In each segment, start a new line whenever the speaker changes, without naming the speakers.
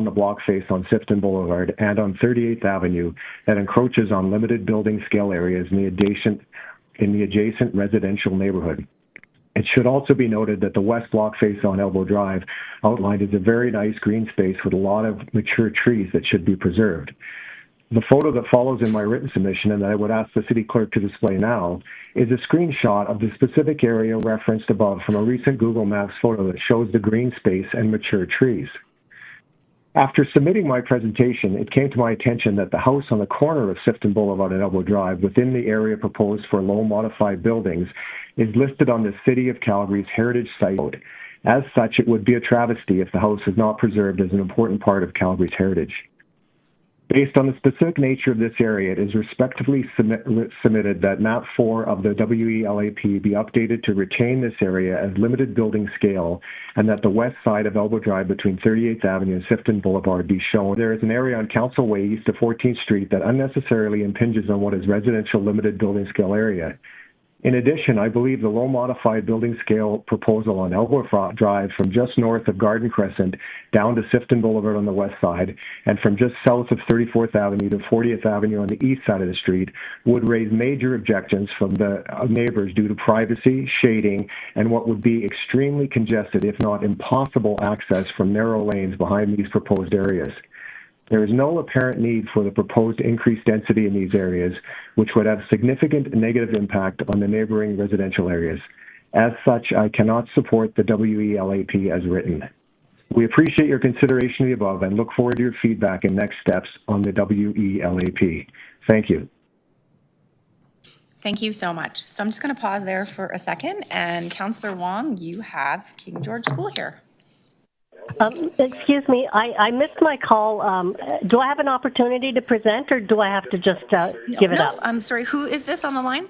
on the block face on Sifton Boulevard and on 38th Avenue that encroaches on limited building scale areas in the adjacent residential neighborhood. It should also be noted that the west block face on Elbow Drive outlined is a very nice green space with a lot of mature trees that should be preserved. The photo that follows in my written submission, and that I would ask the city clerk to display now, is a screenshot of the specific area referenced above from a recent Google Maps photo that shows the green space and mature trees. After submitting my presentation, it came to my attention that the house on the corner of Sifton Boulevard and Elbow Drive within the area proposed for low modified buildings is listed on the City of Calgary's Heritage Site. As such, it would be a travesty if the house is not preserved as an important part of Calgary's heritage. Based on the specific nature of this area, it is respectively submitted that Map 4 of the WELAP be updated to retain this area as limited building scale, and that the west side of Elbow Drive between 38th Avenue and Sifton Boulevard be shown. There is an area on Council Way east of 14th Street that unnecessarily impinges on what is residential limited building scale area. In addition, I believe the low modified building scale proposal on Elbow Drive from just north of Garden Crescent down to Sifton Boulevard on the west side and from just south of 34th Avenue to 40th Avenue on the east side of the street would raise major objections from the neighbors due to privacy, shading, and what would be extremely congested, if not impossible, access from narrow lanes behind these proposed areas. There is no apparent need for the proposed increased density in these areas, which would have significant negative impact on the neighboring residential areas. As such, I cannot support the WELAP as written. We appreciate your consideration of the above and look forward to your feedback and next steps on the WELAP. Thank you.
Thank you so much. So I'm just going to pause there for a second. And Councillor Wong, you have King George School here.
Excuse me, I missed my call. Do I have an opportunity to present, or do I have to just give it up?
I'm sorry, who is this on the line?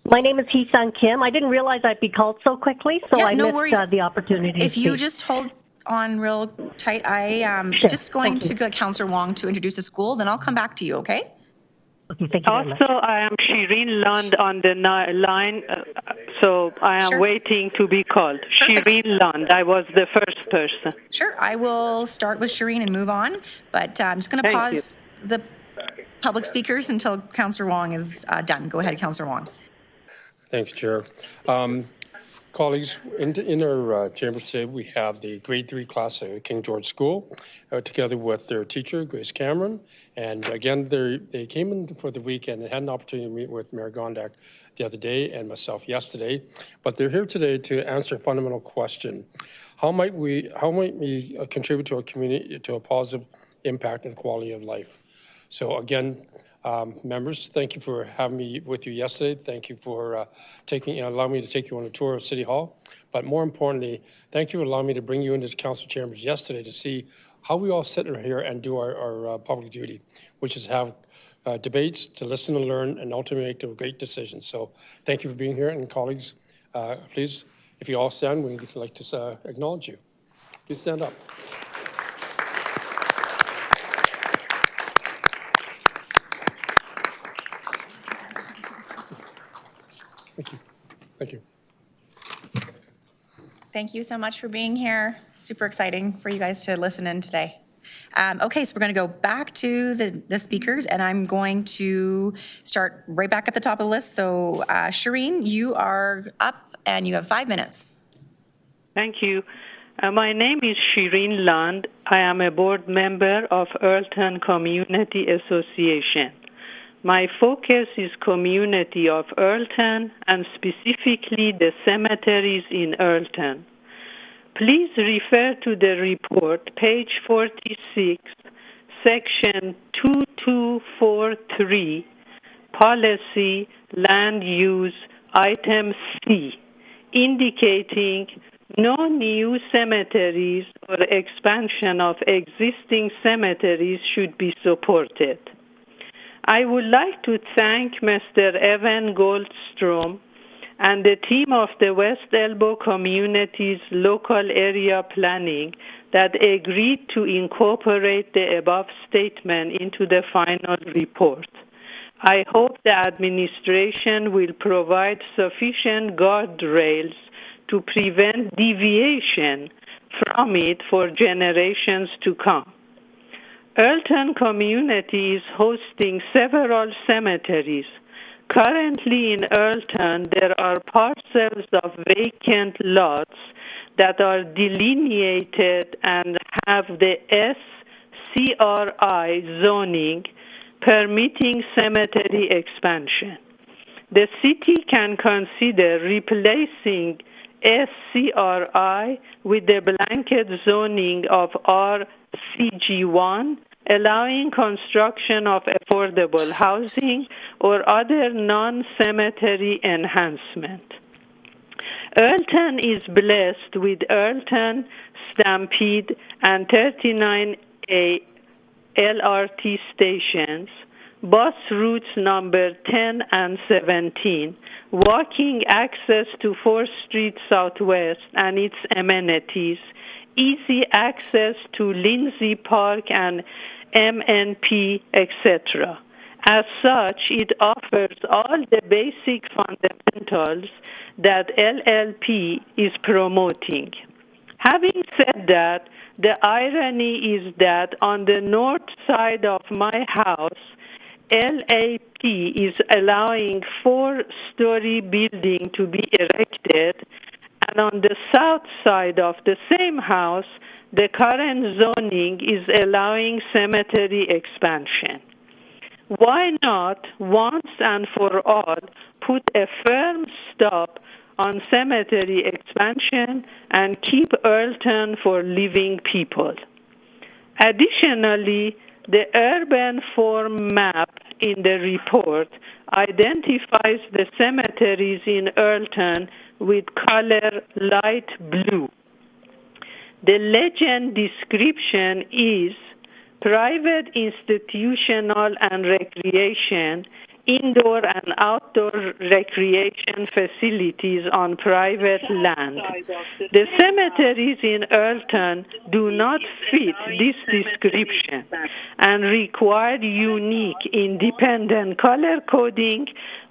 My name is Hee-Sun Kim. I didn't realize I'd be called so quickly, so I missed the opportunity
If you just hold on real tight, I am just going to go Councillor Wong to introduce the school, then I'll come back to you, okay?
Okay, thank you very much.
Also, I am Shireen Lund on the line, so I am waiting to be called. Perfect. Shireen Lund, I was the first person.
Sure, I will start with Shireen and move on, but I'm just going to pause the public speakers until Councillor Wong is done. Go ahead, Councillor Wong.
Thank you, Chair. Colleagues, in our chambers today, we have the grade 3 class at King George School, together with their teacher, Grace Cameron. And again, they came in for the weekend and had an opportunity to meet with Mayor Gondak the other day and myself yesterday. But they're here today to answer a fundamental question. How might we contribute to our community to a positive impact and quality of life? So again, members, thank you for having me with you yesterday. Thank you for allowing me to take you on a tour of City Hall. But more importantly, thank you for allowing me to bring you into the council chambers yesterday to see how we all sit here and do our public duty, which is have debates, to listen and learn, and ultimately make great decisions. So thank you for being here. And colleagues, please, if you all stand, we'd like to acknowledge you. Please stand up. Thank you. Thank you.
Thank you so much for being here. Super exciting for you guys to listen in today. Okay, so we're going to go back to the speakers, and I'm going to start right back at the top of the list. So Shireen, you are up, and you have 5 minutes.
Thank you. My name is Shireen Lund. I am a board member of Earlton Community Association. My focus is community of Earlton and specifically the cemeteries in Earlton. Please refer to the report, page 46, section 2243, policy land use, item C, indicating no new cemeteries or expansion of existing cemeteries should be supported. I would like to thank Mr. Evan Goldstrom and the team of the West Elbow Community's local area planning that agreed to incorporate the above statement into the final report. I hope the administration will provide sufficient guardrails to prevent deviation from it for generations to come. Earlton community is hosting several cemeteries. Currently in Earlton, there are parcels of vacant lots that are delineated and have the SCRI zoning permitting cemetery expansion. The city can consider replacing SCRI with the blanket zoning of RCG1, allowing construction of affordable housing or other non-cemetery enhancement. Earlton is blessed with Earlton, Stampede, and 39A LRT stations, bus routes number 10 and 17, walking access to 4th Street Southwest and its amenities, easy access to Lindsay Park and MNP, etc. As such, it offers all the basic fundamentals that LLP is promoting. Having said that, the irony is that on the north side of my house, LAP is allowing 4-story building to be erected, and on the south side of the same house, the current zoning is allowing cemetery expansion. Why not, once and for all, put a firm stop on cemetery expansion and keep Earlton for living people? Additionally, the urban form map in the report identifies the cemeteries in Earlton with color light blue. The legend description is private institutional and recreation, indoor and outdoor recreation facilities on private land. The cemeteries in Earlton do not fit this description and require unique independent color coding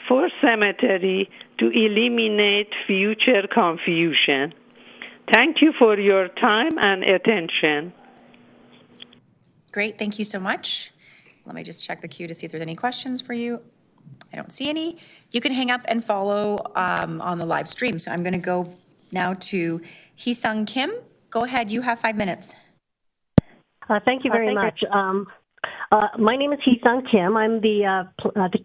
for cemetery to eliminate future confusion. Thank you for your time and attention.
Great, thank you so much. Let me just check the queue to see if there's any questions for you. I don't see any. You can hang up and follow on the live stream. So I'm going to go now to Hee-Sung Kim. Go ahead, you have 5 minutes.
Thank you very much. My name is Hee-Sung Kim. I'm the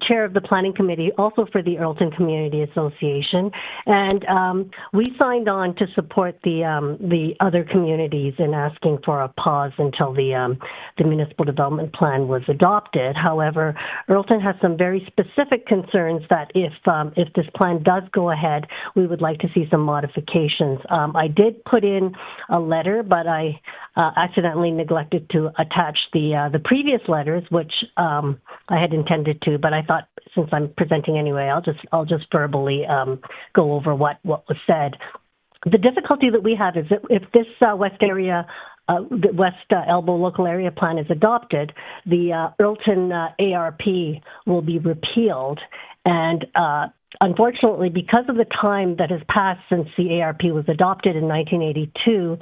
chair of the planning committee, also for the Earlton Community Association, and we signed on to support the other communities in asking for a pause until the municipal development plan was adopted. However, Earlton has some very specific concerns that if this plan does go ahead, we would like to see some modifications. I did put in a letter, but I accidentally neglected to attach the previous letters, which I had intended to, but I thought since I'm presenting anyway, I'll just verbally go over what was said. The difficulty that we have is that if this the West Elbow Local Area Plan is adopted, the Earlton ARP will be repealed, and unfortunately, because of the time that has passed since the ARP was adopted in 1982,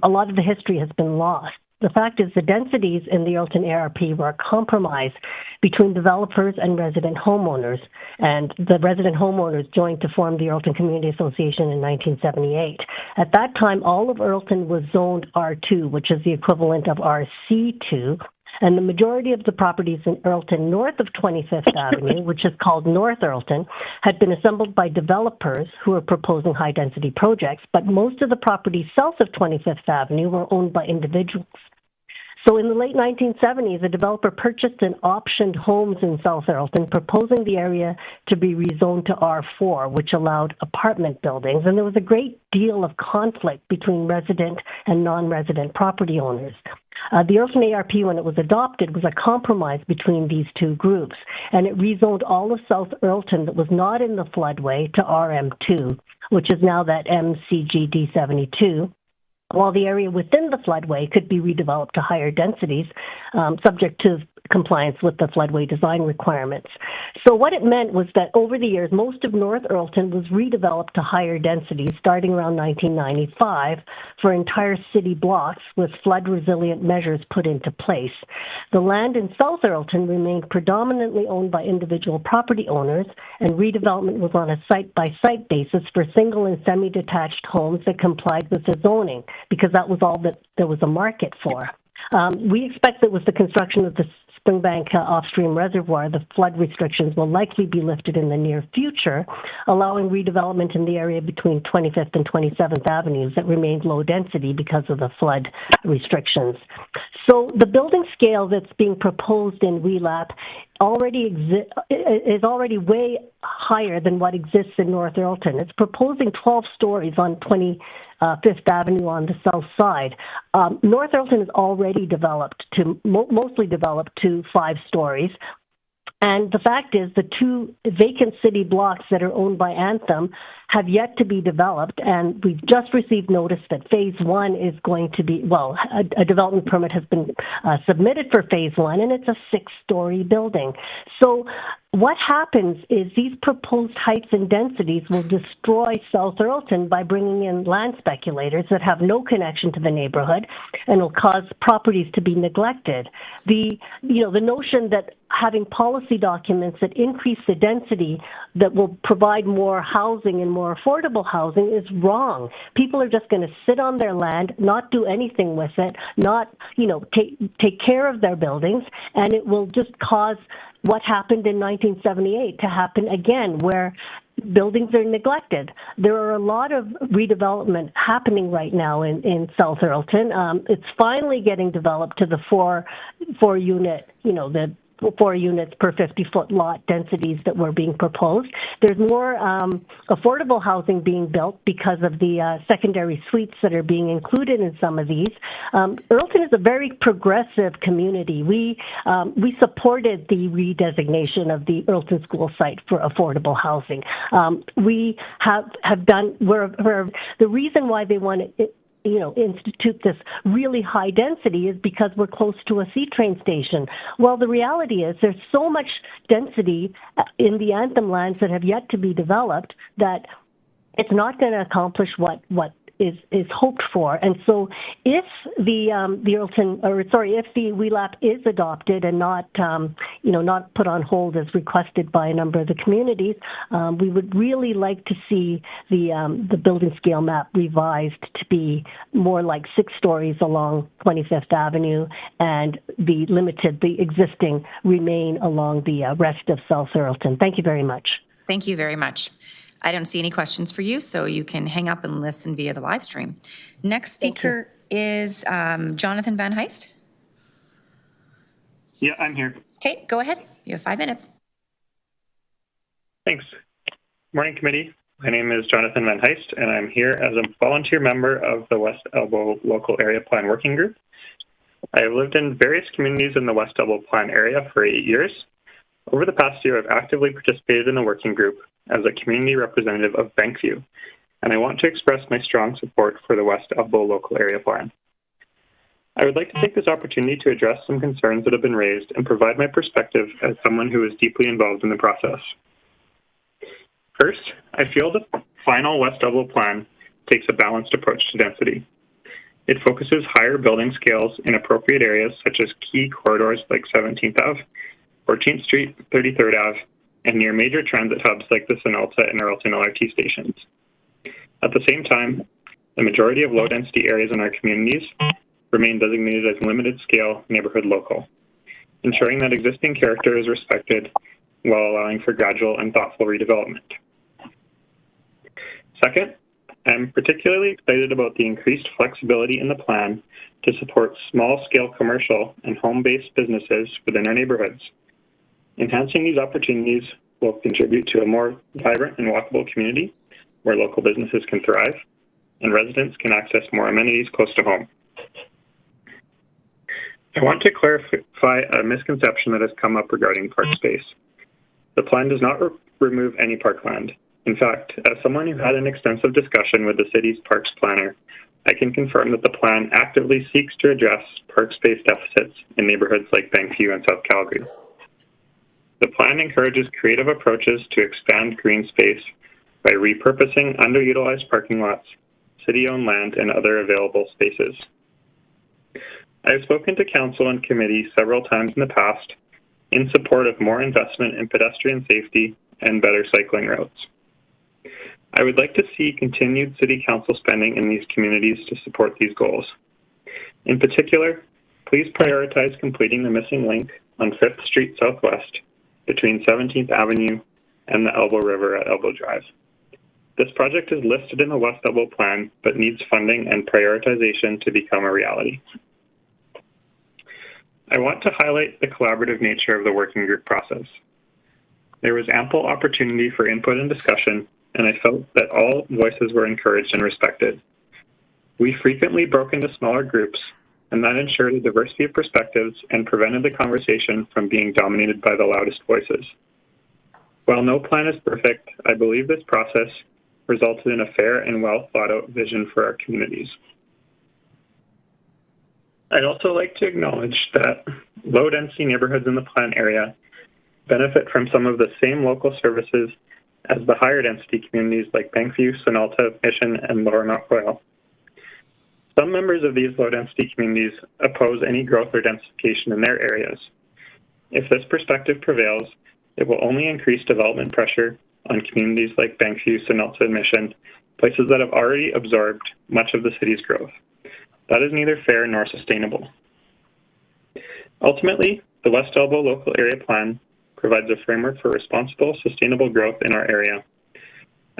a lot of the history has been lost. The fact is the densities in the Earlton ARP were a compromise between developers and resident homeowners, and the resident homeowners joined to form the Earlton Community Association in 1978. At that time, all of Earlton was zoned R2, which is the equivalent of RC2, and the majority of the properties in Earlton north of 25th Avenue, which is called North Earlton, had been assembled by developers who were proposing high-density projects, but most of the properties south of 25th Avenue were owned by individuals. So in the late 1970s, a developer purchased and optioned homes in South Earlton, proposing the area to be rezoned to R4, which allowed apartment buildings, and there was a great deal of conflict between resident and non-resident property owners. The Earlton ARP, when it was adopted, was a compromise between these two groups, and it rezoned all of South Earlton that was not in the floodway to RM2, which is now that MCGD 72. While the area within the floodway could be redeveloped to higher densities, subject to compliance with the floodway design requirements. So what it meant was that over the years, most of North Earlton was redeveloped to higher densities starting around 1995 for entire city blocks with flood-resilient measures put into place. The land in South Earlton remained predominantly owned by individual property owners, and redevelopment was on a site-by-site basis for single and semi-detached homes that complied with the zoning, because that was all that there was a market for. We expect that with the construction of the Springbank off-stream reservoir, the flood restrictions will likely be lifted in the near future, allowing redevelopment in the area between 25th and 27th Avenues that remained low density because of the flood restrictions. So the building scale that's being proposed in WELAP is already way higher than what exists in North Earlton. It's proposing 12 stories on 25th Avenue on the south side. North Earlton is already developed to, mostly developed to 5 stories. And the fact is the 2 vacant city blocks that are owned by Anthem have yet to be developed, and we've just received notice that Phase 1 is going to be, a development permit has been submitted for Phase 1, and it's a 6-story building. So what happens is these proposed heights and densities will destroy South Earlton by bringing in land speculators that have no connection to the neighborhood and will cause properties to be neglected. The notion that having policy documents that increase the density that will provide more housing and more affordable housing is wrong. People are just going to sit on their land, not do anything with it, not, take care of their buildings, and it will just cause what happened in 1978 to happen again, where buildings are neglected. There are a lot of redevelopment happening right now in South Earlton. It's finally getting developed to the four unit, the 4 units per 50-foot lot densities that were being proposed. There's more affordable housing being built because of the secondary suites that are being included in some of these. Earlton is a very progressive community. We supported the redesignation of the Earlton school site for affordable housing. We have done, the reason why they want it, institute this really high density is because we're close to a C-train station. Well, the reality is there's so much density in the Anthem lands that have yet to be developed that it's not going to accomplish what is hoped for. And so if the WELAP is adopted and not put on hold as requested by a number of the communities, we would really like to see the building scale map revised to be more like 6 stories along 25th Avenue, and the existing remain along the rest of South Earlton. Thank you very much.
Thank you very much. I don't see any questions for you, so you can hang up and listen via the live stream. Next speaker is Jonathan Van Heist.
Yeah, I'm here.
Okay, go ahead. You have 5 minutes.
Thanks. Morning, committee. My name is Jonathan Van Heist, and I'm here as a volunteer member of the West Elbow Local Area Plan Working Group. I have lived in various communities in the West Elbow Plan area for 8 years. Over the past year, I've actively participated in the working group as a community representative of Bankview, and I want to express my strong support for the West Elbow Local Area Plan. I would like to take this opportunity to address some concerns that have been raised and provide my perspective as someone who is deeply involved in the process. First, I feel the final West Elbow Plan takes a balanced approach to density. It focuses higher building scales in appropriate areas such as key corridors like 17th Ave, 14th Street, 33rd Ave, and near major transit hubs like the Sonalta and Earlton LRT stations. At the same time, the majority of low-density areas in our communities remain designated as limited-scale neighborhood local, ensuring that existing character is respected while allowing for gradual and thoughtful redevelopment. Second, I'm particularly excited about the increased flexibility in the plan to support small-scale commercial and home-based businesses within our neighborhoods. Enhancing these opportunities will contribute to a more vibrant and walkable community where local businesses can thrive and residents can access more amenities close to home. I want to clarify a misconception that has come up regarding park space. The plan does not remove any parkland. In fact, as someone who had an extensive discussion with the city's parks planner I can confirm that the plan actively seeks to address park space deficits in neighborhoods like Bankview and South Calgary. The plan encourages creative approaches to expand green space by repurposing underutilized parking lots, city-owned land, and other available spaces. I have spoken to council and committee several times in the past in support of more investment in pedestrian safety and better cycling routes. I would like to see continued City Council spending in these communities to support these goals. In particular, please prioritize completing the missing link on 5th Street Southwest between 17th Avenue and the Elbow River at Elbow Drive. This project is listed in the West Elbow Plan, but needs funding and prioritization to become a reality. I want to highlight the collaborative nature of the working group process. There was ample opportunity for input and discussion, and I felt that all voices were encouraged and respected. We frequently broke into smaller groups, and that ensured a diversity of perspectives and prevented the conversation from being dominated by the loudest voices. While no plan is perfect, I believe this process resulted in a fair and well thought out vision for our communities. I'd also like to acknowledge that low density neighborhoods in the plan area benefit from some of the same local services as the higher density communities like Bankview, Sonalta, Mission, and Lower Mount Royal. Some members of these low density communities oppose any growth or densification in their areas. If this perspective prevails, it will only increase development pressure on communities like Bankview, Sonalta, and Mission, places that have already absorbed much of the city's growth. That is neither fair nor sustainable. Ultimately, the West Elbow Local Area Plan provides a framework for responsible, sustainable growth in our area.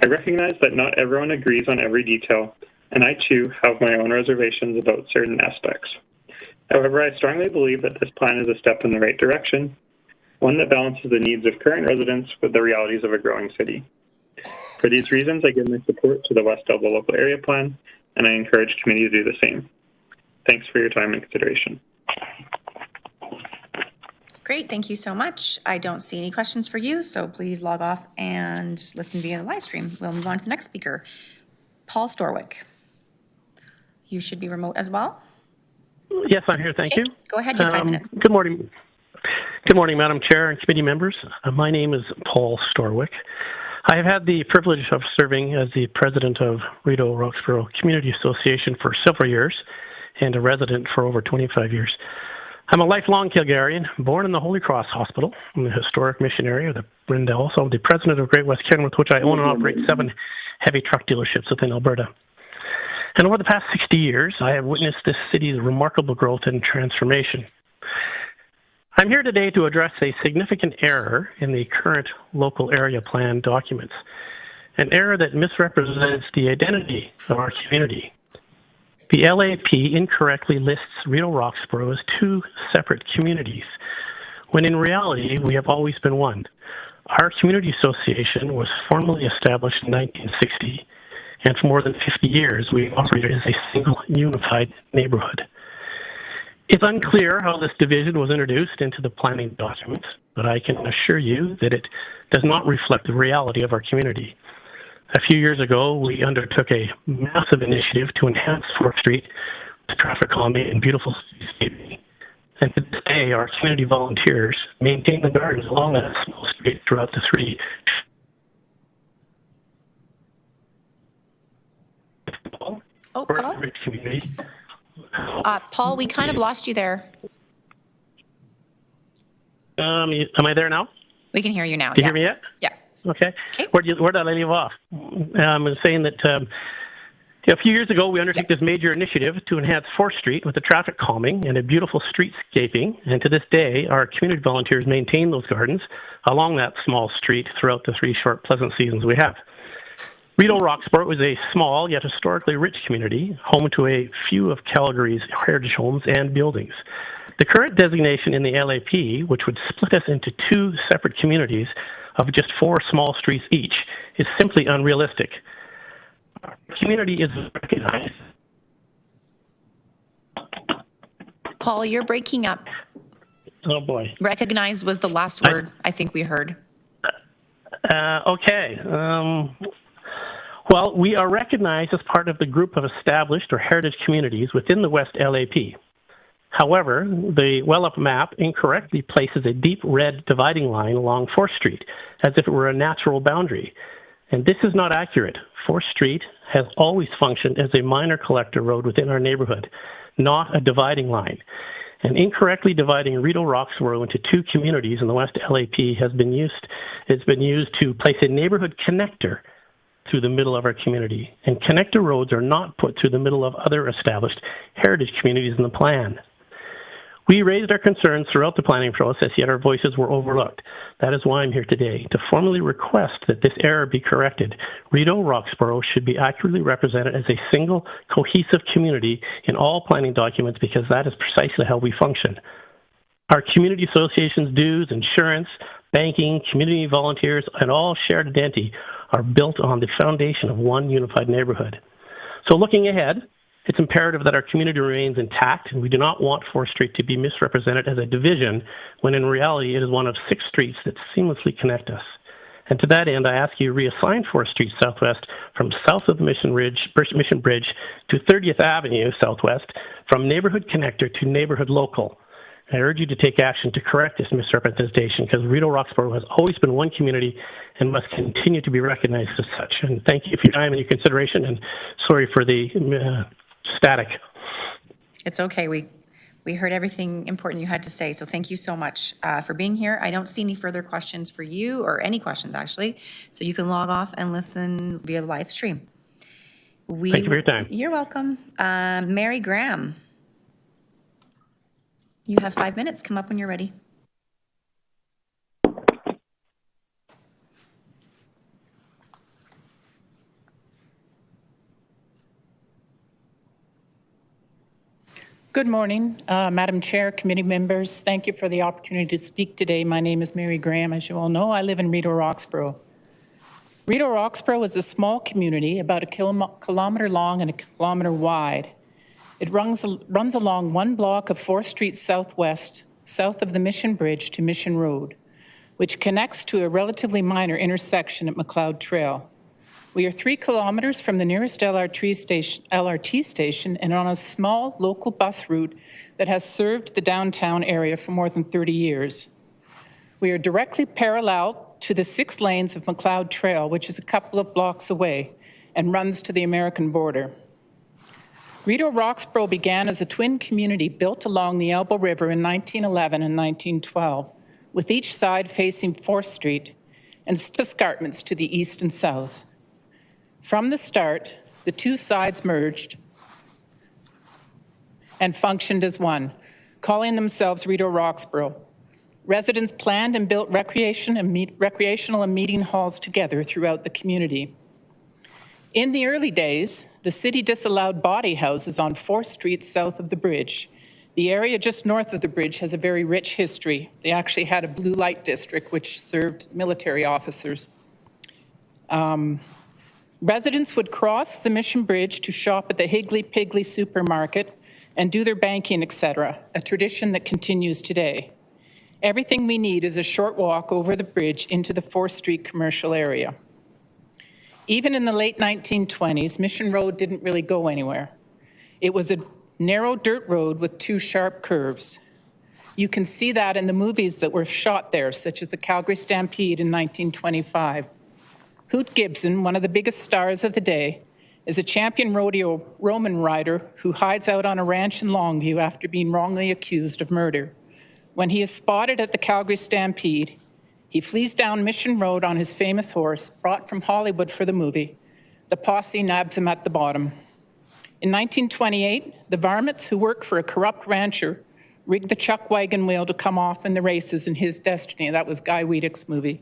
I recognize that not everyone agrees on every detail, and I too have my own reservations about certain aspects. However, I strongly believe that this plan is a step in the right direction, one that balances the needs of current residents with the realities of a growing city. For these reasons, I give my support to the West Elbow Local Area Plan, and I encourage committee to do the same. Thanks for your time and consideration.
Great, thank you so much. I don't see any questions for you, so please log off and listen via the live stream. We'll move on to the next speaker, Paul Storwick. You should be remote as well.
Yes, I'm here. Thank you.
Go ahead, you have 5 minutes.
Good morning. Good morning, Madam Chair and committee members. My name is Paul Storwick. I have had the privilege of serving as the president of Rideau Roxborough Community Association for several years and a resident for over 25 years. I'm a lifelong Calgarian, born in the Holy Cross Hospital in the historic mission area of the Brindle, also the president of Great West Kenworth, which I own and operate 7 heavy truck dealerships within Alberta. And over the past 60 years, I have witnessed this city's remarkable growth and transformation. I'm here today to address a significant error in the current local area plan documents, an error that misrepresents the identity of our community. The LAP incorrectly lists Rideau Roxborough as 2 separate communities, when in reality we have always been one. Our community association was formally established in 1960, and for more than 50 years we operated as a single unified neighborhood. It's unclear how this division was introduced into the planning documents, but I can assure you that it does not reflect the reality of our community. A few years ago, we undertook a massive initiative to enhance 4th Street with traffic calming and beautiful streetscaping. And to this day, our community volunteers maintain the gardens along that small street throughout the 3
Paul?
community.
Paul, we kind of lost you there.
Am I there now?
We can hear you now.
Can you hear me yet?
Yeah.
Okay. Where did I leave off? I was saying that a few years ago, we undertook this major initiative to enhance 4th Street with the traffic calming and a beautiful streetscaping. And to this day, our community volunteers maintain those gardens along that small street throughout the 3 short pleasant seasons we have. Rideau Roxborough is a small yet historically rich community, home to a few of Calgary's heritage homes and buildings. The current designation in the LAP, which would split us into 2 separate communities of just 4 small streets each, is simply unrealistic. Our community is recognized.
Paul, you're breaking up.
Oh boy.
Recognized was the last word I think we heard.
Okay. Well, we are recognized as part of the group of established or heritage communities within the West LAP. However, the Wellup map incorrectly places a deep red dividing line along 4th Street as if it were a natural boundary. And this is not accurate. 4th Street has always functioned as a minor collector road within our neighborhood, not a dividing line. And incorrectly dividing Rideau Roxborough into two communities in the West LAP has been used to place a neighborhood connector through the middle of our community. And connector roads are not put through the middle of other established heritage communities in the plan. We raised our concerns throughout the planning process, yet our voices were overlooked. That is why I'm here today, to formally request that this error be corrected. Rideau Roxborough should be accurately represented as a single, cohesive community in all planning documents, because that is precisely how we function. Our community associations' dues, insurance, banking, community volunteers, and all shared identity are built on the foundation of one unified neighborhood. So looking ahead, it's imperative that our community remains intact, and we do not want 4th Street to be misrepresented as a division, when in reality it is one of 6 streets that seamlessly connect us. And to that end, I ask you to reassign 4th Street Southwest from south of the Mission Bridge to 30th Avenue Southwest, from neighborhood connector to neighborhood local. I urge you to take action to correct this misrepresentation, because Rideau Roxborough has always been one community and must continue to be recognized as such. And thank you for your time and your consideration, and sorry for the static.
It's okay. We heard everything important you had to say, so thank you so much for being here. I don't see any further questions for you, or any questions actually, so you can log off and listen via the live stream.
Thank you for your time.
You're welcome. Mary Graham, you have 5 minutes. Come up when you're ready.
Good morning, Madam Chair, committee members. Thank you for the opportunity to speak today. My name is Mary Graham. As you all know, I live in Rideau Roxborough. Rideau Roxborough is a small community, about a kilometer long and a kilometer wide. It runs along one block of 4th Street Southwest, south of the Mission Bridge to Mission Road, which connects to a relatively minor intersection at McLeod Trail. We are 3 kilometers from the nearest LRT station and on a small local bus route that has served the downtown area for more than 30 years. We are directly parallel to the 6 lanes of McLeod Trail, which is a couple of blocks away and runs to the American border. Rideau Roxborough began as a twin community built along the Elbow River in 1911 and 1912, with each side facing 4th Street and escarpments to the east and south. From the start, the 2 sides merged and functioned as one, calling themselves Rideau Roxborough. Residents planned and built recreational and meeting halls together throughout the community. In the early days, the city disallowed body houses on 4th Street south of the bridge. The area just north of the bridge has a very rich history. They actually had a blue light district which served military officers. Residents would cross the Mission Bridge to shop at the Higgly Piggly supermarket and do their banking, etc., a tradition that continues today. Everything we need is a short walk over the bridge into the 4th Street commercial area. Even in the late 1920s, Mission Road didn't really go anywhere. It was a narrow dirt road with 2 sharp curves. You can see that in the movies that were shot there, such as the Calgary Stampede in 1925. Hoot Gibson, one of the biggest stars of the day, is a champion rodeo Roman rider who hides out on a ranch in Longview after being wrongly accused of murder. When he is spotted at the Calgary Stampede, he flees down Mission Road on his famous horse, brought from Hollywood for the movie. The posse nabs him at the bottom. In 1928, the varmints who work for a corrupt rancher rigged the chuck wagon wheel to come off in the races in His Destiny. That was Guy Wiedeck's movie.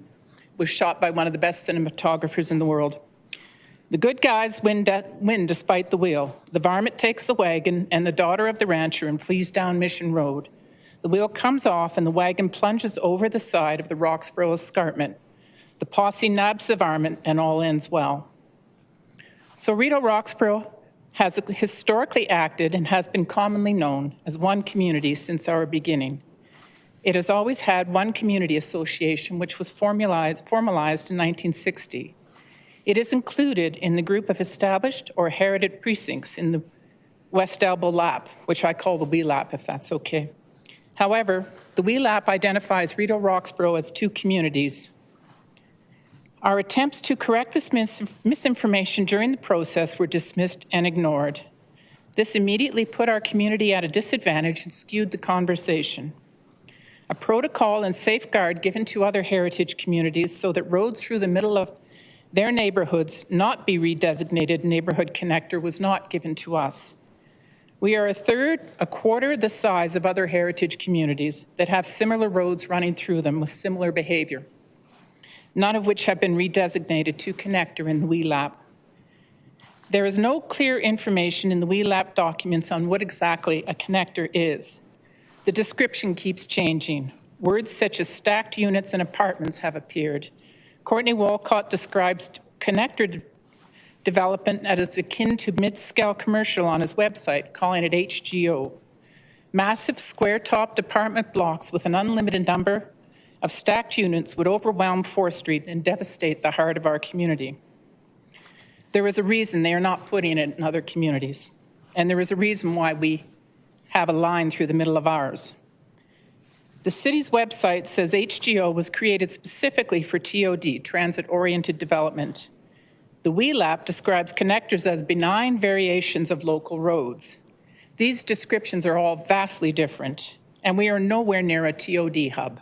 It was shot by one of the best cinematographers in the world. The good guys win despite the wheel. The varmint takes the wagon and the daughter of the rancher and flees down Mission Road. The wheel comes off and the wagon plunges over the side of the Roxborough escarpment. The posse nabs the varmint and all ends well. So Rideau Roxborough has historically acted and has been commonly known as one community since our beginning. It has always had one community association, which was formalized in 1960. It is included in the group of established or heritage precincts in the West Elbow Lap, which I call the wee lap, if that's okay. However, the wee lap identifies Rideau Roxborough as two communities. Our attempts to correct this misinformation during the process were dismissed and ignored. This immediately put our community at a disadvantage and skewed the conversation. A protocol and safeguard given to other heritage communities so that roads through the middle of their neighborhoods not be redesignated neighborhood connector was not given to us. We are a quarter the size of other heritage communities that have similar roads running through them with similar behavior, none of which have been redesignated to connector in the wee lap. There is no clear information in the wee lap documents on what exactly a connector is. The description keeps changing. Words such as stacked units and apartments have appeared. Courtney Walcott describes connector development as akin to mid-scale commercial on his website, calling it HGO. Massive square-topped apartment blocks with an unlimited number of stacked units would overwhelm 4th Street and devastate the heart of our community. There is a reason they are not putting it in other communities, and there is a reason why we have a line through the middle of ours. The city's website says HGO was created specifically for TOD, transit-oriented development. The wee lap describes connectors as benign variations of local roads. These descriptions are all vastly different, and we are nowhere near a TOD hub.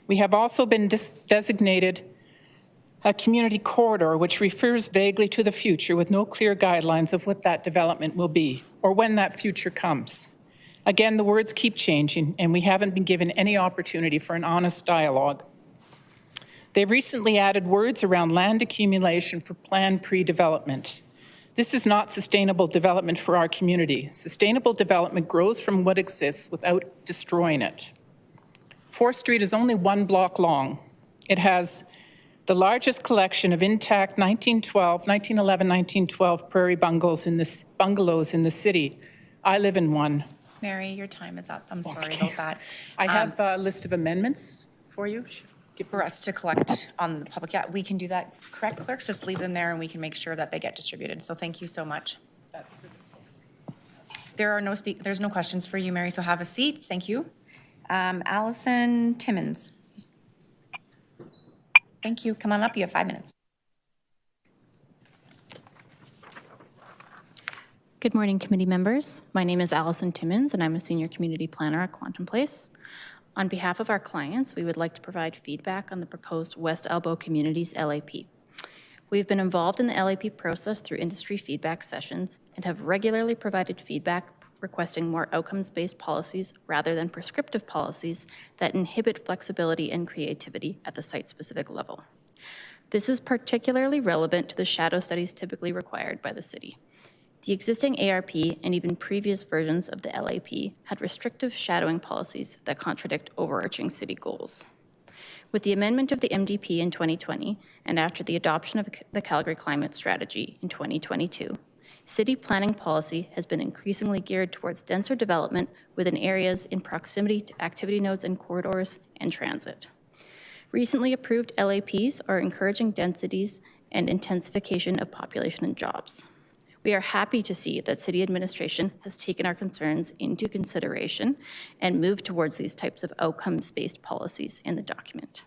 We have also been designated a community corridor, which refers vaguely to the future with no clear guidelines of what that development will be or when that future comes. Again, the words keep changing, and we haven't been given any opportunity for an honest dialogue. They've recently added words around land accumulation for planned pre-development. This is not sustainable development for our community. Sustainable development grows from what exists without destroying it. 4th Street is only 1 block long. It has the largest collection of intact 1911-1912 prairie bungalows in the city. I live in one.
Mary, your time is up. I'm sorry about that.
I have a list of amendments for you.
For us to collect on the public, yeah, we can do that. Correct, clerks? Just leave them there and we can make sure that they get distributed. So thank you so much.
That's good.
There's no questions for you, Mary, so have a seat. Thank you. Allison Timmins. Thank you. Come on up. You have 5 minutes.
Good morning, committee members. My name is Allison Timmins, and I'm a senior community planner at Quantum Place. On behalf of our clients, we would like to provide feedback on the proposed West Elbow Communities LAP. We've been involved in the LAP process through industry feedback sessions and have regularly provided feedback requesting more outcomes-based policies rather than prescriptive policies that inhibit flexibility and creativity at the site-specific level. This is particularly relevant to the shadow studies typically required by the city. The existing ARP and even previous versions of the LAP had restrictive shadowing policies that contradict overarching city goals. With the amendment of the MDP in 2020 and after the adoption of the Calgary Climate Strategy in 2022, city planning policy has been increasingly geared towards denser development within areas in proximity to activity nodes and corridors and transit. Recently approved LAPs are encouraging densities and intensification of population and jobs. We are happy to see that city administration has taken our concerns into consideration and moved towards these types of outcomes-based policies in the document.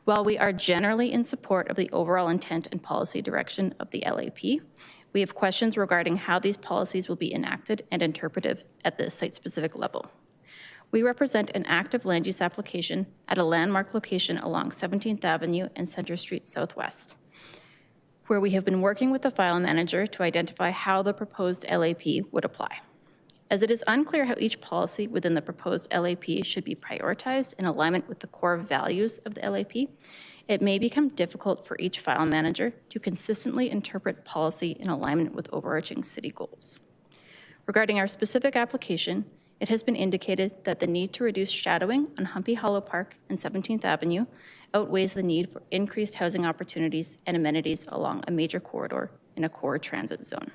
While we are generally in support of the overall intent and policy direction of the LAP, we have questions regarding how these policies will be enacted and interpreted at the site-specific level. We represent an active land use application at a landmark location along 17th Avenue and Centre Street Southwest, where we have been working with the file manager to identify how the proposed LAP would apply. As it is unclear how each policy within the proposed LAP should be prioritized in alignment with the core values of the LAP, it may become difficult for each file manager to consistently interpret policy in alignment with overarching city goals. Regarding our specific application, it has been indicated that the need to reduce shadowing on Humpy Hollow Park and 17th Avenue outweighs the need for increased housing opportunities and amenities along a major corridor in a core transit zone.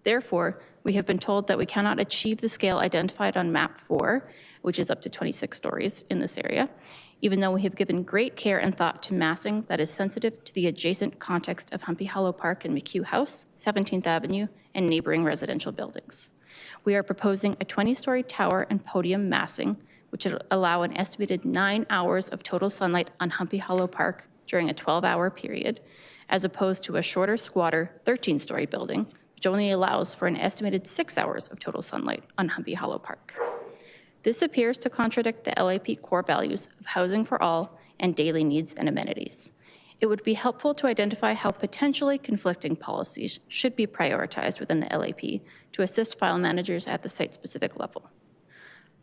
Therefore, we have been told that we cannot achieve the scale identified on map 4, which is up to 26 stories in this area, even though we have given great care and thought to massing that is sensitive to the adjacent context of Humpy Hollow Park and McHugh House, 17th Avenue, and neighboring residential buildings. We are proposing a 20-story tower and podium massing, which would allow an estimated 9 hours of total sunlight on Humpy Hollow Park during a 12-hour period, as opposed to a shorter, squatter 13-story building, which only allows for an estimated 6 hours of total sunlight on Humpy Hollow Park. This appears to contradict the LAP core values of housing for all and daily needs and amenities. It would be helpful to identify how potentially conflicting policies should be prioritized within the LAP to assist file managers at the site-specific level.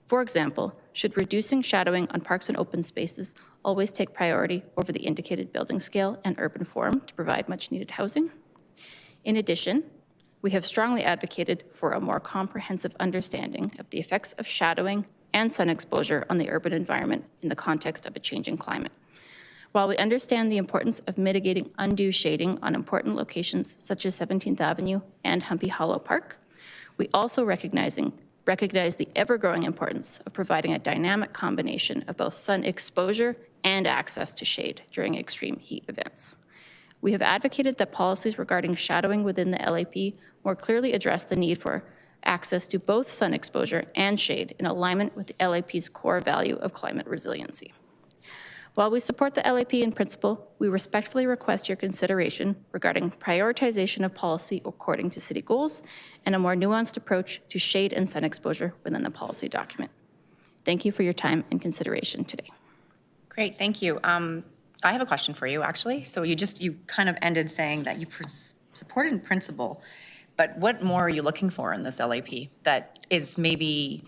For example, should reducing shadowing on parks and open spaces always take priority over the indicated building scale and urban form to provide much-needed housing? In addition, we have strongly advocated for a more comprehensive understanding of the effects of shadowing and sun exposure on the urban environment in the context of a changing climate. While we understand the importance of mitigating undue shading on important locations such as 17th Avenue and Humpy Hollow Park, we also recognize the ever-growing importance of providing a dynamic combination of both sun exposure and access to shade during extreme heat events. We have advocated that policies regarding shadowing within the LAP more clearly address the need for access to both sun exposure and shade in alignment with the LAP's core value of climate resiliency. While we support the LAP in principle, we respectfully request your consideration regarding prioritization of policy according to city goals and a more nuanced approach to shade and sun exposure within the policy document. Thank you for your time and consideration today.
Great, thank you. I have a question for you, actually. So you kind of ended saying that you support it in principle, but what more are you looking for in this LAP that is maybe,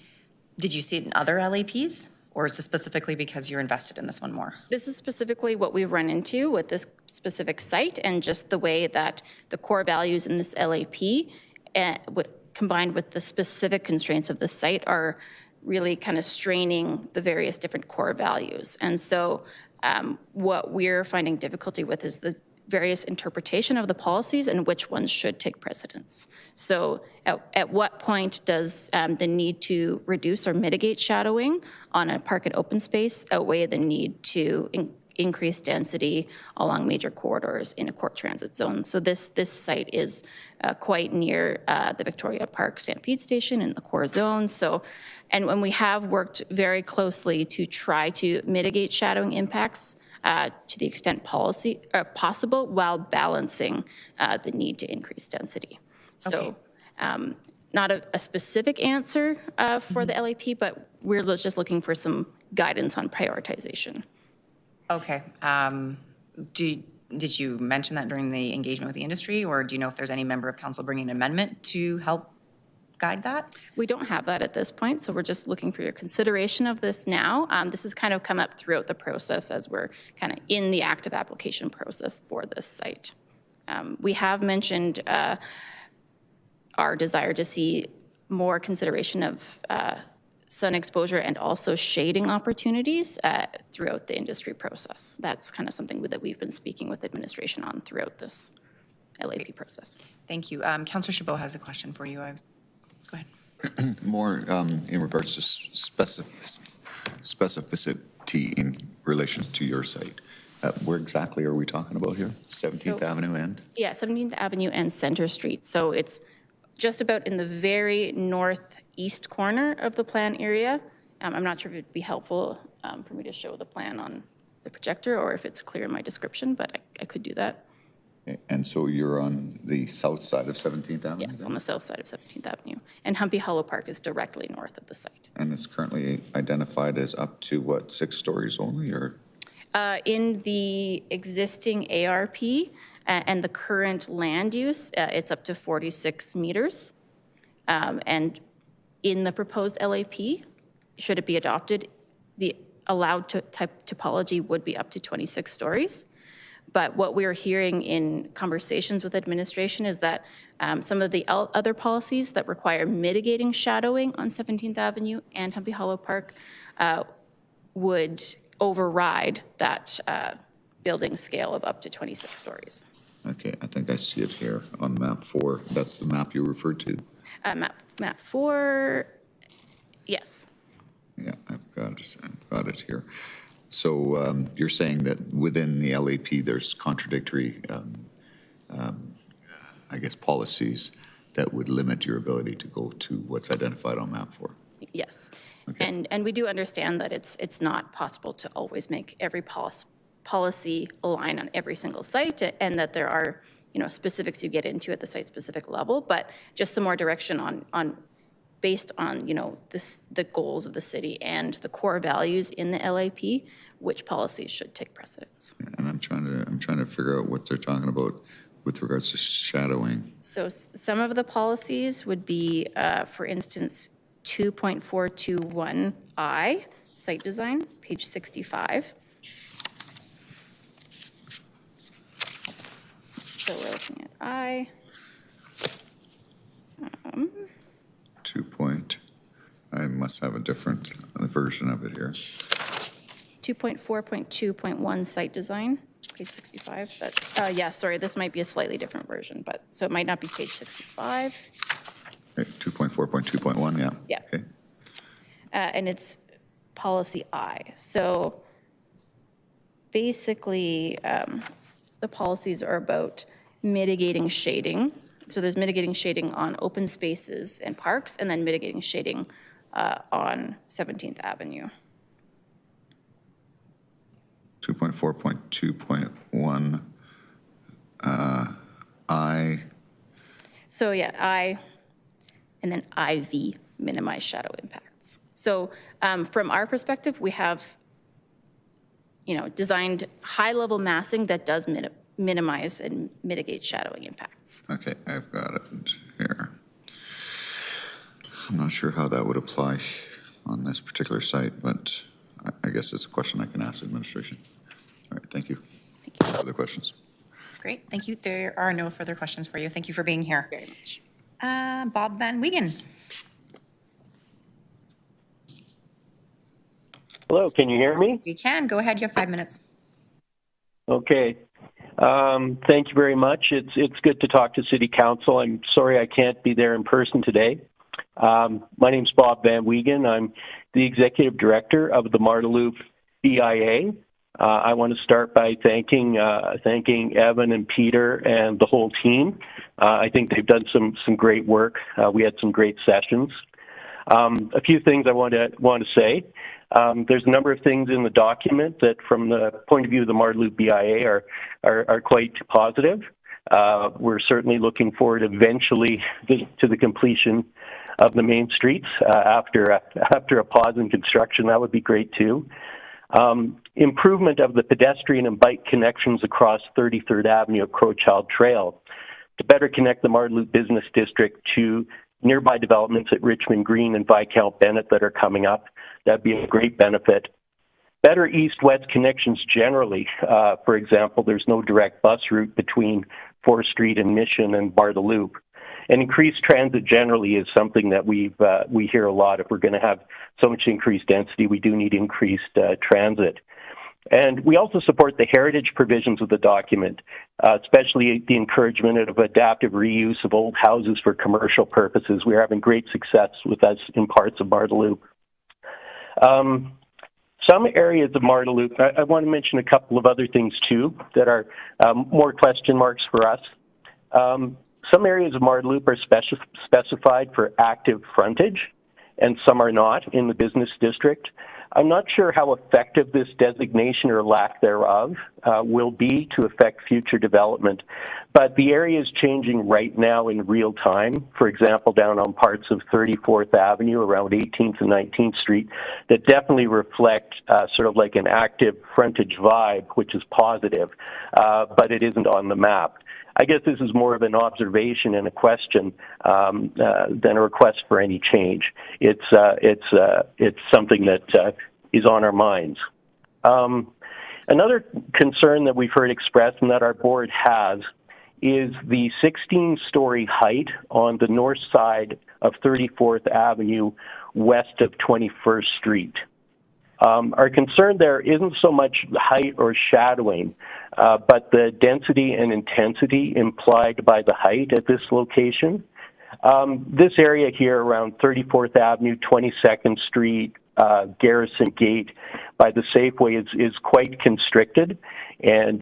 did you see it in other LAPs? Or is this specifically because you're invested in this one more?
This is specifically what we've run into with this specific site and just the way that the core values in this LAP combined with the specific constraints of the site are really kind of straining the various different core values. And so what we're finding difficulty with is the various interpretation of the policies and which ones should take precedence. So at what point does the need to reduce or mitigate shadowing on a park and open space outweigh the need to increase density along major corridors in a core transit zone? So this site is quite near the Victoria Park Stampede Station in the core zone. So, and when we have worked very closely to try to mitigate shadowing impacts to the extent possible while balancing the need to increase density. So not a specific answer for the LAP, but we're just looking for some guidance on prioritization.
Okay. Did you mention that during the engagement with the industry, or do you know if there's any member of council bringing an amendment to help guide that?
We don't have that at this point, so we're just looking for your consideration of this now. This has kind of come up throughout the process as we're kind of in the active application process for this site. We have mentioned our desire to see more consideration of sun exposure and also shading opportunities throughout the industry process. That's kind of something that we've been speaking with administration on throughout this LAP process.
Thank you. Councillor Chabot has a question for you. Go ahead.
More in regards to specificity in relation to your site. Where exactly are we talking about here? 17th Avenue and?
Yeah, 17th Avenue and Center Street. So it's just about in the very northeast corner of the plan area. I'm not sure if it'd be helpful for me to show the plan on the projector or if it's clear in my description, but I could do that.
And so you're on the south side of 17th Avenue?
Yes, on the south side of 17th Avenue. And Humpy Hollow Park is directly north of the site.
And it's currently identified as up to, what, 6 stories only, or?
In the existing ARP and the current land use, it's up to 46 meters. And in the proposed LAP, should it be adopted, the allowed type topology would be up to 26 stories. But what we're hearing in conversations with administration is that some of the other policies that require mitigating shadowing on 17th Avenue and Humpy Hollow Park would override that building scale of up to 26 stories.
Okay, I think I see it here on map 4. That's the map you referred to.
Map 4, yes.
Yeah, I've got it here. So you're saying that within the LAP, there's contradictory, I guess, policies that would limit your ability to go to what's identified on map 4?
Yes.
Okay.
And we do understand that it's not possible to always make every policy align on every single site, and that there are, you know, specifics you get into at the site-specific level, but just some more direction on based on, you know, the goals of the city and the core values in the LAP, which policies should take precedence.
And I'm trying to figure out what they're talking about with regards to shadowing.
So some of the policies would be, for instance, 2.421I, site design, page 65. So we're looking at I.
I must have a different version of it here.
2.4.2.1 site design, page 65. That's, yeah, sorry, this might be a slightly different version, but, so it might not be page 65.
Okay, 2.4.2.1, yeah.
Yeah.
Okay.
And it's policy I. So basically, the policies are about mitigating shading. So there's mitigating shading on open spaces and parks, and then mitigating shading on 17th Avenue.
2.4.2.1 I.
So yeah, I, and then IV, minimize shadow impacts. So from our perspective, we have, you know, designed high-level massing that does minimize and mitigate shadowing impacts.
Okay, I've got it here. I'm not sure how that would apply on this particular site, but I guess it's a question I can ask administration. All right, thank you.
Thank you.
Other questions?
Great, thank you. There are no further questions for you. Thank you for being here.
Very much.
Bob Van Wiegen.
Hello, can you hear me?
You can, go ahead, you have 5 minutes.
Okay. Thank you very much. It's good to talk to City Council. I'm sorry I can't be there in person today. My name's Bob Van Wiegen. I'm the Executive Director of the Marda BIA. I want to start by thanking Evan and Peter and the whole team. I think they've done some great work. We had some great sessions. A few things I want to say. There's a number of things in the document that, from the point of view of the Marda BIA, are quite positive. We're certainly looking forward eventually to the completion of the main streets after a pause in construction. That would be great too. Improvement of the pedestrian and bike connections across 33rd Avenue of Crowchild Trail to better connect the Marda Business District to nearby developments at Richmond Green and Viscount Bennett that are coming up. That'd be a great benefit. Better east-west connections generally. For example, there's no direct bus route between 4th Street and Mission and Marda Loop. And increased transit generally is something that we hear a lot. If we're going to have so much increased density, we do need increased transit. And we also support the heritage provisions of the document, especially the encouragement of adaptive reuse of old houses for commercial purposes. We're having great success with that in parts of Marda Loop. Some areas of Marda Loop, I want to mention a couple of other things too that are more question marks for us. Some areas of Marda Loop are specified for active frontage, and some are not in the business district. I'm not sure how effective this designation or lack thereof will be to affect future development, but the area is changing right now in real time. For example, down on parts of 34th Avenue around 18th and 19th Street that definitely reflect sort of like an active frontage vibe, which is positive, but it isn't on the map. I guess this is more of an observation and a question than a request for any change. It's something that is on our minds. Another concern that we've heard expressed and that our board has is the 16-story height on the north side of 34th Avenue west of 21st Street. Our concern there isn't so much height or shadowing, but the density and intensity implied by the height at this location. This area here around 34th Avenue, 22nd Street, Garrison Gate, by the Safeway is quite constricted, and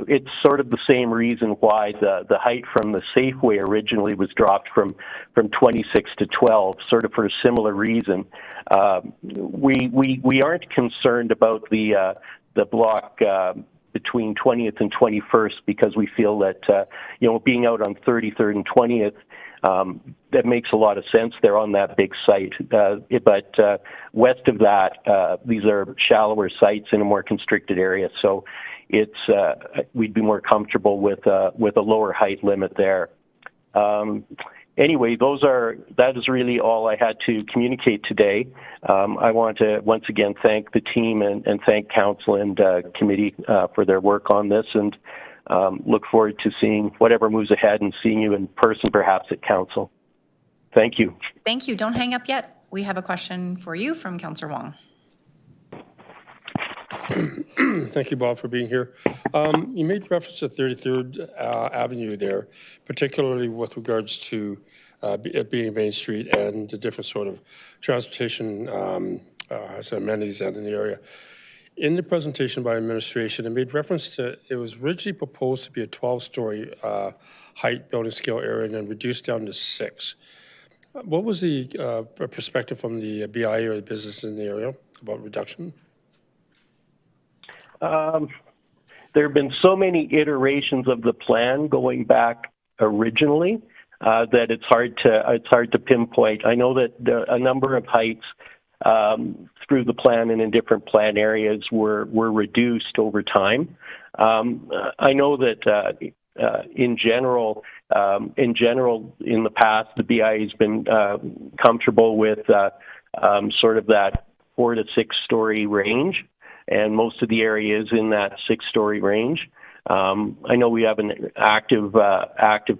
it's sort of the same reason why the height from the Safeway originally was dropped from 26 to 12, sort of for a similar reason. We aren't concerned about the block between 20th and 21st because we feel that being out on 33rd and 20th. That makes a lot of sense. They're on that big site. But west of that, these are shallower sites in a more constricted area. So we'd be more comfortable with a lower height limit there. Anyway, that is really all I had to communicate today. I want to once again thank the team and thank council and committee for their work on this, and look forward to seeing whatever moves ahead and seeing you in person perhaps at council. Thank you.
Thank you. Don't hang up yet. We have a question for you from Councillor Wong.
Thank you, Bob, for being here. You made reference to 33rd Avenue there, particularly with regards to it being Main Street and the different sort of transportation amenities out in the area. In the presentation by administration, it made reference to it was originally proposed to be a 12-story height building scale area and then reduced down to 6. What was the perspective from the BIA or the business in the area about reduction?
There have been so many iterations of the plan going back originally that it's hard to pinpoint. I know that a number of heights through the plan and in different plan areas were reduced over time. I know that in general, in the past, the BIA has been comfortable with sort of that 4 to 6 story range, and most of the area is in that 6-story range. I know we have an active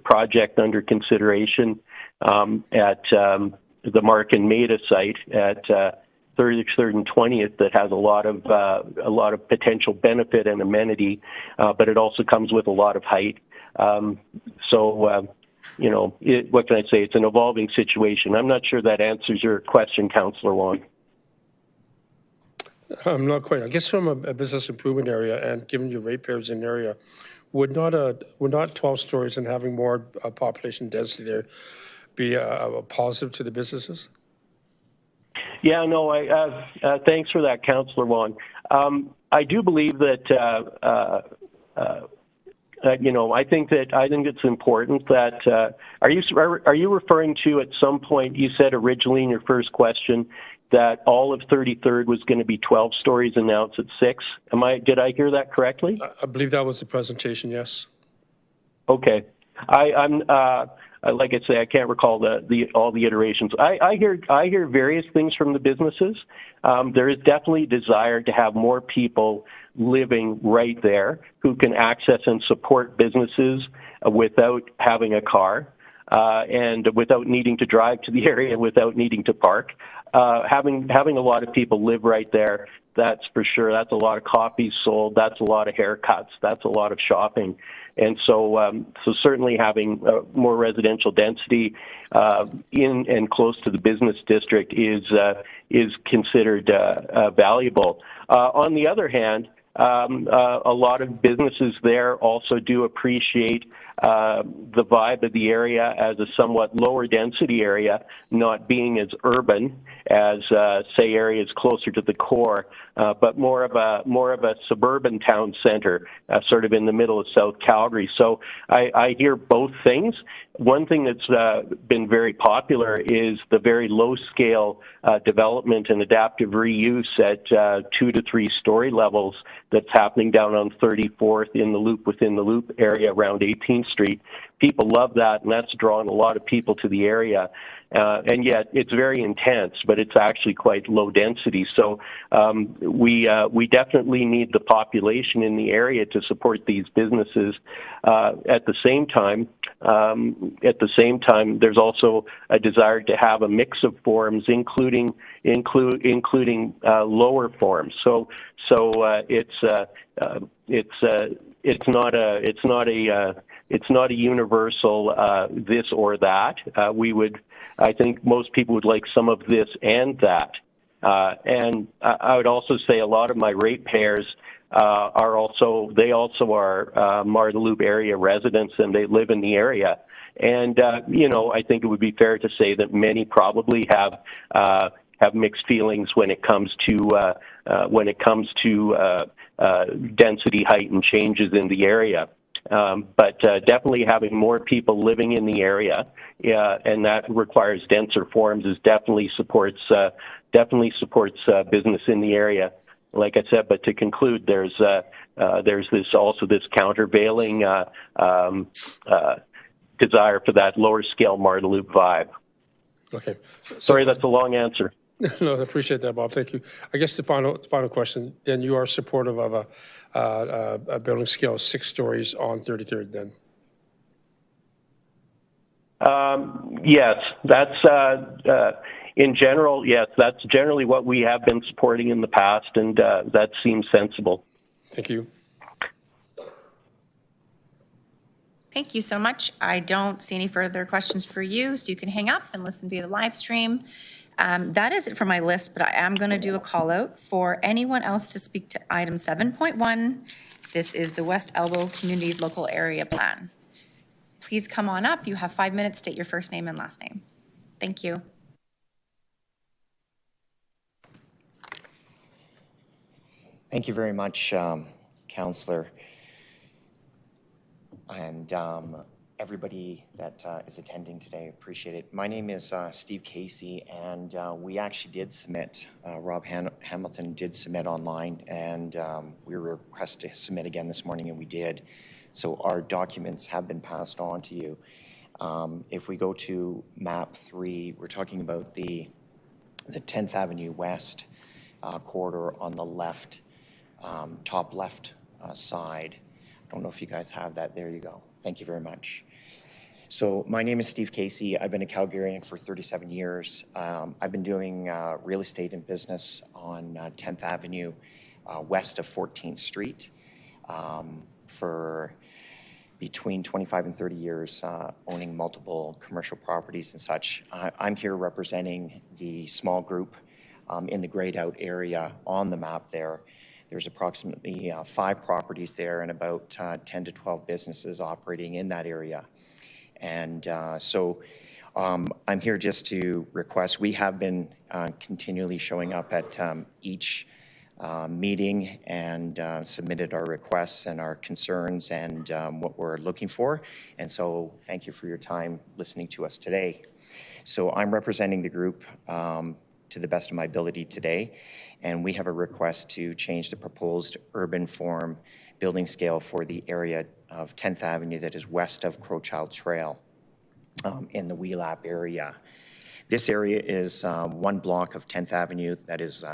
project under consideration at the Mark and Maida site at 33rd and 20th that has a lot of potential benefit and amenity, but it also comes with a lot of height. What can I say? It's an evolving situation. I'm not sure that answers your question, Councillor Wong.
I'm not quite. I guess from a business improvement area, and given your ratepayers in the area, would not 12 stories and having more population density there be a positive to the businesses?
Yeah, no. Thanks for that, Councillor Wong. I do believe that. I think it's important that. Are you referring to at some point? You said originally in your first question that all of 33rd was going to be 12 stories and now it's at 6. Did I hear that correctly?
I believe that was the presentation, yes.
Okay. I'm like I say, I can't recall all the iterations. I hear various things from the businesses. There is definitely a desire to have more people living right there who can access and support businesses without having a car and without needing to drive to the area, without needing to park. Having a lot of people live right there, that's for sure. That's a lot of coffees sold. That's a lot of haircuts. That's a lot of shopping. And so certainly having more residential density in and close to the business district is considered valuable. On the other hand, a lot of businesses there also do appreciate the vibe of the area as a somewhat lower density area, not being as urban as say areas closer to the core, but more of a suburban town center, sort of in the middle of South Calgary. So I hear both things. One thing that's been very popular is the very low scale development and adaptive reuse at 2 to 3 story levels that's happening down on 34th in the loop within the loop area around 18th Street. People love that, and that's drawn a lot of people to the area. And yet it's very intense, but it's actually quite low density. So we definitely need the population in the area to support these businesses. At the same time, there's also a desire to have a mix of forms, including lower forms. So it's not a universal this or that. I think most people would like some of this and that. And I would also say a lot of my ratepayers are also Marda Loop area residents, and they live in the area. And I think it would be fair to say that many probably have mixed feelings when it comes to density, height, and changes in the area. But definitely having more people living in the area, and that requires denser forms, definitely supports business in the area. Like I said, but to conclude, there's this countervailing desire for that lower scale Marda Loop vibe.
Okay.
Sorry, that's a long answer.
No, I appreciate that, Bob. Thank you. I guess the final question, then you are supportive of a building scale 6 stories on 33rd then?
Yes, that's in general, yes, that's generally what we have been supporting in the past, and that seems sensible.
Thank you.
Thank you so much. I don't see any further questions for you, so you can hang up and listen via the live stream. That is it for my list, but I am going to do a call out for anyone else to speak to item 7.1. This is the West Elbow Communities Local Area Plan. Please come on up. You have 5 minutes. State your first name and last name. Thank you.
Thank you very much, Councillor, and everybody that is attending today. Appreciate it. My name is Steve Casey, and we actually did submit, Rob Hamilton did submit online, and we were requested to submit again this morning, and we did. So our documents have been passed on to you. If we go to map 3, we're talking about the 10th Avenue West corridor on the left, top left side. I don't know if you guys have that. There you go. Thank you very much. So my name is Steve Casey. I've been a Calgarian for 37 years. I've been doing real estate and business on 10th Avenue west of 14th Street for between 25 and 30 years, owning multiple commercial properties and such. I'm here representing the small group in the grayed out area on the map there. There's approximately 5 properties there and about 10 to 12 businesses operating in that area. And so I'm here just to request, we have been continually showing up at each meeting and submitted our requests and our concerns and what we're looking for. And so thank you for your time listening to us today. So I'm representing the group to the best of my ability today, and we have a request to change the proposed urban form building scale for the area of 10th Avenue that is west of Crowchild Trail in the Wheelap area. This area is one block of 10th Avenue that is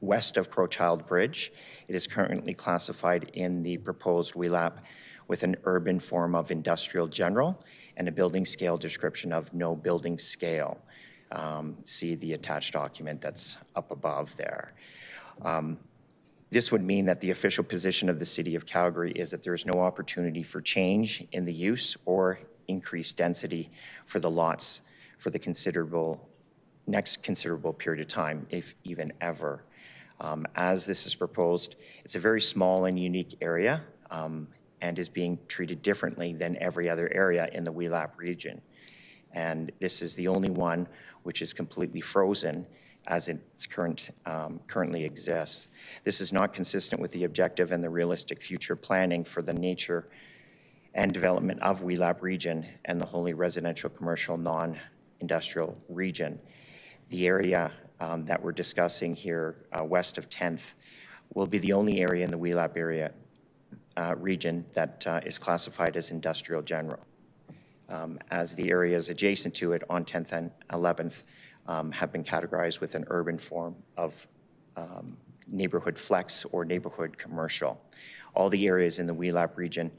west of Crowchild Bridge. It is currently classified in the proposed Wheelap with an urban form of industrial general and a building scale description of no building scale. See the attached document that's up above there. This would mean that the official position of the City of Calgary is that there is no opportunity for change in the use or increased density for the lots for the next considerable period of time, if even ever. As this is proposed, it's a very small and unique area and is being treated differently than every other area in the Wheelap region. And this is the only one which is completely frozen as it currently exists. This is not consistent with the objective and the realistic future planning for the nature and development of Wheelap region and the wholly residential commercial non-industrial region. The area that we're discussing here west of 10th will be the only area in the Wheelap area region that is classified as industrial general. As the areas adjacent to it on 10th and 11th have been categorized with an urban form of neighborhood flex or neighborhood commercial. All the areas in the Wheelap region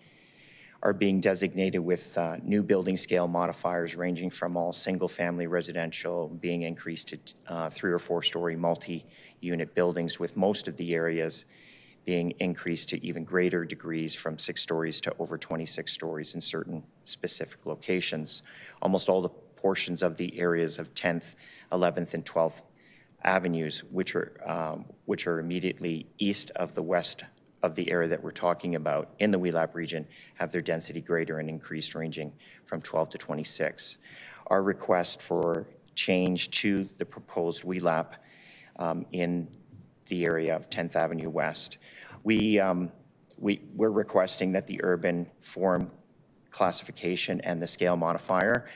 are being designated with new building scale modifiers ranging from all single-family residential being increased to 3 or 4 story multi-unit buildings, with most of the areas being increased to even greater degrees from 6 stories to over 26 stories in certain specific locations. Almost all the portions of the areas of 10th, 11th, and 12th avenues, which are immediately east of the west of the area that we're talking about in the WELAP region, have their density greater and increased, ranging from 12 to 26. Our request for change to the proposed WELAP in the area of 10th Avenue West, we're requesting that the urban form classification and the scale modifier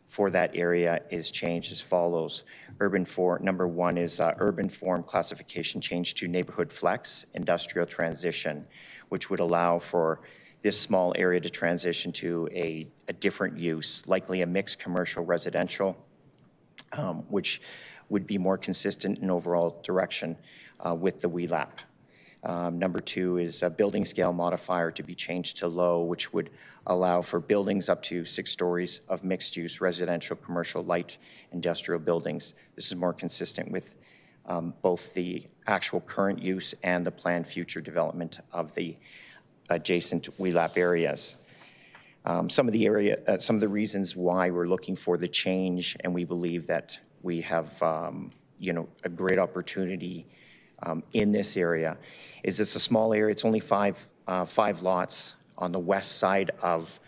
for that area is changed as follows. Number one is urban form classification change to neighborhood flex industrial transition, which would allow for this small area to transition to a different use, likely a mixed commercial residential, which would be more consistent in overall direction with the WELAP. Number two is a building scale modifier to be changed to low, which would allow for buildings up to 6 stories of mixed use residential, commercial, light industrial buildings. This is more consistent with both the actual current use and the planned future development of the adjacent WELAP areas. Some of the reasons why we're looking for the change, and we believe that we have a great opportunity in this area, is it's a small area. It's only five lots on the west side of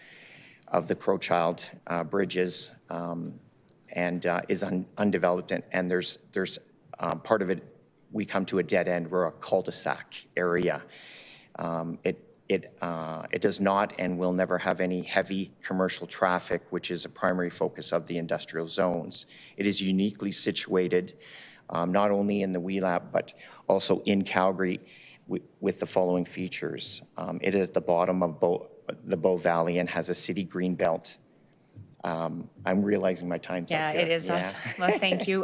the Crowchild bridges, and is undeveloped. And there's part of it, we come to a dead end. We're a cul-de-sac area. It does not and will never have any heavy commercial traffic, which is a primary focus of the industrial zones. It is uniquely situated, not only in the WELAP, but also in Calgary with the following features. It is the bottom of the Bow Valley and has a city green belt. I'm realizing my time's up here.
It is.
Yeah.
Well, thank you.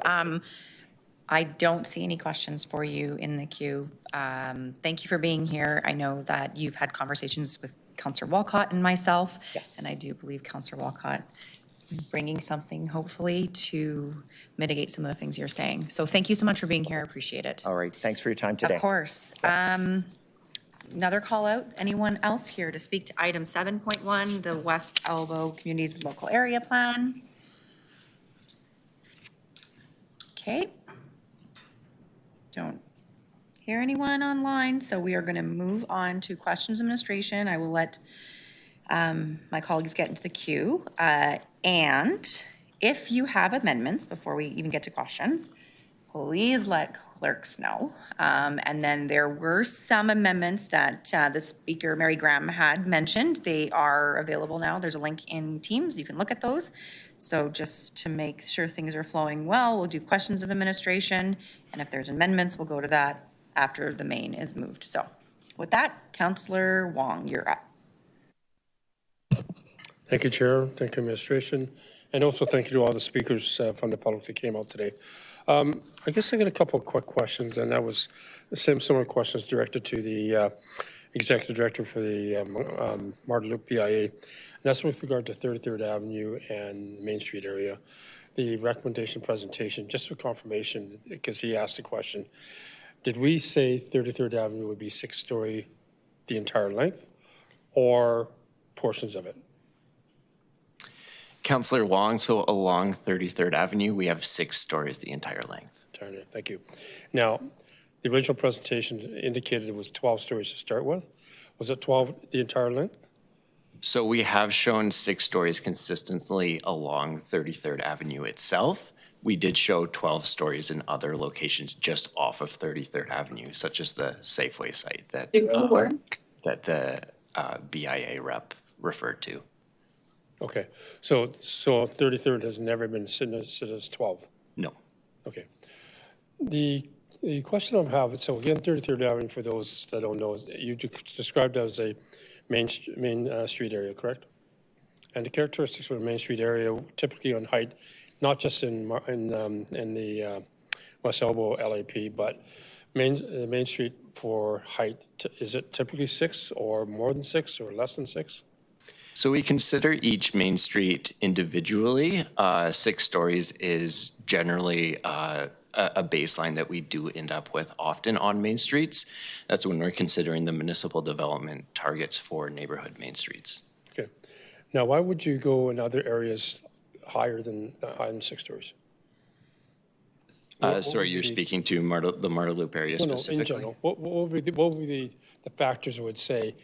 I don't see any questions for you in the queue. Thank you for being here. I know that you've had conversations with Councillor Walcott and myself.
Yes.
And I do believe Councillor Walcott bringing something, hopefully, to mitigate some of the things you're saying. So thank you so much for being here. I appreciate it.
All right. Thanks for your time today.
Of course. Another call out. Anyone else here to speak to item 7.1, the West Elbow Communities Local Area Plan? Okay. Don't hear anyone online, so we are going to move on to questions administration. I will let my colleagues get into the queue. And if you have amendments, before we even get to questions, please let clerks know. And then there were some amendments that the speaker, Mary Graham, had mentioned. They are available now. There's a link in Teams. You can look at those. So just to make sure things are flowing well, we'll do questions of administration. And if there's amendments, we'll go to that after the main is moved. So with that, Councillor Wong, you're up.
Thank you, Chair. Thank you, Administration. And also thank you to all the speakers from the public that came out today. I guess I got a couple of quick questions, and that was the same similar questions directed to the Executive Director for the Martin Loop BIA. And that's with regard to 33rd Avenue and Main Street area. The recommendation presentation, just for confirmation, because he asked the question, did we say 33rd Avenue would be 6-story the entire length or portions of it?
Councillor Wong, so along 33rd Avenue, we have 6 stories the entire length.
Thank you. Now, the original presentation indicated it was 12 stories to start with. Was it 12 the entire length?
So we have shown 6 stories consistently along 33rd Avenue itself. We did show 12 stories in other locations just off of 33rd Avenue, such as the Safeway site that the BIA rep referred to.
Okay, so 33rd has never been seen as 12?
No.
Okay. The question I have, so again, 33rd Avenue, for those that don't know, you described as a main street area, correct? And the characteristics of a main street area, typically on height, not just in the West Elbow LAP, but Main Street for height, is it typically 6 or more than 6 or less than 6?
So we consider each Main Street individually. 6 stories is generally a baseline that we do end up with often on Main Streets. That's when we're considering the municipal development targets for neighborhood Main Streets.
Okay. Now, why would you go in other areas higher than 6 stories?
Sorry, you're speaking to the Marda Loop area specifically?
In general. What would be the factors that would say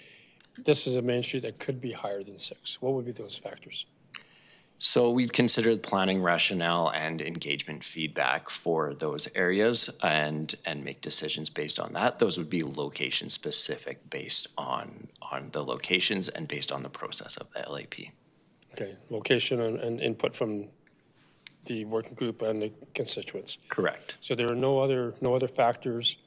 this is a main street that could be higher than 6? What would be those factors?
So we've considered planning rationale and engagement feedback for those areas and make decisions based on that. Those would be location specific based on the locations and based on the process of the LAP.
Okay, location and input from the working group and the constituents.
Correct.
So there are no other factors,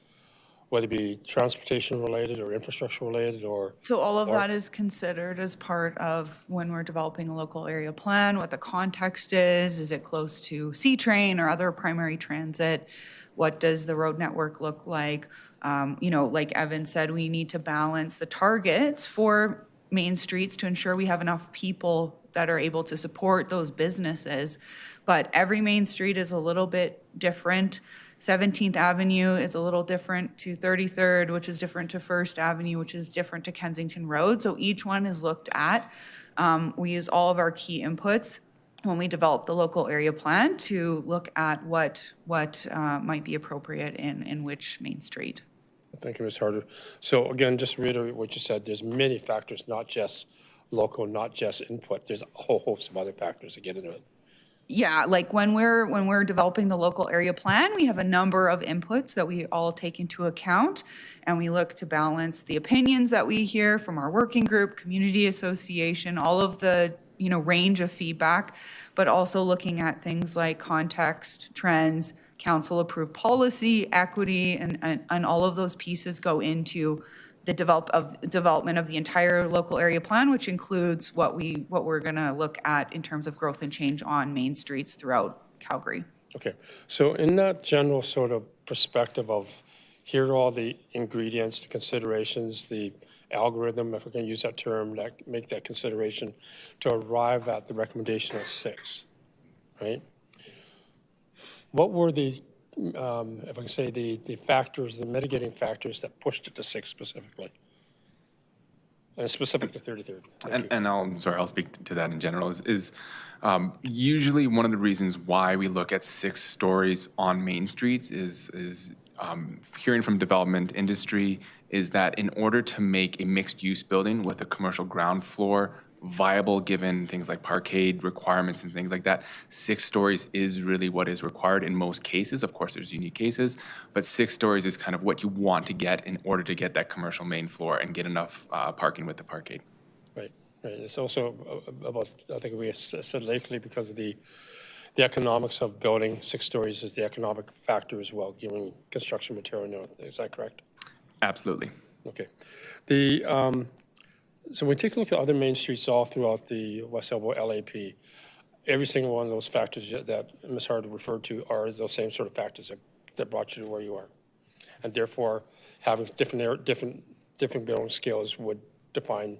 whether it be transportation related or infrastructure related or...
So all of that is considered as part of when we're developing a local area plan, what the context is it close to C-train or other primary transit? What does the road network look like? Like Evan said, we need to balance the targets for main streets to ensure we have enough people that are able to support those businesses. But every main street is a little bit different. 17th Avenue is a little different to 33rd, which is different to 1st Avenue, which is different to Kensington Road. So each one is looked at. We use all of our key inputs when we develop the local area plan to look at what might be appropriate in which main street.
Thank you, Ms. Harder. So again, just to reiterate what you said, there's many factors, not just local, not just input. There's a whole host of other factors that get into it.
Yeah, like when we're developing the local area plan, we have a number of inputs that we all take into account, and we look to balance the opinions that we hear from our working group, community association, all of the range of feedback, but also looking at things like context, trends, council approved policy, equity, and all of those pieces go into the development of the entire local area plan, which includes what we're going to look at in terms of growth and change on main streets throughout Calgary.
Okay, so in that general sort of perspective of here are all the ingredients, the considerations, the algorithm, if we can use that term, that make that consideration to arrive at the recommendation of 6, right? What were the if I can say the factors, the mitigating factors that pushed it to 6 specifically, and specific to 33rd?
And I'll speak to that in general. Is usually one of the reasons why we look at 6 stories on main streets is hearing from development industry is that in order to make a mixed use building with a commercial ground floor viable given things like parkade requirements and things like that, 6 stories is really what is required in most cases. Of course, there's unique cases, but 6 stories is kind of what you want to get in order to get that commercial main floor and get enough parking with the parkade.
Right. It's also about, I think we said lately, because of the economics of building 6 stories is the economic factor as well, given construction material and everything. Is that correct?
Absolutely.
Okay. So when we take a look at other main streets all throughout the West Elbow LAP, every single one of those factors that Ms. Hard referred to are those same sort of factors that brought you to where you are. And therefore, having different building scales would define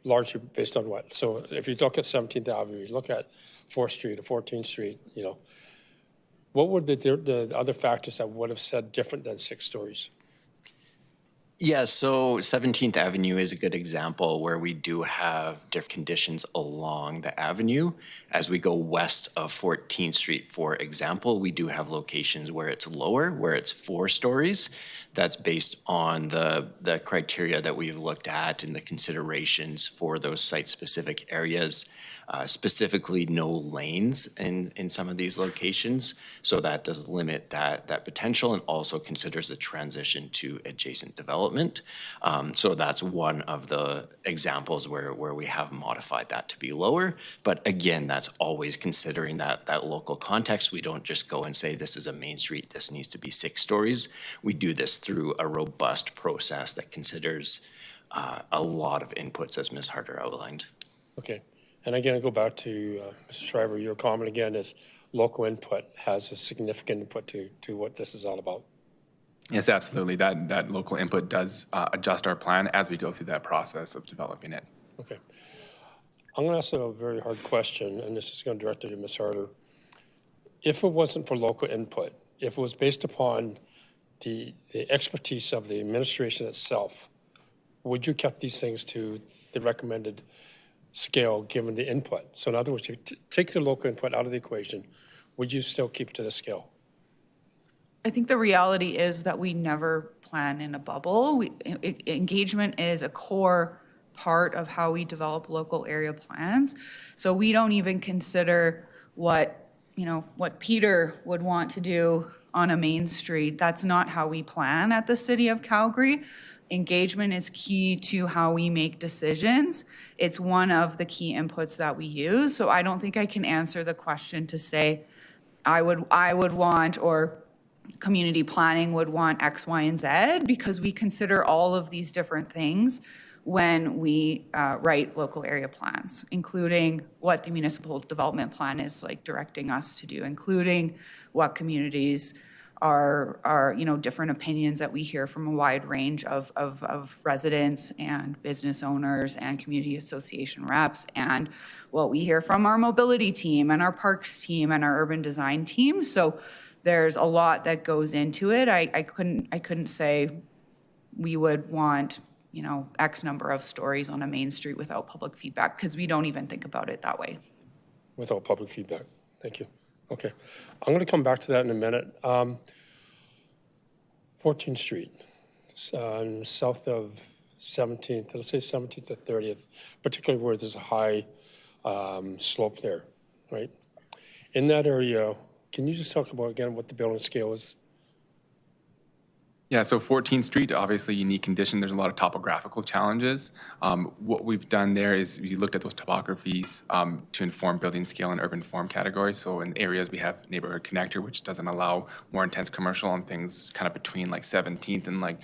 largely based on what? So if you look at 17th Avenue, you look at 4th Street or 14th Street, what would the other factors that would have said different than 6 stories?
Yeah, so 17th Avenue is a good example where we do have different conditions along the avenue. As we go west of 14th Street, for example, we do have locations where it's lower, where it's 4 stories. That's based on the criteria that we've looked at and the considerations for those site-specific areas. Specifically, no lanes in some of these locations. So that does limit that potential and also considers the transition to adjacent development. So that's one of the examples where we have modified that to be lower. But again, that's always considering that local context. We don't just go and say this is a main street, this needs to be 6 stories. We do this through a robust process that considers a lot of inputs, as Ms. Harder outlined.
Okay. And again, I go back to Mr. Shriver, your comment again is local input has a significant input to what this is all about.
Yes, absolutely. That local input does adjust our plan as we go through that process of developing it.
Okay. I'm going to ask a very hard question, and this is going to direct it to Ms. Harder. If it wasn't for local input, if it was based upon the expertise of the administration itself, would you kept these things to the recommended scale given the input? So in other words, you take the local input out of the equation, would you still keep it to the scale?
I think the reality is that we never plan in a bubble. Engagement is a core part of how we develop local area plans. So we don't even consider what Peter would want to do on a main street. That's not how we plan at the City of Calgary. Engagement is key to how we make decisions. It's one of the key inputs that we use. So I don't think I can answer the question to say I would want, or community planning would want X, Y, and Z, because we consider all of these different things when we write local area plans, including what the municipal development plan is like directing us to do, including what communities are different opinions that we hear from a wide range of residents and business owners and community association reps, and what we hear from our mobility team and our parks team and our urban design team. So there's a lot that goes into it. I couldn't say we would want X number of stories on a main street without public feedback, because we don't even think about it that way.
Without public feedback. Thank you. Okay. I'm going to come back to that in a minute. 14th Street, south of 17th, let's say 17th to 30th, particularly where there's a high slope there, right? In that area, can you just talk about, again, what the building scale is?
Yeah, so 14th Street, obviously unique condition. There's a lot of topographical challenges. What we've done there is we looked at those topographies to inform building scale and urban form categories. So in areas we have neighborhood connector, which doesn't allow more intense commercial on things kind of between like 17th and like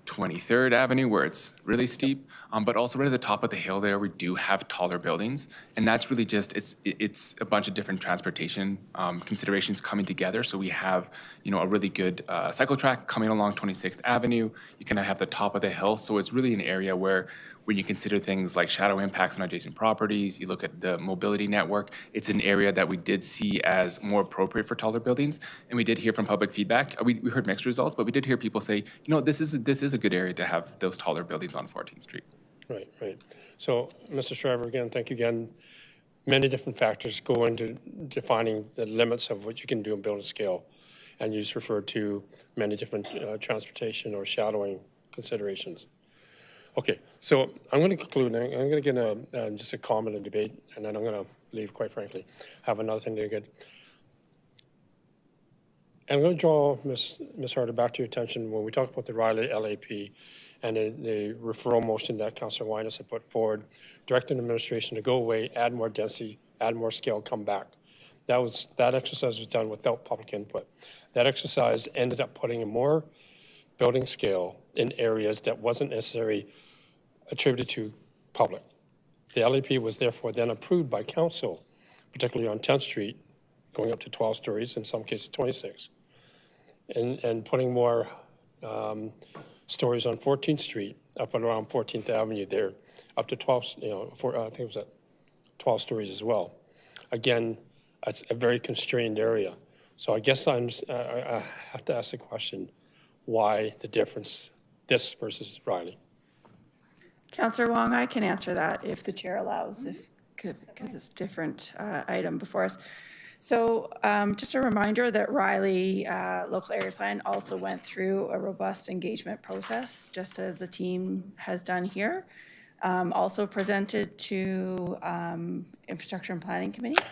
23rd Avenue, where it's really steep, but also right at the top of the hill there, we do have taller buildings, and that's really just, it's a bunch of different transportation considerations coming together. So we have, a really good cycle track coming along 26th Avenue. You kind of have the top of the hill, so it's really an area where when you consider things like shadow impacts on adjacent properties, you look at the mobility network, it's an area that we did see as more appropriate for taller buildings. And we did hear from public feedback. We heard mixed results, but we did hear people say, this is a good area to have those taller buildings on 14th Street.
Right. So, Mr. Shriver, again, thank you again. Many different factors go into defining the limits of what you can do in building scale. And you just referred to many different transportation or shadowing considerations. Okay, so I'm going to conclude. I'm going to get just a comment and debate, and then I'm going to leave, quite frankly. Have another thing to get. And I'm going to draw Ms. Harder back to your attention when we talk about the Riley LAP and the referral motion that Councillor Winus had put forward, directing administration to go away, add more density, add more scale, come back. That exercise was done without public input. That exercise ended up putting in more building scale in areas that wasn't necessarily attributed to public. The LAP was therefore then approved by council, particularly on 10th Street, going up to 12 stories, in some cases 26, and putting more stories on 14th Street, up and around 14th Avenue there, up to 12, I think it was at 12 stories as well. Again, it's a very constrained area. So I guess I have to ask the question, why the difference, this versus Riley?
Councillor Wong, I can answer that if the chair allows, because it's a different item before us. So just a reminder that Riley local area plan also went through a robust engagement process, just as the team has done here. Also presented to Infrastructure and Planning Committee.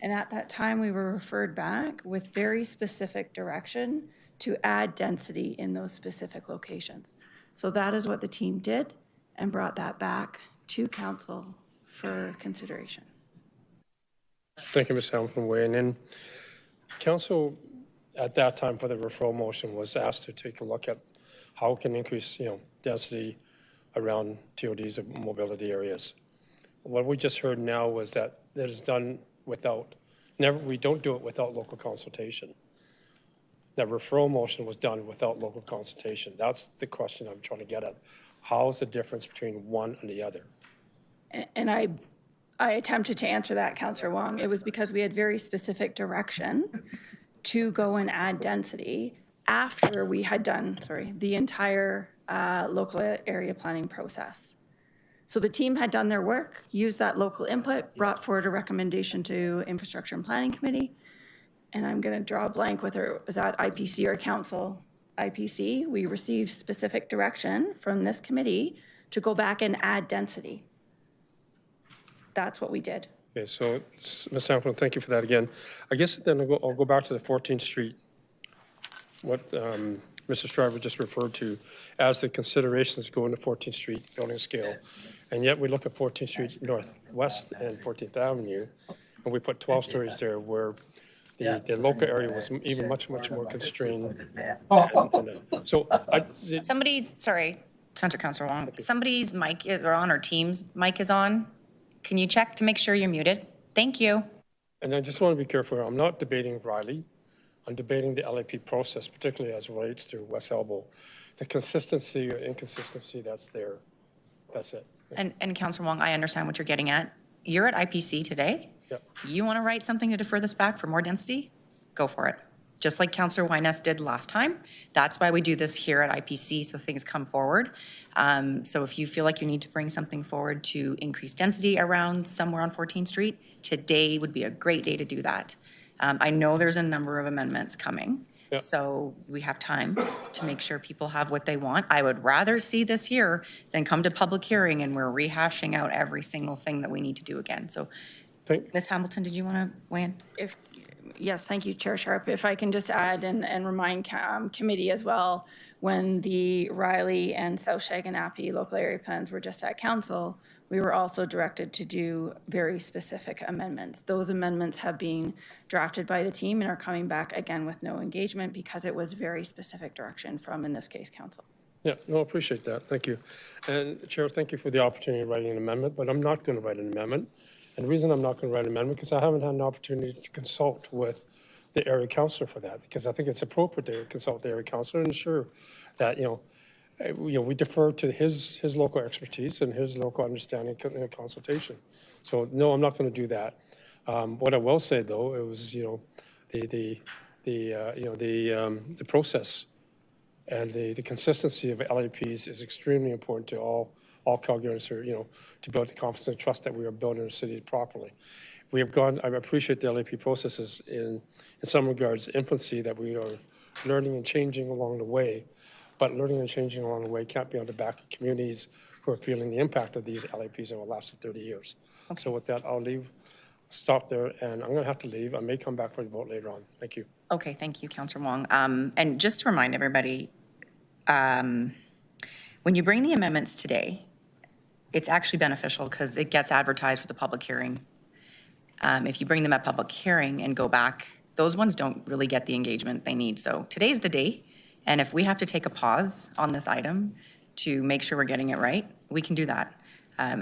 And at that time, we were referred back with very specific direction to add density in those specific locations. So that is what the team did, and brought that back to council for consideration.
Thank you, Ms. Hamilton, weighing in. Council at that time for the referral motion was asked to take a look at how it can increase, density around TODs of mobility areas. What we just heard now was that it is done without, we don't do it without local consultation. That referral motion was done without local consultation. That's the question I'm trying to get at. How's the difference between one and the other?
And I attempted to answer that, Councillor Wong. It was because we had very specific direction to go and add density after we had done, the entire local area planning process. So the team had done their work, used that local input, brought forward a recommendation to Infrastructure and Planning Committee.
and I'm going to draw a blank whether it was at IPC or council. IPC, we received specific direction from this committee to go back and add density. That's what we did.
Okay, so Ms. Hamilton, thank you for that again. I guess then I'll go back to the 14th Street, what Mr. Stryver just referred to as the considerations going to 14th Street building scale. And yet we look at 14th Street Northwest and 14th Avenue, and we put 12 stories there where the local area was even much more constrained. So
sorry, Senator Councillor Wong, somebody's mic is on, or Teams mic is on. Can you check to make sure you're muted? Thank you.
And I just want to be careful. I'm not debating Riley. I'm debating the LAP process, particularly as it relates to West Elbow. The consistency or inconsistency that's there, that's it.
And Councillor Wong, I understand what you're getting at. You're at IPC today.
Yep.
You want to write something to defer this back for more density? Go for it. Just like Councillor Wyness did last time. That's why we do this here at IPC, so things come forward. So if you feel like you need to bring something forward to increase density around somewhere on 14th Street, today would be a great day to do that. I know there's a number of amendments coming, so we have time to make sure people have what they want. I would rather see this here than come to public hearing and we're rehashing out every single thing that we need to do again. So, Ms. Hamilton, did you want to weigh in?
Yes, thank you, Chair Sharp. If I can just add and remind committee as well, when the Riley and South Shaganappi local area plans were just at council, we were also directed to do very specific amendments. Those amendments have been drafted by the team and are coming back again with no engagement because it was very specific direction from, in this case, council.
Yeah, no, I appreciate that. Thank you. And Chair, thank you for the opportunity of writing an amendment, but I'm not going to write an amendment. And the reason I'm not going to write an amendment because I haven't had an opportunity to consult with the area councillor for that, because I think it's appropriate to consult the area councillor and ensure that, we defer to his local expertise and his local understanding in a consultation. So no, I'm not going to do that. What I will say though, it was the process and the consistency of LAPs is extremely important to all Calgarians to build the confidence and trust that we are building the city properly. We have gone. I appreciate the LAP processes in some regards infancy, that we are learning and changing along the way. But learning and changing along the way can't be on the back of communities who are feeling the impact of these LAPs over the last 30 years. Okay. So with that, I'll stop there, and I'm going to have to leave. I may come back for the vote later on. Thank you.
Okay, thank you, Councillor Wong. And just to remind everybody, when you bring the amendments today, it's actually beneficial because it gets advertised for the public hearing. If you bring them at public hearing and go back, those ones don't really get the engagement they need. So today's the day. And if we have to take a pause on this item to make sure we're getting it right, we can do that.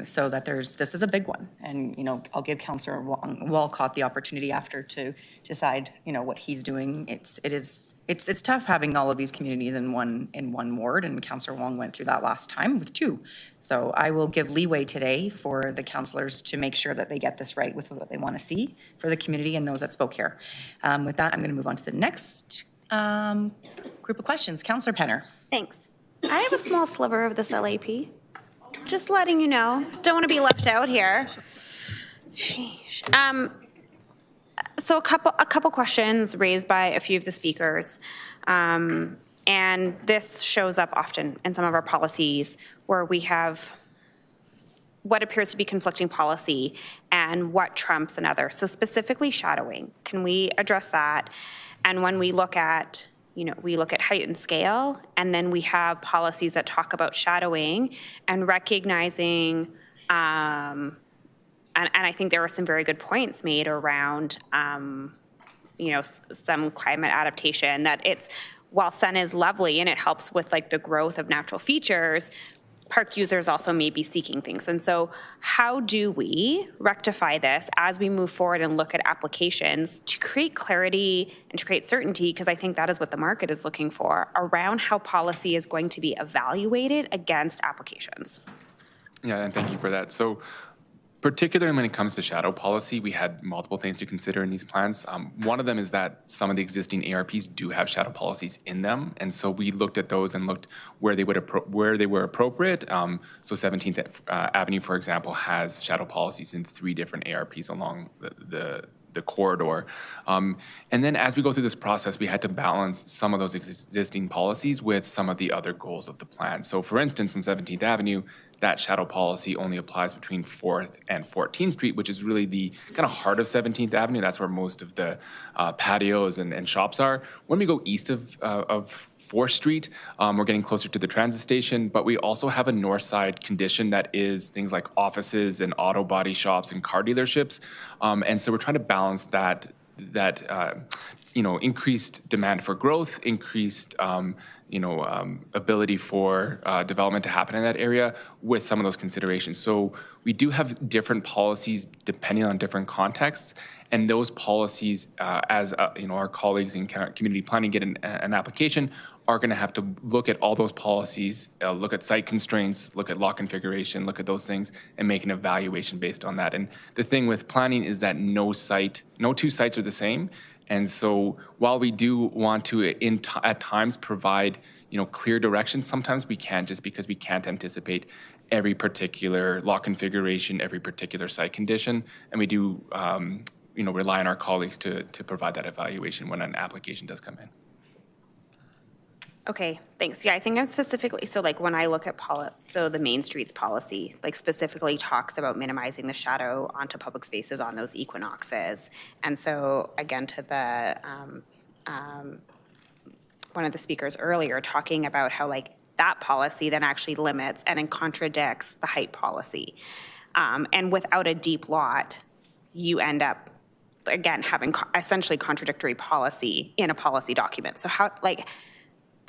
So that this is a big one. And, I'll give Councillor Walcott the opportunity after to decide, what he's doing. It's tough having all of these communities in one ward, and Councillor Wong went through that last time with 2. So I will give leeway today for the councillors to make sure that they get this right with what they want to see for the community and those that spoke here. With that, I'm going to move on to the next group of questions. Councillor Penner.
Thanks. I have a small sliver of this LAP. Just letting you know. Don't want to be left out here. Sheesh. So a couple questions raised by a few of the speakers. And this shows up often in some of our policies where we have what appears to be conflicting policy and what trumps another. So specifically shadowing. Can we address that? And when we look at we look at height and scale, and then we have policies that talk about shadowing and recognizing, and I think there were some very good points made around, some climate adaptation, that while sun is lovely and it helps with the growth of natural features, park users also may be seeking things. And so how do we rectify this as we move forward and look at applications to create clarity and to create certainty, because I think that is what the market is looking for, around how policy is going to be evaluated against applications?
Yeah, and thank you for that. So particularly when it comes to shadow policy, we had multiple things to consider in these plans. One of them is that some of the existing ARPs do have shadow policies in them, and so we looked at those and looked where they were appropriate. So 17th Avenue, for example, has shadow policies in 3 different ARPs along the corridor. And then as we go through this process, we had to balance some of those existing policies with some of the other goals of the plan. So for instance, on 17th Avenue, that shadow policy only applies between 4th and 14th Street, which is really the kind of heart of 17th Avenue. That's where most of the patios and shops are. When we go east of 4th Street, we're getting closer to the transit station, but we also have a north side condition that is things like offices and auto body shops and car dealerships. And so we're trying to balance that increased demand for growth, increased ability for development to happen in that area with some of those considerations. So we do have different policies depending on different contexts, and those policies, as our colleagues in community planning get an application, are going to have to look at all those policies, look at site constraints, look at lot configuration, look at those things, and make an evaluation based on that. And the thing with planning is that no two sites are the same. And so while we do want to at times provide clear direction, sometimes we can't, just because we can't anticipate every particular lot configuration, every particular site condition, and we do rely on our colleagues to provide that evaluation when an application does come in.
Okay, thanks. Yeah, I think I'm specifically, so like when I look at the Main Streets policy, like specifically talks about minimizing the shadow onto public spaces on those equinoxes. And so again, to the, one of the speakers earlier talking about how like that policy then actually limits and then contradicts the height policy. And without a deep lot, you end up, again, having essentially contradictory policy in a policy document. So how, like,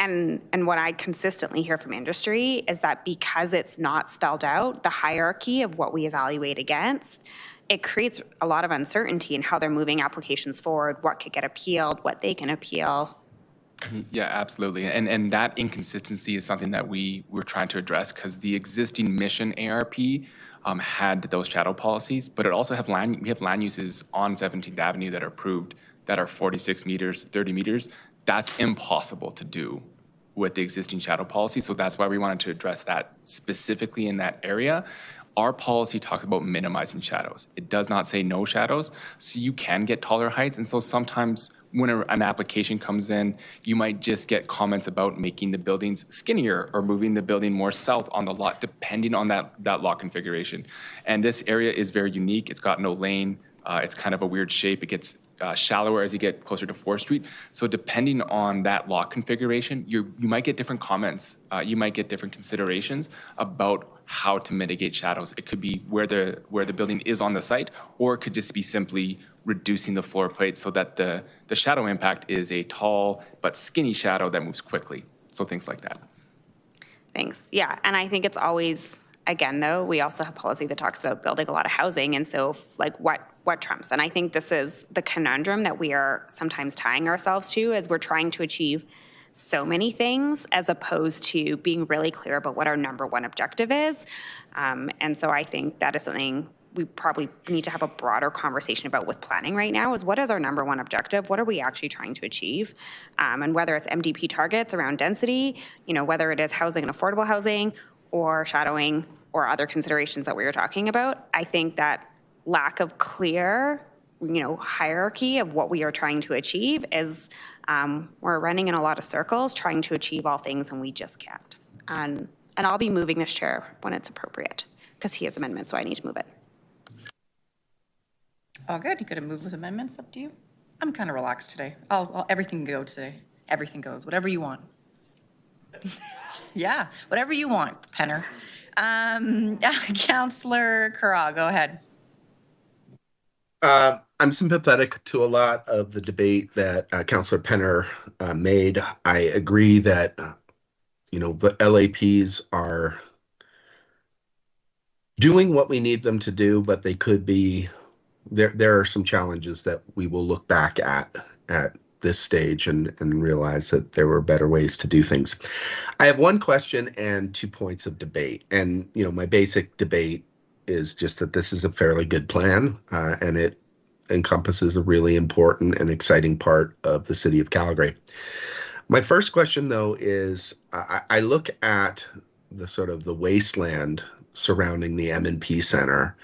and what I consistently hear from industry is that because it's not spelled out, the hierarchy of what we evaluate against, it creates a lot of uncertainty in how they're moving applications forward, what could get appealed, what they can appeal.
Yeah, absolutely. And that inconsistency is something that we're trying to address, because the existing mission ARP had those shadow policies, but it also we have land uses on 17th Avenue that are approved that are 46 meters, 30 meters. That's impossible to do with the existing shadow policy. So that's why we wanted to address that specifically in that area. Our policy talks about minimizing shadows. It does not say no shadows, so you can get taller heights. And so sometimes when an application comes in, you might just get comments about making the buildings skinnier or moving the building more south on the lot, depending on that lot configuration. And this area is very unique. It's got no lane. It's kind of a weird shape. It gets shallower as you get closer to 4th Street. So depending on that lot configuration, you might get different comments. You might get different considerations about how to mitigate shadows. It could be where the building is on the site, or it could just be simply reducing the floor plate so that the shadow impact is a tall but skinny shadow that moves quickly. So things like that.
Thanks. Yeah, and I think it's always, again, though, we also have policy that talks about building a lot of housing, and so like what trumps? And I think this is the conundrum that we are sometimes tying ourselves to, as we're trying to achieve so many things as opposed to being really clear about what our number one objective is. And so I think that is something we probably need to have a broader conversation about with planning right now, is what is our number one objective? What are we actually trying to achieve? And whether it's MDP targets around density, whether it is housing and affordable housing, or shadowing, or other considerations that we were talking about, I think that lack of clear, hierarchy of what we are trying to achieve is we're running in a lot of circles trying to achieve all things, and we just can't. And I'll be moving this chair when it's appropriate, because he has amendments, so I need to move it.
All good. You could have moved with amendments. Up to you. I'm kind of relaxed today. Everything go today. Everything goes. Whatever you want. Yeah, whatever you want, Penner. Councillor Carra, go ahead.
I'm sympathetic to a lot of the debate that Councillor Penner made. I agree that, the LAPs are doing what we need them to do, but they could be, there are some challenges that we will look back at this stage and realize that there were better ways to do things. I have one question and 2 points of debate. And, my basic debate is just that this is a fairly good plan, and it encompasses a really important and exciting part of the city of Calgary. My first question, though, is I look at the sort of the wasteland surrounding the M&P Center,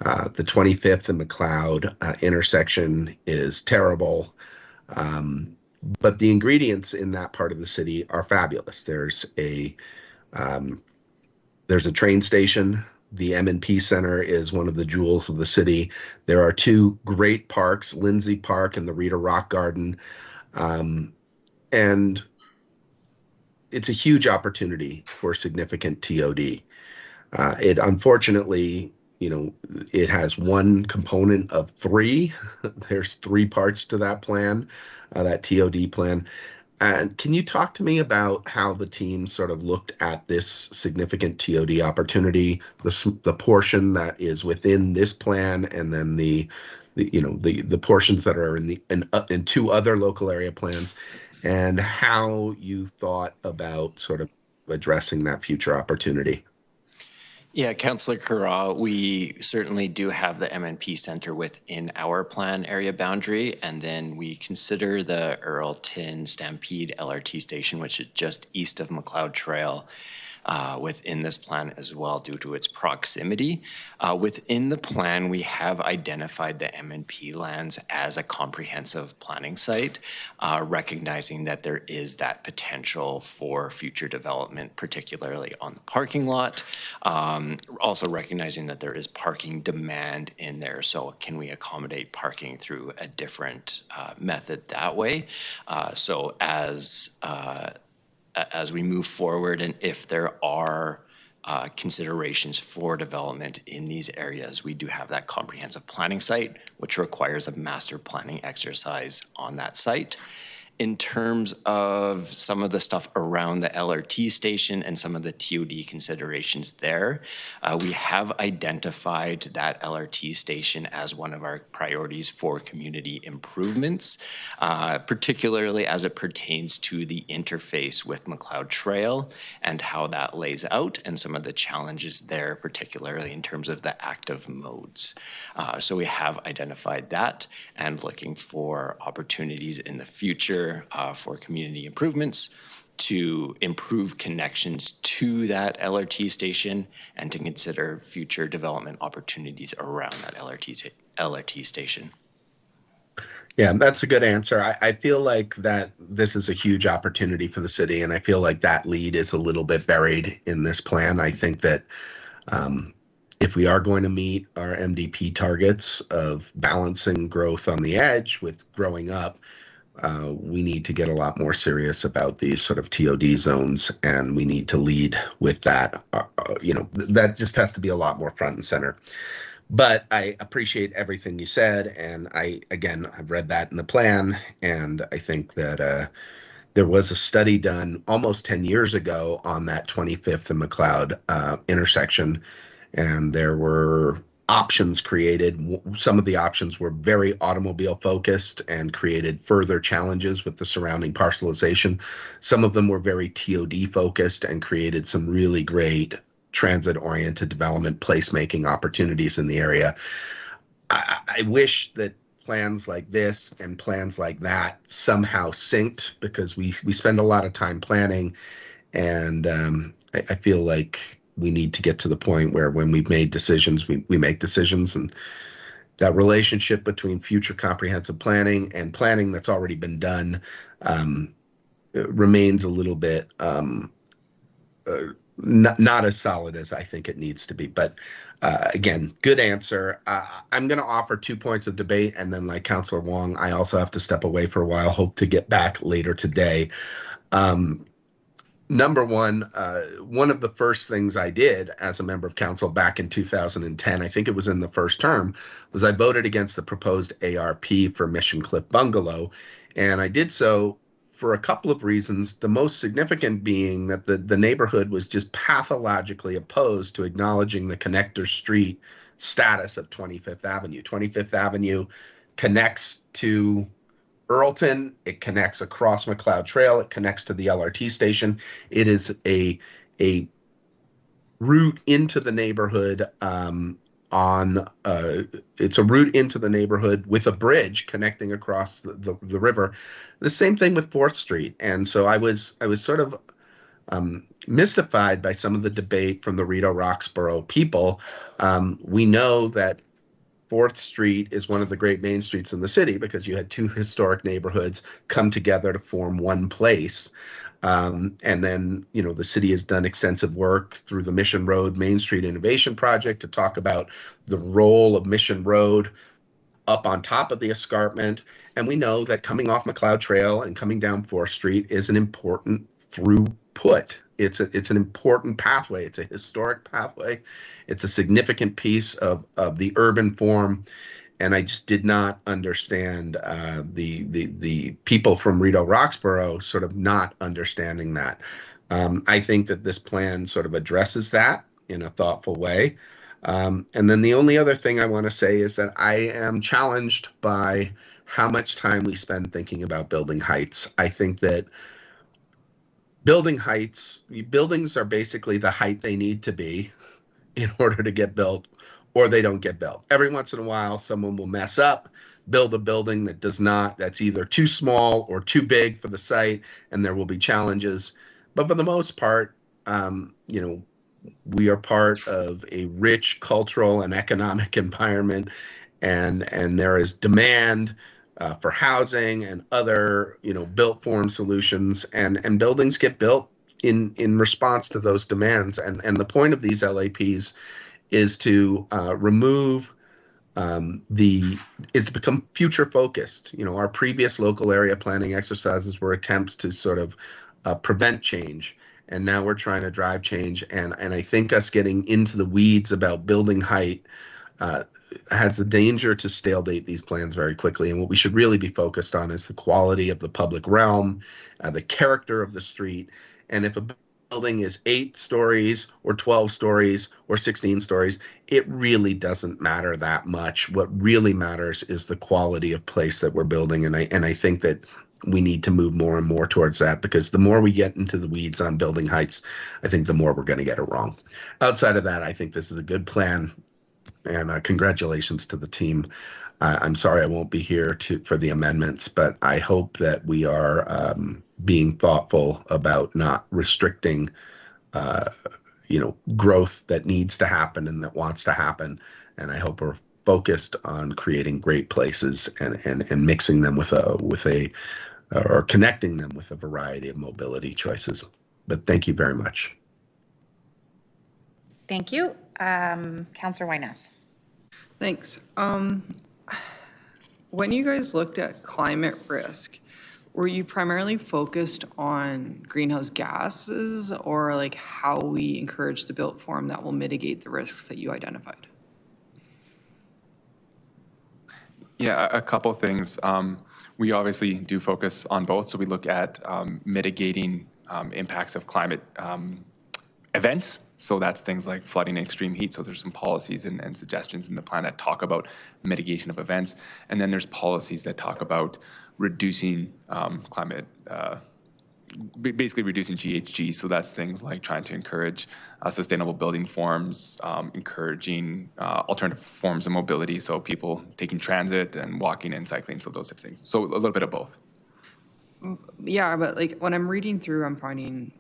The 25th and McLeod intersection is terrible. But the ingredients in that part of the city are fabulous. There's a train station. The M&P Center is one of the jewels of the city. There are two great parks, Lindsay Park and the Rita Rock Garden. And it's a huge opportunity for significant TOD. It unfortunately, it has one component of three. There's three parts to that plan, that TOD plan. And can you talk to me about how the team sort of looked at this significant TOD opportunity, the portion that is within this plan, and then the portions that are in two other local area plans, and how you thought about sort of addressing that future opportunity?
Yeah, Councillor Curragh, we certainly do have the MNP Centre within our plan area boundary, and then we consider the Earlton Stampede LRT station, which is just east of McLeod Trail, within this plan as well due to its proximity. Within the plan, we have identified the M&P lands as a comprehensive planning site, recognizing that there is that potential for future development, particularly on the parking lot. Also recognizing that there is parking demand in there, so can we accommodate parking through a different method that way? So as we move forward, and if there are considerations for development in these areas, we do have that comprehensive planning site, which requires a master planning exercise on that site. In terms of some of the stuff around the LRT station and some of the TOD considerations there, we have identified that LRT station as one of our priorities for community improvements, particularly as it pertains to the interface with McLeod Trail and how that lays out and some of the challenges there, particularly in terms of the active modes. So we have identified that and looking for opportunities in the future for community improvements to improve connections to that LRT station and to consider future development opportunities around that LRT station.
Yeah, that's a good answer. I feel like that this is a huge opportunity for the city, and I feel like that lead is a little bit buried in this plan. I think that if we are going to meet our MDP targets of balancing growth on the edge with growing up, we need to get a lot more serious about these sort of TOD zones, and we need to lead with that. That just has to be a lot more front and center. But I appreciate everything you said, and I've read that in the plan, and I think that there was a study done almost 10 years ago on that 25th and McLeod intersection, and there were options created. Some of the options were very automobile focused and created further challenges with the surrounding parcelization. Some of them were very TOD focused and created some really great transit-oriented development placemaking opportunities in the area. I wish that plans like this and plans like that somehow synced, because we spend a lot of time planning, and I feel like we need to get to the point where when we've made decisions, we make decisions, and that relationship between future comprehensive planning and planning that's already been done remains a little bit not as solid as I think it needs to be. But again, good answer. I'm going to offer 2 points of debate, and then like Councillor Wong, I also have to step away for a while. Hope to get back later today. Number one of the first things I did as a member of council back in 2010, I think it was in the first term, was I voted against the proposed ARP for Mission Cliff Bungalow. And I did so for a couple of reasons, the most significant being that the neighborhood was just pathologically opposed to acknowledging the connector street status of 25th Avenue. 25th Avenue connects to Earlton, it connects across McLeod Trail, it connects to the LRT station. It is a route into the neighborhood it's a route into the neighborhood with a bridge connecting across the river. The same thing with 4th Street. And so I was sort of mystified by some of the debate from the Rideau Roxborough people. We know that 4th Street is one of the great main streets in the city because you had two historic neighborhoods come together to form one place. And then, the city has done extensive work through the Mission Road Main Street Innovation Project to talk about the role of Mission Road up on top of the escarpment. And we know that coming off McLeod Trail and coming down 4th Street is an important throughput. It's an important pathway. It's a historic pathway. It's a significant piece of the urban form. And I just did not understand the people from Rideau Roxborough sort of not understanding that. I think that this plan sort of addresses that in a thoughtful way. And then the only other thing I want to say is that I am challenged by how much time we spend thinking about building heights. I think that buildings are basically the height they need to be in order to get built, or they don't get built. Every once in a while, someone will mess up, build a building that's either too small or too big for the site, and there will be challenges. But for the most part, we are part of a rich cultural and economic environment, and there is demand for housing and other, built form solutions, and buildings get built in response to those demands. And the point of these LAPs is to remove is to become future focused. Our previous local area planning exercises were attempts to sort of prevent change. And now we're trying to drive change. And I think us getting into the weeds about building height has the danger to stale date these plans very quickly. And what we should really be focused on is the quality of the public realm, the character of the street. And if a building is 8 stories or 12 stories or 16 stories, it really doesn't matter that much. What really matters is the quality of place that we're building. And I think that we need to move more and more towards that, because the more we get into the weeds on building heights, I think the more we're going to get it wrong. Outside of that, I think this is a good plan, and congratulations to the team. I'm sorry I won't be here for the amendments, but I hope that we are being thoughtful about not restricting growth that needs to happen and that wants to happen. And I hope we're focused on creating great places and mixing them or connecting them with a variety of mobility choices. But thank you very much.
Thank you. Councillor Wyness.
Thanks. When you guys looked at climate risk, were you primarily focused on greenhouse gases, or like how we encourage the built form that will mitigate the risks that you identified?
Yeah, a couple things. We obviously do focus on both. So we look at mitigating impacts of climate events. So that's things like flooding and extreme heat. So there's some policies and suggestions in the plan that talk about mitigation of events. And then there's policies that talk about reducing climate, basically reducing GHG. So that's things like trying to encourage sustainable building forms, encouraging alternative forms of mobility. So people taking transit and walking and cycling. So those types of things. So a little bit of both.
Yeah, but like when I'm reading through, I'm finding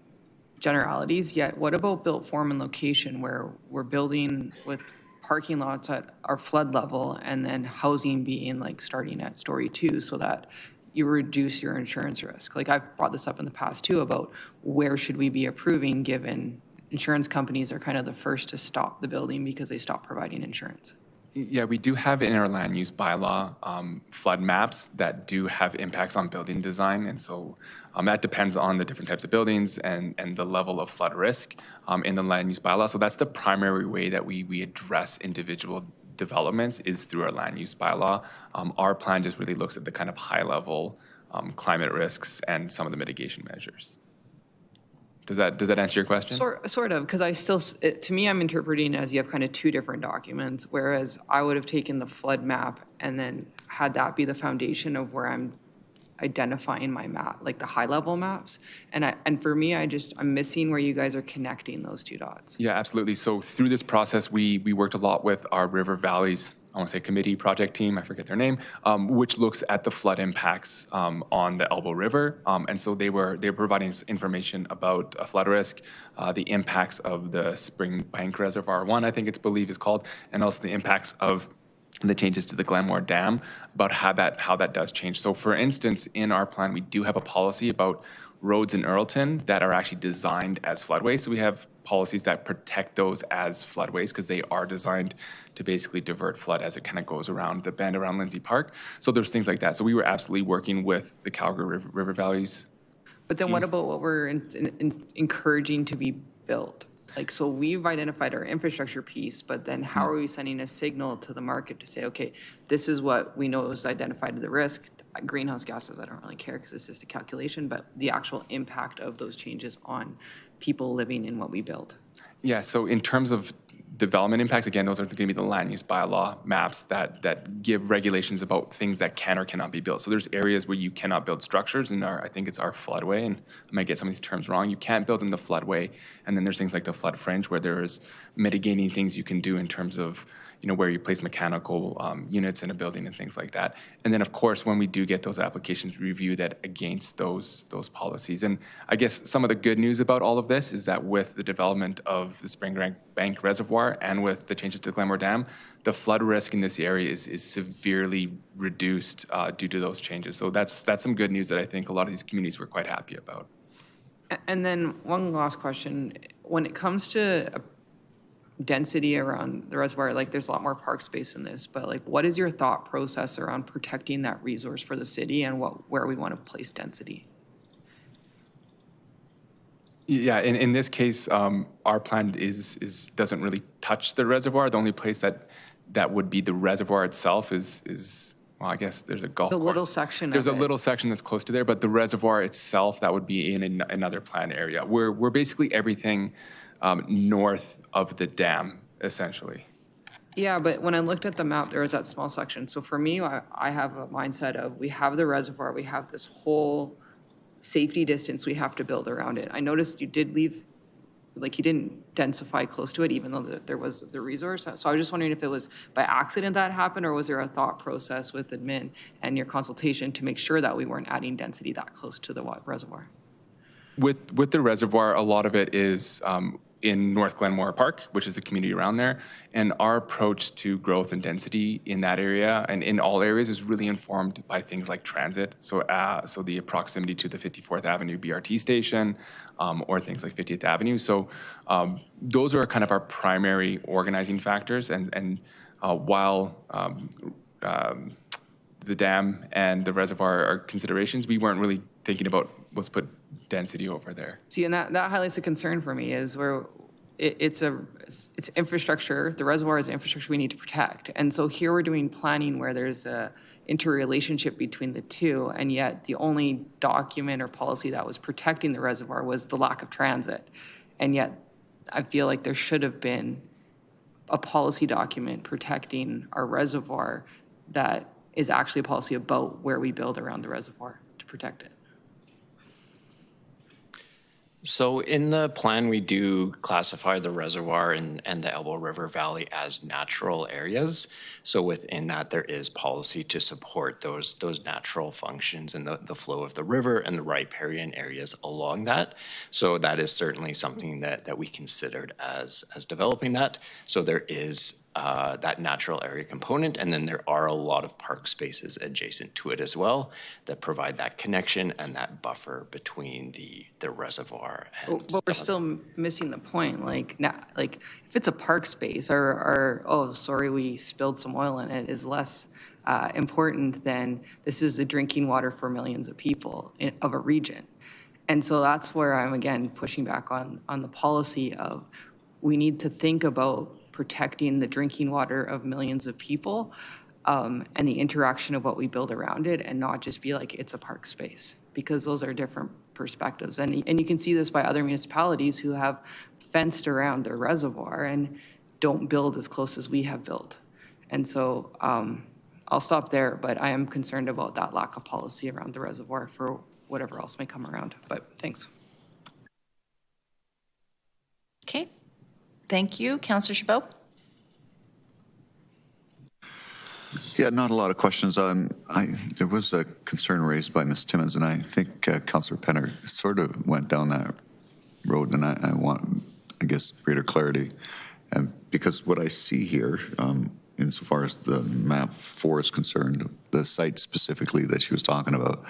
generalities, yet what about built form and location, where we're building with parking lots at our flood level and then housing being like starting at story 2 so that you reduce your insurance risk? Like I've brought this up in the past too about where should we be approving, given insurance companies are kind of the first to stop the building because they stop providing insurance.
Yeah, we do have in our land use bylaw flood maps that do have impacts on building design. And so that depends on the different types of buildings and the level of flood risk in the land use bylaw. So that's the primary way that we address individual developments is through our land use bylaw. Our plan just really looks at the kind of high level climate risks and some of the mitigation measures. Does that answer your question?
Sort of, because to me, I'm interpreting as you have kind of 2 different documents, whereas I would have taken the flood map and then had that be the foundation of where I'm identifying my map, like the high level maps. And for me, I'm missing where you guys are connecting those 2 dots.
Yeah, absolutely. So through this process, we worked a lot with our River Valleys, I want to say committee project team, I forget their name, which looks at the flood impacts on the Elbow River. And so they were providing us information about flood risk, the impacts of the Spring Bank Reservoir 1, I think it's believed is called, and also the impacts of the changes to the Glenmore Dam, about how that does change. So for instance, in our plan, we do have a policy about roads in Earlton that are actually designed as floodways. So we have policies that protect those as floodways because they are designed to basically divert flood as it kind of goes around the bend around Lindsay Park. So there's things like that. So we were absolutely working with the Calgary River Valleys.
But then what about what we're encouraging to be built? Like, so we've identified our infrastructure piece, but then how are we sending a signal to the market to say, okay, this is what we know is identified the risk. Greenhouse gases, I don't really care because it's just a calculation, but the actual impact of those changes on people living in what we build.
Yeah, so in terms of development impacts, again, those are going to be the land use bylaw maps that give regulations about things that can or cannot be built. So there's areas where you cannot build structures, and I think it's our floodway, and I might get some of these terms wrong. You can't build in the floodway, and then there's things like the flood fringe where there's mitigating things you can do in terms of, you know, where you place mechanical units in a building and things like that. And then, of course, when we do get those applications, we review that against those policies. And I guess some of the good news about all of this is that with the development of the Springbank Reservoir and with the changes to the Glenmore Dam, the flood risk in this area is severely reduced due to those changes. So that's some good news that I think a lot of these communities were quite happy about.
And then one last question. When it comes to density around the reservoir, like there's a lot more park space in this, but like what is your thought process around protecting that resource for the city and where we want to place density?
Yeah, in this case, our plan doesn't really touch the reservoir. The only place that would be the reservoir itself is well, I guess there's a golf course.
The little section.
There's a little section that's close to there, but the reservoir itself, that would be in another planned area. We're basically everything north of the dam, essentially.
Yeah, but when I looked at the map, there was that small section. So for me, I have a mindset of we have the reservoir, we have this whole safety distance we have to build around it. I noticed you did leave, like you didn't densify close to it, even though there was the resource. So I was just wondering if it was by accident that happened, or was there a thought process with admin and your consultation to make sure that we weren't adding density that close to the reservoir?
With the reservoir, a lot of it is in North Glenmore Park, which is the community around there. And our approach to growth and density in that area and in all areas is really informed by things like transit. So the proximity to the 54th Avenue BRT station or things like 50th Avenue. So those are kind of our primary organizing factors. And while the dam and the reservoir are considerations, we weren't really thinking about let's put density over there.
See, and that highlights a concern for me is where it's infrastructure. The reservoir is infrastructure we need to protect. And so here we're doing planning where there's a interrelationship between the two, and yet the only document or policy that was protecting the reservoir was the lack of transit. And yet I feel like there should have been a policy document protecting our reservoir that is actually a policy about where we build around the reservoir to protect it.
So in the plan, we do classify the reservoir and the Elbow River Valley as natural areas. So within that, there is policy to support those natural functions and the flow of the river and the riparian areas along that. So that is certainly something that we considered as developing that. So there is that natural area component, and then there are a lot of park spaces adjacent to it as well that provide that connection and that buffer between the reservoir and
but we're still missing the point. Like if it's a park space or oh sorry we spilled some oil in it is less important than this is the drinking water for millions of people of a region. And so that's where I'm again pushing back on the policy of we need to think about protecting the drinking water of millions of people and the interaction of what we build around it, and not just be like it's a park space, because those are different perspectives. And you can see this by other municipalities who have fenced around their reservoir and don't build as close as we have built. And so I'll stop there, but I am concerned about that lack of policy around the reservoir for whatever else may come around. But thanks.
Okay. Thank you. Councillor Chabot.
Yeah, not a lot of questions. There was a concern raised by Ms. Timmins, and I think Councillor Penner sort of went down that road, and I want, I guess, greater clarity. And because what I see here insofar as the map 4 is concerned, the site specifically that she was talking about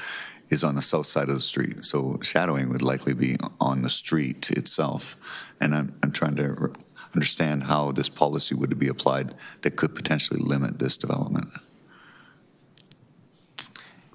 is on the south side of the street. So shadowing would likely be on the street itself. And I'm trying to understand how this policy would be applied that could potentially limit this development.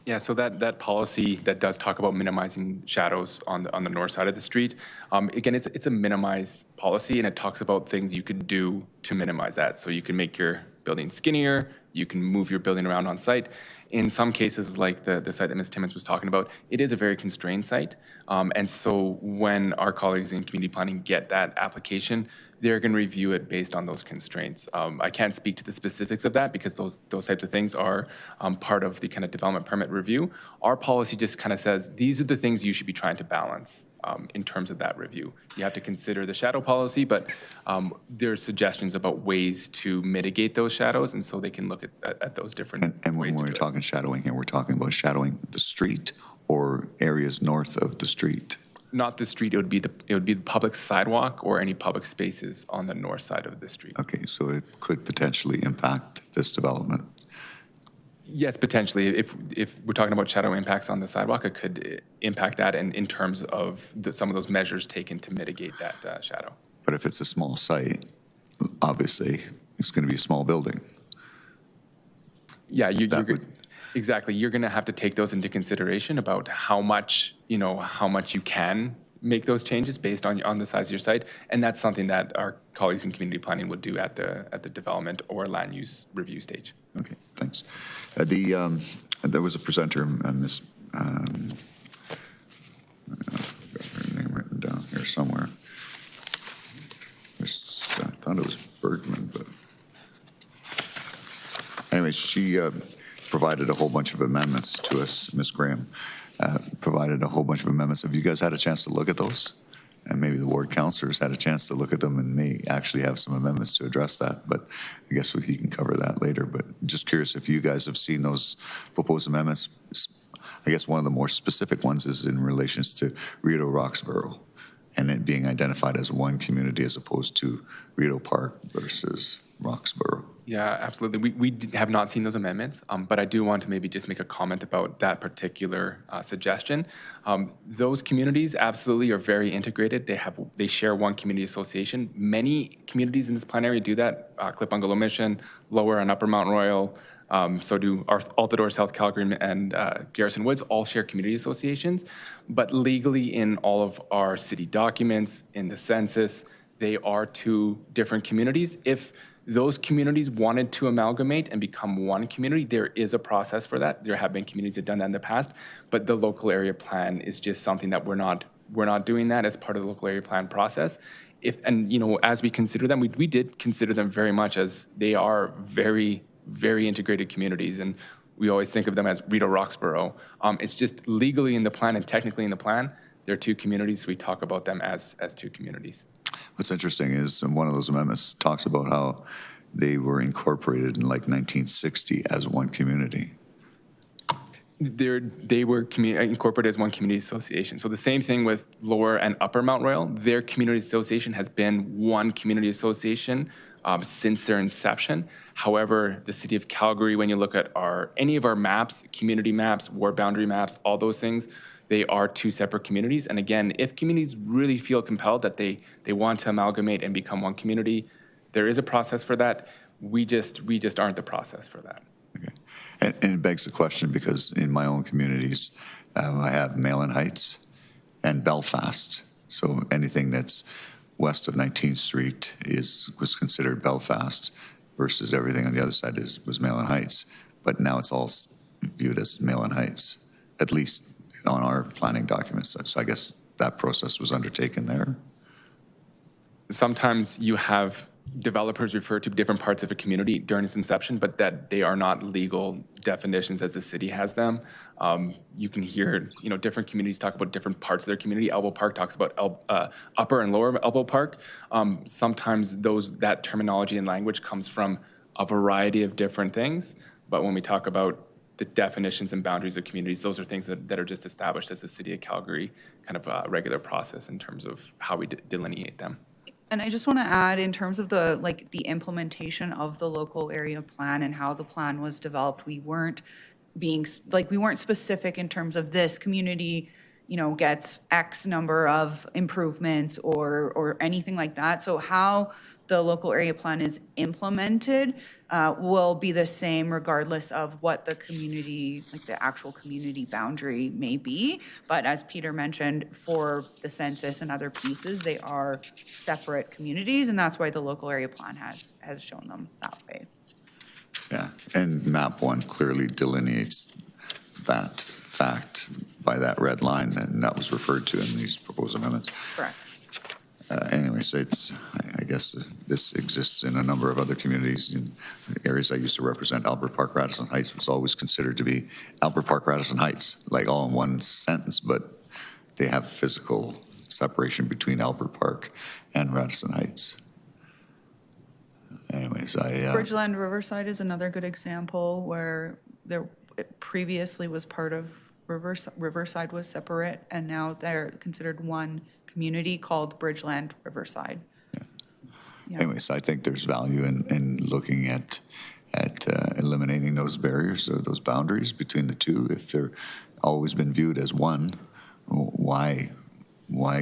Yeah, so that policy that does talk about minimizing shadows on the north side of the street, again, it's a minimized policy, and it talks about things you could do to minimize that. So you can make your building skinnier, you can move your building around on site. In some cases, like the site that Ms. Timmons was talking about, it is a very constrained site. And so when our colleagues in community planning get that application, they're going to review it based on those constraints. I can't speak to the specifics of that because those types of things are part of the kind of development permit review. Our policy just kind of says these are the things you should be trying to balance in terms of that review. You have to consider the shadow policy, but there's suggestions about ways to mitigate those shadows, and so they can look at those different
And when we're talking shadowing here, we're talking about shadowing the street or areas north of the street.
Not the street, it would be the public sidewalk or any public spaces on the north side of the street.
Okay, so it could potentially impact this development.
Yes, potentially. If we're talking about shadow impacts on the sidewalk, it could impact that in terms of some of those measures taken to mitigate that shadow.
But if it's a small site, obviously it's going to be a small building.
Yeah, exactly. You're going to have to take those into consideration about how much you can make those changes based on the size of your site, and that's something that our colleagues in community planning would do at the development or land use review stage.
Okay, thanks. There was a presenter, Ms. I've got her name written down here somewhere. I thought it was Bergman, but anyway, she provided a whole bunch of amendments to us. Ms. Graham provided a whole bunch of amendments. Have you guys had a chance to look at those? And maybe the ward councillors had a chance to look at them and may actually have some amendments to address that, but I guess he can cover that later. But just curious if you guys have seen those proposed amendments. I guess one of the more specific ones is in relations to Rideau Roxborough and it being identified as one community as opposed to Rideau Park versus Roxborough.
Yeah, absolutely. We have not seen those amendments, but I do want to maybe just make a comment about that particular suggestion. Those communities absolutely are very integrated. They share one community association. Many communities in this plan area do that. Clip Bungalow Mission, Lower and Upper Mount Royal, so do Altadore, South Calgary, and Garrison Woods all share community associations. But legally in all of our city documents, in the census, they are two different communities. If those communities wanted to amalgamate and become one community, there is a process for that. There have been communities that have done that in the past, but the local area plan is just something that we're not doing that as part of the local area plan process. As we consider them, we did consider them very much as they are very, very integrated communities, and we always think of them as Rideau Roxborough. It's just legally in the plan and technically in the plan, they're two communities. We talk about them as two communities.
What's interesting is one of those amendments talks about how they were incorporated in like 1960 as one community.
They were incorporated as one community association. So the same thing with Lower and Upper Mount Royal. Their community association has been one community association since their inception. However, the city of Calgary, when you look at any of our maps, community maps, ward boundary maps, all those things, they are two separate communities. And again, if communities really feel compelled that they want to amalgamate and become one community, there is a process for that. We just aren't the process for that.
Okay. And it begs the question because in my own communities, I have Malin Heights and Belfast. So anything that's west of 19th Street was considered Belfast versus everything on the other side was Malin Heights. But now it's all viewed as Malin Heights, at least on our planning documents. So I guess that process was undertaken there.
Sometimes you have developers refer to different parts of a community during its inception, but that they are not legal definitions as the city has them. You can hear, different communities talk about different parts of their community. Elbow Park talks about Upper and Lower Elbow Park. Sometimes that terminology and language comes from a variety of different things, but when we talk about the definitions and boundaries of communities, those are things that are just established as the city of Calgary kind of regular process in terms of how we delineate them.
And I just want to add, in terms of the implementation of the local area plan and how the plan was developed, we weren't specific in terms of this community, gets X number of improvements or anything like that. So how the local area plan is implemented will be the same regardless of what the community, the actual community boundary may be. But as Peter mentioned, for the census and other pieces, they are separate communities, and that's why the local area plan has shown them that way.
Yeah, and map 1 clearly delineates that fact by that red line, and that was referred to in these proposed amendments.
Correct.
Anyway, so I guess this exists in a number of other communities. In areas I used to represent, Albert Park, Radisson Heights was always considered to be Albert Park, Radisson Heights, like all in one sentence, but they have physical separation between Albert Park and Radisson Heights. Anyways,
Bridgeland Riverside is another good example where it previously was part of Riverside was separate, and now they're considered one community called Bridgeland Riverside. Yeah.
Anyways, I think there's value in looking at eliminating those barriers or those boundaries between the two. If they're always been viewed as one, why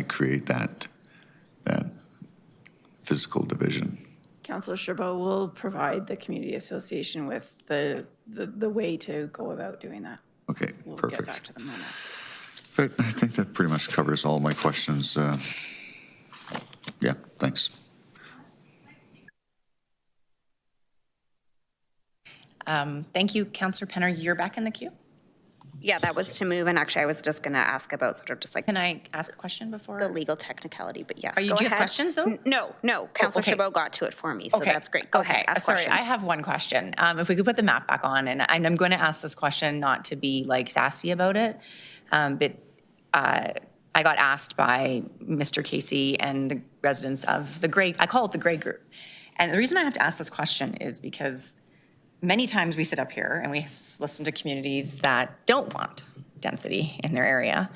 create that physical division?
Councillor Chabot will provide the community association with the way to go about doing that.
Okay,
we'll
perfect.
Get back to them on that.
But I think that pretty much covers all my questions. Yeah, thanks.
Thank you, Councillor Penner. You're back in the queue.
Yeah, that was to move, and actually I was just going to ask about sort of just like...
Can I ask a question before?
The legal technicality, but yes,
do you have questions though?
No. Councillor Chabot got to it for me, so that's great. Go ahead, ask questions.
I have one question. If we could put the map back on, and I'm going to ask this question not to be like sassy about it, but I got asked by Mr. Casey and the residents of the Grey, I call it the Grey Group. And the reason I have to ask this question is because many times we sit up here and we listen to communities that don't want density in their area.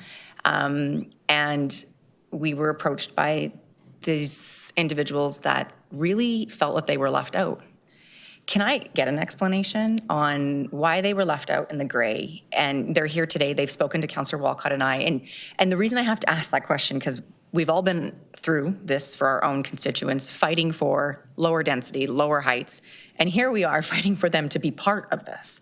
And we were approached by these individuals that really felt that they were left out. Can I get an explanation on why they were left out in the gray? And they're here today. They've spoken to Councillor Walcott and I. And the reason I have to ask that question, because we've all been through this for our own constituents, fighting for lower density, lower heights. And here we are fighting for them to be part of this.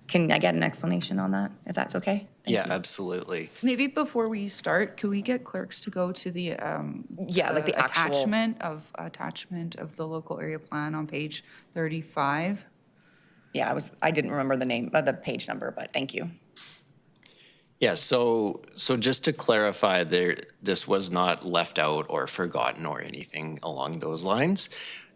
Can I get an explanation on that, if that's okay? Thank you.
Absolutely.
Maybe before we start, could we get clerks to go to the
the
attachment of the local area plan on page 35?
Yeah, I didn't remember the name of the page number, but thank you.
Yeah, so just to clarify, this was not left out or forgotten or anything along those lines.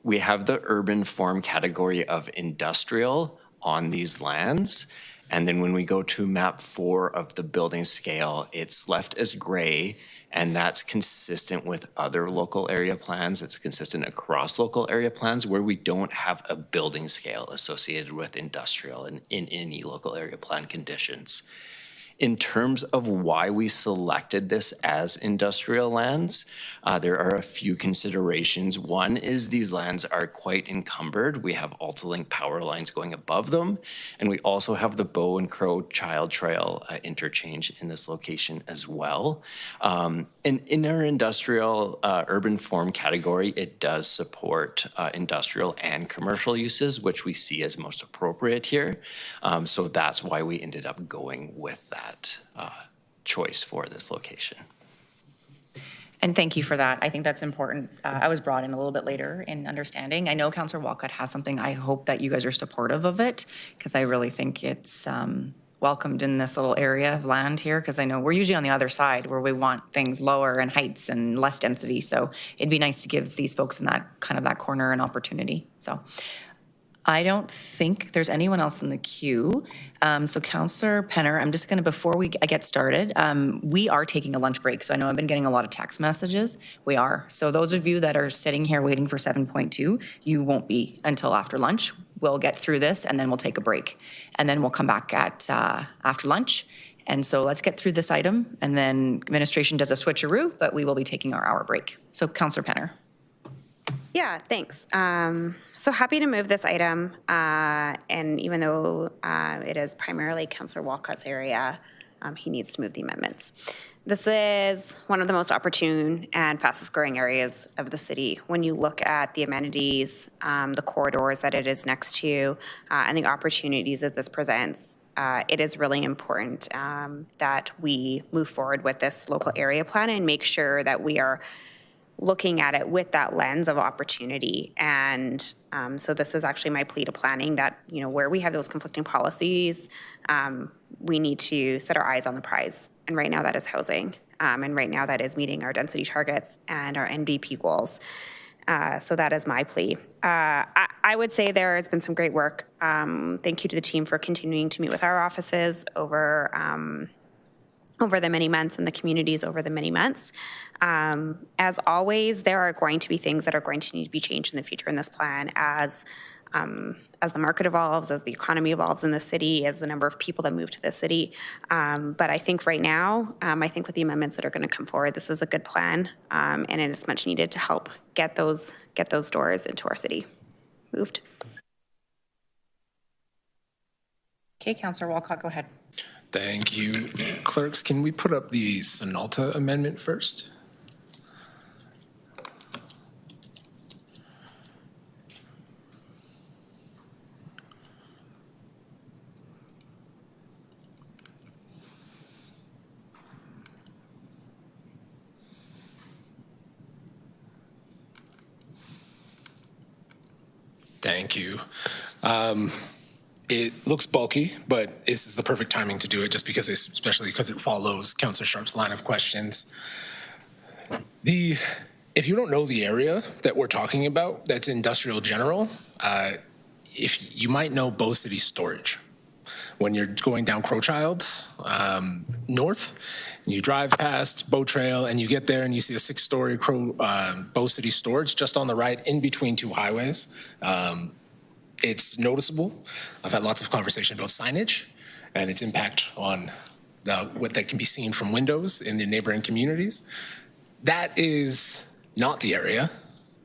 We have the urban form category of industrial on these lands. And then when we go to map 4 of the building scale, it's left as gray, and that's consistent with other local area plans. It's consistent across local area plans where we don't have a building scale associated with industrial in any local area plan conditions. In terms of why we selected this as industrial lands, there are a few considerations. One is these lands are quite encumbered. We have AltaLink power lines going above them, and we also have the Bow and Crow Child Trail interchange in this location as well. And in our industrial urban form category, it does support industrial and commercial uses, which we see as most appropriate here. So that's why we ended up going with that choice for this location.
And thank you for that. I think that's important. I was brought in a little bit later in understanding. I know Councillor Walcott has something. I hope that you guys are supportive of it, because I really think it's welcomed in this little area of land here, because I know we're usually on the other side where we want things lower in heights and less density. So it'd be nice to give these folks in that kind of that corner an opportunity. So I don't think there's anyone else in the queue. So Councillor Penner, I'm just going to, before I get started, we are taking a lunch break. So I know I've been getting a lot of text messages. We are. So those of you that are sitting here waiting for 7.2, you won't be until after lunch. We'll get through this and then we'll take a break. And then we'll come back at after lunch. And so let's get through this item. And then administration does a switcheroo, but we will be taking our hour break. So Councillor Penner.
Yeah, thanks. So happy to move this item, and even though it is primarily Councillor Walcott's area, he needs to move the amendments. This is one of the most opportune and fastest growing areas of the city. When you look at the amenities, the corridors that it is next to, and the opportunities that this presents, it is really important that we move forward with this local area plan and make sure that we are looking at it with that lens of opportunity. And so this is actually my plea to planning that, you know, where we have those conflicting policies, we need to set our eyes on the prize. And right now that is housing. And right now that is meeting our density targets and our NDP goals. So that is my plea. I would say there has been some great work. Thank you to the team for continuing to meet with our offices over the many months and the communities over the many months. As always, there are going to be things that are going to need to be changed in the future in this plan as the market evolves, as the economy evolves in the city, as the number of people that move to the city. But I think right now, I think with the amendments that are going to come forward, this is a good plan, and it is much needed to help get those doors into our city moved.
Okay, Councillor Walcott, go ahead.
Thank you. Clerks, can we put up the Sonalta amendment first? Thank you. It looks bulky, but this is the perfect timing to do it just because especially because it follows Councillor Sharp's line of questions. If you don't know the area that we're talking about, that's industrial general, if you might know Bow City Storage. When you're going down Crowchild north, and you drive past Bow Trail and you get there and you see a 6-story Bow City Storage just on the right in between two highways. It's noticeable. I've had lots of conversation about signage and its impact on what that can be seen from windows in the neighboring communities. That is not the area,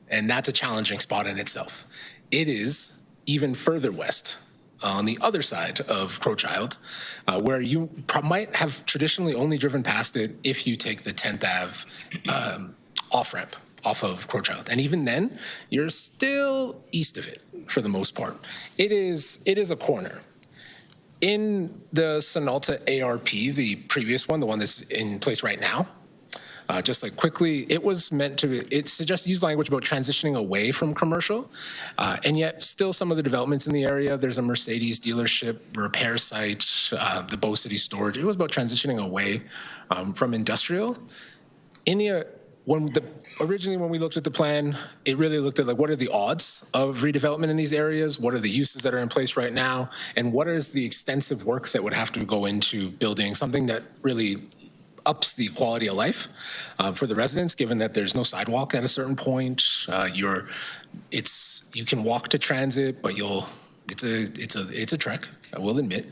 and that's a challenging spot in itself. It is even further west on the other side of Crowchild, where you might have traditionally only driven past it if you take the 10th Ave off-ramp off of Crowchild. And even then, you're still east of it for the most part. It is a corner. In the Sonalta ARP, the previous one, the one that's in place right now, just like quickly, it was meant to, it suggests use language about transitioning away from commercial, and yet still some of the developments in the area, there's a Mercedes dealership, repair site, the Bow City Storage. It was about transitioning away from industrial. Originally when we looked at the plan, it really looked at like what are the odds of redevelopment in these areas, what are the uses that are in place right now, and what is the extensive work that would have to go into building something that really ups the quality of life for the residents, given that there's no sidewalk at a certain point. You can walk to transit, but it's a trek, I will admit,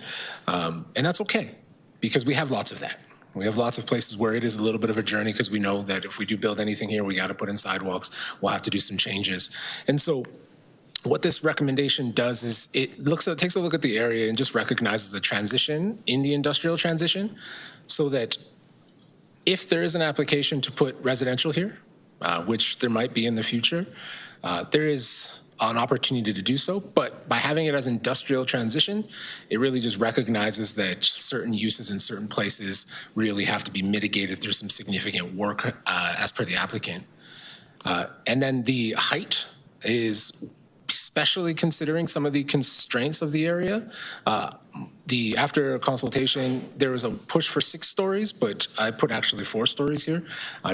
and that's okay because we have lots of that. We have lots of places where it is a little bit of a journey because we know that if we do build anything here, we got to put in sidewalks. We'll have to do some changes. And so what this recommendation does is it takes a look at the area and just recognizes a transition in the industrial transition so that if there is an application to put residential here, which there might be in the future, there is an opportunity to do so, but by having it as industrial transition, it really just recognizes that certain uses in certain places really have to be mitigated through some significant work as per the applicant. And then the height is especially considering some of the constraints of the area. After a consultation, there was a push for 6 stories, but I put actually 4 stories here,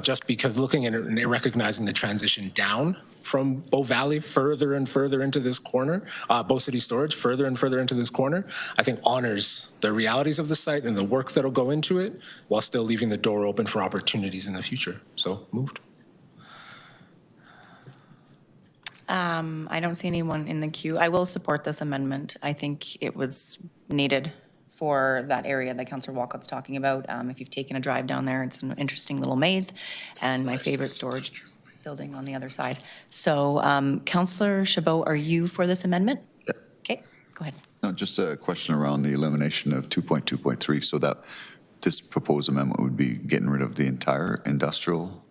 just because looking at it and recognizing the transition down from Bow Valley further and further into this corner, Bow City Storage further and further into this corner, I think honors the realities of the site and the work that'll go into it while still leaving the door open for opportunities in the future. So moved.
I don't see anyone in the queue. I will support this amendment. I think it was needed for that area that Councillor Walcott's talking about. If you've taken a drive down there, it's an interesting little maze and my favorite storage. building on the other side. So Councillor Chabot, are you for this amendment?
Yeah.
Okay, go ahead.
No, just a question around the elimination of 2.2.3, so that this proposed amendment would be getting rid of the entire industrial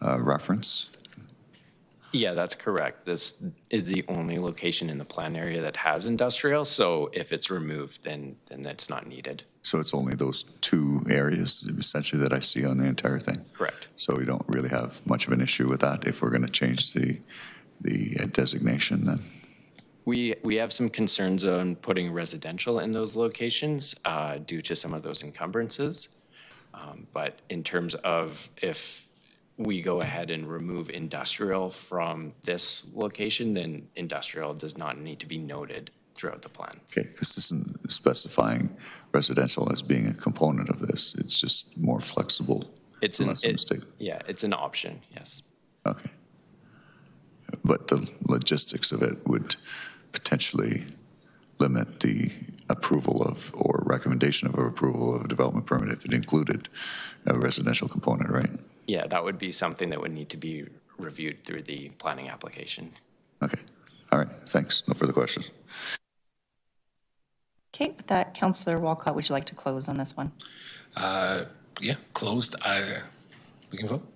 reference?
Yeah, that's correct. This is the only location in the plan area that has industrial, so if it's removed, then that's not needed.
So it's only those two areas, essentially, that I see on the entire thing?
Correct.
So we don't really have much of an issue with that if we're going to change the designation then?
We have some concerns on putting residential in those locations due to some of those encumbrances. But in terms of if we go ahead and remove industrial from this location, then industrial does not need to be noted throughout the plan.
Okay, because this isn't specifying residential as being a component of this. It's just more flexible.
It's it's an option, yes.
Okay. But the logistics of it would potentially limit the approval of or recommendation of approval of a development permit if it included a residential component, right?
Yeah, that would be something that would need to be reviewed through the planning application.
Okay. All right. Thanks. No further questions.
Okay, with that, Councillor Walcott, would you like to close on this one?
Yeah, closed. We can vote.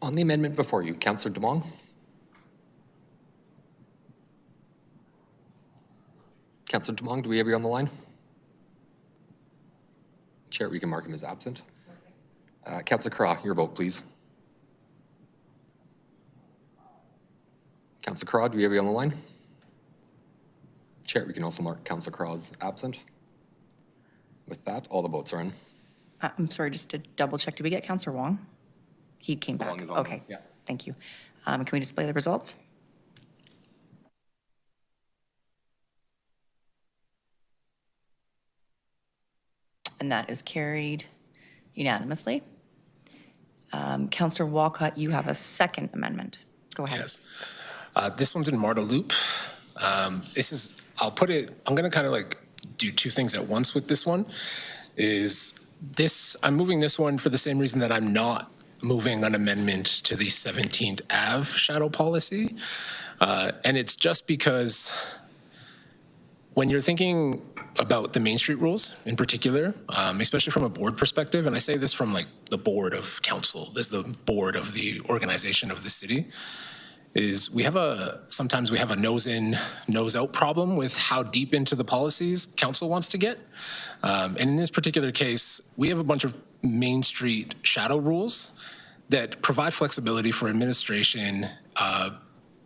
On the amendment before you, Councillor DeMong. Councillor DeMong, do we have you on the line? Chair, we can mark him as absent. Councillor Craw, your vote, please. Councillor Craw, do we have you on the line? Chair, we can also mark Councillor Craw as absent. With that, all the votes are in.
I'm sorry, just to double check, did we get Councillor Wong? He came back.
Wong is on.
Okay,
Yeah.
thank you. Can we display the results? And that is carried unanimously. Councillor Walcott, you have a second amendment. Go ahead.
Yes. This one's in Marda Loop. I'm going to kind of like do two things at once with this one. I'm moving this one for the same reason that I'm not moving an amendment to the 17th Ave shadow policy. And it's just because when you're thinking about the Main Street rules in particular, especially from a board perspective, and I say this from like the board of council, this is the board of the organization of the city, is sometimes we have a nose in, nose out problem with how deep into the policies council wants to get. And in this particular case, we have a bunch of Main Street shadow rules that provide flexibility for administration,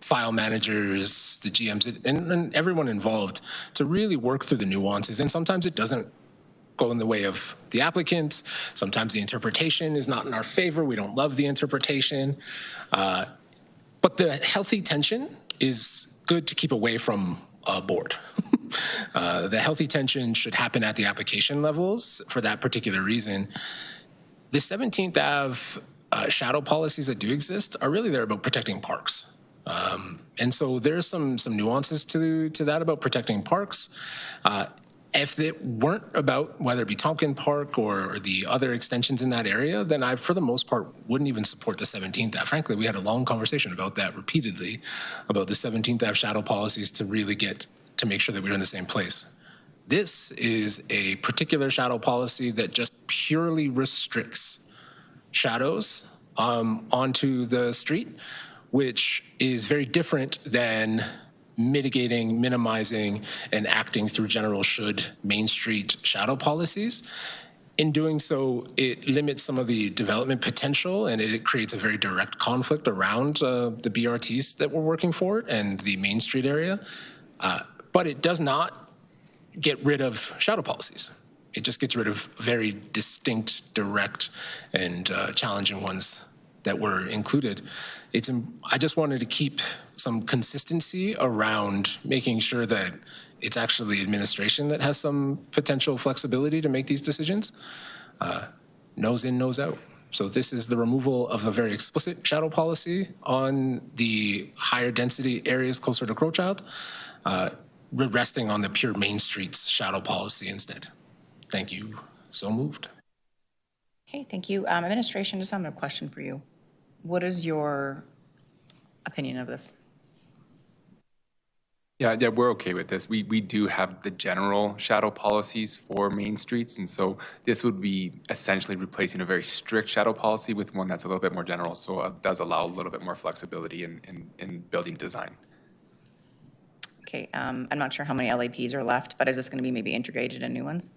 file managers, the GMs, and everyone involved to really work through the nuances. And sometimes it doesn't go in the way of the applicant. Sometimes the interpretation is not in our favor. We don't love the interpretation. But the healthy tension is good to keep away from a board. The healthy tension should happen at the application levels for that particular reason. The 17th Ave shadow policies that do exist are really there about protecting parks. And so there's some nuances to that about protecting parks. If it weren't about whether it be Tompkin Park or the other extensions in that area, then I, for the most part, wouldn't even support the 17th Ave. Frankly, we had a long conversation about that repeatedly, about the 17th Ave shadow policies to really get to make sure that we're in the same place. This is a particular shadow policy that just purely restricts shadows onto the street, which is very different than mitigating, minimizing, and acting through general should Main Street shadow policies. In doing so, it limits some of the development potential and it creates a very direct conflict around the BRTs that we're working for and the Main Street area. But it does not get rid of shadow policies. It just gets rid of very distinct, direct, and challenging ones that were included. I just wanted to keep some consistency around making sure that it's actually administration that has some potential flexibility to make these decisions. Nose in, nose out. So this is the removal of a very explicit shadow policy on the higher density areas closer to Crowchild, resting on the pure Main Streets shadow policy instead. Thank you. So moved.
Okay, thank you. Administration, just have a question for you. What is your opinion of this?
Yeah, we're okay with this. We do have the general shadow policies for main streets, and so this would be essentially replacing a very strict shadow policy with one that's a little bit more general, so it does allow a little bit more flexibility in building design.
Okay, I'm not sure how many LAPs are left, but is this going to be maybe integrated in new ones?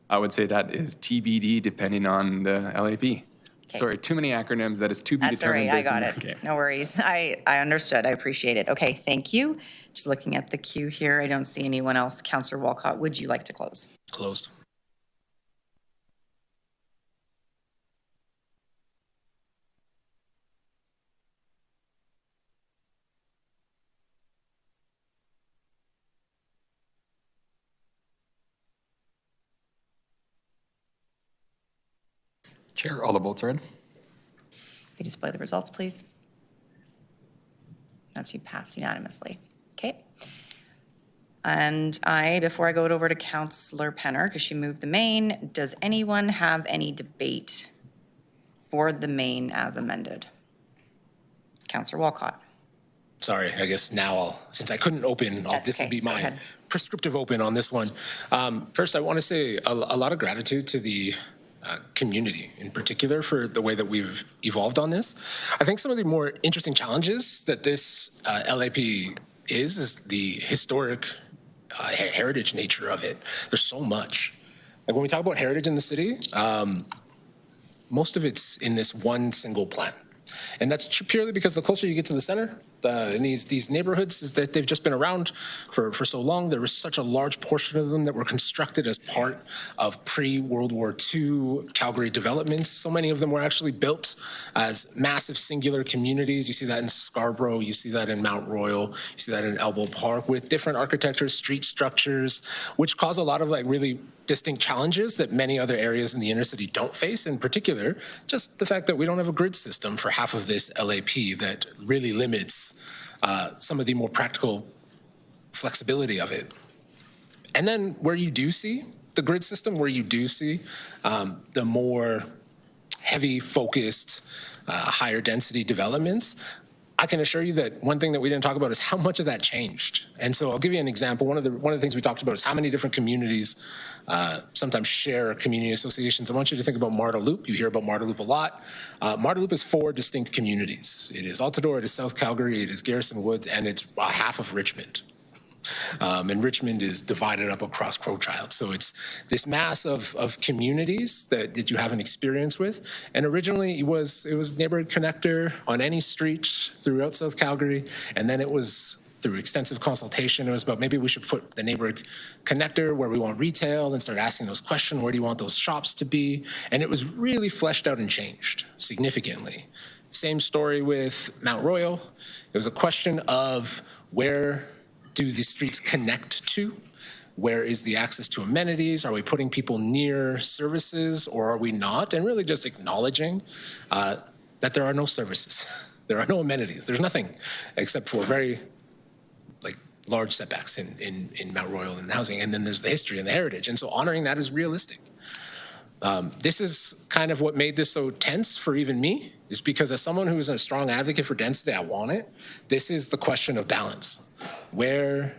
I would say that is TBD depending on the LAP.
Okay.
Sorry, too many acronyms. That is to be
That's all
determined.
right, I got
based
it.
on- Okay.
No worries. I understood. I appreciate it. Okay, thank you. Just looking at the queue here, I don't see anyone else. Councillor Walcott, would you like to close?
Closed.
Chair, all the votes are in.
If you display the results, please. That's passed unanimously. Okay. And before I go over to Councillor Penner, because she moved the main, does anyone have any debate for the main as amended? Councillor Walcott.
Sorry, I guess now since I couldn't open, this will be my prescriptive open on this one. First, I want to say a lot of gratitude to the community in particular for the way that we've evolved on this. I think some of the more interesting challenges that this LAP is the historic heritage nature of it. There's so much. Like when we talk about heritage in the city, most of it's in this one single plan. And that's purely because the closer you get to the center, in these neighborhoods, is that they've just been around for so long. There was such a large portion of them that were constructed as part of pre-World War II Calgary developments. So many of them were actually built as massive singular communities. You see that in Scarborough, you see that in Mount Royal, you see that in Elbow Park, with different architectures, street structures, which cause a lot of really distinct challenges that many other areas in the inner city don't face. In particular, just the fact that we don't have a grid system for half of this LAP that really limits some of the more practical flexibility of it. And then where you do see the grid system, where you do see the more heavy focused, higher density developments, I can assure you that one thing that we didn't talk about is how much of that changed. And so I'll give you an example. One of the things we talked about is how many different communities sometimes share community associations. I want you to think about Marda Loop. You hear about Marda Loop a lot. Marda Loop is 4 distinct communities. It is Altadore, it is South Calgary, it is Garrison Woods, and it's half of Richmond. And Richmond is divided up across Crowchild. So it's this mass of communities that you have an experience with. And originally it was neighborhood connector on any street throughout South Calgary. And then it was through extensive consultation, it was about maybe we should put the neighborhood connector where we want retail and start asking those questions, where do you want those shops to be? And it was really fleshed out and changed significantly. Same story with Mount Royal. It was a question of where do the streets connect to? Where is the access to amenities? Are we putting people near services or are we not? And really just acknowledging that there are no services. There are no amenities. There's nothing except for very large setbacks in Mount Royal and housing. And then there's the history and the heritage. And so honoring that is realistic. This is kind of what made this so tense for even me, is because as someone who is a strong advocate for density, I want it. This is the question of balance. Where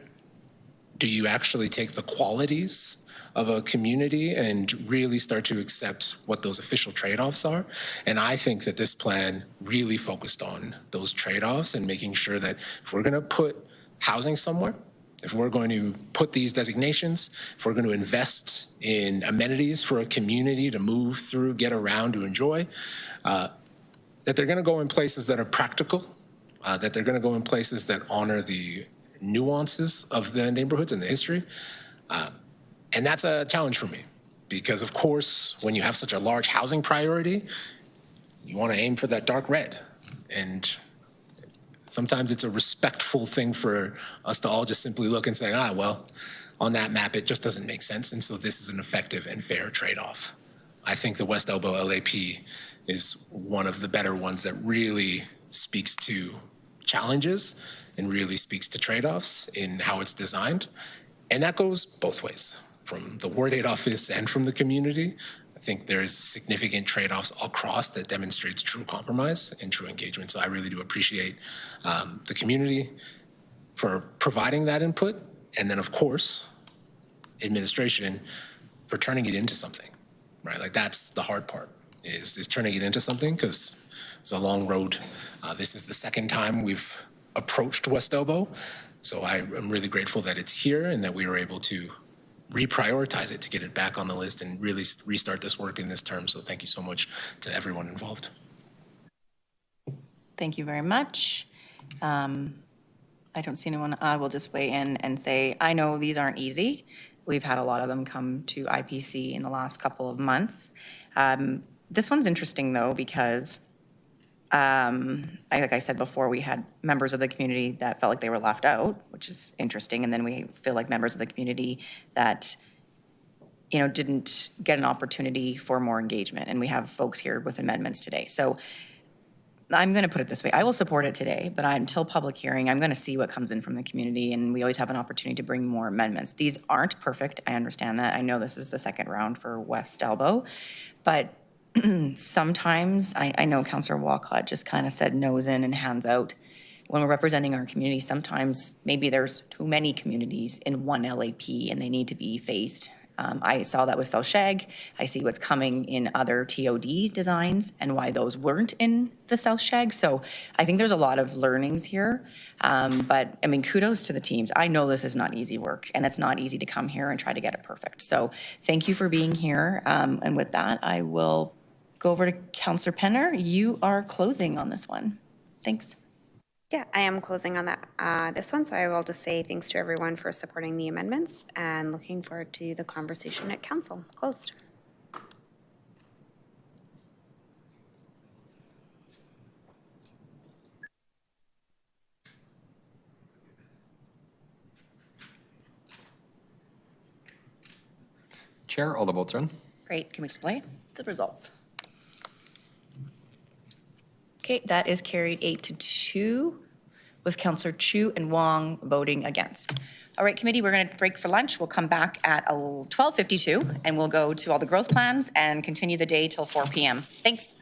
do you actually take the qualities of a community and really start to accept what those official trade-offs are? And I think that this plan really focused on those trade-offs and making sure that if we're going to put housing somewhere, if we're going to put these designations, if we're going to invest in amenities for a community to move through, get around, to enjoy, that they're going to go in places that are practical, that they're going to go in places that honor the nuances of the neighborhoods and the history. And that's a challenge for me because, of course, when you have such a large housing priority, you want to aim for that dark red. And sometimes it's a respectful thing for us to all just simply look and say, well, on that map, it just doesn't make sense. And so this is an effective and fair trade-off. I think the West Elbow LAP is one of the better ones that really speaks to challenges and really speaks to trade-offs in how it's designed. And that goes both ways, from the Ward 8 office and from the community. I think there's significant trade-offs across that demonstrates true compromise and true engagement. So I really do appreciate the community for providing that input. And then, of course, administration for turning it into something, right? Like, that's the hard part, is turning it into something, because it's a long road. This is the second time we've approached West Elbow. So I'm really grateful that it's here and that we were able to reprioritize it to get it back on the list and really restart this work in this term. So thank you so much to everyone involved.
Thank you very much. I don't see anyone. I will just weigh in and say, I know these aren't easy. We've had a lot of them come to IPC in the last couple of months. This one's interesting, though, because like I said before, we had members of the community that felt like they were left out, which is interesting. And then we feel like members of the community that, didn't get an opportunity for more engagement. And we have folks here with amendments today. So I'm going to put it this way. I will support it today, but until public hearing, I'm going to see what comes in from the community, and we always have an opportunity to bring more amendments. These aren't perfect. I understand that. I know this is the second round for West Elbow, but sometimes, I know Councillor Walcott just kind of said nose in and hands out. When we're representing our community, sometimes maybe there's too many communities in one LAP and they need to be phased. I saw that with South Shag. I see what's coming in other TOD designs and why those weren't in the South Shag. So I think there's a lot of learnings here. But I mean, kudos to the teams. I know this is not easy work, and it's not easy to come here and try to get it perfect. So thank you for being here. And with that, I will go over to Councillor Penner. You are closing on this one. Thanks.
Yeah, I am closing on that this one, so I will just say thanks to everyone for supporting the amendments and looking forward to the conversation at council. Closed.
Chair, all the votes are in.
Great. Can we display the results? Okay, that is carried 8-2 with Councillor Chu and Wong voting against. All right, committee, we're going to break for lunch. We'll come back at 12:52 and we'll go to all the growth plans and continue the day till 4 p.m. Thanks.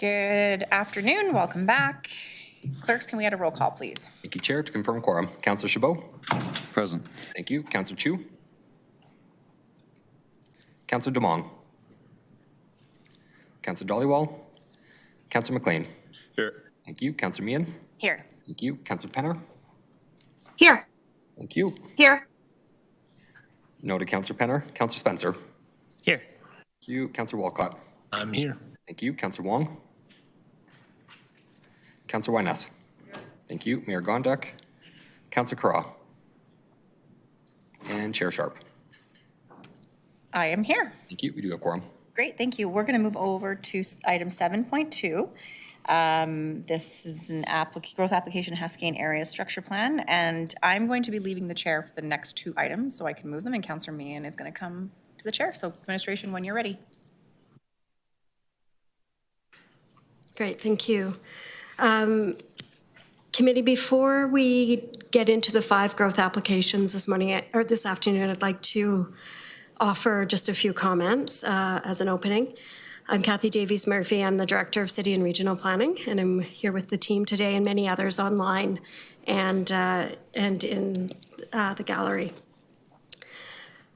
Good afternoon, welcome back. Clerks, can we get a roll call, please?
Thank you, Chair. To confirm quorum, Councillor Chabot.
Present.
Thank you. Councillor Chu. Councillor Demong. Councillor Dollywall. Councillor McLean.
Here.
Thank you. Councillor Meehan.
Here.
Thank you. Councillor Penner.
Here.
Thank you.
Here.
No to Councillor Penner. Councillor Spencer.
Here.
Thank you. Councillor Walcott.
I'm here.
Thank you. Councillor Wong. Councillor Wyness. Thank you. Mayor Gondek. Councillor Carra. And Chair Sharp.
I am here.
Thank you. We do have quorum.
Great, thank you. We're going to move over to item 7.2. This is an growth application Haskayne Area Structure Plan, and I'm going to be leaving the chair for the next two items so I can move them, and Councillor Meehan is going to come to the chair. So administration, when you're ready.
Great, thank you. Committee, before we get into the 5 growth applications this afternoon, I'd like to offer just a few comments as an opening. I'm Kathy Davies Murphy. I'm the Director of City and Regional Planning, and I'm here with the team today and many others online and in the gallery.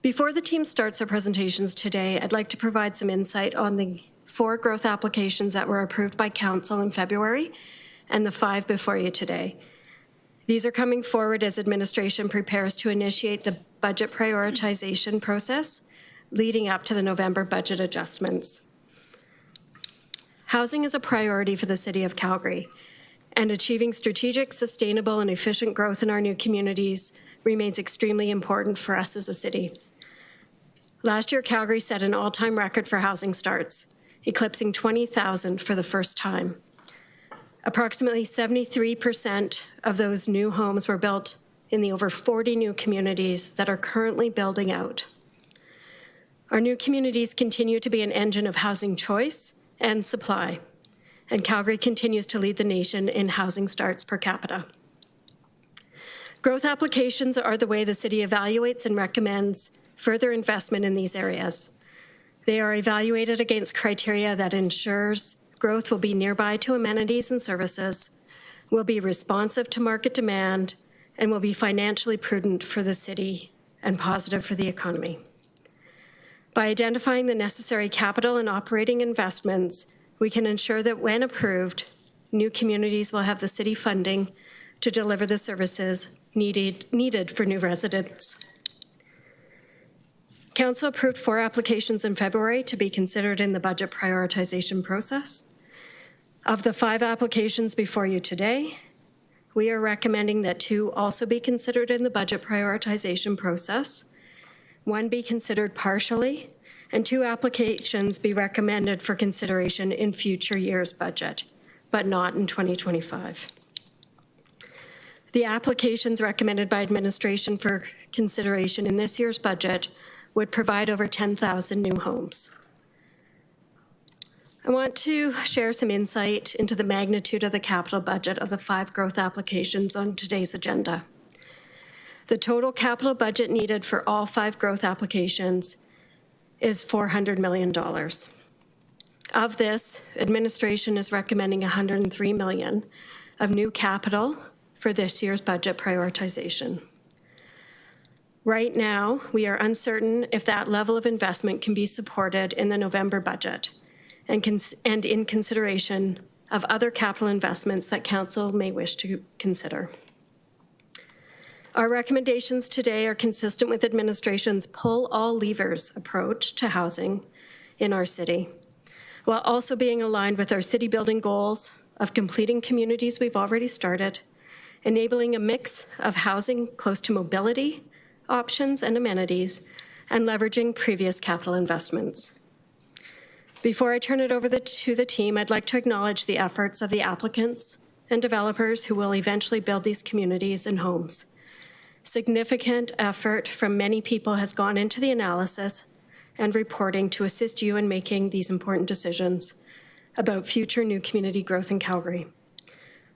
Before the team starts their presentations today, I'd like to provide some insight on the 4 growth applications that were approved by Council in February and the 5 before you today. These are coming forward as administration prepares to initiate the budget prioritization process leading up to the November budget adjustments. Housing is a priority for the City of Calgary, and achieving strategic, sustainable, and efficient growth in our new communities remains extremely important for us as a city. Last year, Calgary set an all-time record for housing starts, eclipsing 20,000 for the first time. Approximately 73% of those new homes were built in the over 40 new communities that are currently building out. Our new communities continue to be an engine of housing choice and supply, and Calgary continues to lead the nation in housing starts per capita. Growth applications are the way the city evaluates and recommends further investment in these areas. They are evaluated against criteria that ensures growth will be nearby to amenities and services, will be responsive to market demand, and will be financially prudent for the city and positive for the economy. By identifying the necessary capital and operating investments, we can ensure that when approved, new communities will have the city funding to deliver the services needed for new residents. Council approved 4 applications in February to be considered in the budget prioritization process. Of the 5 applications before you today, we are recommending that 2 also be considered in the budget prioritization process, 1 be considered partially, and 2 applications be recommended for consideration in future year's budget, but not in 2025. The applications recommended by administration for consideration in this year's budget would provide over 10,000 new homes. I want to share some insight into the magnitude of the capital budget of the 5 growth applications on today's agenda. The total capital budget needed for all 5 growth applications is $400 million. Of this, administration is recommending $103 million of new capital for this year's budget prioritization. Right now, we are uncertain if that level of investment can be supported in the November budget and in consideration of other capital investments that Council may wish to consider. Our recommendations today are consistent with administration's pull all levers approach to housing in our city, while also being aligned with our city building goals of completing communities we've already started, enabling a mix of housing close to mobility, options and amenities, and leveraging previous capital investments. Before I turn it over to the team, I'd like to acknowledge the efforts of the applicants and developers who will eventually build these communities and homes. Significant effort from many people has gone into the analysis and reporting to assist you in making these important decisions about future new community growth in Calgary.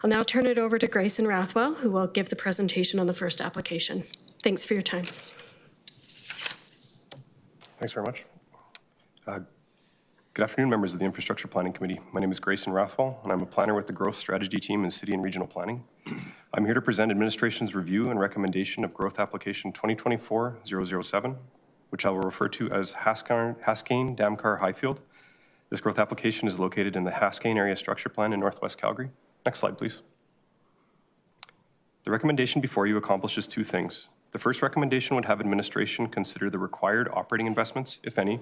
I'll now turn it over to Grayson Rathwell, who will give the presentation on the first application. Thanks for your time.
Thanks very much. Good afternoon, members of the Infrastructure Planning Committee. My name is Grayson Rathwell, and I'm a planner with the Growth Strategy Team in City and Regional Planning. I'm here to present Administration's review and recommendation of Growth Application 2024-007, which I will refer to as Haskayne Damcar Highfield. This growth application is located in the Haskayne Area Structure Plan in Northwest Calgary. Next slide, please. The recommendation before you accomplishes two things. The first recommendation would have administration consider the required operating investments, if any,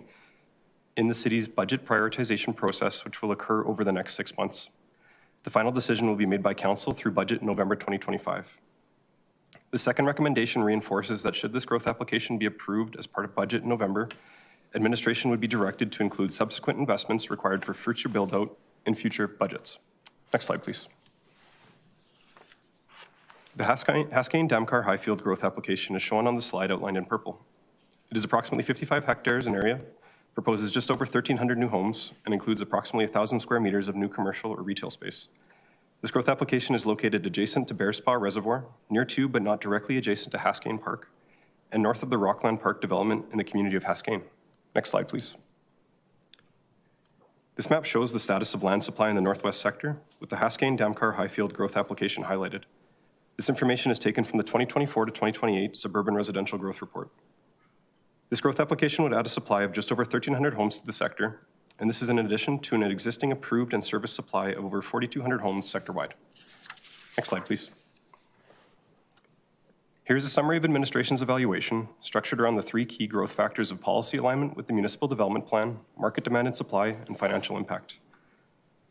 in the city's budget prioritization process, which will occur over the next 6 months. The final decision will be made by council through budget in November 2025. The second recommendation reinforces that should this growth application be approved as part of budget in November, administration would be directed to include subsequent investments required for future build-out in future budgets. Next slide, please. The Haskayne Damcar Highfield growth application is shown on the slide outlined in purple. It is approximately 55 hectares in area, proposes just over 1,300 new homes, and includes approximately 1,000 square meters of new commercial or retail space. This growth application is located adjacent to Bear Spa Reservoir, near to but not directly adjacent to Haskayne Park, and north of the Rockland Park development in the community of Haskayne. Next slide, please. This map shows the status of land supply in the northwest sector, with the Haskayne Damcar Highfield growth application highlighted. This information is taken from the 2024 to 2028 Suburban Residential Growth Report. This growth application would add a supply of just over 1,300 homes to the sector, and this is in addition to an existing approved and serviced supply of over 4,200 homes sector-wide. Next slide, please. Here's a summary of administration's evaluation, structured around the three key growth factors of policy alignment with the municipal development plan, market demand and supply, and financial impact.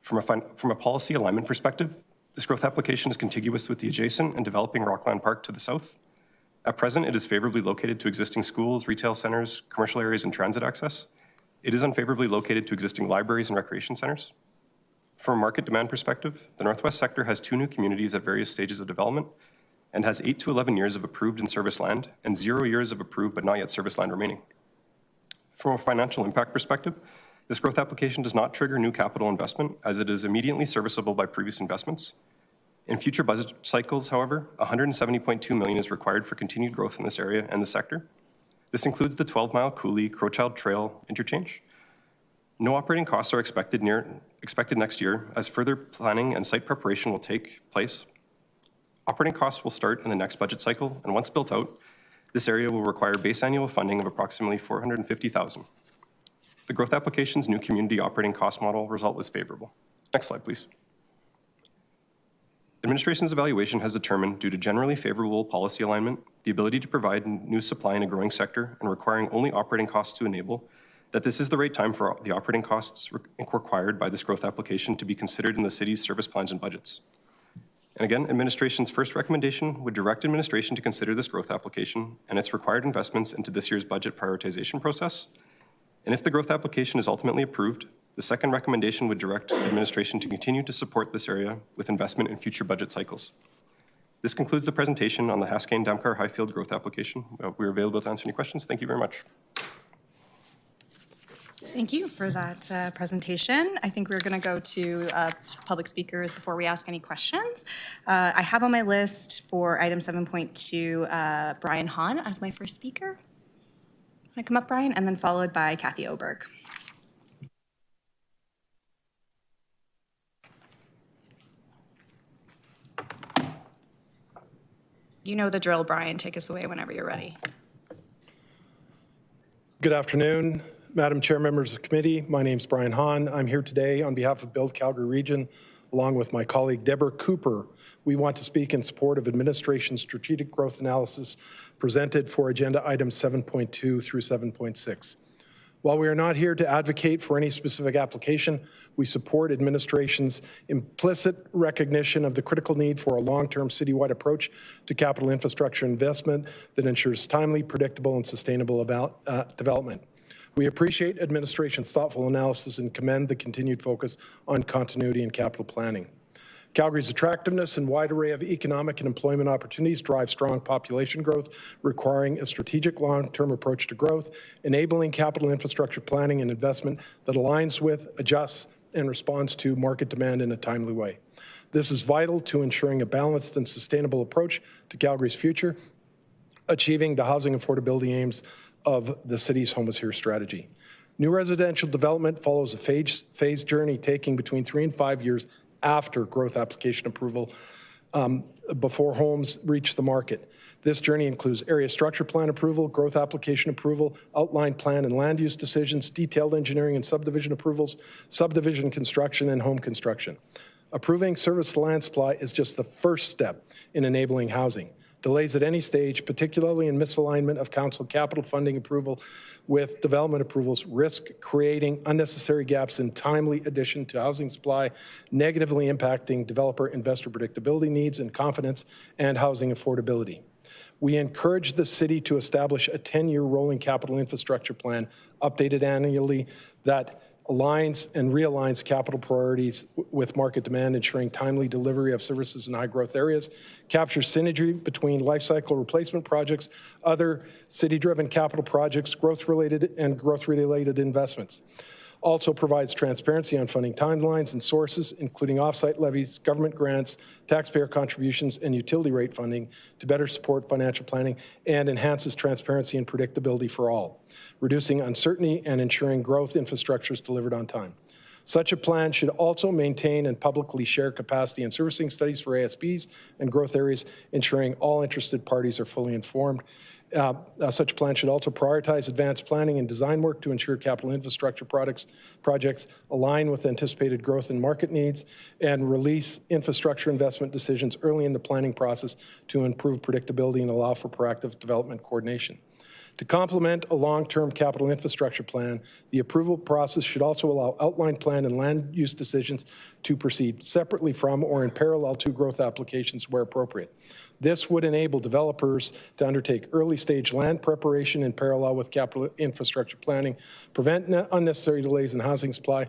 From a policy alignment perspective, this growth application is contiguous with the adjacent and developing Rockland Park to the south. At present, it is favorably located to existing schools, retail centers, commercial areas, and transit access. It is unfavorably located to existing libraries and recreation centers. From a market demand perspective, the northwest sector has 2 new communities at various stages of development and has 8 to 11 years of approved and serviced land and 0 years of approved but not yet serviced land remaining. From a financial impact perspective, this growth application does not trigger new capital investment as it is immediately serviceable by previous investments. In future budget cycles, however, $170.2 million is required for continued growth in this area and the sector. This includes the 12-mile Cooley Crowchild Trail interchange. No operating costs are expected next year, as further planning and site preparation will take place. Operating costs will start in the next budget cycle, and once built out, this area will require base annual funding of approximately $450,000. The growth application's new community operating cost model result was favorable. Next slide, please. Administration's evaluation has determined, due to generally favorable policy alignment, the ability to provide new supply in a growing sector and requiring only operating costs to enable, that this is the right time for the operating costs required by this growth application to be considered in the city's service plans and budgets. And again, administration's first recommendation would direct administration to consider this growth application and its required investments into this year's budget prioritization process. And if the growth application is ultimately approved, the second recommendation would direct administration to continue to support this area with investment in future budget cycles. This concludes the presentation on the Haskayne Damcar Highfield growth application. We're available to answer any questions. Thank you very much.
Thank you for that presentation. I think we're going to go to public speakers before we ask any questions. I have on my list for item 7.2 Brian Hahn as my first speaker. Want to come up, Brian? And then followed by Kathy Oberg. You know the drill, Brian. Take us away whenever you're ready.
Good afternoon, Madam Chair, members of the committee. My name is Brian Hahn. I'm here today on behalf of Build Calgary Region, along with my colleague Deborah Cooper. We want to speak in support of administration's strategic growth analysis presented for agenda items 7.2 through 7.6. While we are not here to advocate for any specific application, we support administration's implicit recognition of the critical need for a long-term citywide approach to capital infrastructure investment that ensures timely, predictable, and sustainable development. We appreciate administration's thoughtful analysis and commend the continued focus on continuity and capital planning. Calgary's attractiveness and wide array of economic and employment opportunities drive strong population growth, requiring a strategic long-term approach to growth, enabling capital infrastructure planning and investment that aligns with, adjusts, and responds to market demand in a timely way. This is vital to ensuring a balanced and sustainable approach to Calgary's future, achieving the housing affordability aims of the city's Home is Here strategy. New residential development follows a phased journey taking between 3 and 5 years after growth application approval before homes reach the market. This journey includes area structure plan approval, growth application approval, outline plan and land use decisions, detailed engineering and subdivision approvals, subdivision construction, and home construction. Approving service land supply is just the first step in enabling housing. Delays at any stage, particularly in misalignment of council capital funding approval with development approvals, risk creating unnecessary gaps in timely addition to housing supply, negatively impacting developer investor predictability needs and confidence and housing affordability. We encourage the city to establish a 10-year rolling capital infrastructure plan updated annually that aligns and realigns capital priorities with market demand, ensuring timely delivery of services in high-growth areas, captures synergy between life cycle replacement projects, other city-driven capital projects, growth-related investments. Also provides transparency on funding timelines and sources, including off-site levies, government grants, taxpayer contributions, and utility rate funding to better support financial planning, and enhances transparency and predictability for all, reducing uncertainty and ensuring growth infrastructure is delivered on time. Such a plan should also maintain and publicly share capacity and servicing studies for ASPs and growth areas, ensuring all interested parties are fully informed. Such a plan should also prioritize advanced planning and design work to ensure capital infrastructure projects align with anticipated growth and market needs, and release infrastructure investment decisions early in the planning process to improve predictability and allow for proactive development coordination. To complement a long-term capital infrastructure plan, the approval process should also allow outline plan and land use decisions to proceed separately from or in parallel to growth applications where appropriate. This would enable developers to undertake early-stage land preparation in parallel with capital infrastructure planning, prevent unnecessary delays in housing supply,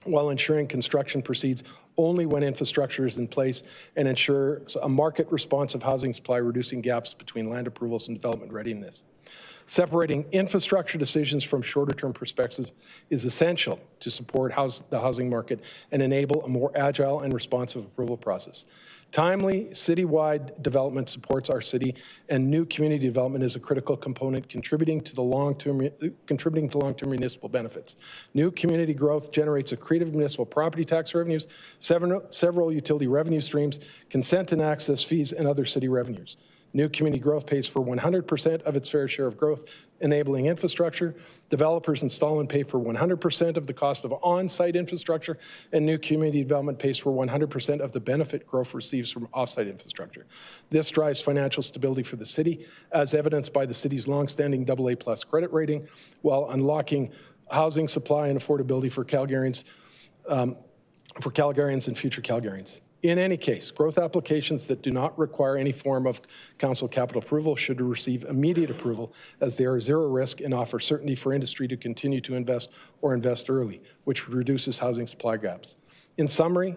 while ensuring construction proceeds only when infrastructure is in place, and ensure a market-responsive housing supply, reducing gaps between land approvals and development readiness. Separating infrastructure decisions from shorter-term perspectives is essential to support the housing market and enable a more agile and responsive approval process. Timely citywide development supports our city, and new community development is a critical component contributing to long-term municipal benefits. New community growth generates accretive municipal property tax revenues, several utility revenue streams, consent and access fees, and other city revenues. New community growth pays for 100% of its fair share of growth, enabling infrastructure. Developers install and pay for 100% of the cost of on-site infrastructure, and new community development pays for 100% of the benefit growth receives from off-site infrastructure. This drives financial stability for the city, as evidenced by the city's long-standing AA+ credit rating, while unlocking housing supply and affordability for Calgarians and future Calgarians. In any case, growth applications that do not require any form of council capital approval should receive immediate approval, as they are zero risk and offer certainty for industry to continue to invest or invest early, which reduces housing supply gaps. In summary,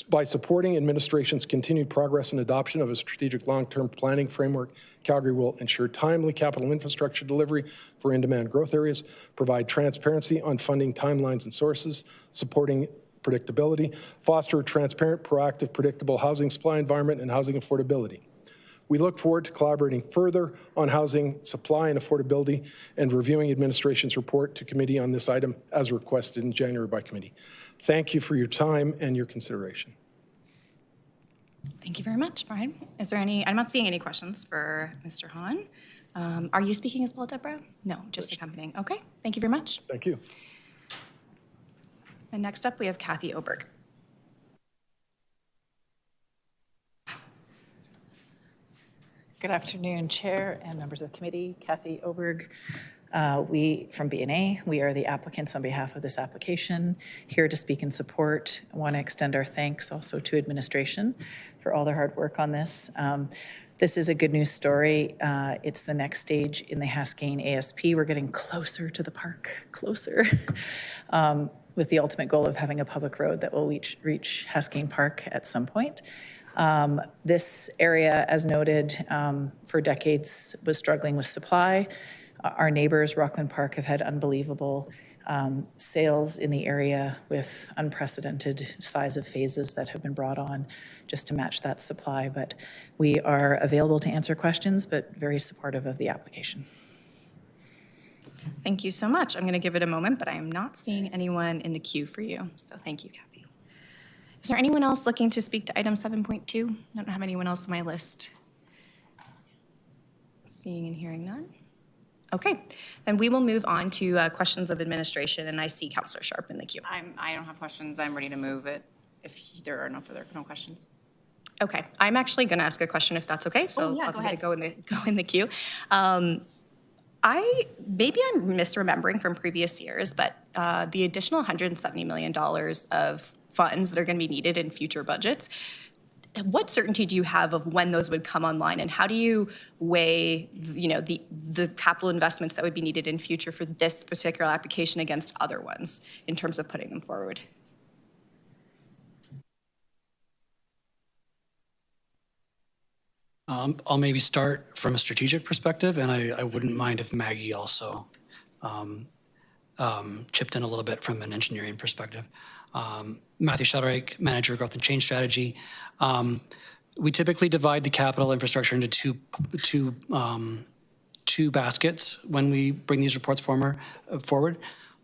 by supporting administration's continued progress and adoption of a strategic long-term planning framework, Calgary will ensure timely capital infrastructure delivery for in-demand growth areas, provide transparency on funding timelines and sources, supporting predictability, foster a transparent, proactive, predictable housing supply environment, and housing affordability. We look forward to collaborating further on housing supply and affordability and reviewing administration's report to committee on this item as requested in January by committee. Thank you for your time and your consideration.
Thank you very much, Brian. Is there any, I'm not seeing any questions for Mr. Hahn. Are you speaking as well, Deborah? No, just accompanying. Okay, thank you very much.
Thank you.
And next up, we have Kathy Oberg.
Good afternoon, Chair and members of the committee. Kathy Oberg. We, from BNA, we are the applicants on behalf of this application, here to speak in support. I want to extend our thanks also to administration for all their hard work on this. This is a good news story. It's the next stage in the Haskayne ASP. We're getting closer to the park, closer. With the ultimate goal of having a public road that will reach Haskayne Park at some point. This area, as noted, for decades was struggling with supply. Our neighbors, Rockland Park, have had unbelievable sales in the area with unprecedented size of phases that have been brought on just to match that supply. But we are available to answer questions, but very supportive of the application.
Thank you so much. I'm going to give it a moment, but I am not seeing anyone in the queue for you. So thank you, Kathy. Is there anyone else looking to speak to item 7.2? I don't have anyone else on my list. Seeing and hearing none. Okay, then we will move on to questions of administration, and I see Councillor Sharp in the queue.
I don't have questions. I'm ready to move it if there are no questions.
Okay, I'm actually going to ask a question if that's okay. So
yeah,
I'm
go
going to
ahead.
go in the queue. Maybe I'm misremembering from previous years, but the additional $170 million of funds that are going to be needed in future budgets, what certainty do you have of when those would come online, and how do you weigh, the capital investments that would be needed in future for this particular application against other ones in terms of putting them forward?
I'll maybe start from a strategic perspective, and I wouldn't mind if Maggie also chipped in a little bit from an engineering perspective. Matthew Sheldrake, Manager of Growth and Change Strategy. We typically divide the capital infrastructure into two baskets when we bring these reports forward.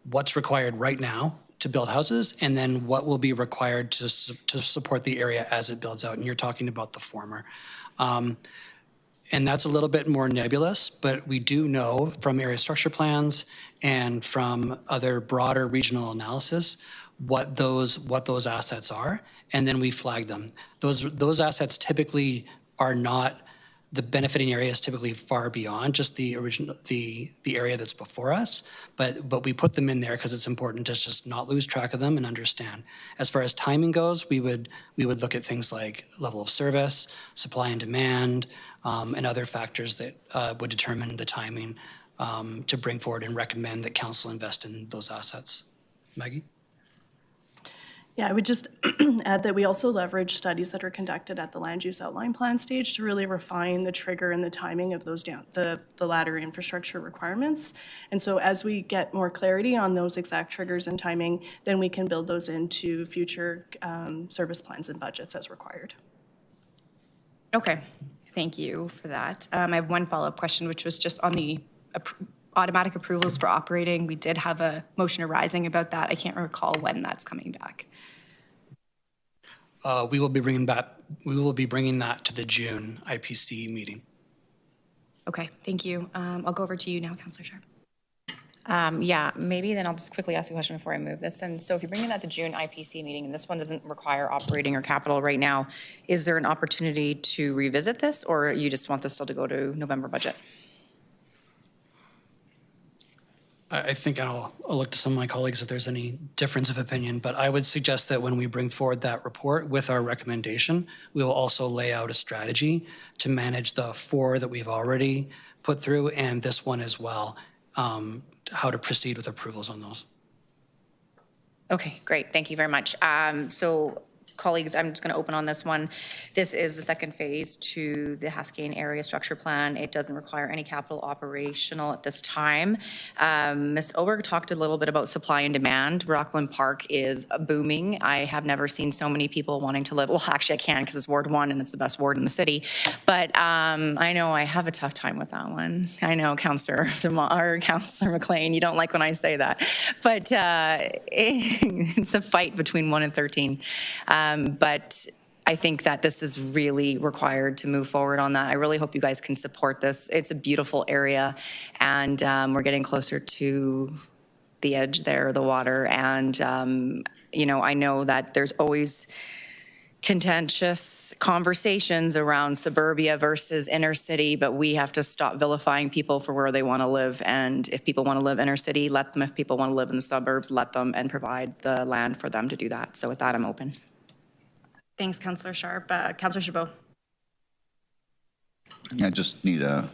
What's required right now to build houses, and then what will be required to support the area as it builds out. And you're talking about the former. And that's a little bit more nebulous, but we do know from area structure plans and from other broader regional analysis what those assets are, and then we flag them. Those assets typically are not, the benefiting area is typically far beyond just the original, the area that's before us, but we put them in there because it's important to just not lose track of them and understand. As far as timing goes, we would look at things like level of service, supply and demand, and other factors that would determine the timing to bring forward and recommend that council invest in those assets. Maggie?
Yeah, I would just add that we also leverage studies that are conducted at the land use outline plan stage to really refine the trigger and the timing of those the latter infrastructure requirements. And so as we get more clarity on those exact triggers and timing, then we can build those into future service plans and budgets as required.
Okay, thank you for that. I have one follow-up question, which was just on the automatic approvals for operating. We did have a motion arising about that. I can't recall when that's coming back.
We will be bringing that to the June IPC meeting.
Okay, thank you. I'll go over to you now, Councillor Sharp.
Yeah, maybe then I'll just quickly ask you a question before I move this. Then, so if you're bringing that to June IPC meeting, and this one doesn't require operating or capital right now, is there an opportunity to revisit this, or you just want this still to go to November budget?
I think I'll look to some of my colleagues if there's any difference of opinion, but I would suggest that when we bring forward that report with our recommendation, we will also lay out a strategy to manage the 4 that we've already put through and this one as well, how to proceed with approvals on those.
Okay, great. Thank you very much. So colleagues, I'm just going to open on this one. This is the second phase to the Haskayne Area Structure Plan. It doesn't require any capital operational at this time. Ms. Oberg talked a little bit about supply and demand. Rockland Park is booming. I have never seen so many people wanting to live. Well, actually I can because it's Ward 1 and it's the best ward in the city. But I know I have a tough time with that one. I know, Councillor McLean, you don't like when I say that. But it's a fight between 1 and 13. But I think that this is really required to move forward on that. I really hope you guys can support this. It's a beautiful area, and we're getting closer to the edge there, the water. And, I know that there's always contentious conversations around suburbia versus inner city, but we have to stop vilifying people for where they want to live. And if people want to live inner city, let them. If people want to live in the suburbs, let them, and provide the land for them to do that. So with that, I'm open.
Thanks, Councillor Sharp. Councillor Chabot.
I just need a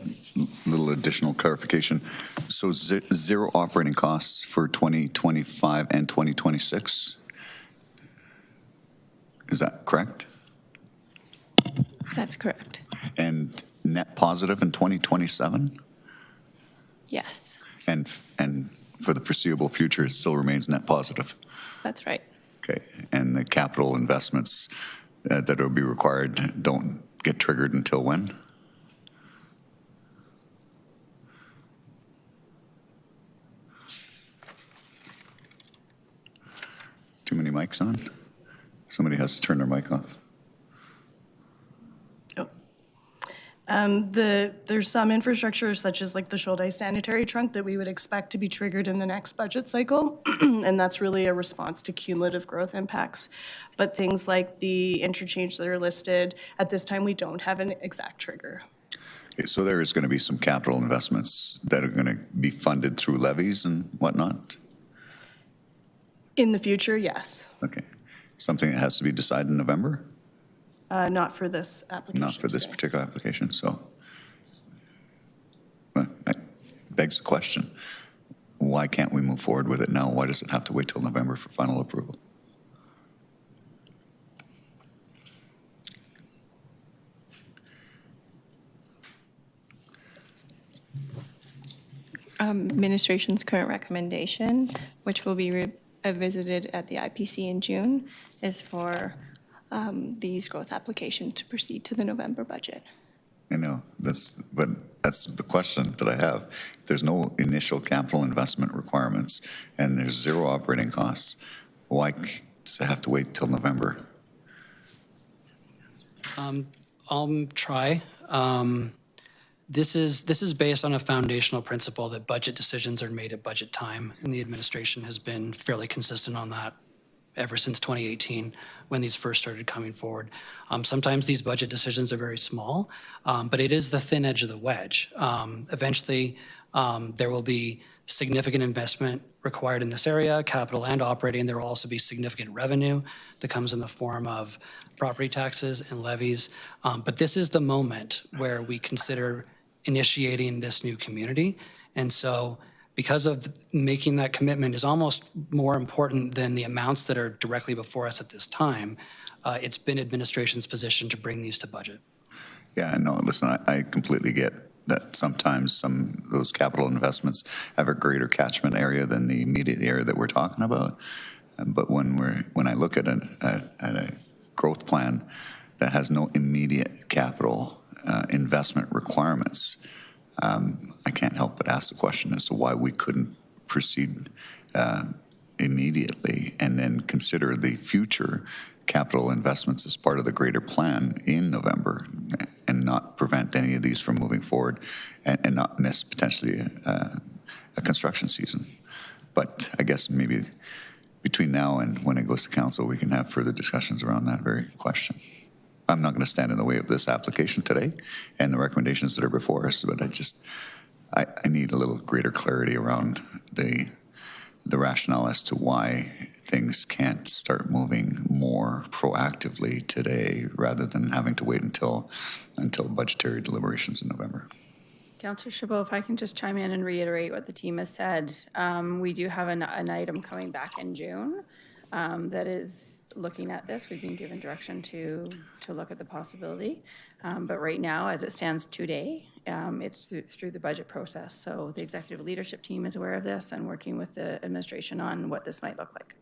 little additional clarification. So zero operating costs for 2025 and 2026? Is that correct?
That's correct.
And net positive in 2027?
Yes,
And for the foreseeable future, it still remains net positive?
that's right.
Okay, and the capital investments that will be required don't get triggered until when? mic's on. Somebody has to turn their mic off.
There's some infrastructure such as like the Shoulder sanitary trunk that we would expect to be triggered in the next budget cycle. And that's really a response to cumulative growth impacts. But things like the interchange that are listed, at this time, we don't have an exact trigger.
Okay, so there is going to be some capital investments that are going to be funded through levies and whatnot?
In the future, yes.
Okay. Something that has to be decided in November?
Not for this application.
Not for this particular application, so. That begs the question, why can't we move forward with it now? Why does it have to wait till November for final approval?
Administration's current recommendation, which will be revisited at the IPC in June, is for these growth applications to proceed to the November budget.
I know, but that's the question that I have. If there's no initial capital investment requirements and there's zero operating costs, why does it have to wait till November?
I'll try. This is based on a foundational principle that budget decisions are made at budget time, and the administration has been fairly consistent on that ever since 2018 when these first started coming forward. Sometimes these budget decisions are very small, but it is the thin edge of the wedge. Eventually, there will be significant investment required in this area, capital and operating. There will also be significant revenue that comes in the form of property taxes and levies. But this is the moment where we consider initiating this new community. And so because of making that commitment is almost more important than the amounts that are directly before us at this time, it's been administration's position to bring these to budget.
Yeah, no, listen, I completely get that sometimes those capital investments have a greater catchment area than the immediate area that we're talking about. But when I look at a growth plan that has no immediate capital investment requirements, I can't help but ask the question as to why we couldn't proceed immediately and then consider the future capital investments as part of the greater plan in November and not prevent any of these from moving forward and not miss potentially a construction season. But I guess maybe between now and when it goes to council, we can have further discussions around that very question. I'm not going to stand in the way of this application today and the recommendations that are before us, but I need a little greater clarity around the rationale as to why things can't start moving more proactively today rather than having to wait until budgetary deliberations in November.
Councillor Chabot, if I can just chime in and reiterate what the team has said. We do have an item coming back in June that is looking at this. We've been given direction to look at the possibility. But right now, as it stands today, it's through the budget process. So the executive leadership team is aware of this and working with the administration on what this might look like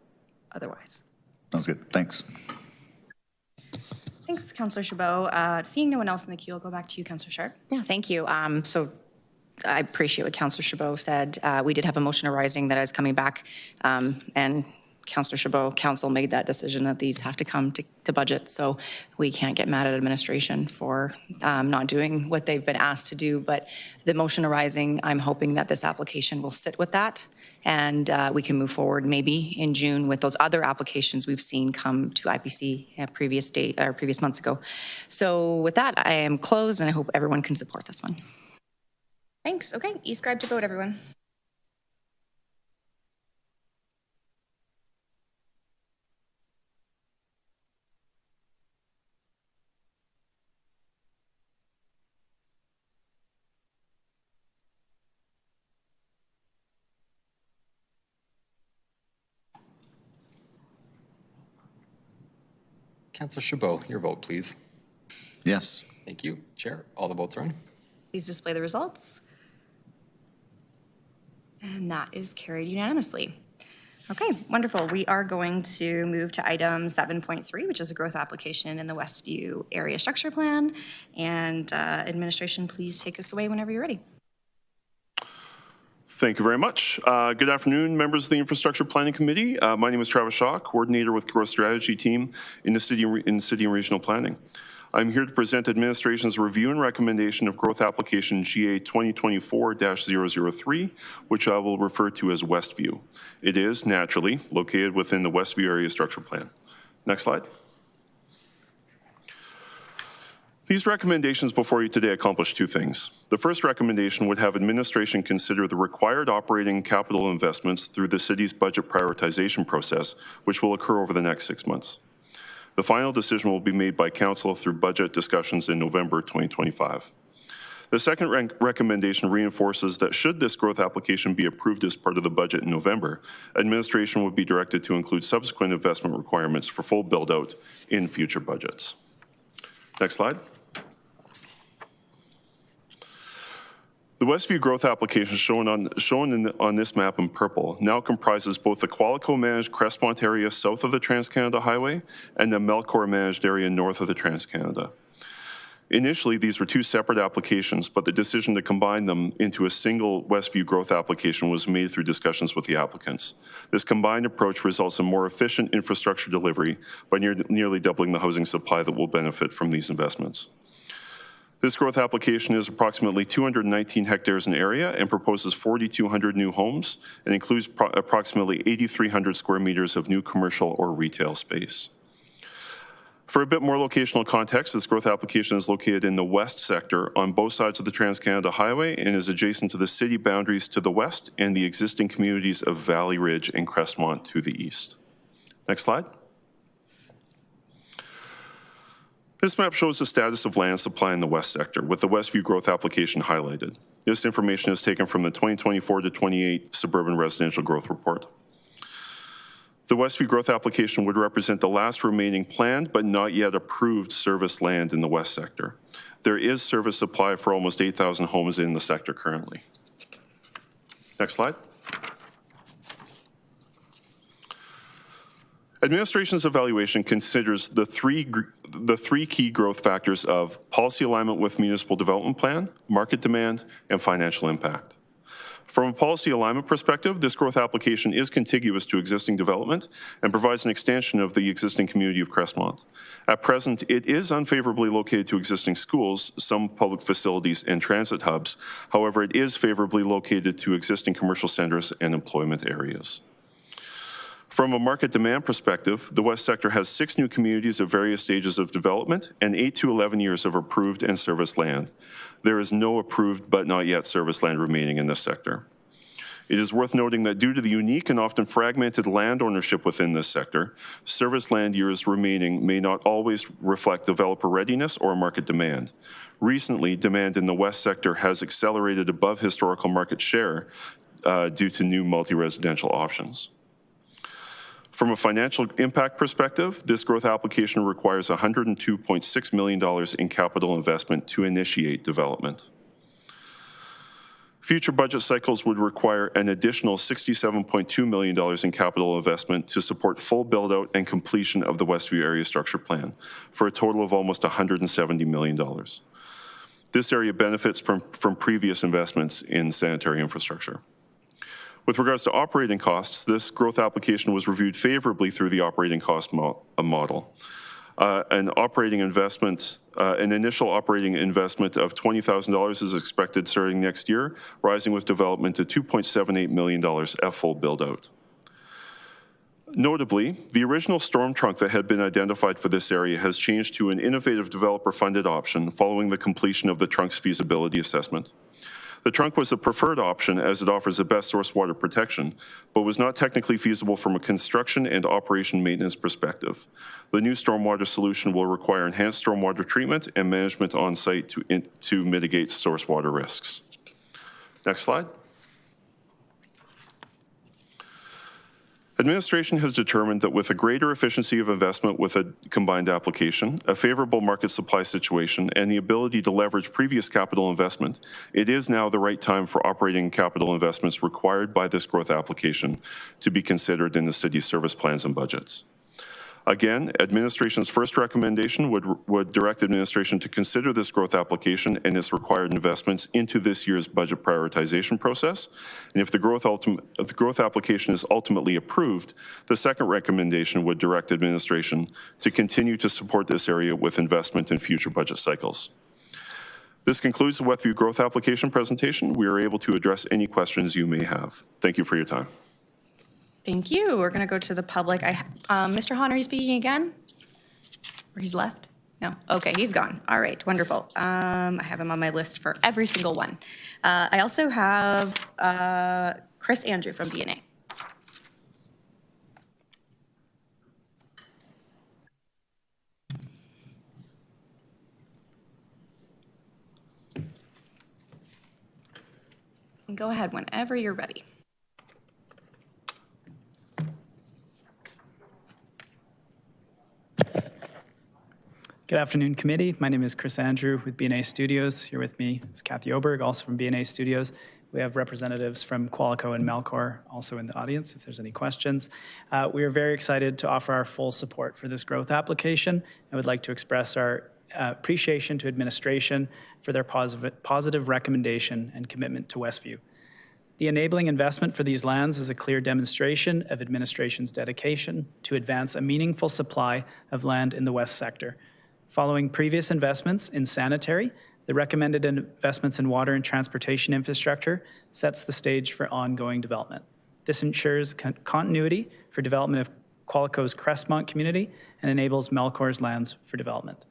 otherwise.
Sounds good. Thanks.
Thanks, Councillor Chabot. Seeing no one else in the queue, I'll go back to you, Councillor Sharp.
Yeah, thank you. So I appreciate what Councillor Chabot said. We did have a motion arising that is coming back, and Councillor Chabot, council made that decision that these have to come to budget, so we can't get mad at administration for not doing what they've been asked to do. But the motion arising, I'm hoping that this application will sit with that, and we can move forward maybe in June with those other applications we've seen come to IPC at previous months ago. So with that, I am closed, and I hope everyone can support this one.
Thanks. Okay, e-scribe to vote, everyone.
Councillor Chabot, your vote, please.
Yes.
Thank you. Chair, all the votes are in.
Please display the results. And that is carried unanimously. Okay, wonderful. We are going to move to item 7.3, which is a growth application in the Westview Area Structure Plan. And administration, please take us away whenever you're ready.
Thank you very much. Good afternoon, members of the Infrastructure Planning Committee. My name is Travis Shaw, coordinator with Growth Strategy Team in the City and Regional Planning. I'm here to present administration's review and recommendation of growth application GA 2024-003, which I will refer to as Westview. It is, naturally, located within the Westview Area Structure Plan. Next slide. These recommendations before you today accomplish two things. The first recommendation would have administration consider the required operating capital investments through the city's budget prioritization process, which will occur over the next 6 months. The final decision will be made by council through budget discussions in November 2025. The second recommendation reinforces that should this growth application be approved as part of the budget in November, administration would be directed to include subsequent investment requirements for full build-out in future budgets. Next slide. The Westview growth application shown on this map in purple now comprises both the Qualico-managed Crestmont area south of the Trans-Canada Highway and the Melcor-managed area north of the Trans-Canada. Initially, these were two separate applications, but the decision to combine them into a single Westview growth application was made through discussions with the applicants. This combined approach results in more efficient infrastructure delivery by nearly doubling the housing supply that will benefit from these investments. This growth application is approximately 219 hectares in area and proposes 4,200 new homes and includes approximately 8,300 square meters of new commercial or retail space. For a bit more locational context, this growth application is located in the west sector on both sides of the Trans-Canada Highway and is adjacent to the city boundaries to the west and the existing communities of Valley Ridge and Crestmont to the east. Next slide. This map shows the status of land supply in the west sector, with the Westview growth application highlighted. This information is taken from the 2024 to 28 Suburban Residential Growth Report. The Westview growth application would represent the last remaining planned but not yet approved service land in the west sector. There is service supply for almost 8,000 homes in the sector currently. Next slide. Administration's evaluation considers the three key growth factors of policy alignment with municipal development plan, market demand, and financial impact. From a policy alignment perspective, this growth application is contiguous to existing development and provides an extension of the existing community of Crestmont. At present, it is unfavorably located to existing schools, some public facilities, and transit hubs. However, it is favorably located to existing commercial centers and employment areas. From a market demand perspective, the west sector has 6 new communities of various stages of development and 8 to 11 years of approved and serviced land. There is no approved but not yet serviced land remaining in this sector. It is worth noting that due to the unique and often fragmented land ownership within this sector, serviced land years remaining may not always reflect developer readiness or market demand. Recently, demand in the west sector has accelerated above historical market share due to new multi-residential options. From a financial impact perspective, this growth application requires $102.6 million in capital investment to initiate development. Future budget cycles would require an additional $67.2 million in capital investment to support full build-out and completion of the Westview Area Structure Plan, for a total of almost $170 million. This area benefits from previous investments in sanitary infrastructure. With regards to operating costs, this growth application was reviewed favorably through the operating cost model. An initial operating investment of $20,000 is expected starting next year, rising with development to $2.78 million at full build-out. Notably, the original storm trunk that had been identified for this area has changed to an innovative developer-funded option following the completion of the trunk's feasibility assessment. The trunk was the preferred option as it offers the best source water protection, but was not technically feasible from a construction and operation maintenance perspective. The new stormwater solution will require enhanced stormwater treatment and management on site to mitigate source water risks. Next slide. Administration has determined that with a greater efficiency of investment with a combined application, a favorable market supply situation, and the ability to leverage previous capital investment, it is now the right time for operating capital investments required by this growth application to be considered in the city's service plans and budgets. Again, administration's first recommendation would direct administration to consider this growth application and its required investments into this year's budget prioritization process. And if the growth application is ultimately approved, the second recommendation would direct administration to continue to support this area with investment in future budget cycles. This concludes the Westview growth application presentation. We are able to address any questions you may have. Thank you for your time.
Thank you. We're going to go to the public. Mr. Hahn, are you speaking again? Or he's left? No. Okay, he's gone. All right, wonderful. I have him on my list for every single one. I also have Chris Andrew from BNA. Go ahead whenever you're ready.
Good afternoon, committee. My name is Chris Andrew with BNA Studios. Here with me is Kathy Oberg, also from BNA Studios. We have representatives from Qualico and Melcor also in the audience if there's any questions. We are very excited to offer our full support for this growth application. I would like to express our appreciation to administration for their positive recommendation and commitment to Westview. The enabling investment for these lands is a clear demonstration of administration's dedication to advance a meaningful supply of land in the West sector. Following previous investments in sanitary, the recommended investments in water and transportation infrastructure sets the stage for ongoing development. This ensures continuity for development of Qualico's Crestmont community and enables Melcor's lands for development.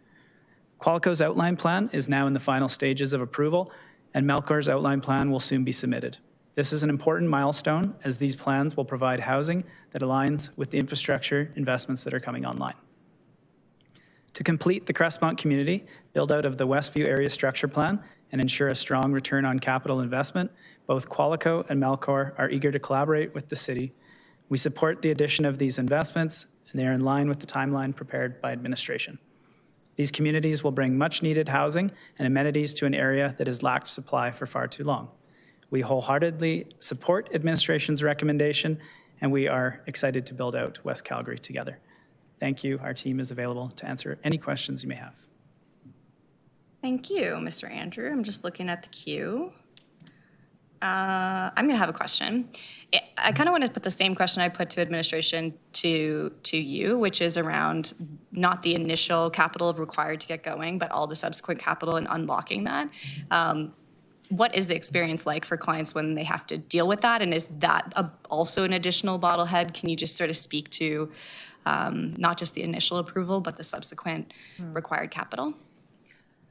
Qualico's outline plan is now in the final stages of approval, and Melcor's outline plan will soon be submitted. This is an important milestone as these plans will provide housing that aligns with the infrastructure investments that are coming online. To complete the Crestmont community build out of the Westview Area Structure Plan and ensure a strong return on capital investment, both Qualico and Melcor are eager to collaborate with the city. We support the addition of these investments, and they are in line with the timeline prepared by administration. These communities will bring much needed housing and amenities to an area that has lacked supply for far too long. We wholeheartedly support administration's recommendation, and we are excited to build out West Calgary together. Thank you. Our team is available to answer any questions you may have.
Thank you, Mr. Andrew. I'm just looking at the queue. I'm going to have a question. I kind of want to put the same question I put to administration to you, which is around not the initial capital required to get going, but all the subsequent capital and unlocking that. What is the experience like for clients when they have to deal with that? And is that also an additional bottlehead? Can you just sort of speak to not just the initial approval, but the subsequent required capital?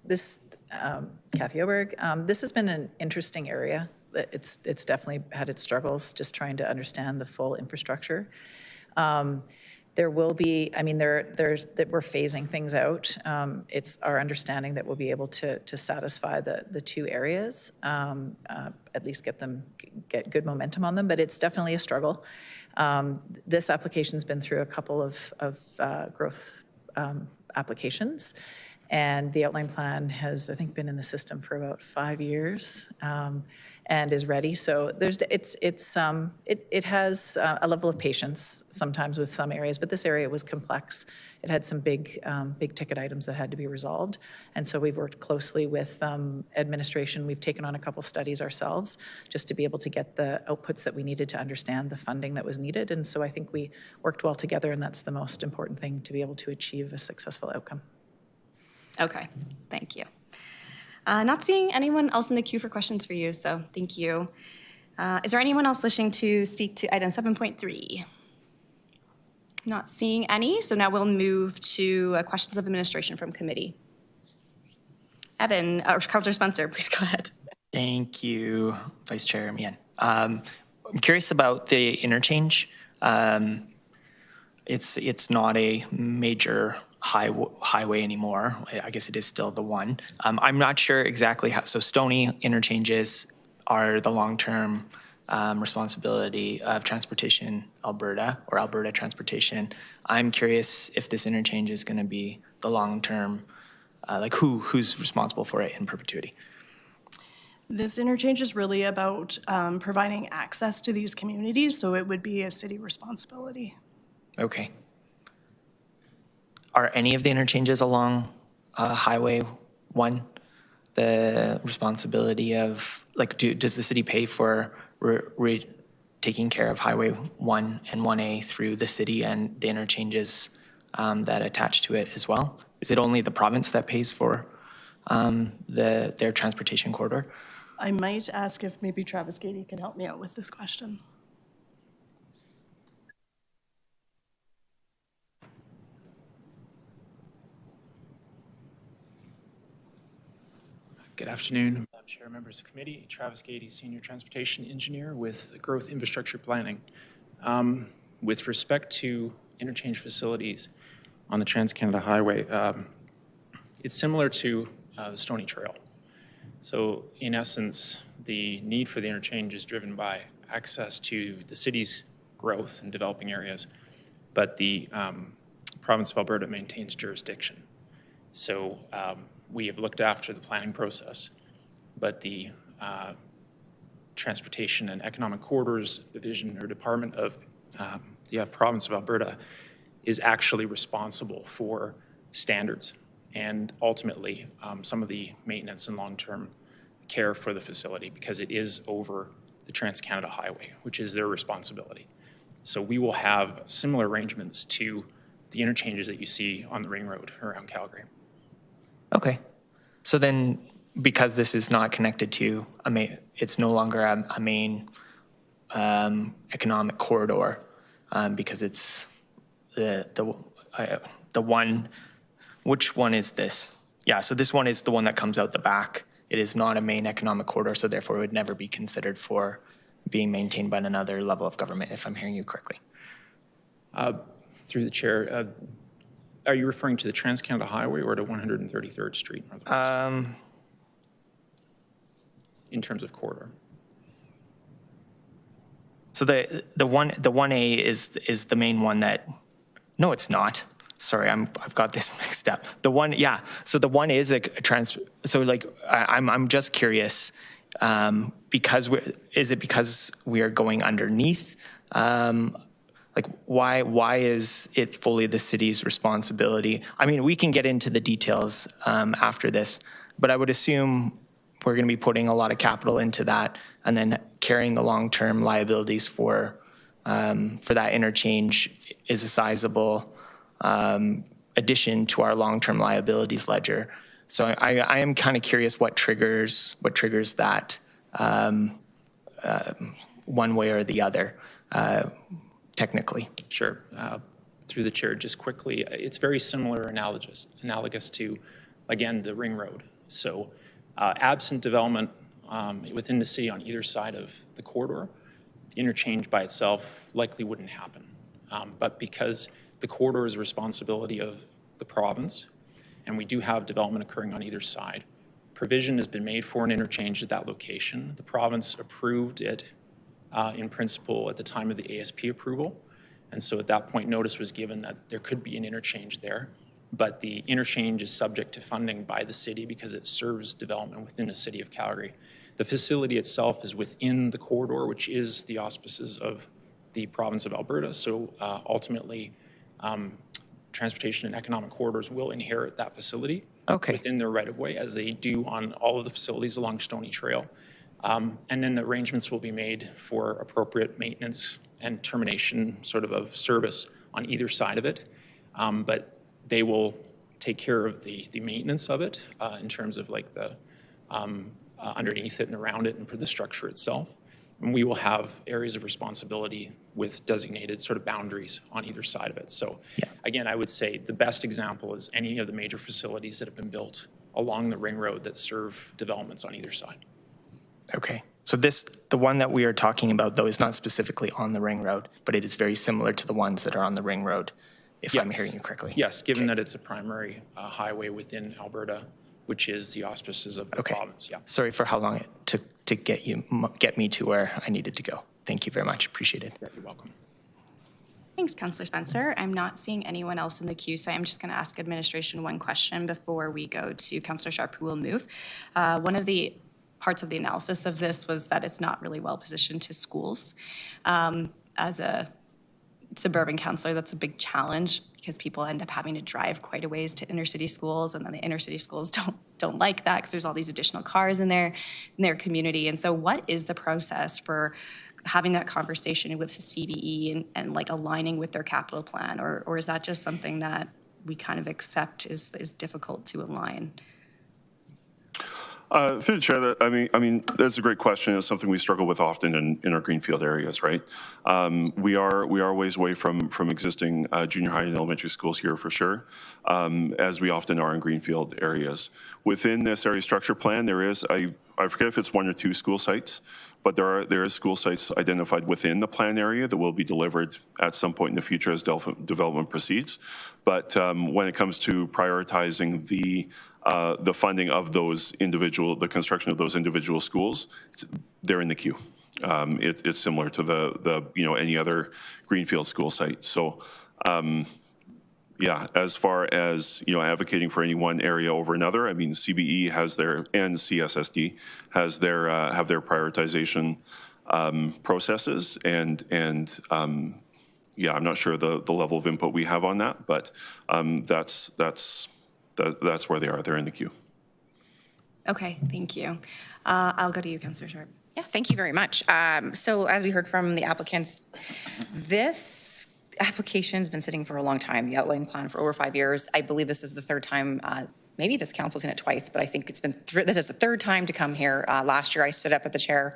This, Kathy Oberg, this has been an interesting area. It's definitely had its struggles just trying to understand the full infrastructure. There will be, I mean, that we're phasing things out. It's our understanding that we'll be able to satisfy the two areas, at least get good momentum on them, but it's definitely a struggle. This application's been through a couple of growth applications, and the outline plan has, I think, been in the system for about 5 years. And is ready. So it has a level of patience sometimes with some areas, but this area was complex. It had some big ticket items that had to be resolved. And so we've worked closely with administration. We've taken on a couple studies ourselves just to be able to get the outputs that we needed to understand the funding that was needed. And so I think we worked well together, and that's the most important thing to be able to achieve a successful outcome.
Okay, thank you. Not seeing anyone else in the queue for questions for you, so thank you. Is there anyone else wishing to speak to item 7.3? Not seeing any, so now we'll move to questions of administration from committee. Evan, or Councillor Spencer, please go ahead.
Thank you, Vice Chair Mian. I'm curious about the interchange. It's not a major highway anymore. I guess it is still the one. I'm not sure exactly how, so Stony interchanges are the long-term responsibility of Transportation Alberta or Alberta Transportation. I'm curious if this interchange is going to be the long-term, like who's responsible for it in perpetuity?
This interchange is really about providing access to these communities, so it would be a city responsibility.
Okay. are any of the interchanges along Highway 1 the responsibility of, like, does the city pay for taking care of Highway 1 and 1A through the city and the interchanges that attach to it as well? Is it only the province that pays for their transportation corridor?
I might ask if maybe Travis Gady can help me out with this question.
Good afternoon, Madam Chair, members of the committee. Travis Gady, Senior Transportation Engineer with Growth Infrastructure Planning. With respect to interchange facilities on the Trans-Canada Highway, it's similar to the Stony Trail. So in essence, the need for the interchange is driven by access to the city's growth in developing areas, but the province of Alberta maintains jurisdiction. So we have looked after the planning process, but the Transportation and Economic Corridors Division or Department of the province of Alberta is actually responsible for standards and ultimately some of the maintenance and long-term care for the facility, because it is over the Trans-Canada Highway, which is their responsibility. So we will have similar arrangements to the interchanges that you see on the Ring Road around Calgary.
Okay. So then, because this is not connected to it's no longer a main economic corridor, because it's the one. Which one is this? Yeah. So this one is the one that comes out the back. It is not a main economic corridor, so therefore it would never be considered for being maintained by another level of government, if I'm hearing you correctly.
Through the chair, are you referring to the Trans-Canada Highway or to 133rd Street Northwest? In terms of corridor.
So the 1A is the main one that, no, it's not. Sorry, I've got this mixed up. The one, yeah. So the one is a trans. So like, I'm just curious, because is it because we are going underneath? Like, why is it fully the city's responsibility? I mean, we can get into the details after this, but I would assume we're going to be putting a lot of capital into that and then carrying the long-term liabilities for that interchange is a sizable addition to our long-term liabilities ledger. So I am kind of curious what triggers that one way or the other. Technically.
Sure. Through the chair, just quickly, it's very similar, analogous to, again, the Ring Road. So absent development within the city on either side of the corridor, the interchange by itself likely wouldn't happen. But because the corridor is a responsibility of the province, and we do have development occurring on either side, provision has been made for an interchange at that location. The province approved it in principle at the time of the ASP approval. And so at that point, notice was given that there could be an interchange there, but the interchange is subject to funding by the city because it serves development within the city of Calgary. The facility itself is within the corridor, which is the auspices of the province of Alberta. So ultimately, Transportation and Economic Corridors will inherit that facility within their right-of-way, as they do on all of the facilities along Stony Trail. And then the arrangements will be made for appropriate maintenance and termination of service on either side of it. But they will take care of the maintenance of it in terms of like the underneath it and around it and for the structure itself. And we will have areas of responsibility with designated boundaries on either side of it. So again, I would say the best example is any of the major facilities that have been built along the Ring Road that serve developments on either side.
Okay. So the one that we are talking about, though, is not specifically on the Ring Road, but it is very similar to the ones that are on the Ring Road, if I'm hearing you correctly.
Yes, given that it's a primary highway within Alberta, which is the auspices of the province. Yeah.
Sorry for how long it took to get me to where I needed to go. Thank you very much. Appreciate it.
You're welcome.
Thanks, Councillor Spencer. I'm not seeing anyone else in the queue, so I'm just going to ask administration one question before we go to Councillor Sharp, who will move. One of the parts of the analysis of this was that it's not really well positioned to schools as a suburban councillor, that's a big challenge because people end up having to drive quite a ways to inner city schools, and then the inner city schools don't like that because there's all these additional cars in their community. And so what is the process for having that conversation with the CBE and like aligning with their capital plan, or is that just something that we kind of accept is difficult to align?
Through the chair, I mean, that's a great question. It's something we struggle with often in our greenfield areas, right? We are ways away from existing junior high and elementary schools here for sure, as we often are in greenfield areas. Within this area structure plan, there is, I forget if it's 1 or 2 school sites, but there is school sites identified within the plan area that will be delivered at some point in the future as development proceeds. But when it comes to prioritizing the funding of the construction of those individual schools, they're in the queue. It's similar to any other greenfield school site. So, yeah, as far as advocating for any one area over another, I mean, CBE has their and CSSD has their have their prioritization processes, and yeah, I'm not sure the level of input we have on that, but that's where they are. They're in the queue.
Okay, thank you. I'll go to you, Councillor Sharp.
Yeah, thank you very much. So as we heard from the applicants, this application's been sitting for a long time, the outline plan for over 5 years. I believe this is the third time, maybe this council's seen it twice, but I think it's been, this is the third time to come here. Last year I stood up at the chair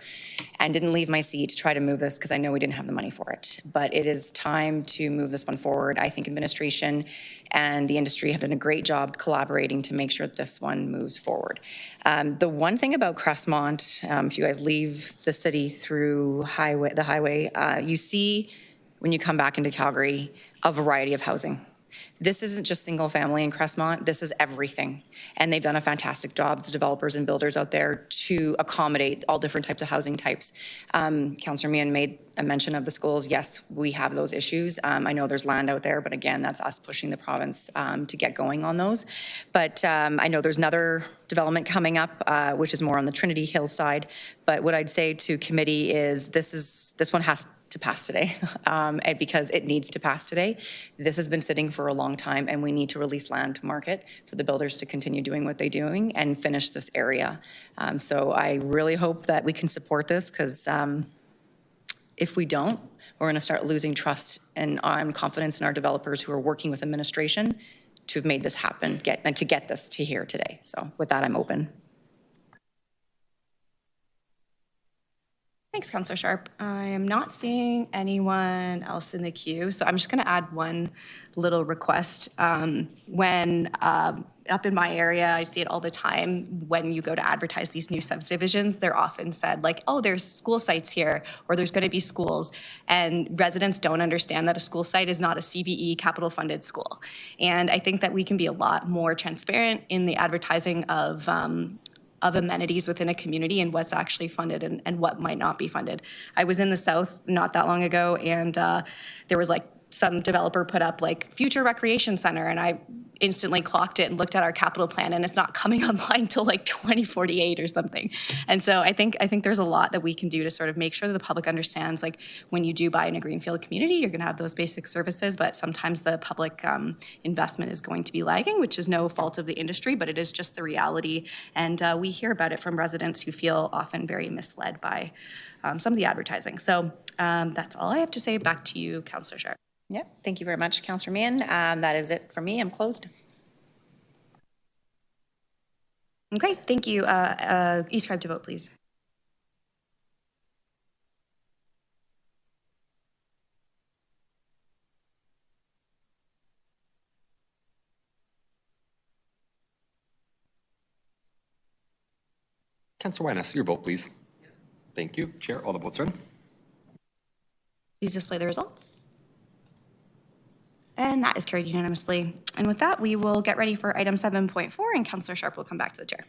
and didn't leave my seat to try to move this because I know we didn't have the money for it. But it is time to move this one forward. I think administration and the industry have done a great job collaborating to make sure that this one moves forward. The one thing about Crestmont, if you guys leave the city through the highway, you see when you come back into Calgary a variety of housing. This isn't just single family in Crestmont, this is everything. And they've done a fantastic job, the developers and builders out there, to accommodate all different types of housing types. Councillor Meehan made a mention of the schools. Yes, we have those issues. I know there's land out there, but again, that's us pushing the province to get going on those. But I know there's another development coming up, which is more on the Trinity Hill side. But what I'd say to committee is this one has to pass today, and because it needs to pass today. This has been sitting for a long time, and we need to release land to market for the builders to continue doing what they're doing and finish this area. So I really hope that we can support this, because if we don't, we're going to start losing trust and confidence in our developers who are working with administration to have made this happen, and to get this to here today. So with that, I'm open.
Thanks, Councillor Sharp. I am not seeing anyone else in the queue, so I'm just going to add one little request. When up in my area, I see it all the time, when you go to advertise these new subdivisions, they're often said like, oh, there's school sites here, or there's going to be schools. And residents don't understand that a school site is not a CBE capital funded school. And I think that we can be a lot more transparent in the advertising of amenities within a community and what's actually funded and what might not be funded. I was in the South not that long ago, and there was like some developer put up like future recreation center, and I instantly clocked it and looked at our capital plan, and it's not coming online till like 2048 or something. And so I think there's a lot that we can do to sort of make sure that the public understands, like when you do buy in a greenfield community, you're going to have those basic services, but sometimes the public investment is going to be lagging, which is no fault of the industry, but it is just the reality. And we hear about it from residents who feel often very misled by some of the advertising. So that's all I have to say. Back to you, Councillor Sharp.
Yeah, thank you very much, Councillor Meehan. That is it for me. I'm closed.
Okay, thank you. E-scribe to vote, please.
Councillor Wenas, your vote, please. Yes. Thank you. Chair, all the votes are in.
Please display the results. And that is carried unanimously. And with that, we will get ready for item 7.4, and Councillor Sharp will come back to the chair.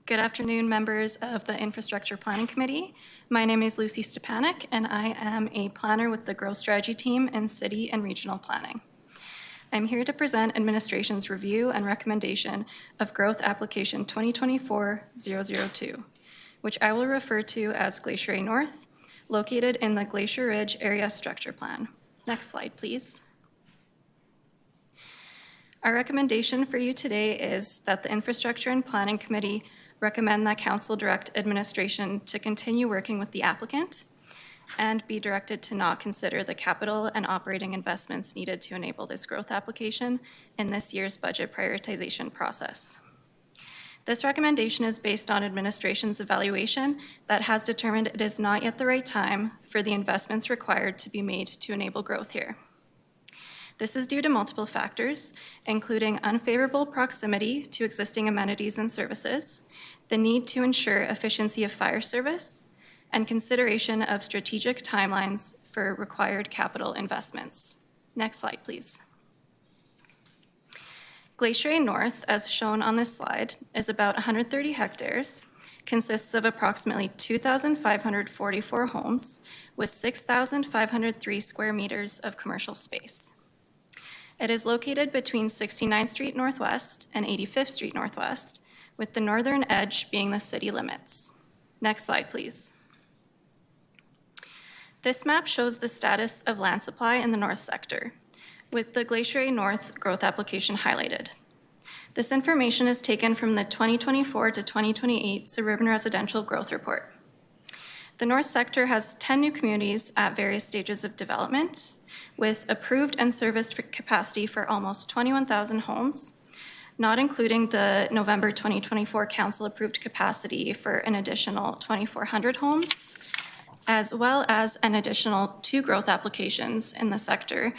Good afternoon, members of the Infrastructure Planning Committee. My name is Lucy Stepanek, and I am a planner with the Growth Strategy Team in City and Regional Planning. I'm here to present administration's review and recommendation of Growth Application 2024-002, which I will refer to as Glacier A North, located in the Glacier Ridge Area Structure Plan. Next slide, please. Our recommendation for you today is that the Infrastructure and Planning Committee recommend that Council direct administration to continue working with the applicant and be directed to not consider the capital and operating investments needed to enable this growth application in this year's budget prioritization process. This recommendation is based on administration's evaluation that has determined it is not yet the right time for the investments required to be made to enable growth here. This is due to multiple factors, including unfavorable proximity to existing amenities and services, the need to ensure efficiency of fire service, and consideration of strategic timelines for required capital investments. Next slide, please. Glacier A North, as shown on this slide, is about 130 hectares, consists of approximately 2,544 homes with 6,503 square meters of commercial space. It is located between 69th Street Northwest and 85th Street Northwest, with the northern edge being the city limits. Next slide, please. This map shows the status of land supply in the north sector, with the Glacier A North growth application highlighted. This information is taken from the 2024 to 2028 Suburban Residential Growth Report. The north sector has 10 new communities at various stages of development, with approved and serviced capacity for almost 21,000 homes, not including the November 2024 council-approved capacity for an additional 2,400 homes, as well as an additional 2 growth applications in the sector,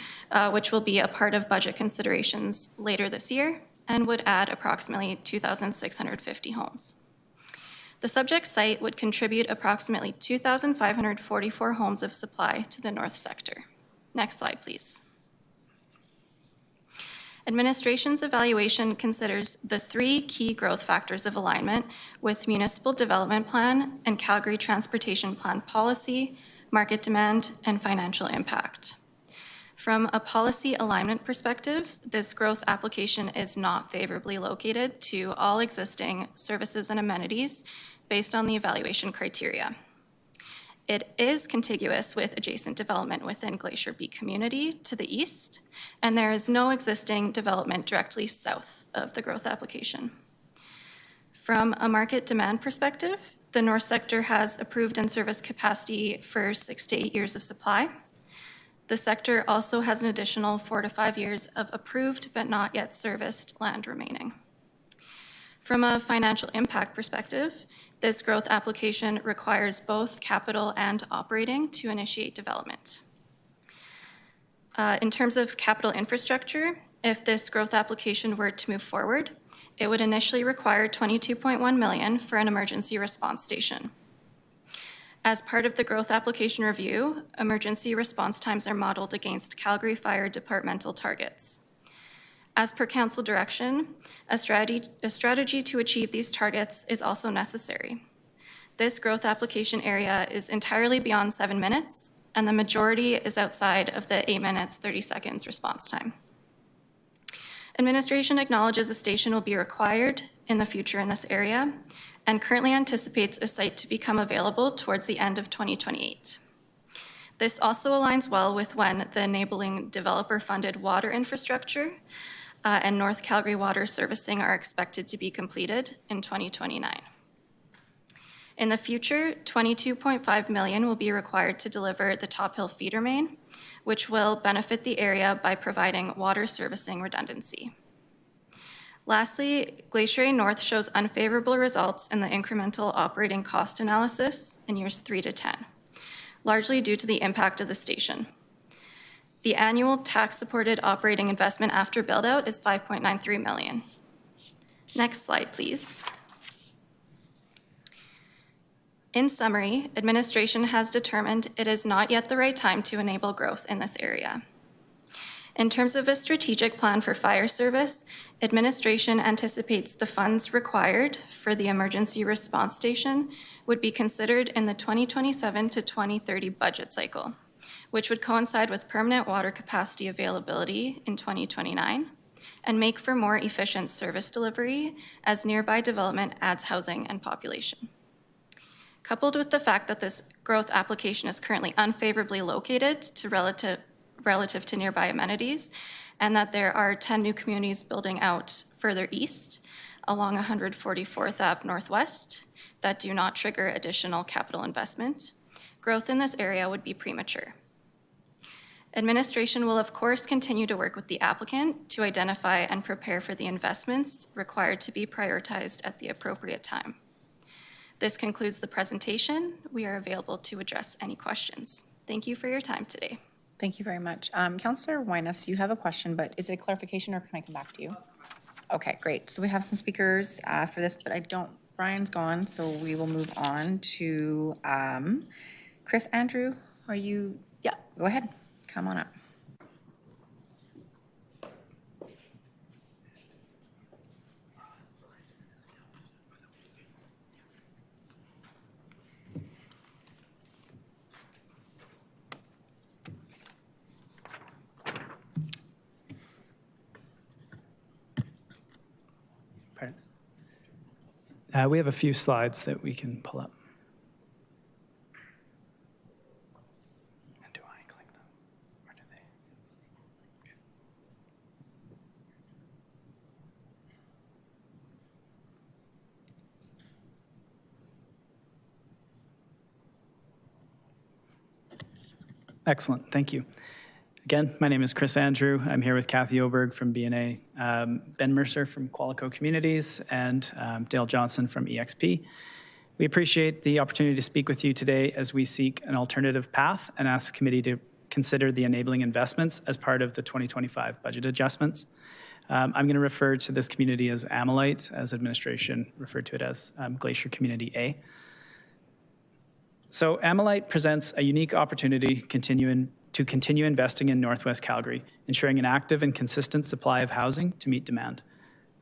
which will be a part of budget considerations later this year and would add approximately 2,650 homes. The subject site would contribute approximately 2,544 homes of supply to the north sector. Next slide, please. Administration's evaluation considers the 3 key growth factors of alignment with Municipal Development Plan and Calgary Transportation Plan policy, market demand, and financial impact. From a policy alignment perspective, this growth application is not favorably located to all existing services and amenities based on the evaluation criteria. It is contiguous with adjacent development within Glacier B community to the east, and there is no existing development directly south of the growth application. From a market demand perspective, the north sector has approved and serviced capacity for 6 to 8 years of supply. The sector also has an additional 4 to 5 years of approved but not yet serviced land remaining. From a financial impact perspective, this growth application requires both capital and operating to initiate development. In terms of capital infrastructure, if this growth application were to move forward, it would initially require $22.1 million for an emergency response station. As part of the growth application review, emergency response times are modeled against Calgary Fire departmental targets. As per council direction, a strategy to achieve these targets is also necessary. This growth application area is entirely beyond 7 minutes, and the majority is outside of the 8 minutes, 30 seconds response time. Administration acknowledges a station will be required in the future in this area, and currently anticipates a site to become available towards the end of 2028. This also aligns well with when the enabling developer-funded water infrastructure and North Calgary water servicing are expected to be completed in 2029. In the future, $22.5 million will be required to deliver the Top Hill feeder main, which will benefit the area by providing water servicing redundancy. Lastly, Glacier A North shows unfavorable results in the incremental operating cost analysis in years 3 to 10, largely due to the impact of the station. The annual tax-supported operating investment after build-out is $5.93 million. Next slide, please. In summary, administration has determined it is not yet the right time to enable growth in this area. In terms of a strategic plan for fire service, administration anticipates the funds required for the emergency response station would be considered in the 2027 to 2030 budget cycle, which would coincide with permanent water capacity availability in 2029 and make for more efficient service delivery as nearby development adds housing and population. Coupled with the fact that this growth application is currently unfavorably located to relative to nearby amenities, and that there are 10 new communities building out further east along 144th Ave Northwest that do not trigger additional capital investment, growth in this area would be premature. Administration will of course continue to work with the applicant to identify and prepare for the investments required to be prioritized at the appropriate time. This concludes the presentation. We are available to address any questions. Thank you for your time today.
Thank you very much. Councillor Winus, you have a question, but is it a clarification or can I come back to you? Okay, great. So we have some speakers for this, but Brian's gone, so we will move on to Chris Andrew. Are you, yeah, go ahead. Come on up.
We have a few slides that we can pull up. And do I click them? Or do they? Okay. Excellent, thank you. Again, my name is Chris Andrew. I'm here with Kathy Oberg from BNA, Ben Mercer from Qualico Communities, and Dale Johnson from EXP. We appreciate the opportunity to speak with you today as we seek an alternative path and ask committee to consider the enabling investments as part of the 2025 budget adjustments. I'm going to refer to this community as Amelite, as administration referred to it as Glacier Community A. So Amelite presents a unique opportunity to continue investing in Northwest Calgary, ensuring an active and consistent supply of housing to meet demand.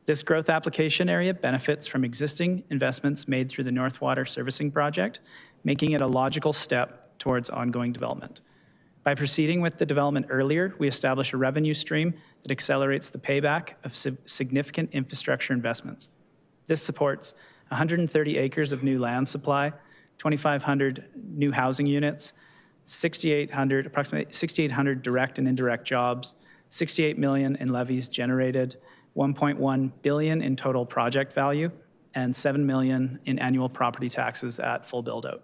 This growth application area benefits from existing investments made through the North Water Servicing Project, making it a logical step towards ongoing development. By proceeding with the development earlier, we establish a revenue stream that accelerates the payback of significant infrastructure investments. This supports 130 acres of new land supply, 2,500 new housing units, approximately 6,800 direct and indirect jobs, 68 million in levies generated, 1.1 billion in total project value, and 7 million in annual property taxes at full build-out.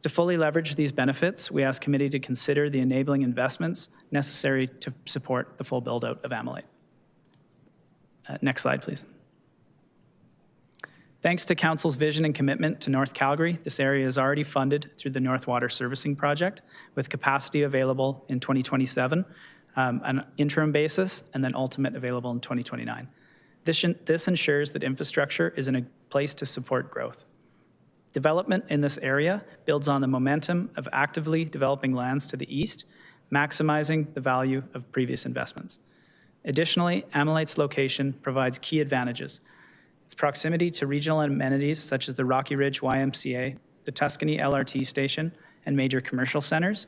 To fully leverage these benefits, we ask committee to consider the enabling investments necessary to support the full build-out of Amelite. Next slide, please. Thanks to Council's vision and commitment to North Calgary, this area is already funded through the North Water Servicing Project with capacity available in 2027 on an interim basis and then ultimate available in 2029. This ensures that infrastructure is in a place to support growth. Development in this area builds on the momentum of actively developing lands to the east, maximizing the value of previous investments. Additionally, Amelite's location provides key advantages. Its proximity to regional amenities such as the Rocky Ridge YMCA, the Tuscany LRT station, and major commercial centers,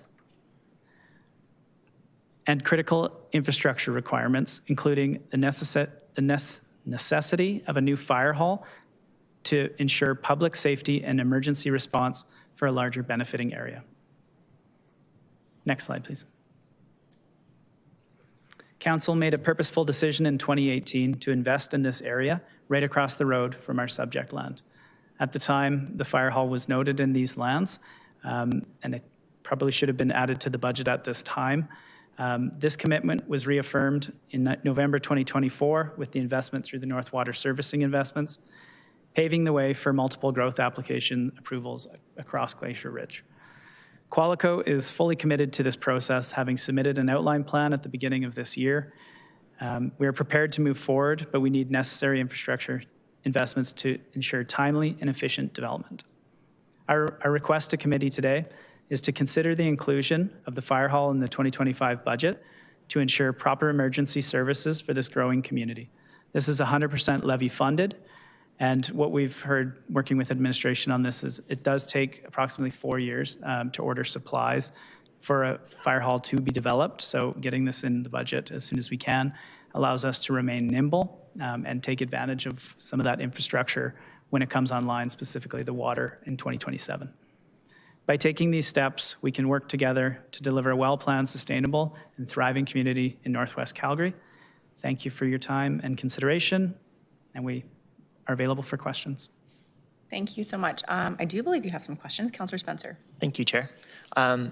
and critical infrastructure requirements, including the necessity of a new fire hall to ensure public safety and emergency response for a larger benefiting area. Next slide, please. Council made a purposeful decision in 2018 to invest in this area right across the road from our subject land. At the time, the fire hall was noted in these lands, and it probably should have been added to the budget at this time. This commitment was reaffirmed in November 2024 with the investment through the North Water Servicing investments, paving the way for multiple growth application approvals across Glacier Ridge. Qualico is fully committed to this process, having submitted an outline plan at the beginning of this year. We are prepared to move forward, but we need necessary infrastructure investments to ensure timely and efficient development. Our request to committee today is to consider the inclusion of the fire hall in the 2025 budget to ensure proper emergency services for this growing community. This is 100% levy funded, and what we've heard working with administration on this is it does take approximately 4 years to order supplies for a fire hall to be developed. So getting this in the budget as soon as we can allows us to remain nimble and take advantage of some of that infrastructure when it comes online, specifically the water in 2027. By taking these steps, we can work together to deliver a well-planned, sustainable, and thriving community in Northwest Calgary. Thank you for your time and consideration, and we are available for questions.
Thank you so much. I do believe you have some questions. Councillor Spencer.
Thank you, Chair.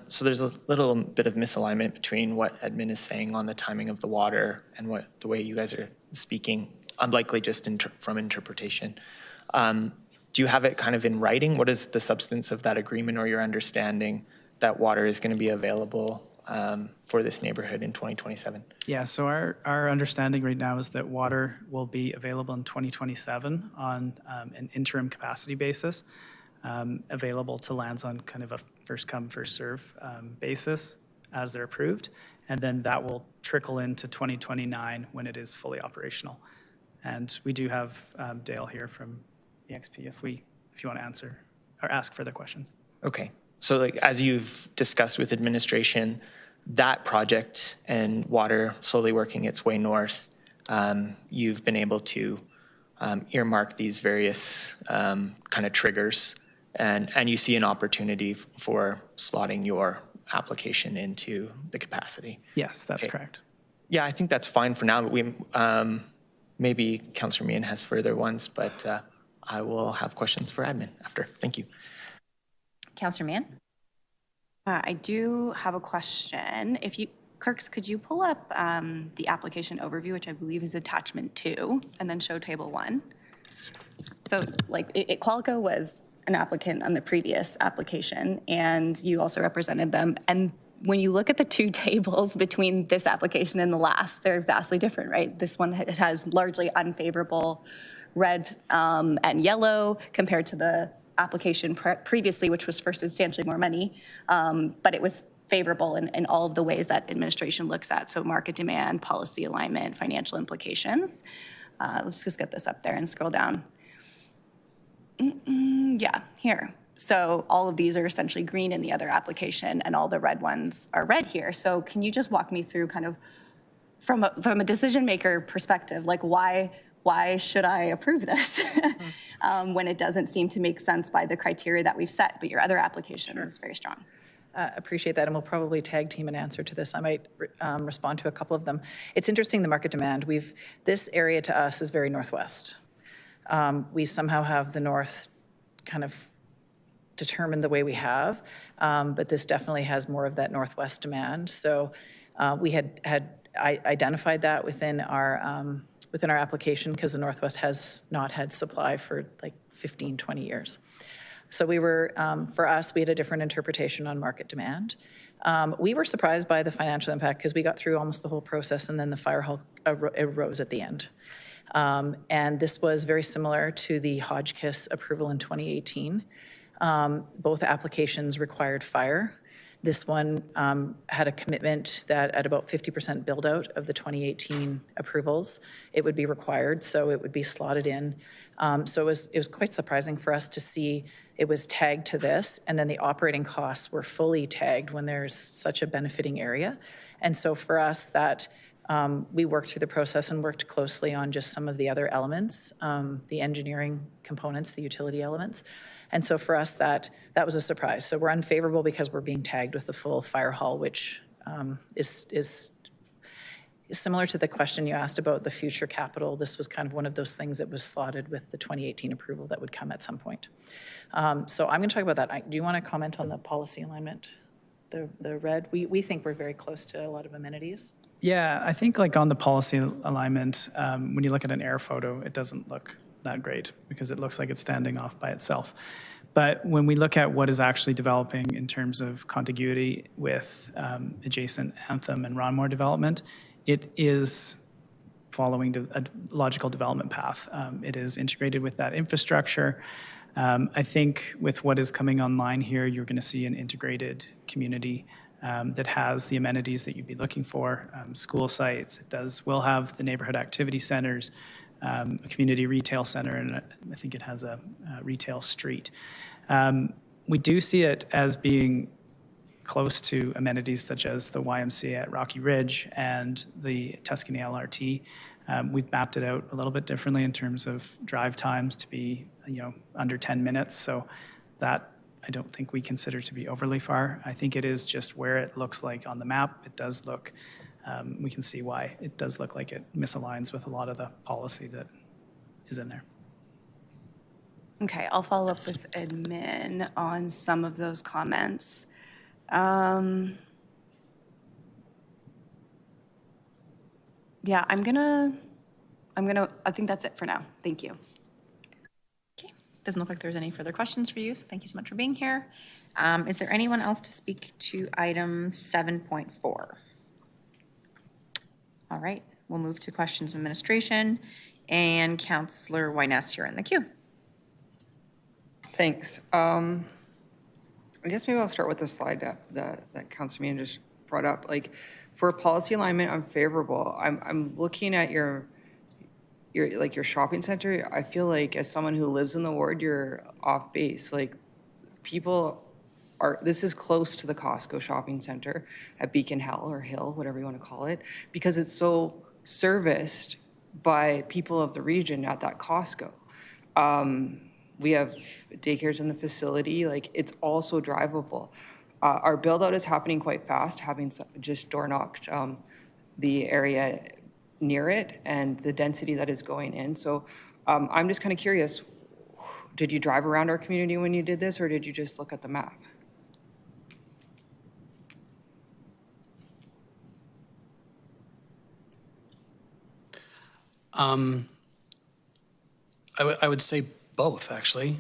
So there's a little bit of misalignment between what admin is saying on the timing of the water and what the way you guys are speaking, unlikely just from interpretation. Do you have it kind of in writing? What is the substance of that agreement or your understanding that water is going to be available for this neighborhood in 2027?
Yeah, so our understanding right now is that water will be available in 2027 on an interim capacity basis, available to lands on kind of a first come, first serve basis as they're approved. And then that will trickle into 2029 when it is fully operational. And we do have Dale here from EXP if you want to answer or ask further questions.
Okay. So like as you've discussed with administration, that project and water slowly working its way north, you've been able to earmark these various kind of triggers and you see an opportunity for slotting your application into the capacity.
Yes, that's correct.
Yeah, I think that's fine for now. But we maybe Councillor Meehan has further ones, but I will have questions for admin after. Thank you.
Councillor Meehan.
I do have a question. Clerks, could you pull up the application overview, which I believe is attachment 2, and then show table 1? So like Qualico was an applicant on the previous application, and you also represented them. And when you look at the two tables between this application and the last, they're vastly different, right? This one has largely unfavorable red and yellow compared to the application previously, which was for substantially more money, but it was favorable in all of the ways that administration looks at, so market demand, policy alignment, financial implications. Let's just get this up there and scroll down. Yeah, here. So all of these are essentially green in the other application, and all the red ones are red here. So can you just walk me through kind of from a decision maker perspective, like why should I approve this when it doesn't seem to make sense by the criteria that we've set, but your other application is very strong?
Appreciate that, and we'll probably tag team an answer to this. I might respond to a couple of them. It's interesting, the market demand. This area to us is very northwest. We somehow have the north kind of determined the way we have, but this definitely has more of that northwest demand. So we had identified that within our application because the Northwest has not had supply for like 15, 20 years. So we were, for us, we had a different interpretation on market demand. We were surprised by the financial impact because we got through almost the whole process and then the fire hall arose at the end. And this was very similar to the Hodgkiss approval in 2018. Both applications required fire. This one had a commitment that at about 50% build out of the 2018 approvals, it would be required, so it would be slotted in. So it was quite surprising for us to see it was tagged to this, and then the operating costs were fully tagged when there's such a benefiting area. And so for us, that we worked through the process and worked closely on just some of the other elements, the engineering components, the utility elements. And so for us, that was a surprise. So we're unfavorable because we're being tagged with the full fire hall, which is similar to the question you asked about the future capital. This was kind of one of those things that was slotted with the 2018 approval that would come at some point. So I'm going to talk about that. Do you want to comment on the policy alignment, the red? We think we're very close to a lot of amenities.
Yeah, I think like on the policy alignment, when you look at an air photo, it doesn't look that great because it looks like it's standing off by itself. But when we look at what is actually developing in terms of contiguity with adjacent Anthem and Ronmore development, it is following a logical development path. It is integrated with that infrastructure. I think with what is coming online here, you're going to see an integrated community that has the amenities that you'd be looking for, school sites. Will have the neighborhood activity centers, a community retail center, and I think it has a retail street. We do see it as being close to amenities such as the YMCA at Rocky Ridge and the Tuscany LRT. We've mapped it out a little bit differently in terms of drive times to be, under 10 minutes. So that I don't think we consider to be overly far. I think it is just where it looks like on the map. It does look, we can see why it does look like it misaligns with a lot of the policy that is in there.
Okay, I'll follow up with admin on some of those comments. Yeah, I think that's it for now. Thank you.
Okay, doesn't look like there's any further questions for you, so thank you so much for being here. Is there anyone else to speak to item 7.4? All right, we'll move to questions of administration, and Councillor Wyness, you're in the queue.
Thanks. I guess maybe I'll start with the slide that Councilor Meehan just brought up. Like, for policy alignment, I'm favorable. I'm looking at your shopping center. I feel like as someone who lives in the ward, you're off base. Like, this is close to the Costco shopping center at Beacon Hill, whatever you want to call it, because it's so serviced by people of the region at that Costco. We have daycares in the facility. Like, it's also drivable. Our build out is happening quite fast, having just door knocked the area near it and the density that is going in. So I'm just kind of curious, did you drive around our community when you did this, or did you just look at the map?
I would say both, actually.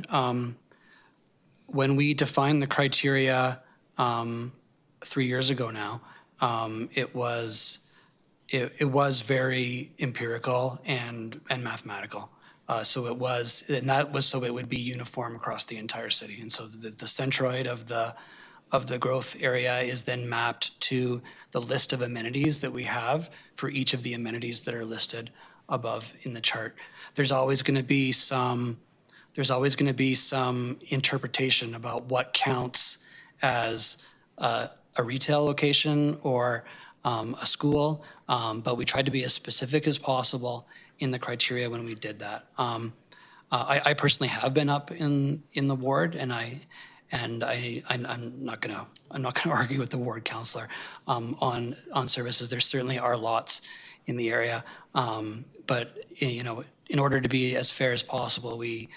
When we defined the criteria 3 years ago now, it was very empirical and mathematical. So it was so it would be uniform across the entire city. And so the centroid of the growth area is then mapped to the list of amenities that we have for each of the amenities that are listed above in the chart. There's always going to be some interpretation about what counts as a retail location or a school, but we tried to be as specific as possible in the criteria when we did that. I personally have been up in the ward, and I'm not gonna argue with the ward councillor on services. There certainly are lots in the area, but in order to be as fair as possible, it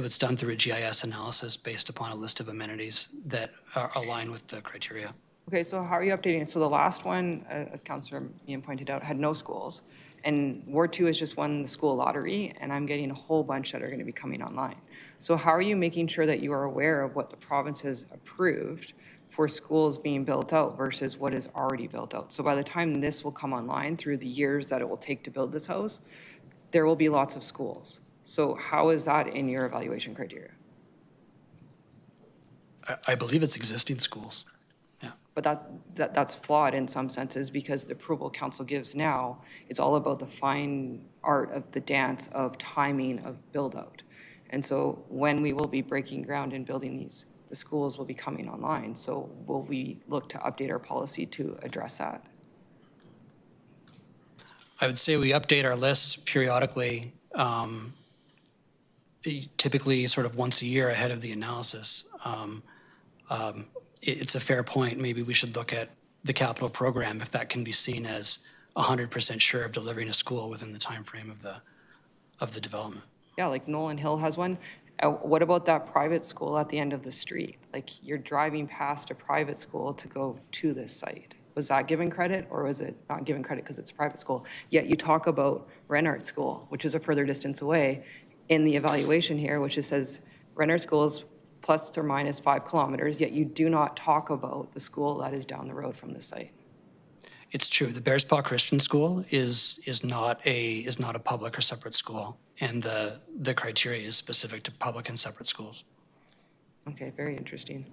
was done through a GIS analysis based upon a list of amenities that align with the criteria.
Okay, so how are you updating it? So the last one, as Councillor Meehan pointed out, had no schools. And Ward 2 has just won the school lottery, and I'm getting a whole bunch that are going to be coming online. So how are you making sure that you are aware of what the province has approved for schools being built out versus what is already built out? So by the time this will come online, through the years that it will take to build this house, there will be lots of schools. So how is that in your evaluation criteria?
I believe it's existing schools.
But that's flawed in some senses, because the approval council gives now is all about the fine art of the dance of timing of build out. And so when we will be breaking ground and building these, the schools will be coming online. So will we look to update our policy to address that?
I would say we update our lists periodically, typically sort of once a year ahead of the analysis. It's a fair point. Maybe we should look at the capital program if that can be seen as 100% sure of delivering a school within the time frame of the development.
Yeah, like Nolan Hill has one. What about that private school at the end of the street? Like, you're driving past a private school to go to this site. Was that given credit, or was it not given credit because it's a private school? Yet you talk about Renard School, which is a further distance away, in the evaluation here, which it says Renard School is plus or minus 5 kilometers, yet you do not talk about the school that is down the road from the site.
It's true. The Bears Paw Christian School is not a public or separate school, and the criteria is specific to public and separate schools.
Okay, very interesting.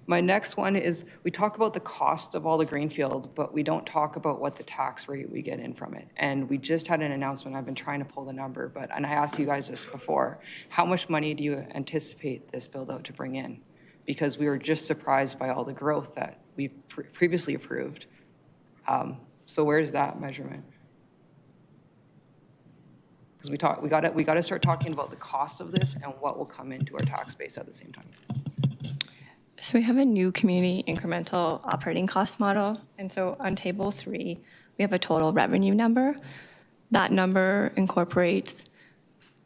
My next one is, we talk about the cost of all the greenfield, but we don't talk about what the tax rate we get in from it. And we just had an announcement, I've been trying to pull the number, and I asked you guys this before, how much money do you anticipate this build out to bring in? Because we were just surprised by all the growth that we've previously approved. So where's that measurement? Because we got to start talking about the cost of this and what will come into our tax base at the same time.
So we have a new community incremental operating cost model. And so on table 3, we have a total revenue number. That number incorporates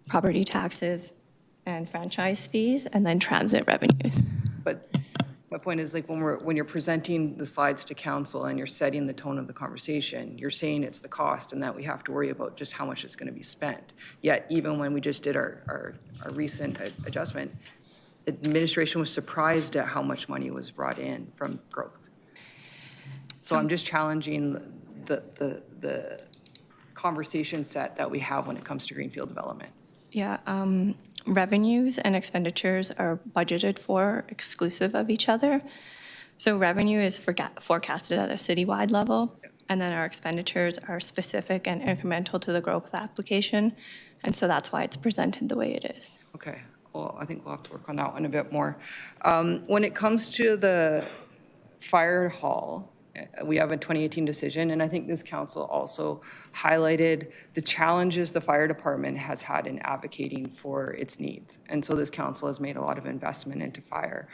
property taxes and franchise fees and then transit revenues.
But my point is, like, when you're presenting the slides to council and you're setting the tone of the conversation, you're saying it's the cost and that we have to worry about just how much it's going to be spent. Yet even when we just did our recent adjustment, administration was surprised at how much money was brought in from growth. So I'm just challenging the conversation set that we have when it comes to greenfield development.
Yeah, revenues and expenditures are budgeted for exclusive of each other. So revenue is forecasted at a citywide level, and then our expenditures are specific and incremental to the growth application. And so that's why it's presented the way it is.
Okay. Well, I think we'll have to work on that one a bit more. When it comes to the fire hall, we have a 2018 decision, and I think this council also highlighted the challenges the fire department has had in advocating for its needs. And so this council has made a lot of investment into fire.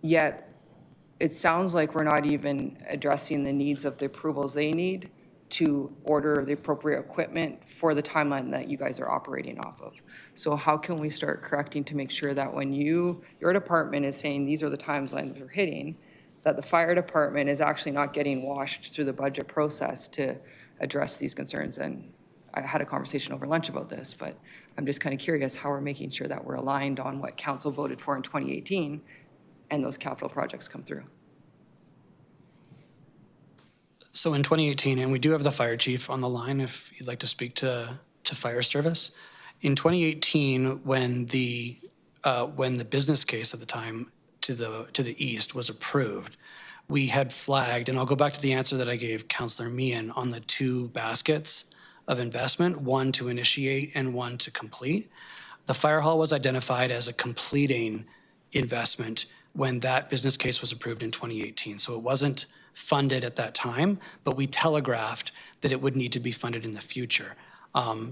Yet it sounds like we're not even addressing the needs of the approvals they need to order the appropriate equipment for the timeline that you guys are operating off of. So how can we start correcting to make sure that when your department is saying these are the timelines we're hitting, that the fire department is actually not getting washed through the budget process to address these concerns? And I had a conversation over lunch about this, but I'm just kind of curious how we're making sure that we're aligned on what council voted for in 2018 and those capital projects come through.
So in 2018, and we do have the fire chief on the line if you'd like to speak to fire service. In 2018, when the business case at the time to the east was approved, we had flagged, and I'll go back to the answer that I gave Councillor Meehan on the 2 baskets of investment, one to initiate and one to complete. The fire hall was identified as a completing investment when that business case was approved in 2018. So it wasn't funded at that time, but we telegraphed that it would need to be funded in the future.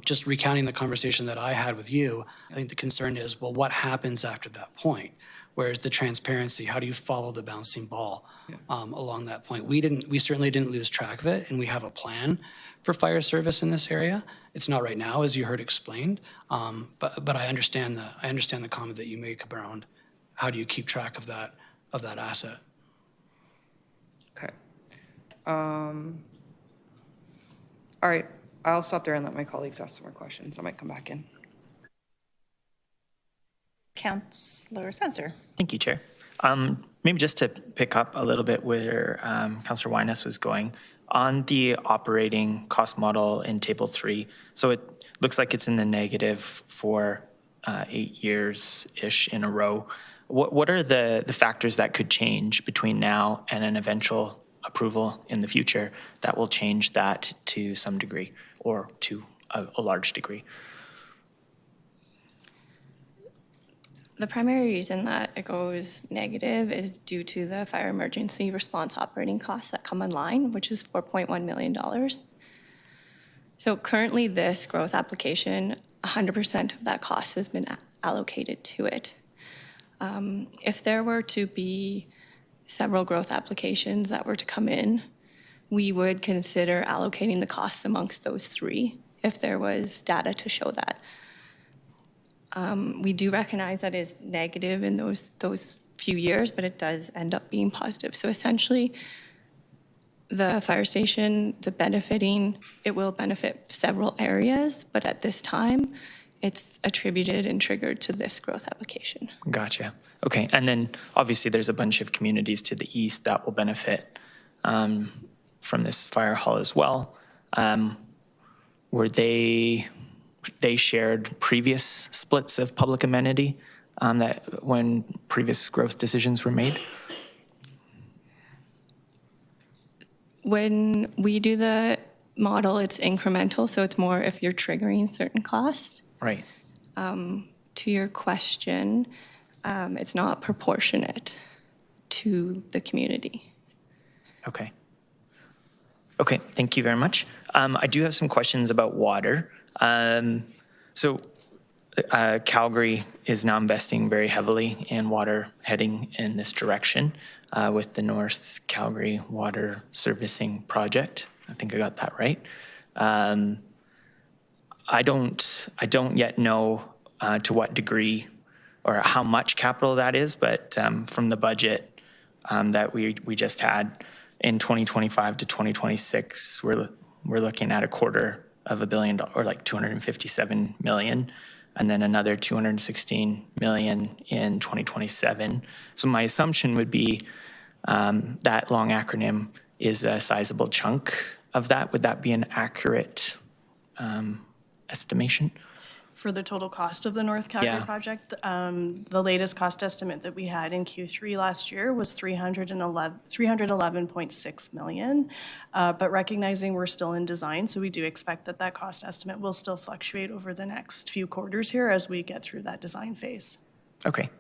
Just recounting the conversation that I had with you, I think the concern is, well, what happens after that point? Where's the transparency? How do you follow the bouncing ball along that point? We certainly didn't lose track of it, and we have a plan for fire service in this area. It's not right now, as you heard explained, but I understand the comment that you make around how do you keep track of that asset.
Okay. All right. I'll stop there and let my colleagues ask some more questions. I might come back in.
Councillor Spencer.
Thank you, Chair. Maybe just to pick up a little bit where Councillor Winus was going, on the operating cost model in Table 3, so it looks like it's in the negative for 8 years-ish in a row. What are the factors that could change between now and an eventual approval in the future that will change that to some degree or to a large degree?
The primary reason that it goes negative is due to the fire emergency response operating costs that come online, which is $4.1 million. So currently this growth application, 100% of that cost has been allocated to it. If there were to be several growth applications that were to come in, we would consider allocating the costs amongst those 3 if there was data to show that. We do recognize that is negative in those few years, but it does end up being positive. So essentially, the fire station, it will benefit several areas, but at this time, it's attributed and triggered to this growth application.
Gotcha. Okay, and then obviously there's a bunch of communities to the east that will benefit from this fire hall as well. Were they shared previous splits of public amenity that when previous growth decisions were made?
When we do the model, it's incremental, so it's more if you're triggering certain costs.
Right.
To your question, it's not proportionate to the community.
Okay. Okay, thank you very much. I do have some questions about water. Calgary is now investing very heavily in water heading in this direction with the North Calgary Water Servicing Project. I think I got that right. I don't yet know to what degree or how much capital that is, but from the budget that we just had in 2025 to 2026, we're looking at $250 million, or like 257 million, and then another 216 million in 2027. So my assumption would be that long acronym is a sizable chunk of that. Would that be an accurate estimation?
For the total cost of the North Calgary project, the latest cost estimate that we had in Q3 last year was 311.6 million. But recognizing we're still in design, so we do expect that cost estimate will still fluctuate over the next few quarters here as we get through that design phase.
Okay.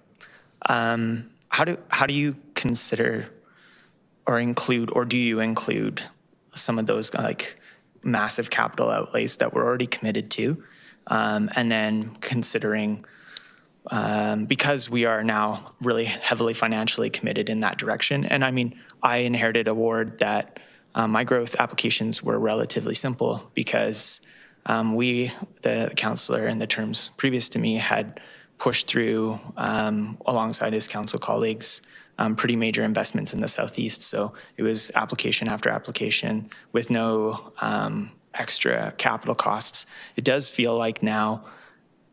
How do you consider or include, or do you include some of those like massive capital outlays that we're already committed to? And then considering, because we are now really heavily financially committed in that direction. And I mean, I inherited a ward that my growth applications were relatively simple because the councillor in the terms previous to me had pushed through, alongside his council colleagues, pretty major investments in the southeast. So it was application after application with no extra capital costs. It does feel like now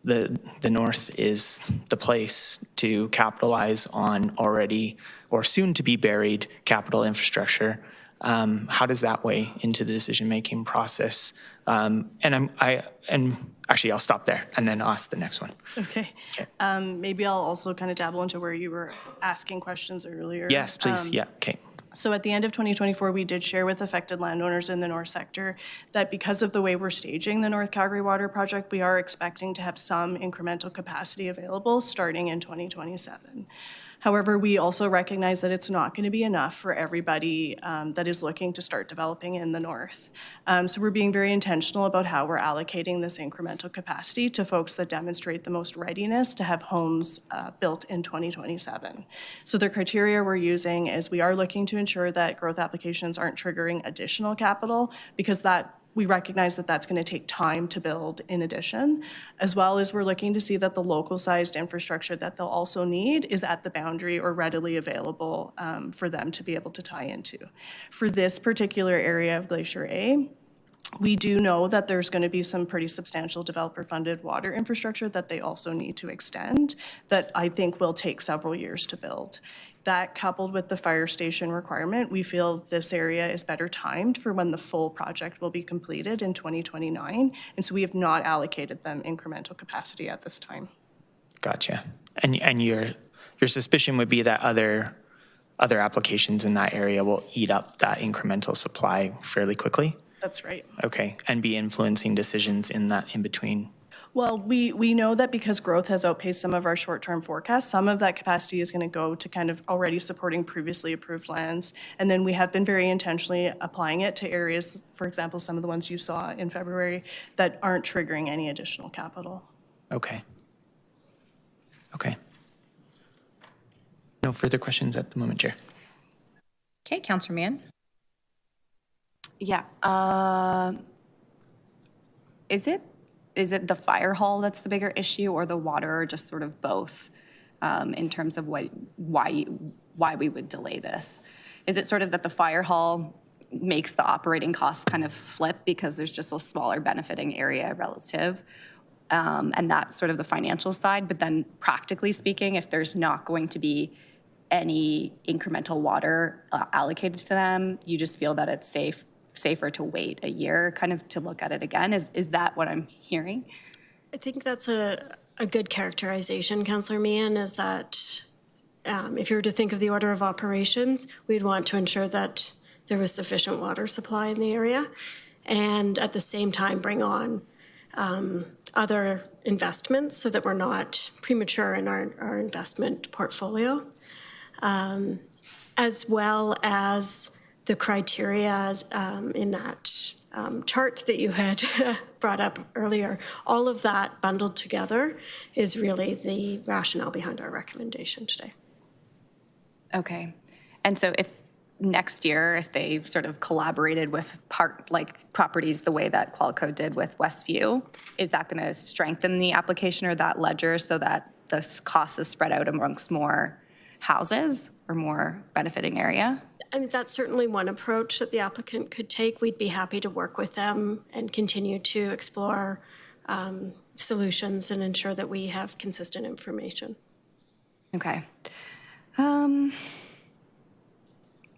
the North is the place to capitalize on already or soon to be buried capital infrastructure. How does that weigh into the decision-making process? Actually, I'll stop there and then ask the next one.
Okay. Maybe I'll also kind of dabble into where you were asking questions earlier.
Yes, please. Yeah. Okay.
So at the end of 2024, we did share with affected landowners in the North sector that because of the way we're staging the North Calgary Water Project, we are expecting to have some incremental capacity available starting in 2027. However, we also recognize that it's not going to be enough for everybody that is looking to start developing in the North. So we're being very intentional about how we're allocating this incremental capacity to folks that demonstrate the most readiness to have homes built in 2027. So the criteria we're using is we are looking to ensure that growth applications aren't triggering additional capital because we recognize that that's going to take time to build in addition, as well as we're looking to see that the local-sized infrastructure that they'll also need is at the boundary or readily available for them to be able to tie into. For this particular area of Glacier A, we do know that there's going to be some pretty substantial developer-funded water infrastructure that they also need to extend that I think will take several years to build. That coupled with the fire station requirement, we feel this area is better timed for when the full project will be completed in 2029. And so we have not allocated them incremental capacity at this time.
Gotcha. And your suspicion would be that other applications in that area will eat up that incremental supply fairly quickly?
That's right.
Okay, and be influencing decisions in between?
Well, we know that because growth has outpaced some of our short-term forecasts, some of that capacity is going to go to kind of already supporting previously approved lands. And then we have been very intentionally applying it to areas, for example, some of the ones you saw in February that aren't triggering any additional capital.
Okay. Okay. No further questions at the moment, Chair.
Okay, Councillor Mann.
Yeah. Is it the fire hall that's the bigger issue or the water, or just sort of both in terms of why we would delay this? Is it sort of that the fire hall makes the operating costs kind of flip because there's just a smaller benefiting area relative, and that's sort of the financial side, but then practically speaking, if there's not going to be any incremental water allocated to them, you just feel that it's safer to wait a year kind of to look at it again? Is that what I'm hearing?
I think that's a
a good characterization, Councillor Meehan, is that if you were to think of the order of operations, we'd want to ensure that there was sufficient water supply in the area, and at the same time bring on other investments so that we're not premature in our investment portfolio, as well as the criteria in that chart that you had brought up earlier. All of that bundled together is really the rationale behind our recommendation today.
Okay. And so if next year, if they sort of collaborated with properties the way that Qualico did with Westview, is that going to strengthen the application or that ledger so that the cost is spread out amongst more houses or more benefiting area?
I mean, that's certainly one approach that the applicant could take. We'd be happy to work with them and continue to explore solutions and ensure that we have consistent information.
Okay.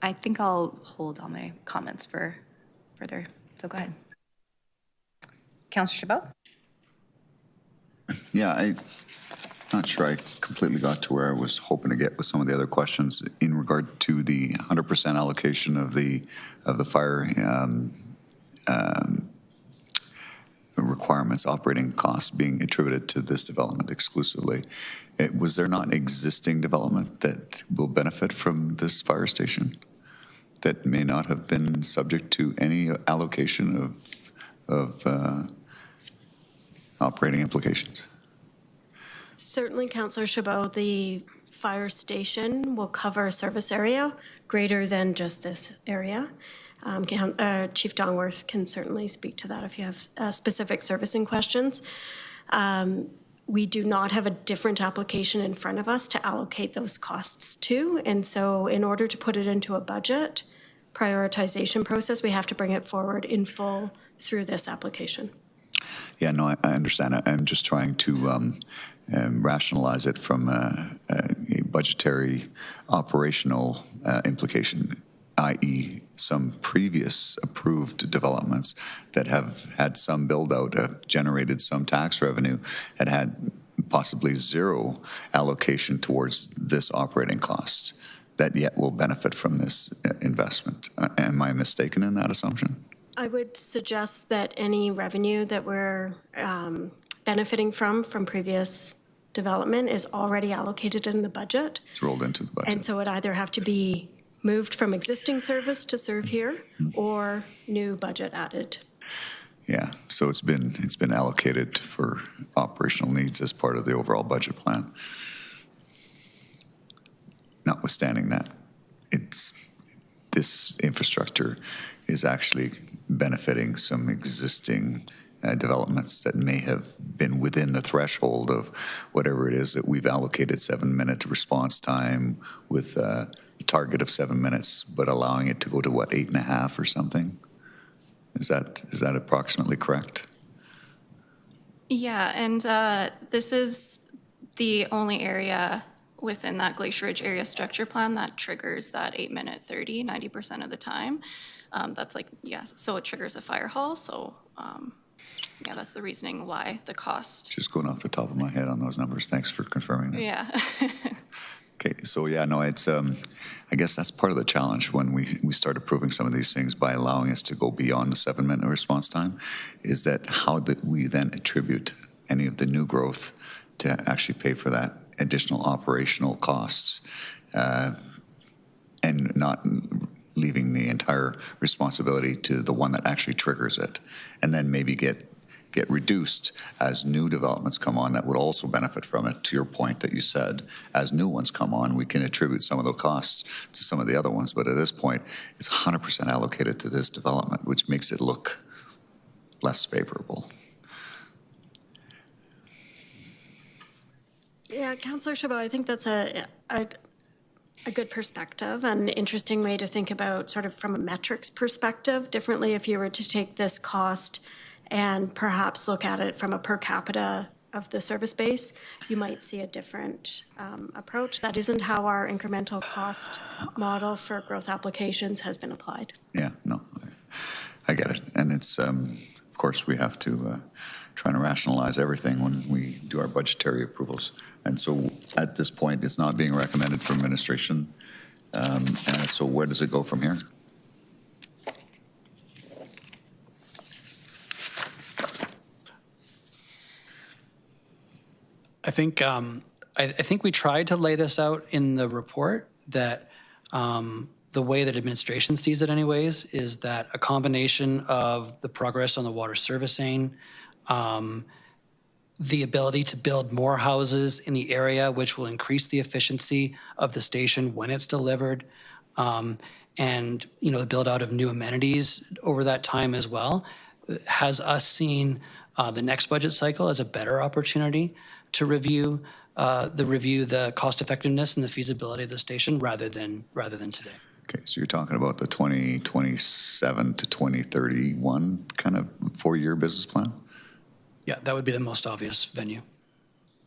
I think I'll hold all my comments for further. So go ahead. Councillor Chabot?
Yeah, I'm not sure I completely got to where I was hoping to get with some of the other questions in regard to the 100% allocation of the fire requirements, operating costs being attributed to this development exclusively. Was there not existing development that will benefit from this fire station that may not have been subject to any allocation of operating implications?
Certainly, Councillor Chabot, the fire station will cover a service area greater than just this area. Chief Dongworth can certainly speak to that if you have specific servicing questions. We do not have a different application in front of us to allocate those costs to, and so in order to put it into a budget prioritization process, we have to bring it forward in full through this application.
Yeah, no, I understand. I'm just trying to rationalize it from a budgetary operational implication, i.e. some previous approved developments that have had some build out, have generated some tax revenue, and had possibly zero allocation towards this operating cost that yet will benefit from this investment. Am I mistaken in that assumption?
I would suggest that any revenue that we're benefiting from previous development is already allocated in the budget.
It's rolled into the budget.
And so it either have to be moved from existing service to serve here or new budget added.
Yeah, so it's been allocated for operational needs as part of the overall budget plan. Notwithstanding that, this infrastructure is actually benefiting some existing developments that may have been within the threshold of whatever it is that we've allocated 7-minute response time with a target of 7 minutes, but allowing it to go to what, 8.5 or something? Is that approximately correct?
Yeah, and this is the only area within that Glacier Ridge area structure plan that triggers that 8-minute 30, 90% of the time. That's like, yes, so it triggers a fire hall. So yeah, that's the reasoning why the cost.
Just going off the top of my head on those numbers. Thanks for confirming that.
Yeah.
Okay, so yeah, no, it's, I guess that's part of the challenge when we start approving some of these things by allowing us to go beyond the 7-minute response time, is that how that we then attribute any of the new growth to actually pay for that additional operational costs and not leaving the entire responsibility to the one that actually triggers it, and then maybe get reduced as new developments come on that would also benefit from it. To your point that you said, as new ones come on, we can attribute some of the costs to some of the other ones, but at this point, it's 100% allocated to this development, which makes it look less favorable.
Yeah, Councillor Chabot, I think that's a good perspective and an interesting way to think about sort of from a metrics perspective differently. If you were to take this cost and perhaps look at it from a per capita of the service base, you might see a different approach. That isn't how our incremental cost model for growth applications has been applied.
Yeah, no, I get it. And it's, of course, we have to try trying to rationalize everything when we do our budgetary approvals. And so at this point, it's not being recommended for administration. And so where does it go from here?
I think I think we tried to lay this out in the report that the way that administration sees it anyways is that a combination of the progress on the water servicing, the ability to build more houses in the area, which will increase the efficiency of the station when it's delivered, and the build out of new amenities over that time as well, has us seen the next budget cycle as a better opportunity to review the cost effectiveness and the feasibility of the station rather than today.
Okay, so you're talking about the 2027 to 2031 kind of 4-year business plan?
Yeah, that would be the most obvious venue.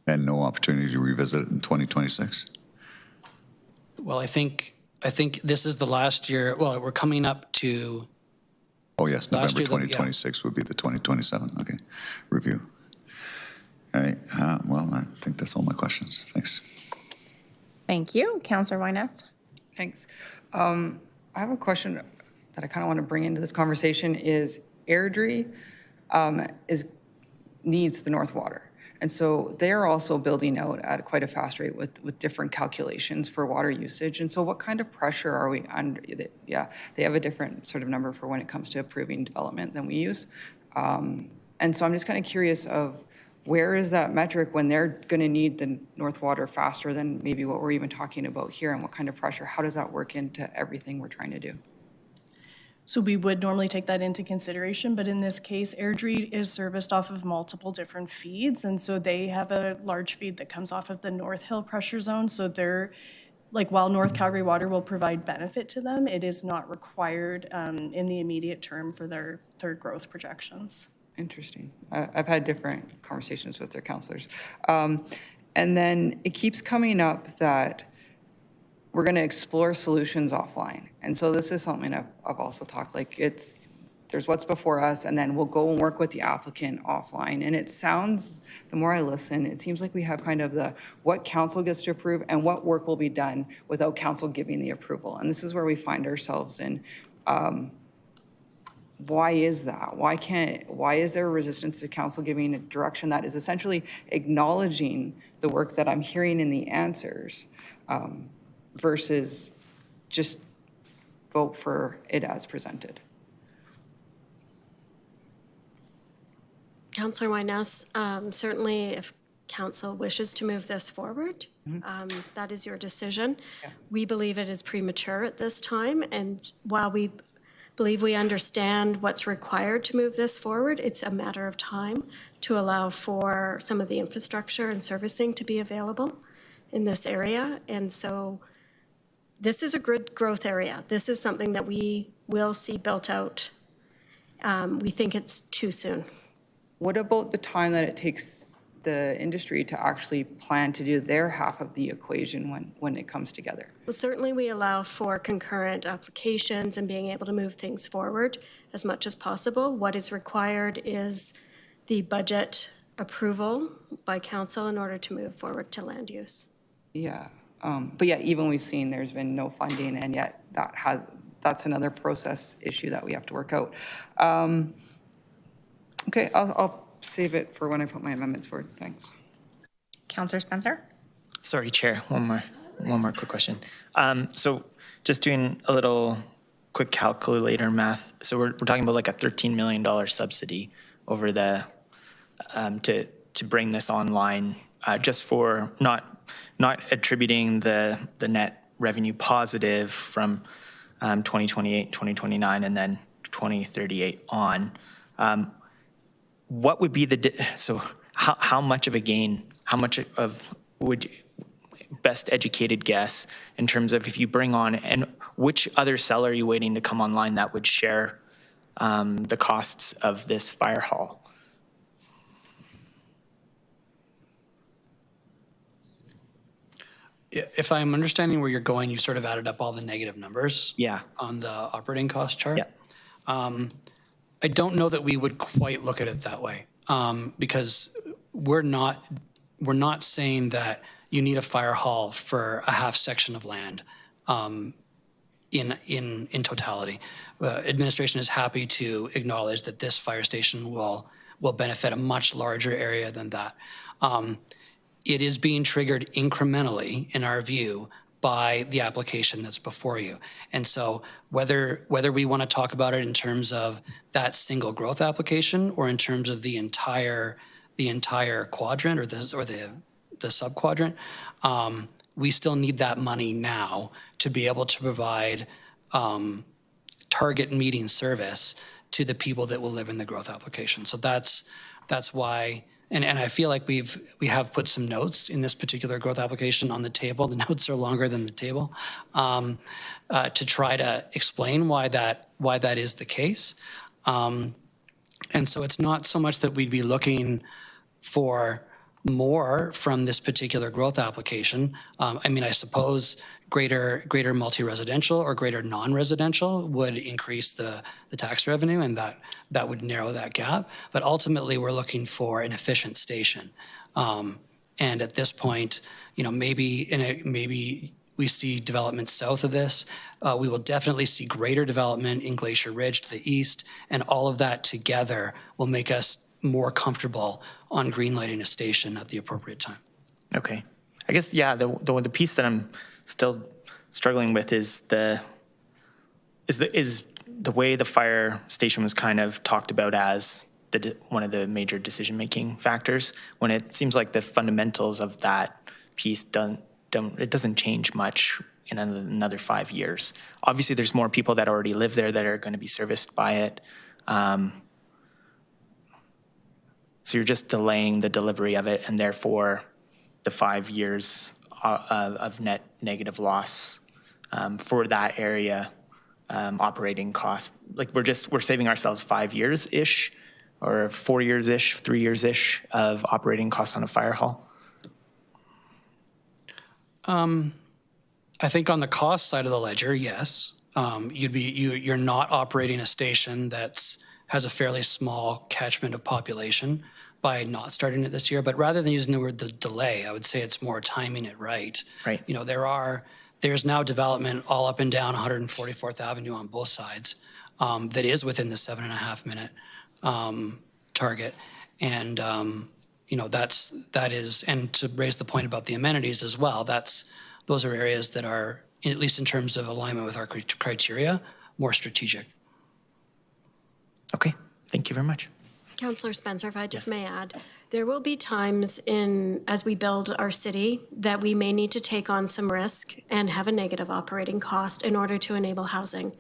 And no opportunity to revisit it in 2026?
Well, I think this is the last year. Well, we're coming up to.
Oh yes, November 2026 would be the 2027. Okay, review. All right. Well, I think that's all my questions. Thanks.
Thank you. Councillor Wyness.
Thanks. I have a question that I kind of want to bring into this conversation is Airdrie needs the North Water. And so they're also building out at quite a fast rate with different calculations for water usage. And so what kind of pressure are we under? Yeah, they have a different sort of number for when it comes to approving development than we use. And so I'm just kind of curious of where is that metric when they're going to need the North Water faster than maybe what we're even talking about here, and what kind of pressure? How does that work into everything we're trying to do?
So we would normally take that into consideration, but in this case, Airdrie is serviced off of multiple different feeds, and so they have a large feed that comes off of the North Hill pressure zone. So they're, like, while North Calgary Water will provide benefit to them, it is not required in the immediate term for their growth projections.
Interesting. I've had different conversations with their counselors. And then it keeps coming up that we're going to explore solutions offline. And so this is something I've also talked, like there's what's before us, and then we'll go and work with the applicant offline. And it sounds, the more I listen, it seems like we have kind of the what council gets to approve and what work will be done without council giving the approval. And this is where we find ourselves in. Why is that? Why is there a resistance to council giving a direction that is essentially acknowledging the work that I'm hearing in the answers versus just vote for it as presented?
Councillor Wyness, certainly if council wishes to move this forward, that is your decision. Yeah. We believe it is premature at this time, and while we believe we understand what's required to move this forward, it's a matter of time to allow for some of the infrastructure and servicing to be available in this area. And so this is a good growth area. This is something that we will see built out. We think it's too soon.
What about the time that it takes the industry to actually plan to do their half of the equation when it comes together?
Well, certainly we allow for concurrent applications and being able to move things forward as much as possible. What is required is the budget approval by council in order to move forward to land use.
Yeah, but yeah, even we've seen there's been no funding, and yet that's another process issue that we have to work out. Okay, I'll save it for when I put my amendments forward. Thanks.
Councillor Spencer?
Sorry, Chair, one more quick question. So just doing a little quick calculator math. So we're talking about like a $13 million subsidy over the, to bring this online, just for not attributing the net revenue positive from 2028, 2029, and then 2038 on. What would be so how much of a gain, how much of would best educated guess in terms of if you bring on, and which other seller are you waiting to come online that would share the costs of this fire hall?
If I'm understanding where you're going, you sort of added up all the negative numbers on the operating cost chart.
Yeah.
I don't know that we would quite look at it that way. because we're not saying that you need a fire hall for a half section of land in totality. Administration is happy to acknowledge that this fire station will benefit a much larger area than that. It is being triggered incrementally, in our view, by the application that's before you. And so whether we want to talk about it in terms of that single growth application or in terms of the entire quadrant or the sub-quadrant, we still need that money now to be able to provide target meeting service to the people that will live in the growth application. So that's why, and I feel like we have put some notes in this particular growth application on the table. The notes are longer than the table, to try to explain why that is the case. And so it's not so much that we'd be looking for more from this particular growth application. I mean, I suppose greater multi-residential or greater non-residential would increase the tax revenue, and that would narrow that gap. But ultimately, we're looking for an efficient station. And at this point, maybe we see development south of this. We will definitely see greater development in Glacier Ridge to the east, and all of that together will make us more comfortable on greenlighting a station at the appropriate time.
Okay. I guess, yeah, the piece that I'm still struggling with is the way the fire station was kind of talked about as one of the major decision-making factors, when it seems like the fundamentals of that piece doesn't change much in another 5 years. Obviously, there's more people that already live there that are going to be serviced by it. So you're just delaying the delivery of it, and therefore the 5 years of net negative loss for that area operating cost. Like we're saving ourselves 5 years-ish, or 4 years-ish, 3 years-ish of operating costs on a fire hall.
I think on the cost side of the ledger, yes. You're not operating a station that has a fairly small catchment of population by not starting it this year. But rather than using the word the delay, I would say it's more timing it right.
Right.
There's now development all up and down 144th Avenue on both sides that is within the 7.5 minute target. And that is, and to raise the point about the amenities as well, those are areas that are, at least in terms of alignment with our criteria, more strategic.
Okay, thank you very much.
Councillor Spencer, if I just may add, there will be times as we build our city that we may need to take on some risk and have a negative operating cost in order to enable housing.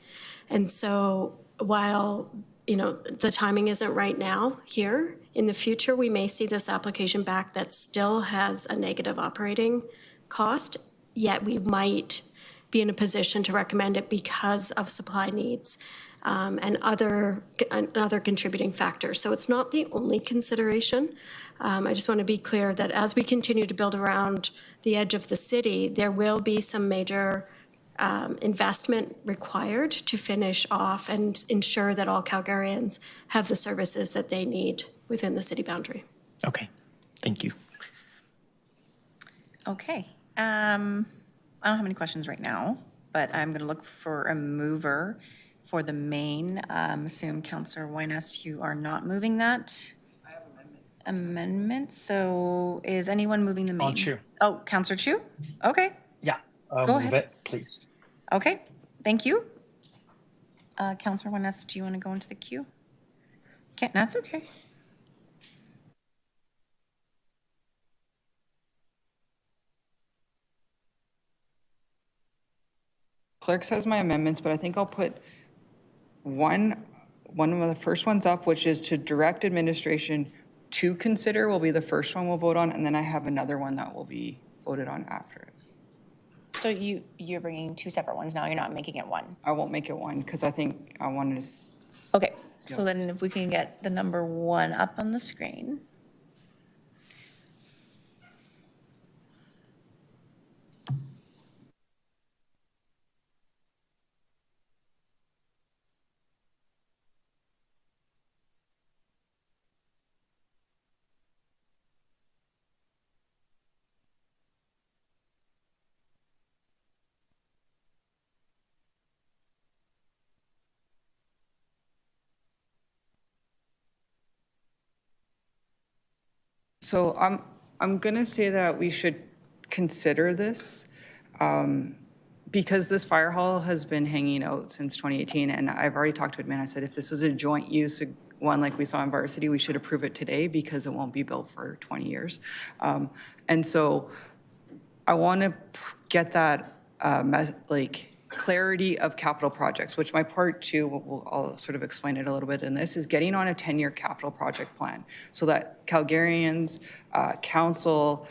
And so while, the timing isn't right now here, in the future, we may see this application back that still has a negative operating cost, yet we might be in a position to recommend it because of supply needs. And other contributing factors. So it's not the only consideration. I just want to be clear that as we continue to build around the edge of the city, there will be some major investment required to finish off and ensure that all Calgarians have the services that they need within the city boundary.
Okay, thank you.
Okay. I don't have any questions right now, but I'm going to look for a mover for the main. Assume Councillor Wyness, you are not moving that. I have amendments. So is anyone moving the main?
Chu.
Oh, Councillor Chu? Okay.
Yeah,
Go
move
ahead.
it, please.
Okay, thank you. Councillor Wyness, do you want to go into the queue? Okay, that's okay.
Clerk says my amendments, but I think I'll put one of the first ones up, which is to direct administration to consider will be the first one we'll vote on, and then I have another one that will be voted on after it.
So you're bringing two separate ones now, you're not making it one?
I won't make it one because I think I wanted to.
Okay, so then if we can get the number 1 up on the screen.
So I'm going to say that we should consider this because this fire hall has been hanging out since 2018, and I've already talked to admin. I said if this was a joint use one like we saw in Varsity, we should approve it today because it won't be built for 20 years. And so I want to get that clarity of capital projects, which my part two, I'll sort of explain it a little bit in this, is getting on a 10-year capital project plan so that Calgarians, council,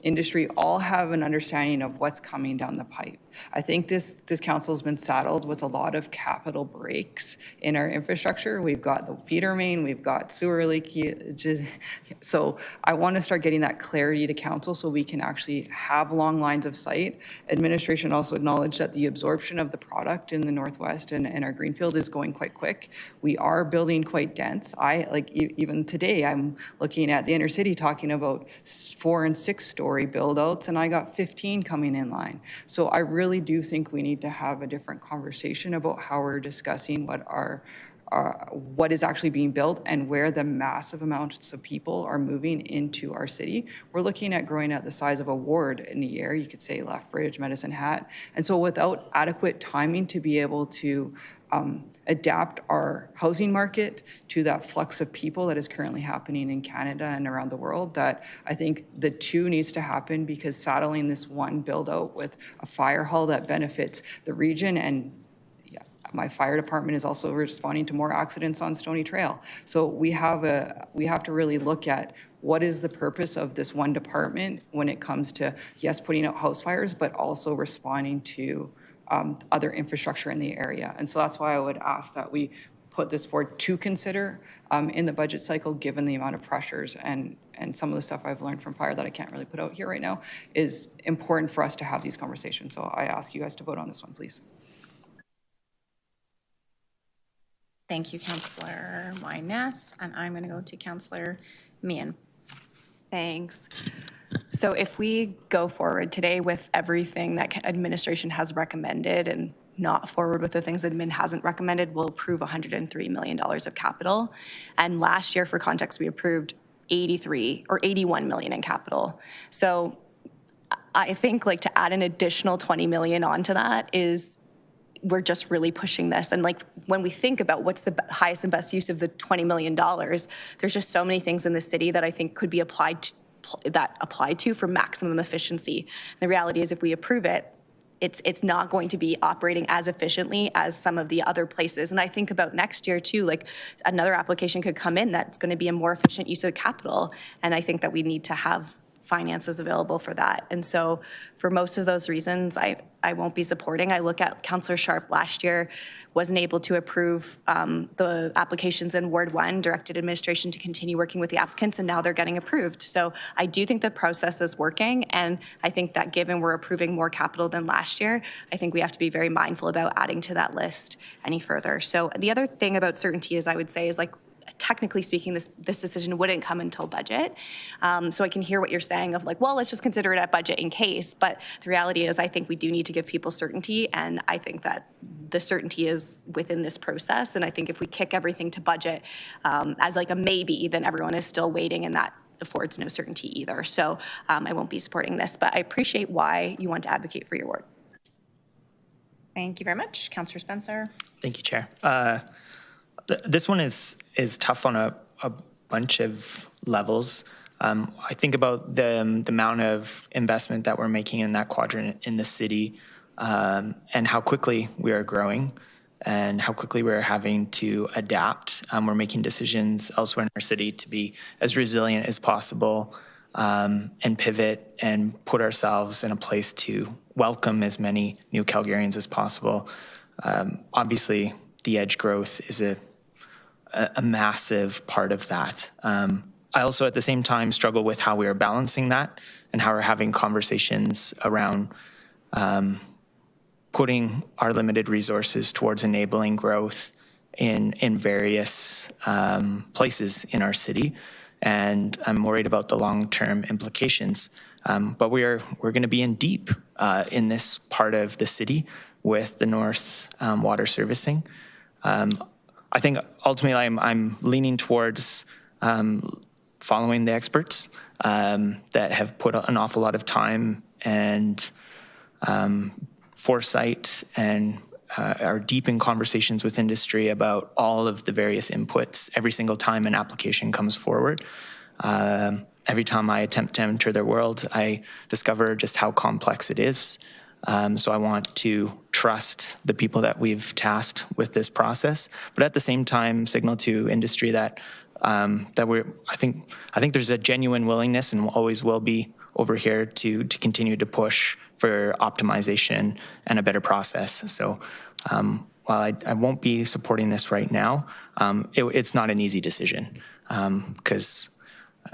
industry all have an understanding of what's coming down the pipe. I think this council has been saddled with a lot of capital breaks in our infrastructure. We've got the feeder main, we've got sewer leakages. So I want to start getting that clarity to council so we can actually have long lines of sight. Administration also acknowledged that the absorption of the product in the Northwest and our Greenfield is going quite quick. We are building quite dense. Even today, I'm looking at the inner city talking about 4- and 6-story build outs, and I got 15 coming in line. So I really do think we need to have a different conversation about how we're discussing what is actually being built and where the massive amounts of people are moving into our city. We're looking at growing at the size of a ward in a year. You could say Lethbridge, Medicine Hat. And so without adequate timing to be able to adapt our housing market to that flux of people that is currently happening in Canada and around the world, that I think the two needs to happen, because saddling this one build out with a fire hall that benefits the region, and my fire department is also responding to more accidents on Stony Trail. So we have to really look at what is the purpose of this one department when it comes to, yes, putting out house fires, but also responding to other infrastructure in the area. And so that's why I would ask that we put this forward to consider in the budget cycle, given the amount of pressures and some of the stuff I've learned from fire that I can't really put out here right now is important for us to have these conversations. So I ask you guys to vote on this one, please.
Thank you, Councillor Wyness, and I'm going to go to Councillor Meehan.
Thanks. So if we go forward today with everything that administration has recommended and not forward with the things admin hasn't recommended, we'll approve $103 million of capital. And last year, for context, we approved 83 or 81 million in capital. So I think to add an additional 20 million onto that we're just really pushing this. And when we think about what's the highest and best use of the $20 million, there's just so many things in the city that I think could be applied to for maximum efficiency. And the reality is if we approve it, it's not going to be operating as efficiently as some of the other places. And I think about next year too, another application could come in that's going to be a more efficient use of capital. And I think that we need to have finances available for that. And so for most of those reasons, I won't be supporting. I look at Councillor Sharp last year, wasn't able to approve the applications in Ward 1, directed administration to continue working with the applicants, and now they're getting approved. So I do think the process is working, and I think that given we're approving more capital than last year, I think we have to be very mindful about adding to that list any further. So the other thing about certainty is I would say is technically speaking, this decision wouldn't come until budget. So I can hear what you're saying of well, let's just consider it at budget in case. But the reality is I think we do need to give people certainty. And I think that the certainty is within this process. And I think if we kick everything to budget as a maybe, then everyone is still waiting, and that affords no certainty either. So I won't be supporting this, but I appreciate why you want to advocate for your ward.
Thank you very much. Councillor Spencer.
Thank you, Chair. This one is tough on a bunch of levels. I think about the amount of investment that we're making in that quadrant in the city, and how quickly we are growing and how quickly we're having to adapt. We're making decisions elsewhere in our city to be as resilient as possible, and pivot and put ourselves in a place to welcome as many new Calgarians as possible. Obviously, the edge growth is a massive part of that. I also, at the same time, struggle with how we are balancing that and how we're having conversations around putting our limited resources towards enabling growth in various places in our city. And I'm worried about the long-term implications. But we're going to be in deep in this part of the city with the North water servicing. I think ultimately I'm leaning towards following the experts that have put an awful lot of time and foresight and are deep in conversations with industry about all of the various inputs every single time an application comes forward. Every time I attempt to enter their world, I discover just how complex it is. So I want to trust the people that we've tasked with this process, but at the same time signal to industry that I think there's a genuine willingness and always will be over here to continue to push for optimization and a better process. So while I won't be supporting this right now, it's not an easy decision because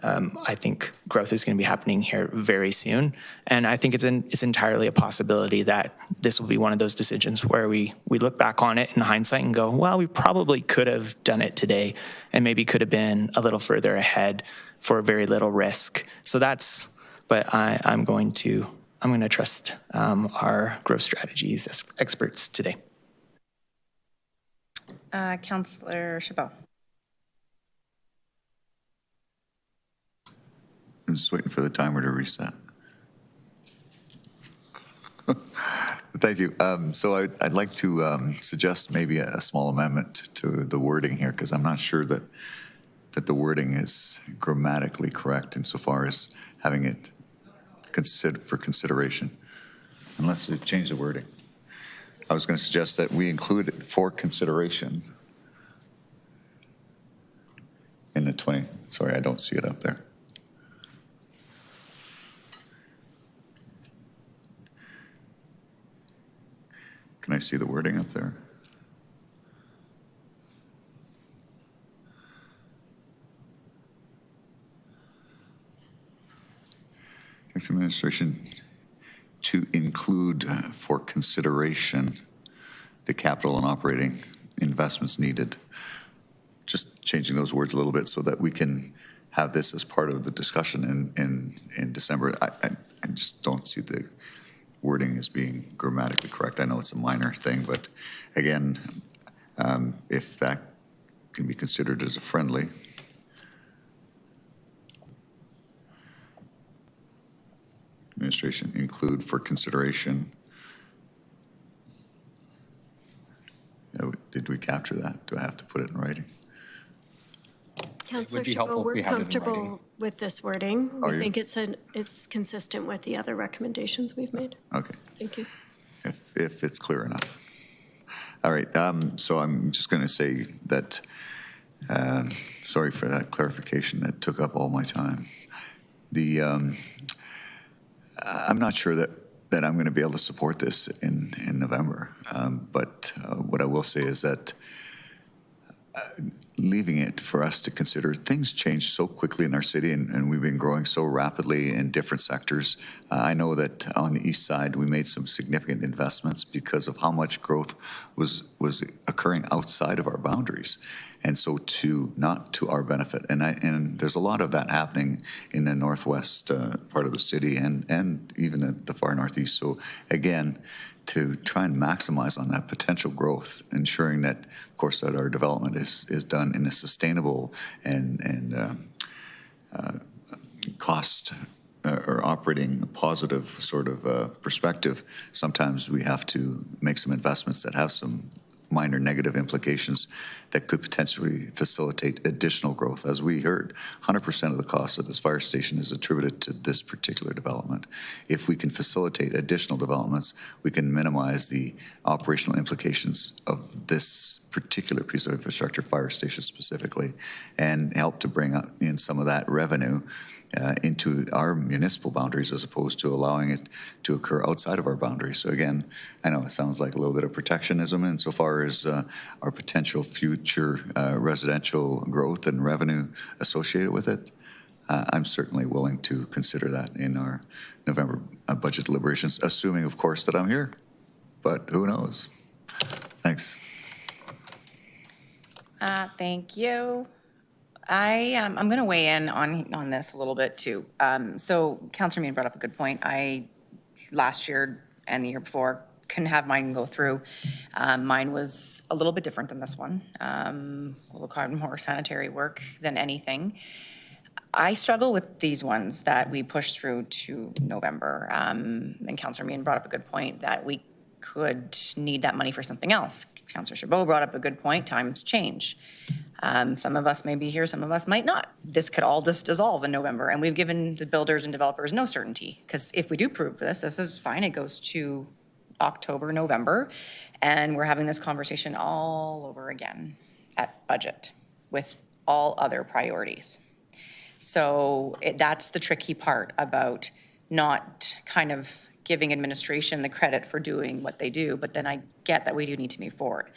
I think growth is going to be happening here very soon. And I think it's entirely a possibility that this will be one of those decisions where we look back on it in hindsight and go, well, we probably could have done it today and maybe could have been a little further ahead for very little risk. So but I'm going to trust our growth strategies as experts today.
Councillor Chabot.
I'm just waiting for the timer to reset. Thank you. So I'd like to suggest maybe a small amendment to the wording here, because I'm not sure that the wording is grammatically correct insofar as having it for consideration, unless they change the wording. I was going to suggest that we include it for consideration in the 20. Sorry, I don't see it up there. Can I see the wording up there? Administration to include for consideration the capital and operating investments needed. Just changing those words a little bit so that we can have this as part of the discussion in December. I just don't see the wording as being grammatically correct. I know it's a minor thing, but again, if that can be considered as a friendly. Administration include for consideration. Did we capture that? Do I have to put it in writing?
Councillor Chabot, we're comfortable with this wording. We think it's consistent with the other recommendations we've made.
Okay.
Thank you.
If it's clear enough. All right. So I'm just going to say that, sorry for that clarification that took up all my time. I'm not sure that I'm going to be able to support this in November. But what I will say is that leaving it for us to consider, things change so quickly in our city, and we've been growing so rapidly in different sectors. I know that on the east side, we made some significant investments because of how much growth was occurring outside of our boundaries. And so not to our benefit. And there's a lot of that happening in the northwest part of the city and even at the far northeast. So again, to try and maximize on that potential growth, ensuring that, of course, that our development is done in a sustainable and cost or operating positive sort of perspective. Sometimes we have to make some investments that have some minor negative implications that could potentially facilitate additional growth. As we heard, 100% of the cost of this fire station is attributed to this particular development. If we can facilitate additional developments, we can minimize the operational implications of this particular piece of infrastructure, fire station specifically, and help to bring in some of that revenue into our municipal boundaries as opposed to allowing it to occur outside of our boundaries. So again, I know it sounds like a little bit of protectionism insofar as our potential future residential growth and revenue associated with it. I'm certainly willing to consider that in our November budget deliberations, assuming, of course, that I'm here. But who knows? Thanks.
Thank you. I'm going to weigh in on this a little bit too. So Councillor Meehan brought up a good point. Last year and the year before couldn't have mine go through. Mine was a little bit different than this one. A little more sanitary work than anything. I struggle with these ones that we push through to November. And Councillor Meehan brought up a good point that we could need that money for something else. Councillor Chabot brought up a good point, times change. Some of us may be here, some of us might not. This could all just dissolve in November, and we've given the builders and developers no certainty, because if we do prove this is fine, it goes to October, November, and we're having this conversation all over again at budget with all other priorities. So that's the tricky part about not kind of giving administration the credit for doing what they do, but then I get that we do need to move forward.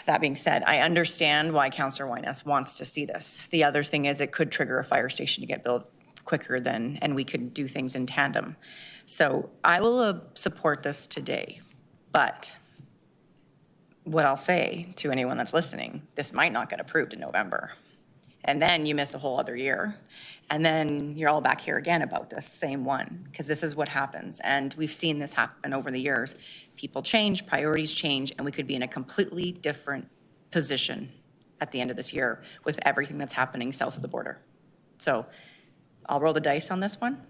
That being said, I understand why Councillor Wyness wants to see this. The other thing is it could trigger a fire station to get built quicker than, and we could do things in tandem. So I will support this today, but what I'll say to anyone that's listening, this might not get approved in November. And then you miss a whole other year. And then you're all back here again about this same one, because this is what happens. And we've seen this happen over the years. People change, priorities change, and we could be in a completely different position at the end of this year with everything that's happening south of the border. So I'll roll the dice on this one.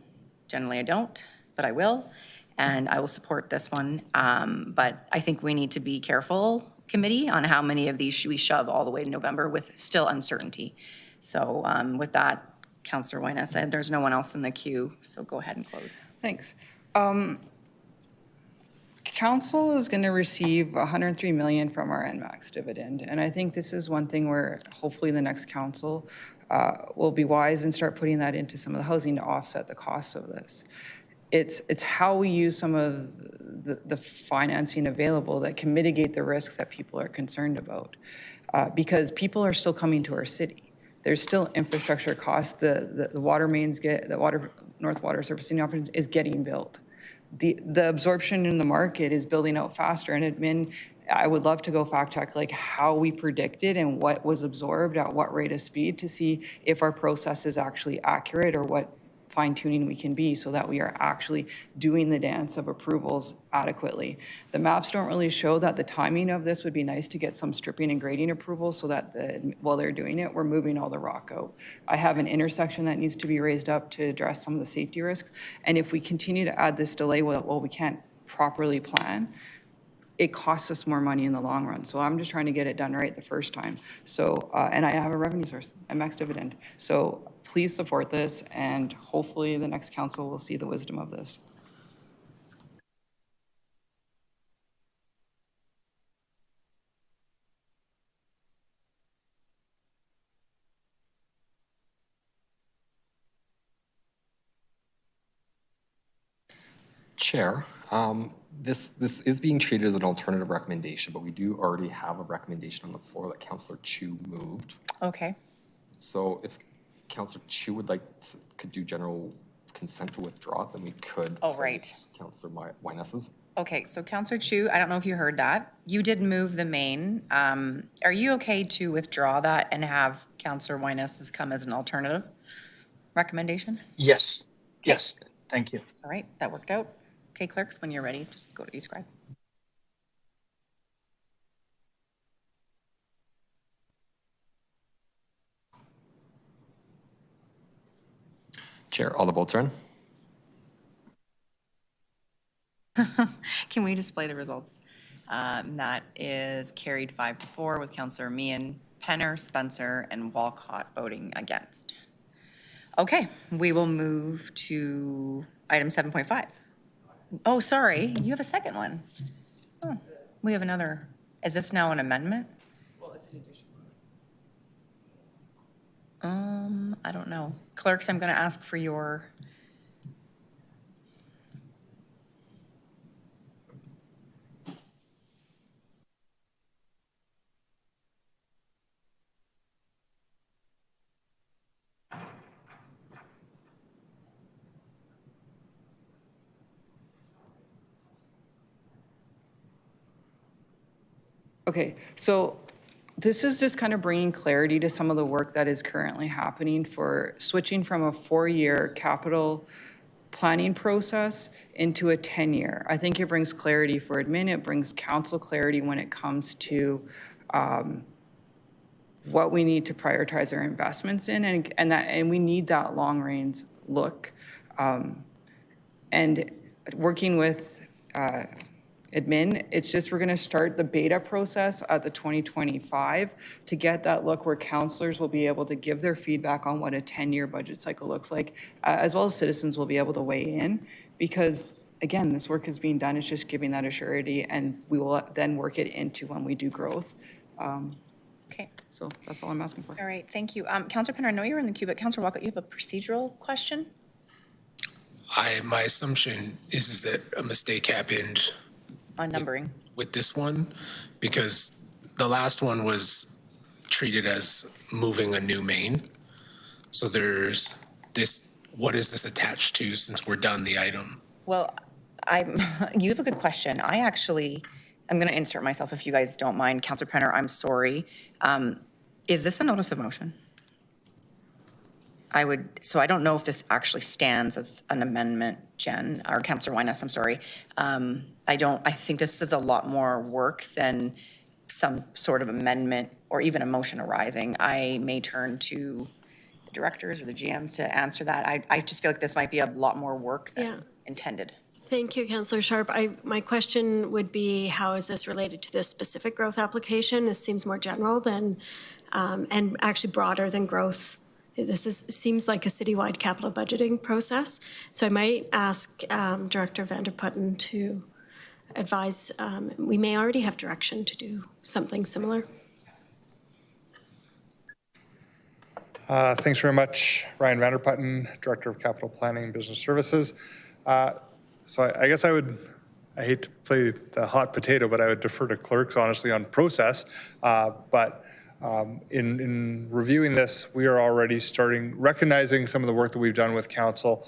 Generally I don't, but I will. And I will support this one. But I think we need to be careful, committee, on how many of these we shove all the way to November with still uncertainty. So with that, Councillor Wyness said there's no one else in the queue, so go ahead and close.
Thanks. Council is going to receive $103 million from our NMAX dividend, and I think this is one thing where hopefully the next council will be wise and start putting that into some of the housing to offset the costs of this. It's how we use some of the financing available that can mitigate the risks that people are concerned about, because people are still coming to our city. There's still infrastructure costs. The water mains North Water Servicing Operation is getting built. The absorption in the market is building out faster. And admin, I would love to go fact check like how we predicted and what was absorbed at what rate of speed to see if our process is actually accurate or what fine tuning we can be so that we are actually doing the dance of approvals adequately. The maps don't really show that. The timing of this would be nice to get some stripping and grading approval so that while they're doing it, we're moving all the rock out. I have an intersection that needs to be raised up to address some of the safety risks. And if we continue to add this delay while we can't properly plan, it costs us more money in the long run. So I'm just trying to get it done right the first time. So, and I have a revenue source, a max dividend. So please support this, and hopefully the next council will see the wisdom of this.
Chair, this is being treated as an alternative recommendation, but we do already have a recommendation on the floor that Councillor Chu moved.
Okay.
So if Councillor Chu would could do general consent to withdraw, then we could.
Oh, right.
Councillor Wyness's.
Okay, so Councillor Chu, I don't know if you heard that. You did move the main. Are you okay to withdraw that and have Councillor Wyness's come as an alternative recommendation?
Yes. Yes. Thank you.
All right, that worked out. Okay, clerks, when you're ready, just go to describe.
Chair, all the votes are in.
Can we display the results? That is carried 5-4 with Councillor Meehan, Penner, Spencer, and Walcott voting against. Okay, we will move to item 7.5. Oh, sorry, you have a second one. Oh, we have another. Is this now an amendment?
Well, it's an addition.
I don't know. Clerks, I'm going to ask for your.
Okay, so this is just kind of bringing clarity to some of the work that is currently happening for switching from a 4-year capital planning process into a 10-year. I think it brings clarity for admin. It brings council clarity when it comes to what we need to prioritize our investments in, and we need that long range look. And working with admin, it's just we're going to start the beta process at the 2025 to get that look where councillors will be able to give their feedback on what a 10-year budget cycle looks like, as well as citizens will be able to weigh in, because again, this work is being done. It's just giving that assurity, and we will then work it into when we do growth.
Okay.
So that's all I'm asking for.
All right, thank you. Councillor Penner, I know you're in the queue, but Councillor Walcott, you have a procedural question?
My assumption is that a mistake happened
on numbering
with this one, because the last one was treated as moving a new main. So there's this, what is this attached to since we're done the item?
Well, you have a good question. I'm going to insert myself if you guys don't mind. Councillor Penner, I'm sorry. Is this a notice of motion? So I don't know if this actually stands as an amendment, Jen, or Councillor Wyness, I'm sorry. I think this is a lot more work than some sort of amendment or even a motion arising. I may turn to the directors or the GMs to answer that. I just feel like this might be a lot more work than intended.
Thank you, Councillor Sharp. My question would be, how is this related to this specific growth application? This seems more general than, and actually broader than growth. Seems like a citywide capital budgeting process. So I might ask Director Vanderputten to advise. We may already have direction to do something similar.
Thanks very much, Ryan Vanderputten, Director of Capital Planning and Business Services. So I guess I hate to play the hot potato, but I would defer to clerks, honestly, on process. In reviewing this, we are already recognizing some of the work that we've done with council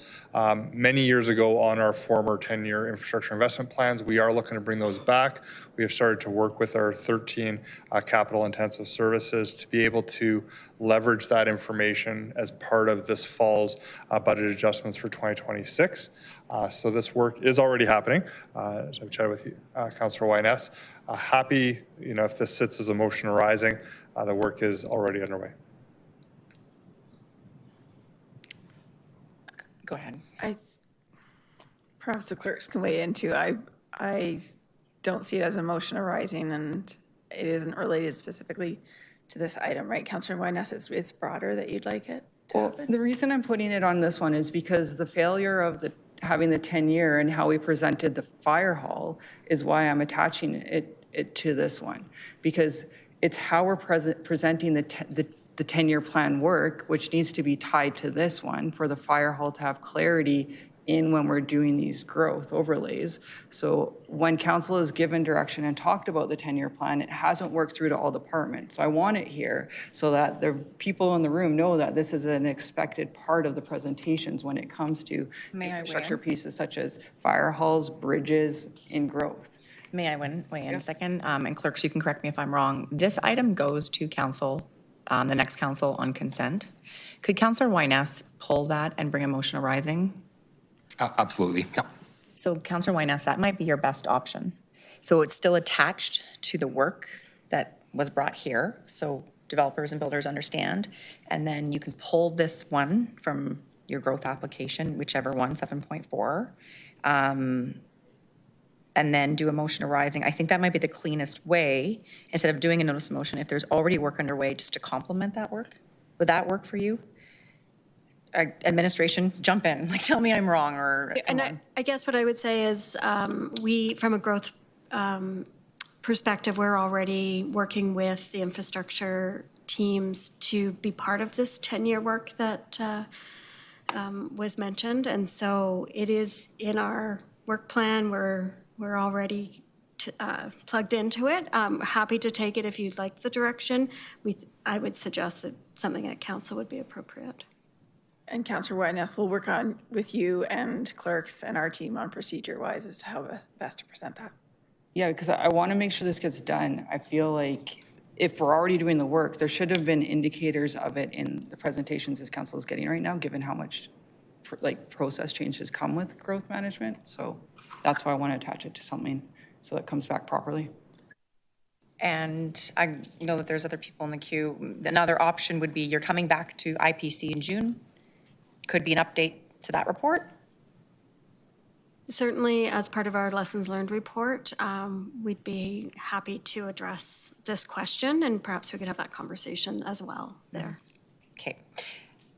many years ago on our former 10-year infrastructure investment plans. We are looking to bring those back. We have started to work with our 13 capital intensive services to be able to leverage that information as part of this fall's budget adjustments for 2026. So this work is already happening. As I've chatted with you, Councillor Wyness, happy, if this sits as a motion arising, the work is already underway.
Go ahead.
Perhaps the clerks can weigh in too. I don't see it as a motion arising, and it isn't related specifically to this item, right, Councillor Wyness? It's broader that you'd like it to happen.
The reason I'm putting it on this one is because the failure of having the 10-year and how we presented the fire hall is why I'm attaching it to this one, because it's how we're presenting the 10-year plan work, which needs to be tied to this one for the fire hall to have clarity in when we're doing these growth overlays. So when council has given direction and talked about the 10-year plan, it hasn't worked through to all departments. So I want it here so that the people in the room know that this is an expected part of the presentations when it comes to infrastructure pieces such as fire halls, bridges, in growth.
May I weigh in a second? And clerks, you can correct me if I'm wrong. This item goes to council, the next council on consent. Could Councillor Wyness pull that and bring a motion arising?
Absolutely, yeah.
So Councillor Wyness, that might be your best option. So it's still attached to the work that was brought here, so developers and builders understand. And then you can pull this one from your growth application, whichever one, 7.4. And then do a motion arising. I think that might be the cleanest way, instead of doing a notice of motion, if there's already work underway, just to complement that work. Would that work for you? Administration, jump in, tell me I'm wrong, or someone.
And I guess what I would say is we, from a growth perspective, we're already working with the infrastructure teams to be part of this 10-year work that was mentioned. And so it is in our work plan. We're already plugged into it. Happy to take it if you'd like the direction. I would suggest that something at council would be appropriate.
And Councillor Wyness, we'll work on with you and clerks and our team on procedure-wise as to how best to present that.
Yeah, because I want to make sure this gets done. I feel like if we're already doing the work, there should have been indicators of it in the presentations this council is getting right now, given how much process change has come with growth management. So that's why I want to attach it to something so it comes back properly.
And I know that there's other people in the queue. Another option would be you're coming back to IPC in June. Could be an update to that report.
Certainly, as part of our lessons learned report, we'd be happy to address this question, and perhaps we could have that conversation as well there.
Okay.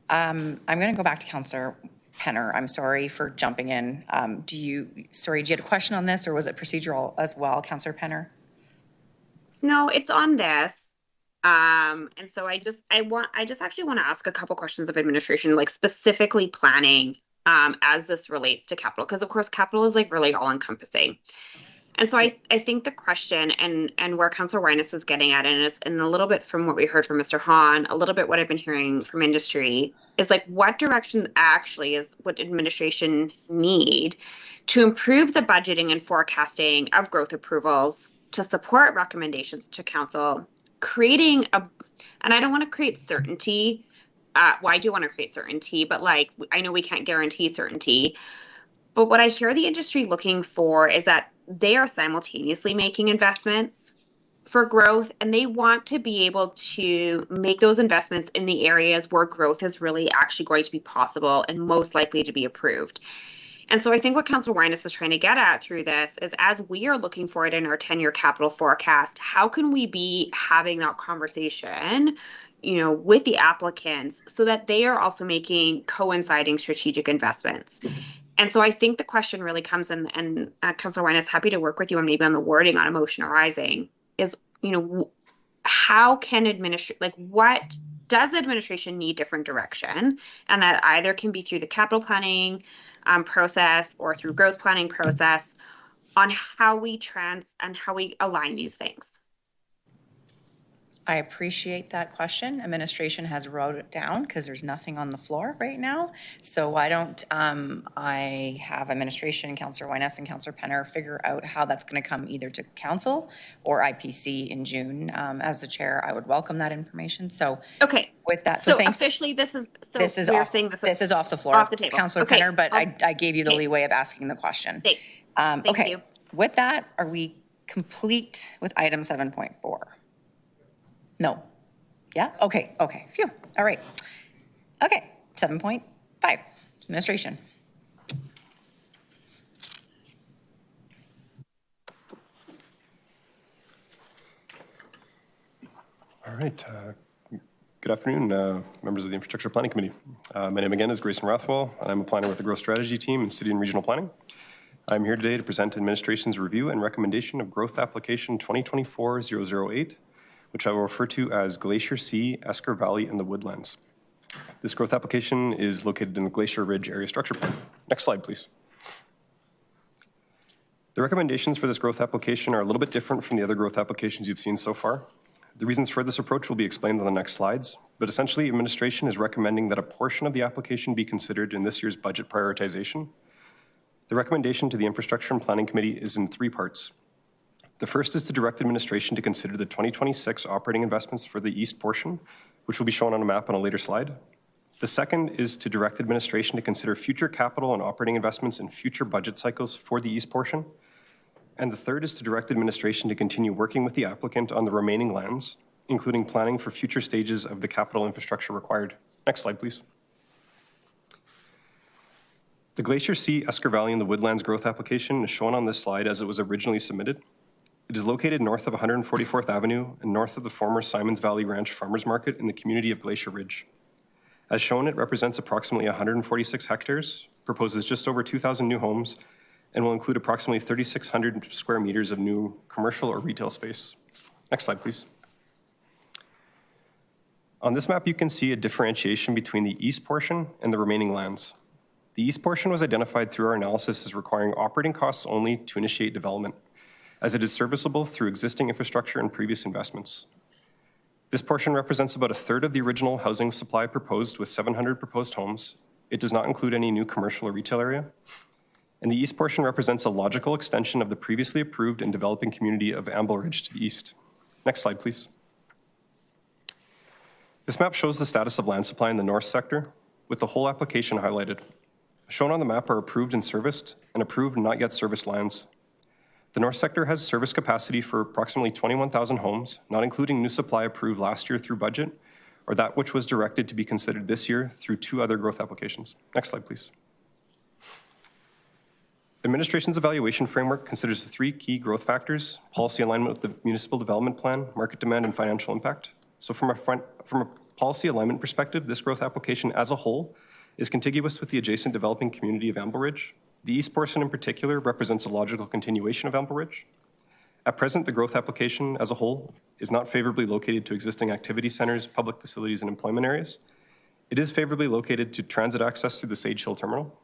I'm going to go back to Councillor Penner. I'm sorry for jumping in. Do you have a question on this, or was it procedural as well, Councillor Penner?
No, it's on this. And so I just actually want to ask a couple questions of administration, like specifically planning, as this relates to capital, because of course capital is like really all encompassing. And so I think the question and where Councillor Weines is getting at, and a little bit from what we heard from Mr. Hahn, a little bit what I've been hearing from industry, is like what direction actually is what administration need to improve the budgeting and forecasting of growth approvals to support recommendations to council, creating and I don't want to create certainty. Well, I do want to create certainty, but like, I know we can't guarantee certainty. But what I hear the industry looking for is that they are simultaneously making investments for growth, and they want to be able to make those investments in the areas where growth is really actually going to be possible and most likely to be approved. And so I think what Councillor Weines is trying to get at through this is, as we are looking for it in our 10-year capital forecast, how can we be having that conversation, with the applicants so that they are also making coinciding strategic investments? And so I think the question really comes in, and Councillor Weines, happy to work with you on maybe on the wording on emotion arising, is, how can what does administration need different direction? And that either can be through the capital planning process or through growth planning process on how we align these things.
I appreciate that question. Administration has wrote it down because there's nothing on the floor right now. So why don't I have administration, Councillor Weines and Councillor Penner, figure out how that's going to come either to council or IPC in June. As the chair, I would welcome that information. So
okay,
with that,
so
thanks.
Officially, this is
this is off the floor,
off the table.
Councillor
Okay.
Penner. But I gave you the leeway of asking the question.
Thank
okay.
you.
With that, are we complete with item 7.4? No. Yeah? Okay. Phew. All right. Okay. 7.5, administration.
All right. Good afternoon, members of the Infrastructure Planning Committee. My name again is Grayson Rathwell, and I'm a planner with the Growth Strategy Team in City and Regional Planning. I'm here today to present administration's review and recommendation of Growth Application 2024-008, which I will refer to as Glacier Sea, Esker Valley, and the Woodlands. This growth application is located in the Glacier Ridge Area Structure Plan. Next slide, please. The recommendations for this growth application are a little bit different from the other growth applications you've seen so far. The reasons for this approach will be explained on the next slides, but essentially administration is recommending that a portion of the application be considered in this year's budget prioritization. The recommendation to the Infrastructure and Planning Committee is in 3 parts. The first is to direct administration to consider the 2026 operating investments for the east portion, which will be shown on a map on a later slide. The second is to direct administration to consider future capital and operating investments in future budget cycles for the east portion. And the third is to direct administration to continue working with the applicant on the remaining lands, including planning for future stages of the capital infrastructure required. Next slide, please. The Glacier Sea, Esker Valley, and the Woodlands growth application is shown on this slide as it was originally submitted. It is located north of 144th Avenue and north of the former Simons Valley Ranch Farmers Market in the community of Glacier Ridge. As shown, it represents approximately 146 hectares, proposes just over 2,000 new homes, and will include approximately 3,600 square meters of new commercial or retail space. Next slide, please. On this map, you can see a differentiation between the east portion and the remaining lands. The east portion was identified through our analysis as requiring operating costs only to initiate development, as it is serviceable through existing infrastructure and previous investments. This portion represents about 1/3 of the original housing supply proposed with 700 proposed homes. It does not include any new commercial or retail area. And the east portion represents a logical extension of the previously approved and developing community of Amble Ridge to the east. Next slide, please. This map shows the status of land supply in the north sector, with the whole application highlighted. Shown on the map are approved and serviced, and approved and not yet serviced lands. The north sector has service capacity for approximately 21,000 homes, not including new supply approved last year through budget, or that which was directed to be considered this year through 2 other growth applications. Next slide, please. Administration's evaluation framework considers the 3 key growth factors: policy alignment with the municipal development plan, market demand, and financial impact. So from a policy alignment perspective, this growth application as a whole is contiguous with the adjacent developing community of Amble Ridge. The east portion in particular represents a logical continuation of Amble Ridge. At present, the growth application as a whole is not favorably located to existing activity centers, public facilities, and employment areas. It is favorably located to transit access through the Sage Hill Terminal.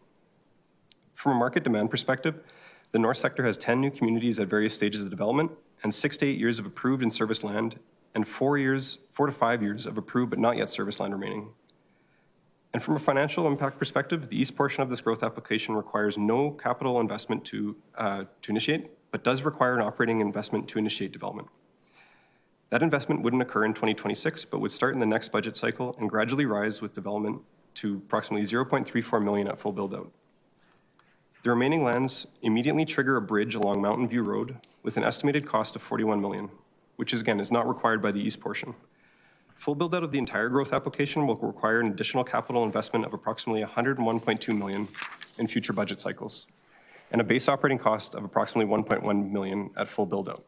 From a market demand perspective, the north sector has 10 new communities at various stages of development and 6 to 8 years of approved and serviced land, and 4 to 5 years of approved but not yet serviced land remaining. And from a financial impact perspective, the east portion of this growth application requires no capital investment to initiate, but does require an operating investment to initiate development. That investment wouldn't occur in 2026, but would start in the next budget cycle and gradually rise with development to approximately 0.34 million at full build-out. The remaining lands immediately trigger a bridge along Mountain View Road with an estimated cost of 41 million, which again is not required by the east portion. Full build-out of the entire growth application will require an additional capital investment of approximately 101.2 million in future budget cycles, and a base operating cost of approximately 1.1 million at full build-out.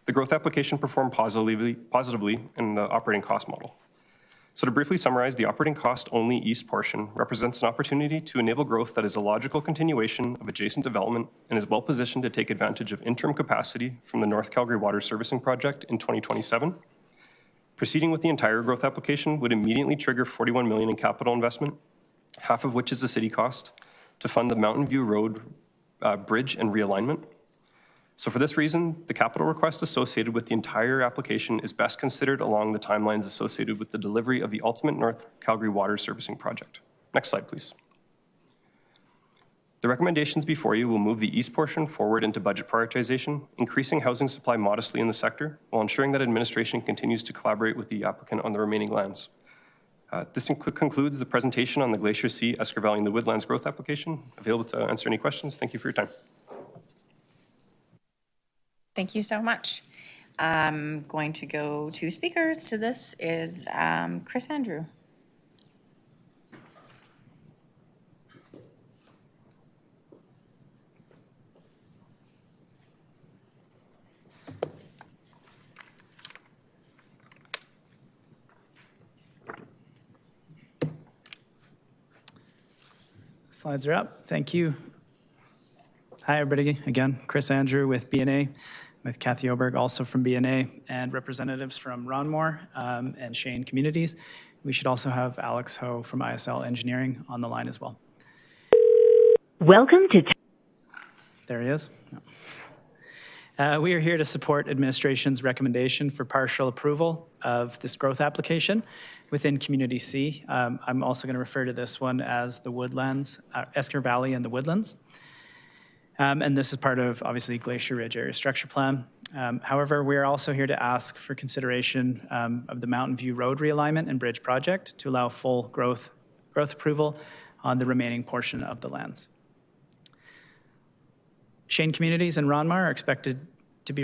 The growth application performed positively in the operating cost model. So to briefly summarize, the operating cost only east portion represents an opportunity to enable growth that is a logical continuation of adjacent development and is well positioned to take advantage of interim capacity from the North Calgary Water Servicing Project in 2027. Proceeding with the entire growth application would immediately trigger 41 million in capital investment, half of which is the city cost, to fund the Mountain View Road bridge and realignment. So for this reason, the capital request associated with the entire application is best considered along the timelines associated with the delivery of the ultimate North Calgary Water Servicing Project. Next slide, please. The recommendations before you will move the east portion forward into budget prioritization, increasing housing supply modestly in the sector, while ensuring that administration continues to collaborate with the applicant on the remaining lands. This concludes the presentation on the Glacier Sea, Esker Valley, and the Woodlands growth application. Available to answer any questions. Thank you for your time.
Thank you so much. I'm going to go to speakers to this is Chris Andrew.
Slides are up. Thank you. Hi, everybody. Again, Chris Andrew with BNA, with Kathy Oberg, also from BNA, and representatives from Ronmore and Shane Communities. We should also have Alex Ho from ISL Engineering on the line as well.
Welcome to...
There he is. We are here to support administration's recommendation for partial approval of this growth application within Community C. I'm also going to refer to this one as the Woodlands, Esker Valley and the Woodlands. And this is part of, obviously, Glacier Ridge Area Structure Plan. However, we are also here to ask for consideration of the Mountain View Road realignment and bridge project to allow full growth approval on the remaining portion of the lands. Shane Communities and Ronmar are expected to be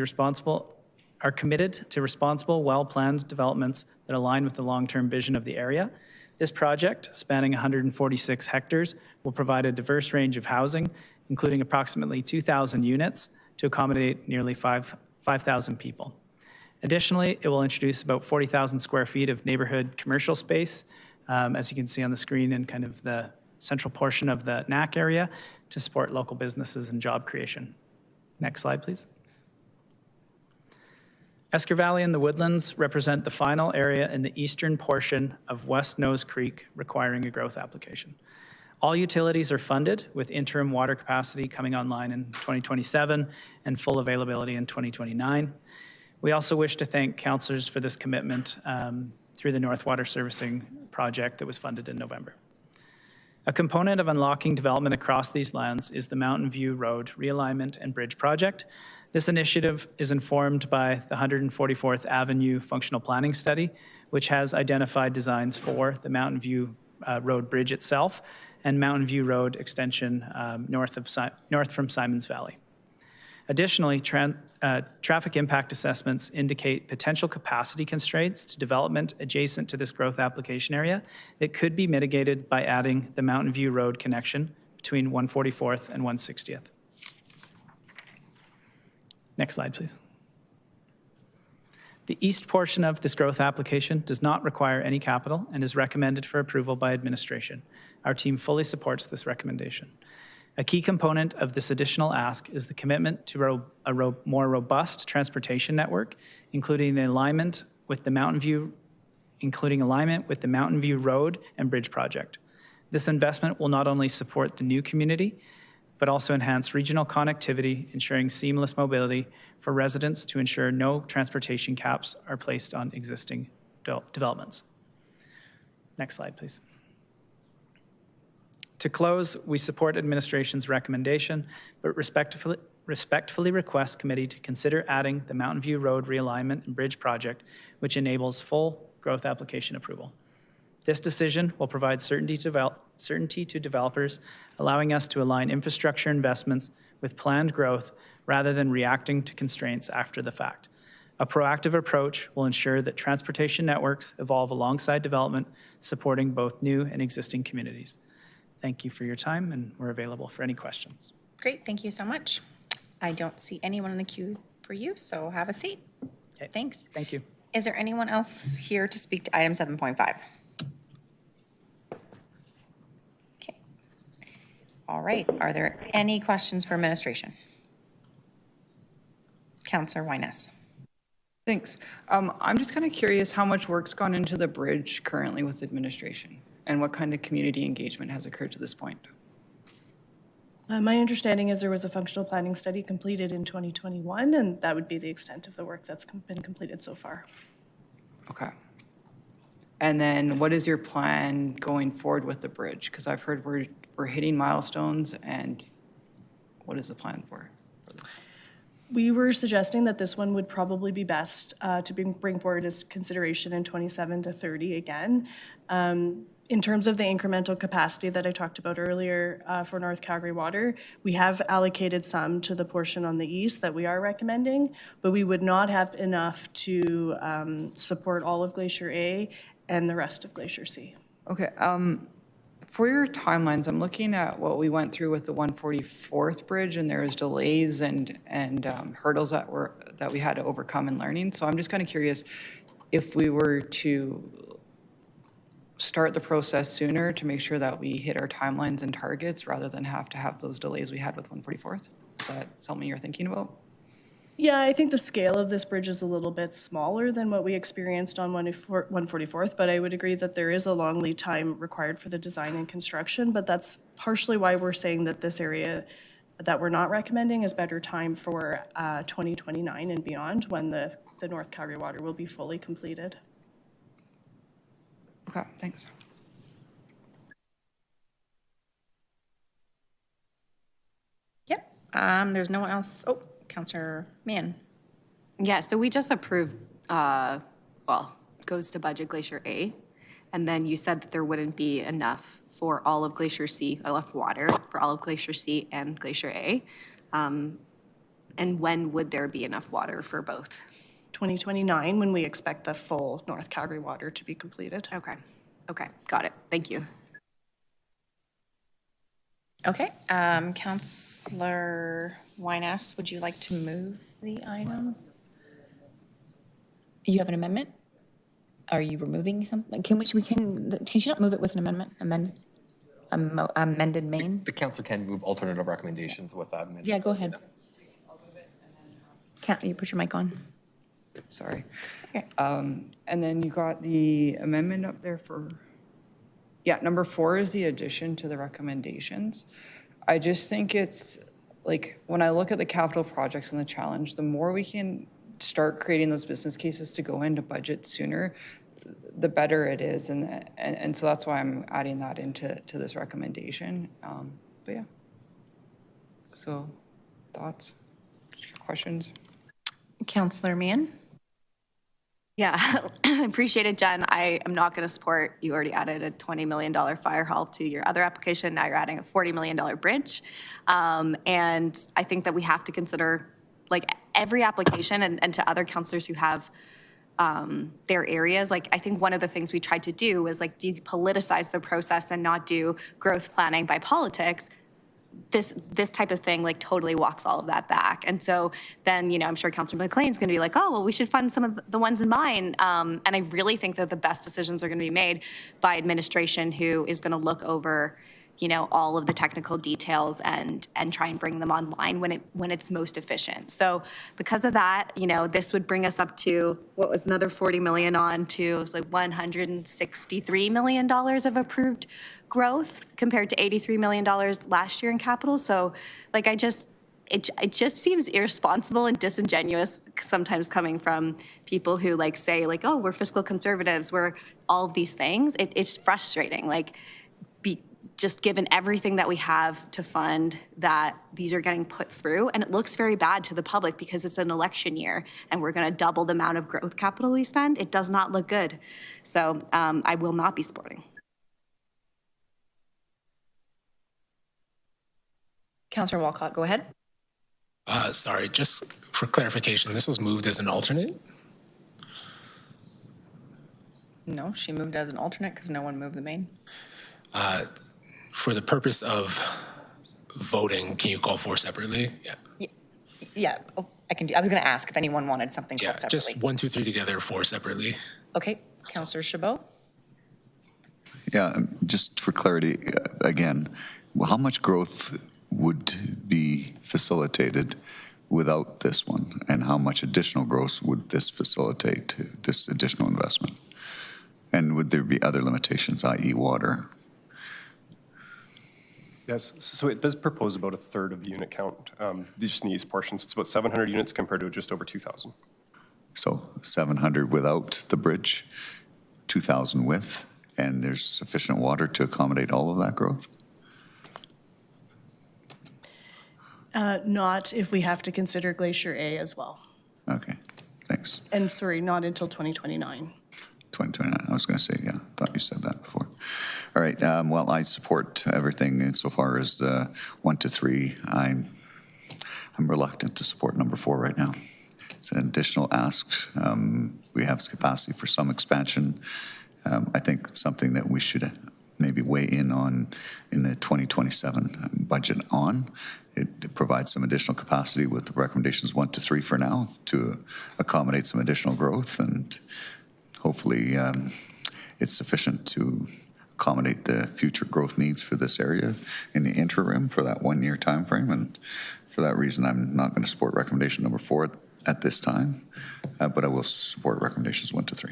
committed to responsible, well-planned developments that align with the long-term vision of the area. This project, spanning 146 hectares, will provide a diverse range of housing, including approximately 2,000 units to accommodate nearly 5,000 people. Additionally, it will introduce about 40,000 square feet of neighborhood commercial space, as you can see on the screen in kind of the central portion of the NAC area, to support local businesses and job creation. Next slide, please. Esker Valley and the Woodlands represent the final area in the eastern portion of West Nose Creek requiring a growth application. All utilities are funded, with interim water capacity coming online in 2027 and full availability in 2029. We also wish to thank councillors for this commitment through the North Water Servicing project that was funded in November. A component of unlocking development across these lands is the Mountain View Road realignment and bridge project. This initiative is informed by the 144th Avenue Functional Planning Study, which has identified designs for the Mountain View Road Bridge itself and Mountain View Road extension north from Simons Valley. Additionally, traffic impact assessments indicate potential capacity constraints to development adjacent to this growth application area that could be mitigated by adding the Mountain View Road connection between 144th and 160th. Next slide, please. The east portion of this growth application does not require any capital and is recommended for approval by administration. Our team fully supports this recommendation. A key component of this additional ask is the commitment to a more robust transportation network, including alignment with the Mountain View Road and Bridge project. This investment will not only support the new community, but also enhance regional connectivity, ensuring seamless mobility for residents to ensure no transportation caps are placed on existing developments. Next slide, please. To close, we support administration's recommendation, but respectfully request committee to consider adding the Mountain View Road realignment and bridge project, which enables full growth application approval. This decision will provide certainty to developers, allowing us to align infrastructure investments with planned growth rather than reacting to constraints after the fact. A proactive approach will ensure that transportation networks evolve alongside development, supporting both new and existing communities. Thank you for your time, and we're available for any questions.
Great, thank you so much. I don't see anyone in the queue for you, so have a seat.
Okay.
Thanks.
Thank you.
Is there anyone else here to speak to item 7.5? Okay. All right, are there any questions for administration? Councillor Wyness.
Thanks. I'm just kind of curious how much work's gone into the bridge currently with administration and what kind of community engagement has occurred to this point.
My understanding is there was a functional planning study completed in 2021, and that would be the extent of the work that's been completed so far.
Okay. And then what is your plan going forward with the bridge? Because I've heard we're hitting milestones, and what is the plan for this?
We were suggesting that this one would probably be best to bring forward as consideration in 27 to 30 again. In terms of the incremental capacity that I talked about earlier for North Calgary Water, we have allocated some to the portion on the east that we are recommending, but we would not have enough to support all of Glacier A and the rest of Glacier C.
Okay. For your timelines, I'm looking at what we went through with the 144th bridge, and there was delays and hurdles that we had to overcome in learning. So I'm just kind of curious if we were to start the process sooner to make sure that we hit our timelines and targets rather than have to have those delays we had with 144th. Is that something you're thinking about?
Yeah, I think the scale of this bridge is a little bit smaller than what we experienced on 144th, but I would agree that there is a long lead time required for the design and construction, but that's partially why we're saying that this area that we're not recommending is better time for 2029 and beyond, when the North Calgary Water will be fully completed.
Okay, thanks.
Yep, there's no one else. Oh, Councillor Mann.
Yeah, so we just approved, goes to budget Glacier A, and then you said that there wouldn't be enough for all of Glacier C, enough water for all of Glacier C and Glacier A. And when would there be enough water for both?
2029, when we expect the full North Calgary Water to be completed.
Okay, got it. Thank you.
Okay, Councillor Wyness, would you like to move the item? You have an amendment? Are you removing something? Can she not move it with an amendment? Amended main?
The council can move alternative recommendations with that amendment.
Yeah, go ahead. Can't you put your mic on?
Sorry.
Okay.
And then you got the amendment up there for, yeah, number 4 is the addition to the recommendations. I just think it's like, when I look at the capital projects and the challenge, the more we can start creating those business cases to go into budget sooner, the better it is. And so that's why I'm adding that into this recommendation. But yeah. So thoughts, questions?
Councillor Mann?
Yeah, appreciate it, Jen. I am not going to support, you already added a $20 million fire hall to your other application. Now you're adding a $40 million bridge. And I think that we have to consider like every application and to other councillors who have their areas. Like, I think one of the things we tried to do was like depoliticize the process and not do growth planning by politics. This type of thing like totally walks all of that back. And so then, you know, I'm sure Councillor McLean's going to be like, oh, well, we should fund some of the ones in mine. And I really think that the best decisions are going to be made by administration, who is going to look over, you know, all of the technical details and try and bring them online when it's most efficient. So because of that, you know, this would bring us up to what was another 40 million on to, it was like $163 million of approved growth compared to $83 million last year in capital. So like it just seems irresponsible and disingenuous sometimes coming from people who like say like, oh, we're fiscal conservatives, we're all of these things. It's frustrating. Like, just given everything that we have to fund, that these are getting put through, and it looks very bad to the public because it's an election year and we're going to double the amount of growth capital we spend. It does not look good. So I will not be supporting.
Councillor Walcott, go ahead.
Sorry, just for clarification, this was moved as an alternate?
No, she moved as an alternate because no one moved the main.
For the purpose of voting, can you call for separately? Yeah.
Yeah, oh, I can do. I was going to ask if anyone wanted something called separately.
Just 1, 2, 3 together, 4 separately.
Okay, Councillor Chabot.
Yeah, just for clarity, again, how much growth would be facilitated without this one? And how much additional growth would this facilitate, this additional investment? And would there be other limitations, i.e. water?
Yes, so it does propose about a third of the unit count, just in the east portion. So it's about 700 units compared to just over 2,000.
So 700 without the bridge, 2,000 with, and there's sufficient water to accommodate all of that growth?
Not if we have to consider Glacier A as well.
Okay, thanks.
And sorry, not until 2029.
2029, I was going to say, yeah, thought you said that before. All right, well, I support everything insofar as 1 to 3. I'm reluctant to support number 4 right now. It's an additional ask. We have capacity for some expansion. I think it's something that we should maybe weigh in on in the 2027 budget on. It provides some additional capacity with the recommendations 1 to 3 for now to accommodate some additional growth, and hopefully it's sufficient to accommodate the future growth needs for this area in the interim for that 1-year time frame. And for that reason, I'm not going to support recommendation number 4 at this time, but I will support recommendations 1 to 3.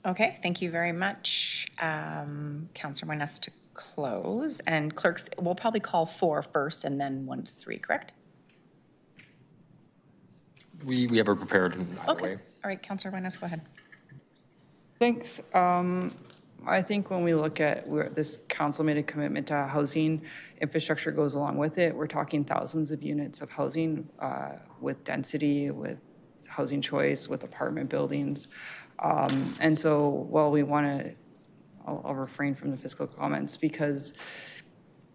Okay, thank you very much. Councillor Wyness to close, and clerks, we'll probably call 4 first and then 1 to 3, correct?
We have her prepared in either way.
All right, Councillor Wyness, go ahead.
Thanks. I think when we look at where this council made a commitment to housing, infrastructure goes along with it. We're talking thousands of units of housing with density, with housing choice, with apartment buildings. And so while we want to, I'll refrain from the fiscal comments because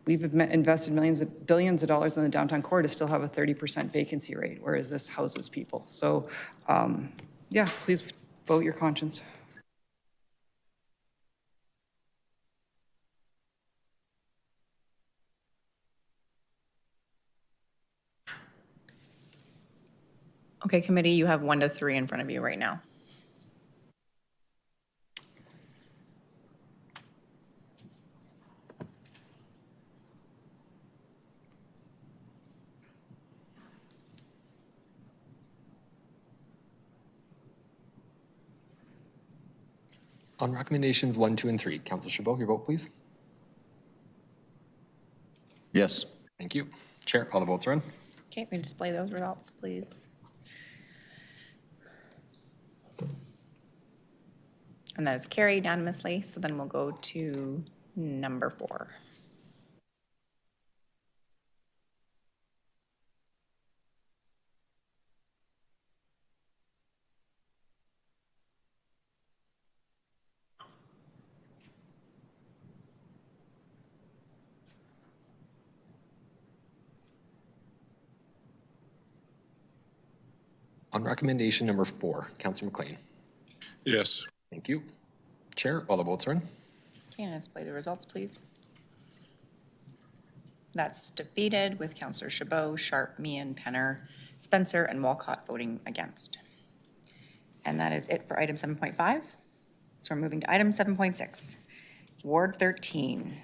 we've invested billions of dollars in the downtown core to still have a 30% vacancy rate, whereas this houses people. So yeah, please vote your conscience.
Okay, committee, you have 1 to 3 in front of you right now.
On recommendations 1, 2, and 3, Councillor Chabot, your vote, please.
Yes.
Thank you. Chair, all the votes are in.
Okay, we display those results, please. And that is carried unanimously. So then we'll go to number 4.
On recommendation number 4, Councillor McLean.
Yes.
Thank you. Chair, all the votes are in.
Okay, and display the results, please. That's defeated with Councillor Chabot, Sharp, Meehan, Penner, Spencer, and Walcott voting against. And that is it for item 7.5. So we're moving to item 7.6, Ward 13.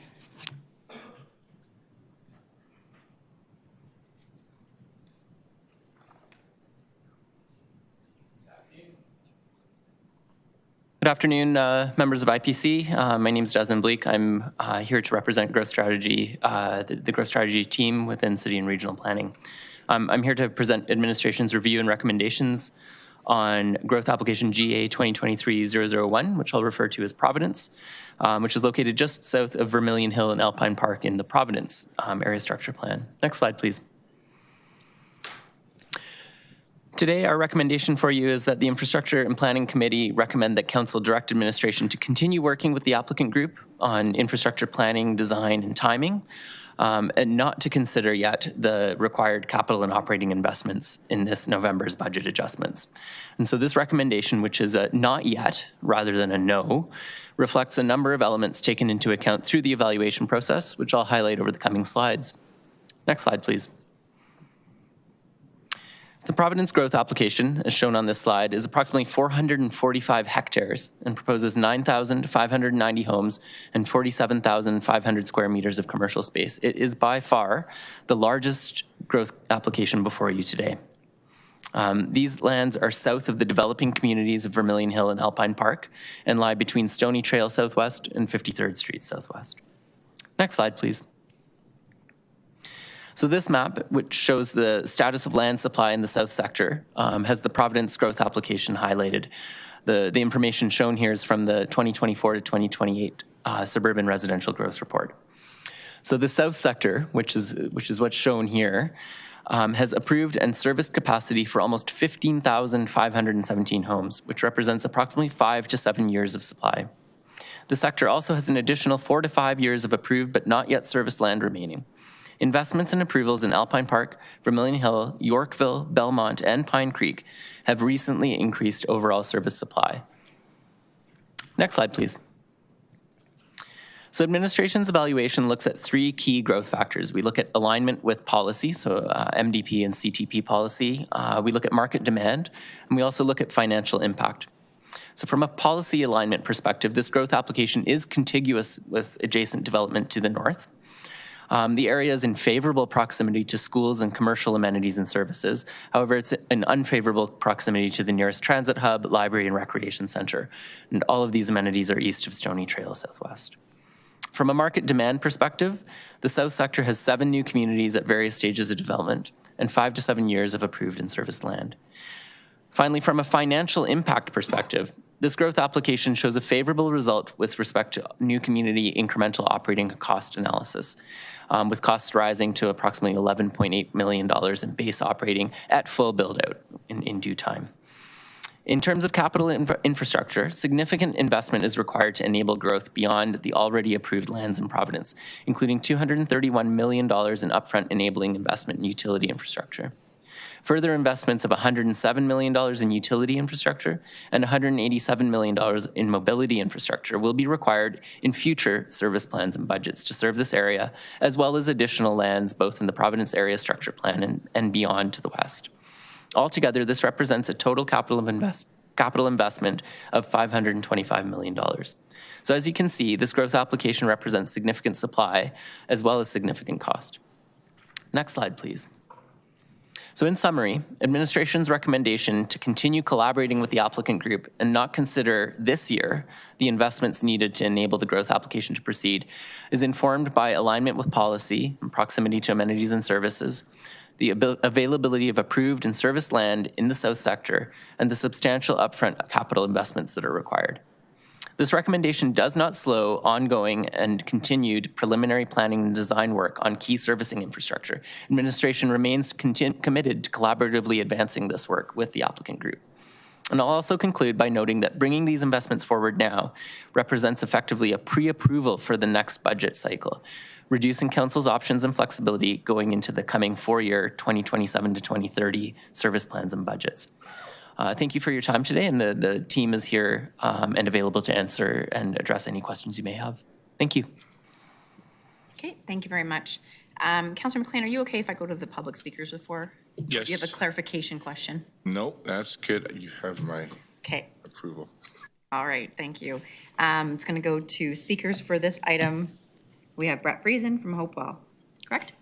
Good afternoon, members of IPC. My name is Desmond Bleak. I'm here to represent growth strategy, the growth strategy team within city and regional planning. I'm here to present administration's review and recommendations on growth application GA 2023-001, which I'll refer to as Providence, which is located just south of Vermilion Hill and Alpine Park in the Providence area structure plan. Next slide, please. Today, our recommendation for you is that the Infrastructure and Planning Committee recommend that Council direct administration to continue working with the applicant group on infrastructure planning, design, and timing, and not to consider yet the required capital and operating investments in this November's budget adjustments. And so this recommendation, which is a not yet rather than a no, reflects a number of elements taken into account through the evaluation process, which I'll highlight over the coming slides. Next slide, please. The Providence growth application, as shown on this slide, is approximately 445 hectares and proposes 9,590 homes and 47,500 square meters of commercial space. It is by far the largest growth application before you today. These lands are south of the developing communities of Vermilion Hill and Alpine Park and lie between Stony Trail Southwest and 53rd Street Southwest. Next slide, please. So this map, which shows the status of land supply in the south sector, has the Providence growth application highlighted. The information shown here is from the 2024 to 2028 suburban residential growth report. So the south sector, which is what's shown here, has approved and serviced capacity for almost 15,517 homes, which represents approximately 5 to 7 years of supply. The sector also has an additional 4 to 5 years of approved but not yet serviced land remaining. Investments and approvals in Alpine Park, Vermilion Hill, Yorkville, Belmont, and Pine Creek have recently increased overall service supply. Next slide, please. So administration's evaluation looks at 3 key growth factors. We look at alignment with policy, so MDP and CTP policy. We look at market demand, and we also look at financial impact. So from a policy alignment perspective, this growth application is contiguous with adjacent development to the north. The area is in favorable proximity to schools and commercial amenities and services. However, it's an unfavorable proximity to the nearest transit hub, library, and recreation center. And all of these amenities are east of Stony Trail Southwest. From a market demand perspective, the south sector has 7 new communities at various stages of development and 5 to 7 years of approved and serviced land. Finally, from a financial impact perspective, this growth application shows a favorable result with respect to new community incremental operating cost analysis, with costs rising to approximately $11.8 million in base operating at full build-out in due time. In terms of capital infrastructure, significant investment is required to enable growth beyond the already approved lands in Providence, including $231 million in upfront enabling investment in utility infrastructure. Further investments of $107 million in utility infrastructure and $187 million in mobility infrastructure will be required in future service plans and budgets to serve this area, as well as additional lands both in the Providence area structure plan and beyond to the west. Altogether, this represents a total capital investment of $525 million. So as you can see, this growth application represents significant supply as well as significant cost. Next slide, please. So in summary, administration's recommendation to continue collaborating with the applicant group and not consider this year the investments needed to enable the growth application to proceed is informed by alignment with policy and proximity to amenities and services, the availability of approved and serviced land in the south sector, and the substantial upfront capital investments that are required. This recommendation does not slow ongoing and continued preliminary planning and design work on key servicing infrastructure. Administration remains committed to collaboratively advancing this work with the applicant group. And I'll also conclude by noting that bringing these investments forward now represents effectively a pre-approval for the next budget cycle, reducing council's options and flexibility going into the coming 4-year 2027 to 2030 service plans and budgets. Thank you for your time today, and the team is here and available to answer and address any questions you may have. Thank you.
Okay, thank you very much. Councillor McLean, are you okay if I go to the public speakers before?
Yes.
Do you have a clarification question?
No, that's good. You have my
Okay.
approval.
All right, thank you. It's going to go to speakers for this item. We have Brett Friesen from Hopewell, correct?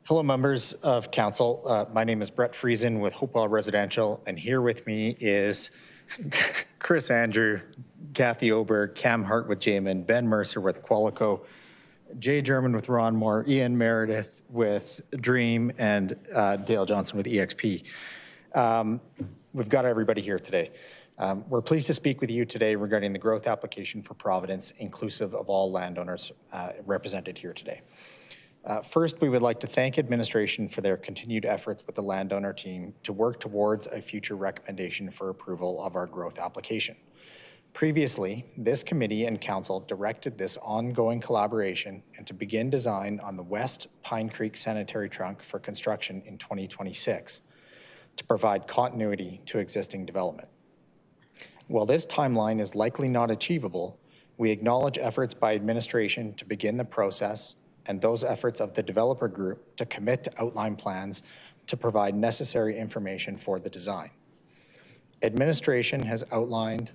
Hello, members of council. My name is Brett Friesen with Hopewell Residential, and here with me is Chris Andrew, Kathy Oberg, Cam Hart with Jamin, Ben Mercer with Qualico, Jay German with Ron Moore, Ian Meredith with Dream, and Dale Johnson with EXP. We've got everybody here today. We're pleased to speak with you today regarding the growth application for Providence, inclusive of all landowners represented here today. First, we would like to thank administration for their continued efforts with the landowner team to work towards a future recommendation for approval of our growth application. Previously, this committee and council directed this ongoing collaboration and to begin design on the West Pine Creek Sanitary Trunk for construction in 2026 to provide continuity to existing development. While this timeline is likely not achievable, we acknowledge efforts by administration to begin the process and those efforts of the developer group to commit to outline plans to provide necessary information for the design. Administration has outlined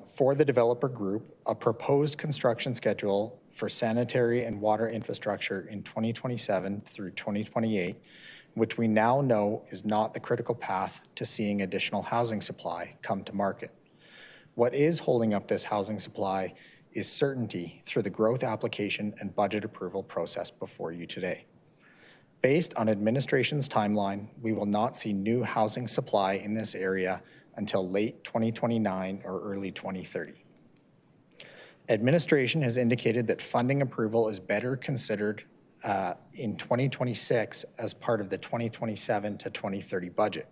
for the developer group a proposed construction schedule for sanitary and water infrastructure in 2027 through 2028, which we now know is not the critical path to seeing additional housing supply come to market. What is holding up this housing supply is certainty through the growth application and budget approval process before you today. Based on administration's timeline, we will not see new housing supply in this area until late 2029 or early 2030. Administration has indicated that funding approval is better considered in 2026 as part of the 2027 to 2030 budget.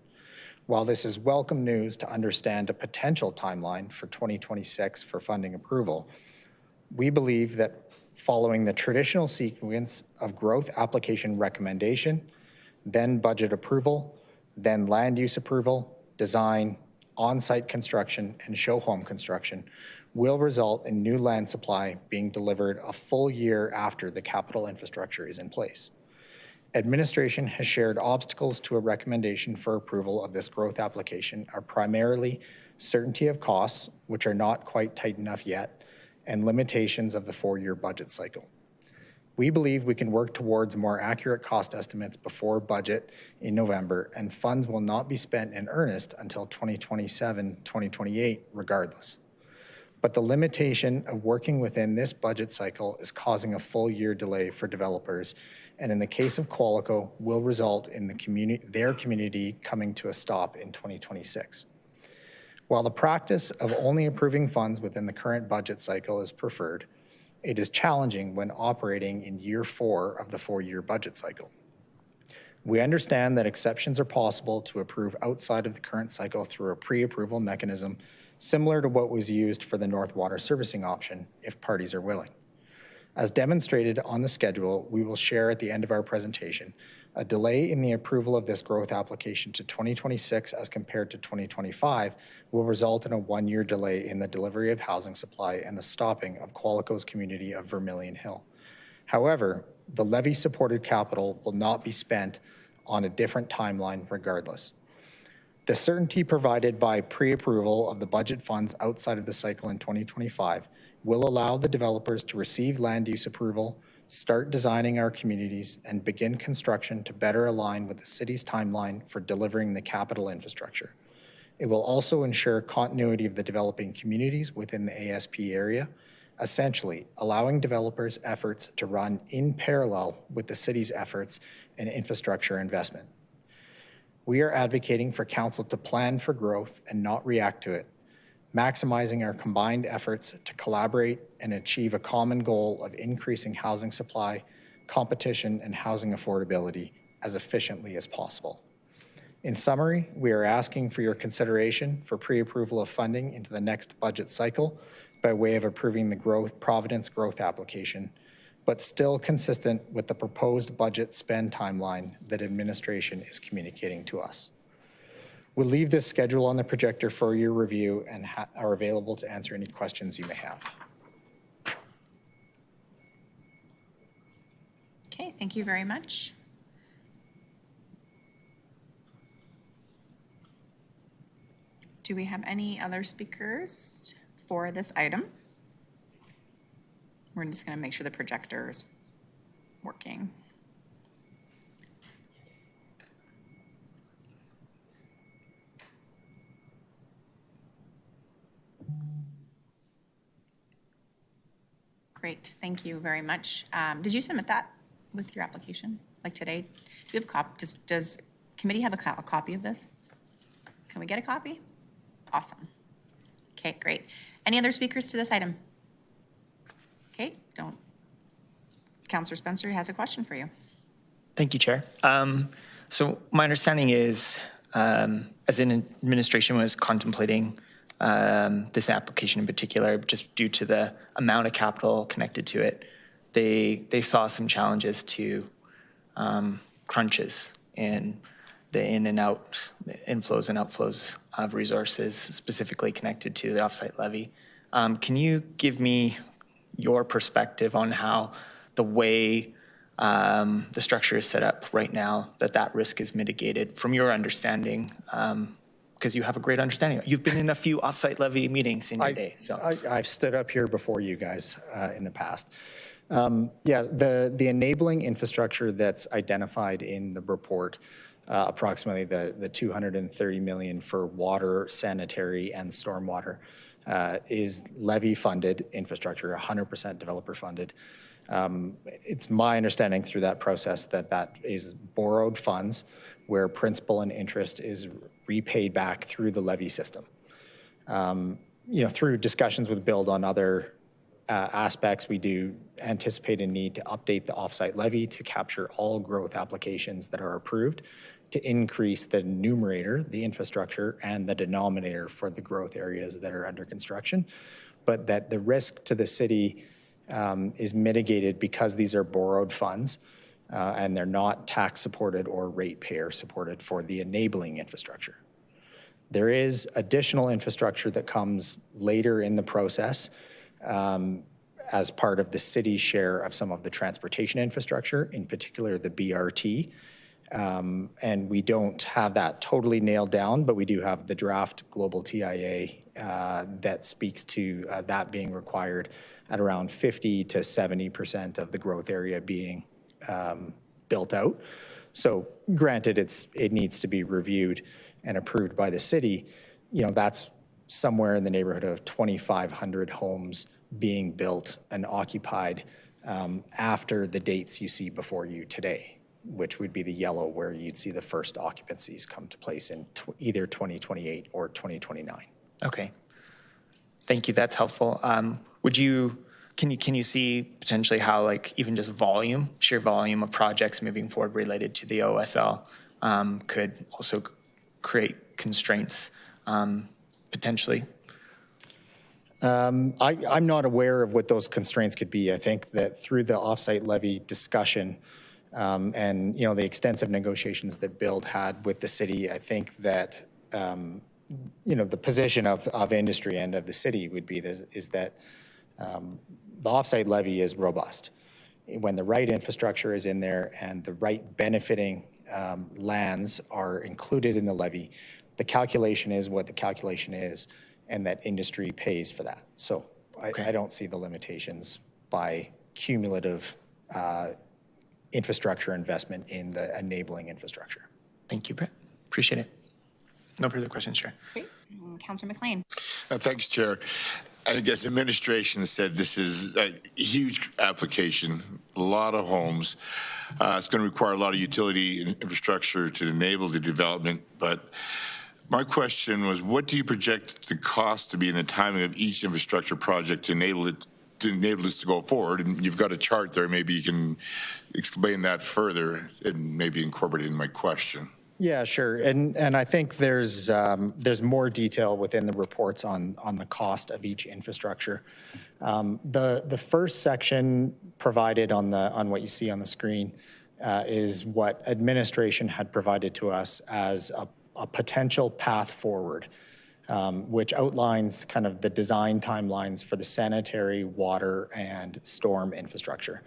While this is welcome news to understand a potential timeline for 2026 for funding approval, we believe that following the traditional sequence of growth application recommendation, then budget approval, then land use approval, design, on-site construction, and show home construction will result in new land supply being delivered a full year after the capital infrastructure is in place. Administration has shared obstacles to a recommendation for approval of this growth application are primarily certainty of costs, which are not quite tight enough yet, and limitations of the 4-year budget cycle. We believe we can work towards more accurate cost estimates before budget in November, and funds will not be spent in earnest until 2027, 2028 regardless. But the limitation of working within this budget cycle is causing a full year delay for developers, and in the case of Qualico, will result in their community coming to a stop in 2026. While the practice of only approving funds within the current budget cycle is preferred, it is challenging when operating in year 4 of the 4-year budget cycle. We understand that exceptions are possible to approve outside of the current cycle through a pre-approval mechanism similar to what was used for the North Water Servicing option if parties are willing. As demonstrated on the schedule, we will share at the end of our presentation a delay in the approval of this growth application to 2026 as compared to 2025 will result in a 1-year delay in the delivery of housing supply and the stopping of Qualico's community of Vermilion Hill. However, the levy-supported capital will not be spent on a different timeline regardless. The certainty provided by pre-approval of the budget funds outside of the cycle in 2025 will allow the developers to receive land use approval, start designing our communities, and begin construction to better align with the city's timeline for delivering the capital infrastructure. It will also ensure continuity of the developing communities within the ASP area essentially allowing developers' efforts to run in parallel with the city's efforts in infrastructure investment. We are advocating for council to plan for growth and not react to it, maximizing our combined efforts to collaborate and achieve a common goal of increasing housing supply, competition, and housing affordability as efficiently as possible. In summary, we are asking for your consideration for pre-approval of funding into the next budget cycle by way of approving the Providence growth application, but still consistent with the proposed budget spend timeline that administration is communicating to us. We'll leave this schedule on the projector for your review and are available to answer any questions you may have.
Okay, thank you very much. Do we have any other speakers for this item? We're just going to make sure the projector is working. Great, thank you very much. Did you submit that with your application, like today? Do you have a copy? Does committee have a copy of this? Can we get a copy? Awesome. Okay, great. Any other speakers to this item? Okay, Councillor Spencer has a question for you.
Thank you, Chair. So my understanding is, as an administration was contemplating this application in particular, just due to the amount of capital connected to it, they saw some challenges to crunches in the in and out, the inflows and outflows of resources specifically connected to the offsite levy. Can you give me your perspective on how the way the structure is set up right now, that risk is mitigated from your understanding? Because you have a great understanding. You've been in a few offsite levy meetings in your day. So
I've stood up here before you guys in the past. Yeah, the enabling infrastructure that's identified in the report, approximately the 230 million for water, sanitary, and stormwater, is levy-funded infrastructure, 100% developer-funded. It's my understanding through that process that is borrowed funds where principal and interest is repaid back through the levy system. Through discussions with Build on other aspects, we do anticipate a need to update the offsite levy to capture all growth applications that are approved to increase the numerator, the infrastructure, and the denominator for the growth areas that are under construction, but that the risk to the city is mitigated because these are borrowed funds and they're not tax supported or ratepayer supported for the enabling infrastructure. There is additional infrastructure that comes later in the process as part of the city's share of some of the transportation infrastructure, in particular the BRT. And we don't have that totally nailed down, but we do have the draft global TIA that speaks to that being required at around 50 to 70% of the growth area being built out. So granted, it needs to be reviewed and approved by the city. That's somewhere in the neighborhood of 2,500 homes being built and occupied after the dates you see before you today, which would be the yellow where you'd see the first occupancies come to place in either 2028 or 2029.
Okay, thank you. That's helpful. Can you see potentially how, like, even just sheer volume of projects moving forward related to the OSL could also create constraints potentially?
I'm not aware of what those constraints could be. I think that through the offsite levy discussion and the extensive negotiations that Build had with the city, I think that the position of industry and of the city would be that the offsite levy is robust. When the right infrastructure is in there and the right benefiting lands are included in the levy, the calculation is what the calculation is, and that industry pays for that. So I don't see the limitations by cumulative infrastructure investment in the enabling infrastructure.
Thank you, Brett. Appreciate it. No further questions, Chair.
Great. Councillor McLean.
Thanks, Chair. I guess administration said this is a huge application, a lot of homes. It's going to require a lot of utility infrastructure to enable the development. But my question was, what do you project the cost to be in the timing of each infrastructure project to enable this to go forward? And you've got a chart there. Maybe you can explain that further and maybe incorporate it in my question.
Yeah, sure. And I think there's more detail within the reports on the cost of each infrastructure. The first section provided on what you see on the screen is what administration had provided to us as a potential path forward, which outlines kind of the design timelines for the sanitary, water, and storm infrastructure.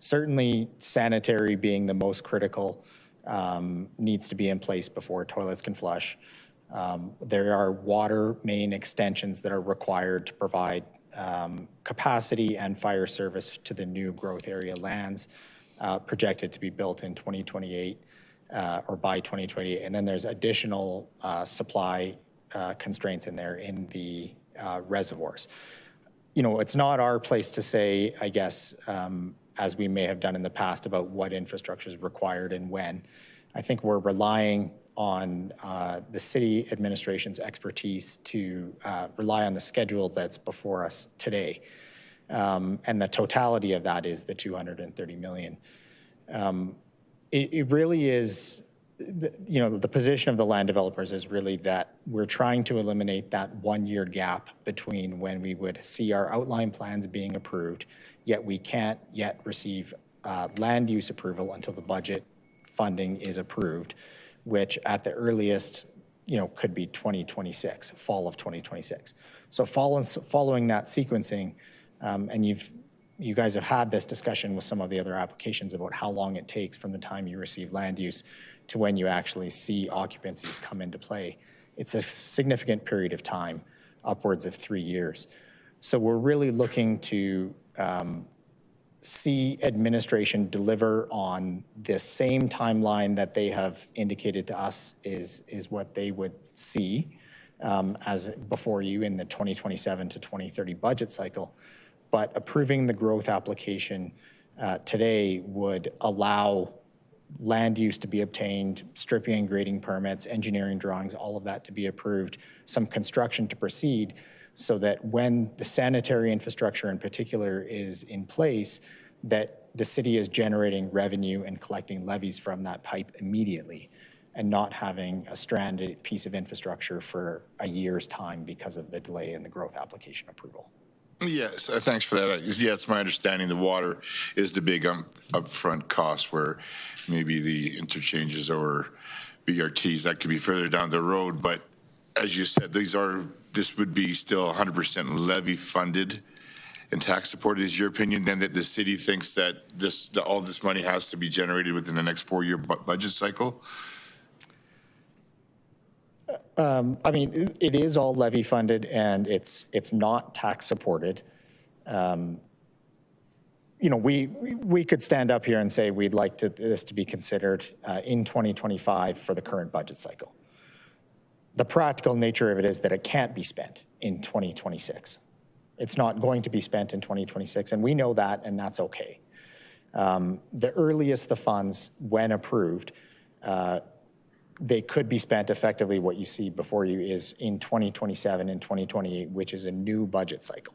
Certainly sanitary being the most critical, needs to be in place before toilets can flush. There are water main extensions that are required to provide capacity and fire service to the new growth area lands projected to be built in 2028 or by 2028. And then there's additional supply constraints in there in the reservoirs. You know, it's not our place to say, I guess, as we may have done in the past about what infrastructure is required and when. I think we're relying on the city administration's expertise to rely on the schedule that's before us today. And the totality of that is the $230 million. It really is, the position of the land developers is really that we're trying to eliminate that 1 year gap between when we would see our outline plans being approved, yet we can't yet receive land use approval until the budget funding is approved, which at the earliest, could be 2026, fall of 2026. So following that sequencing, and you guys have had this discussion with some of the other applications about how long it takes from the time you receive land use to when you actually see occupancies come into play. It's a significant period of time, upwards of 3 years. So we're really looking to see administration deliver on this same timeline that they have indicated to us is what they would see as before you in the 2027 to 2030 budget cycle. But approving the growth application today would allow land use to be obtained, stripping and grading permits, engineering drawings, all of that to be approved, some construction to proceed, so that when the sanitary infrastructure in particular is in place, that the city is generating revenue and collecting levies from that pipe immediately and not having a stranded piece of infrastructure for a year's time because of the delay in the growth application approval.
Yes, thanks for that. Yeah, it's my understanding the water is the big upfront cost where maybe the interchanges or BRTs, that could be further down the road. But as you said, this would be still 100% levy funded and tax supported. Is your opinion then that the city thinks that all this money has to be generated within the next 4 year budget cycle?
I mean, it is all levy funded and it's not tax supported. We could stand up here and say we'd like this to be considered in 2025 for the current budget cycle. The practical nature of it is that it can't be spent in 2026. It's not going to be spent in 2026, and we know that, and that's okay. The earliest the funds, when approved, they could be spent effectively. What you see before you is in 2027 and 2028, which is a new budget cycle.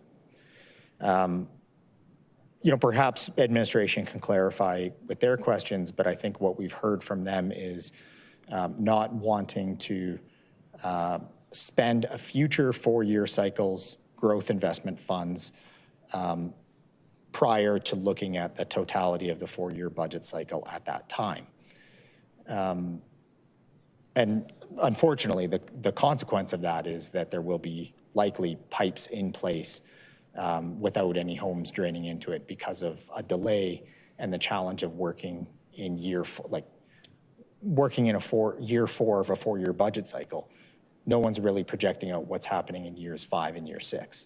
Perhaps administration can clarify with their questions, but I think what we've heard from them is not wanting to spend a future 4 year cycle's growth investment funds prior to looking at the totality of the 4 year budget cycle at that time. And unfortunately, the consequence of that is that there will be likely pipes in place without any homes draining into it because of a delay and the challenge of working in year 4 of a 4 year budget cycle. No one's really projecting out what's happening in years 5 and year 6.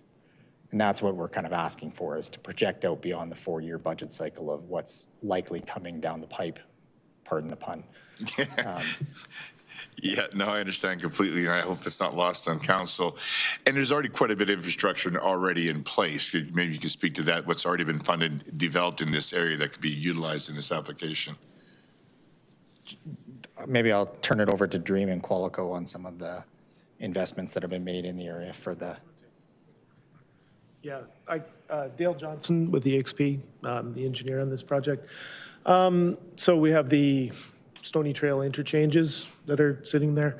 And that's what we're kind of asking for, is to project out beyond the 4 year budget cycle of what's likely coming down the pipe, pardon the pun.
Yeah, no, I understand completely, and I hope it's not lost on council. And there's already quite a bit of infrastructure already in place. Maybe you could speak to that, what's already been funded, developed in this area that could be utilized in this application.
Maybe I'll turn it over to Dream and Qualico on some of the investments that have been made in the area for the.
Yeah, Dale Johnson with EXP, the engineer on this project. So we have the Stony Trail interchanges that are sitting there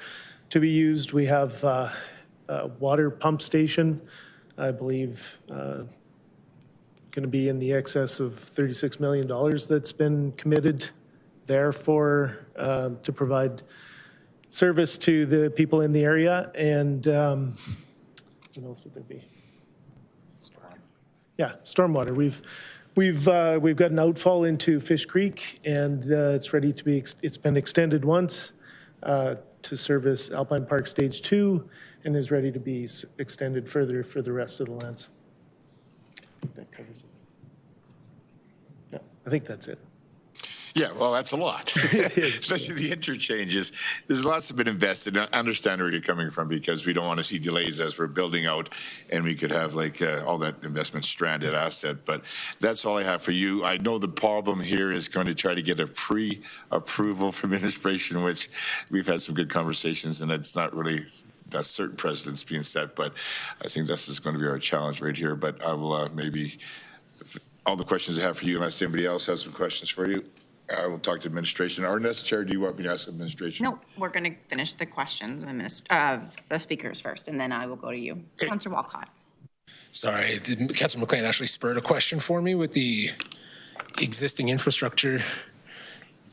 to be used. We have a water pump station, I believe, going to be in the excess of $36 million that's been committed there for to provide service to the people in the area. And what else would there be? Yeah, stormwater. We've got an outfall into Fish Creek, and it's ready to be. It's been extended once to service Alpine Park Stage 2, and is ready to be extended further for the rest of the lands. I think that covers it. Yeah, I think that's it.
Yeah, well, that's a lot, especially the interchanges. There's lots that have been invested. I understand where you're coming from because we don't want to see delays as we're building out and we could have like all that investment stranded asset. But that's all I have for you. I know the problem here is going to try to get a pre-approval from administration, which we've had some good conversations and it's not really that's certain precedents being set. But I think this is going to be our challenge right here. But I will maybe all the questions I have for you, unless anybody else has some questions for you. I will talk to administration. Our next chair, do you want me to ask administration?
No, we're going to finish the questions of the speakers first, and then I will go to you. Councillor Walcott.
Sorry, Councillor McLean actually spurred a question for me with the existing infrastructure.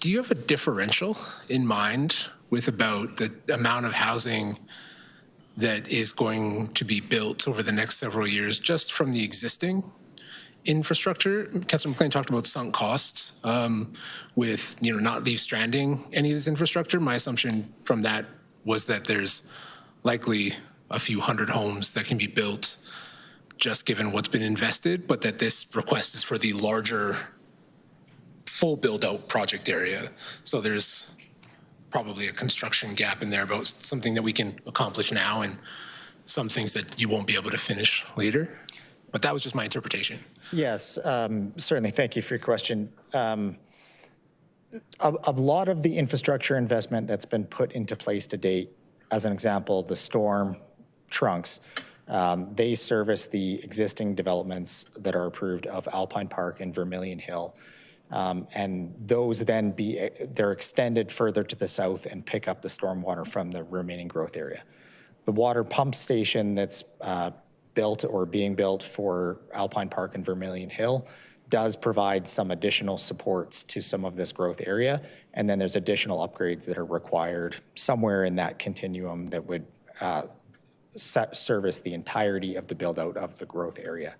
Do you have a differential in mind with about the amount of housing that is going to be built over the next several years just from the existing infrastructure? Councillor McLean talked about sunk costs with, not leave stranding any of this infrastructure. My assumption from that was that there's likely a few hundred homes that can be built just given what's been invested, but that this request is for the larger full build-out project area. So there's probably a construction gap in there about something that we can accomplish now and some things that you won't be able to finish later. But that was just my interpretation.
Yes, certainly. Thank you for your question. A lot of the infrastructure investment that's been put into place to date, as an example, the storm trunks, they service the existing developments that are approved of Alpine Park and Vermilion Hill. And those then they're extended further to the south and pick up the stormwater from the remaining growth area. The water pump station that's built or being built for Alpine Park and Vermilion Hill does provide some additional supports to some of this growth area. And then there's additional upgrades that are required somewhere in that continuum that would service the entirety of the build out of the growth area.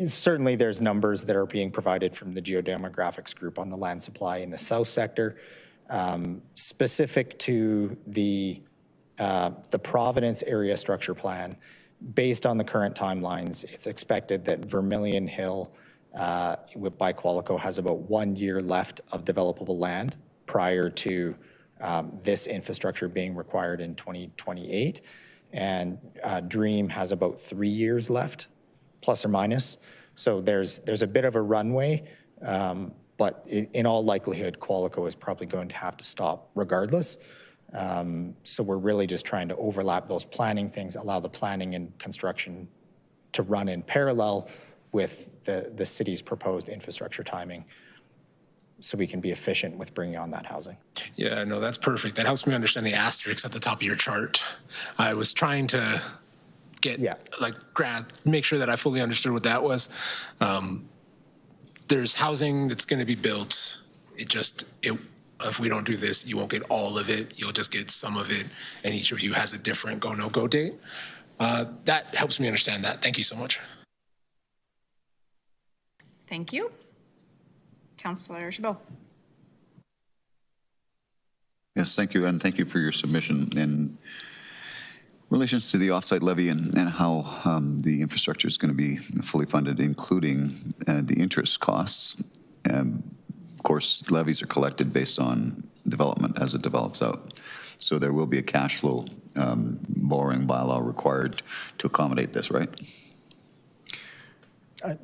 Certainly there's numbers that are being provided from the geodemographics group on the land supply in the south sector. Specific to the Providence area structure plan, based on the current timelines, it's expected that Vermilion Hill by Qualico has about 1 year left of developable land prior to this infrastructure being required in 2028. And Dream has about 3 years left, plus or minus. So there's a bit of a runway, but in all likelihood, Qualico is probably going to have to stop regardless. So we're really just trying to overlap those planning things, allow the planning and construction to run in parallel with the city's proposed infrastructure timing so we can be efficient with bringing on that housing.
Yeah, no, that's perfect. That helps me understand the asterisks at the top of your chart. I was trying to make sure that I fully understood what that was. There's housing that's going to be built. If we don't do this, you won't get all of it. You'll just get some of it, and each of you has a different go, no go date. That helps me understand that. Thank you so much.
Thank you. Councillor Chabot.
Yes, thank you, and thank you for your submission in relations to the offsite levy and how the infrastructure is going to be fully funded, including the interest costs. Of course, levies are collected based on development as it develops out. So there will be a cash flow borrowing bylaw required to accommodate this, right?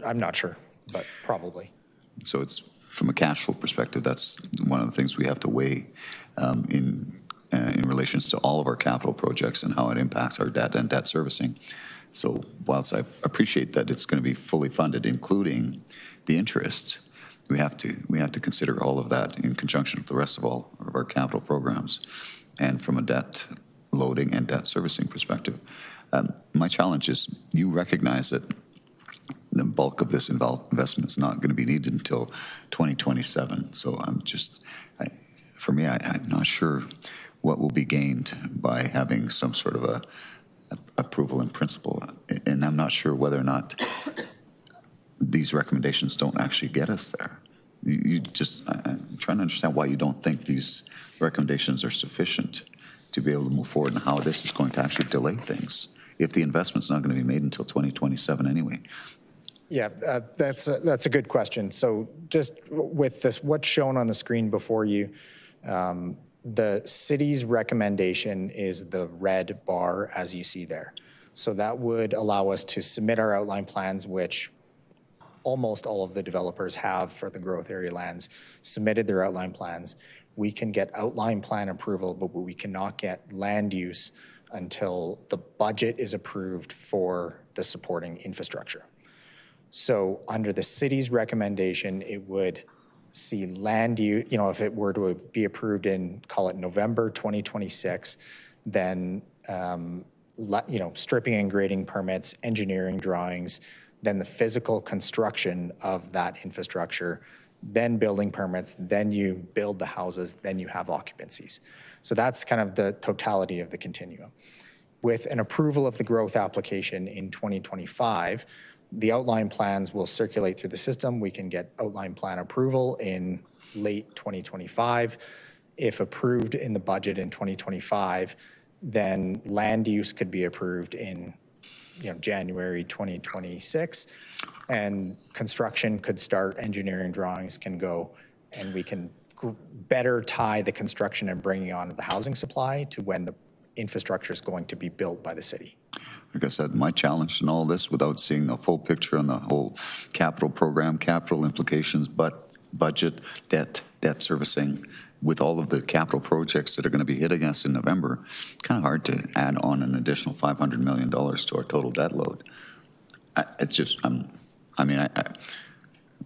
I'm not sure, but probably.
So it's, from a cash flow perspective, that's one of the things we have to weigh in relations to all of our capital projects and how it impacts our debt and debt servicing. So whilst I appreciate that it's going to be fully funded, including the interest, we have to consider all of that in conjunction with the rest of all of our capital programs, and from a debt loading and debt servicing perspective. My challenge is, you recognize that the bulk of this investment is not going to be needed until 2027. So I'm not sure what will be gained by having some sort of a approval in principle. And I'm not sure whether or not these recommendations don't actually get us there. I'm trying to understand why you don't think these recommendations are sufficient to be able to move forward, and how this is going to actually delay things if the investment's not going to be made until 2027 anyway.
Yeah, that's a good question. So just with this, what's shown on the screen before you, the city's recommendation is the red bar as you see there. So that would allow us to submit our outline plans, which almost all of the developers have for the growth area lands, submitted their outline plans. We can get outline plan approval, but we cannot get land use until the budget is approved for the supporting infrastructure. So under the city's recommendation, it would see land use, if it were to be approved in, call it November 2026, then, stripping and grading permits, engineering drawings, then the physical construction of that infrastructure, then building permits, then you build the houses, then you have occupancies. So that's kind of the totality of the continuum. With an approval of the growth application in 2025, the outline plans will circulate through the system. We can get outline plan approval in late 2025. If approved in the budget in 2025, then land use could be approved in January 2026, and construction could start, engineering drawings can go, and we can better tie the construction and bringing on the housing supply to when the infrastructure is going to be built by the city.
Like I said, my challenge in all this, without seeing the full picture on the whole capital program, capital implications, but budget, debt servicing, with all of the capital projects that are going to be hitting us in November, it's kind of hard to add on an additional $500 million to our total debt load. I'm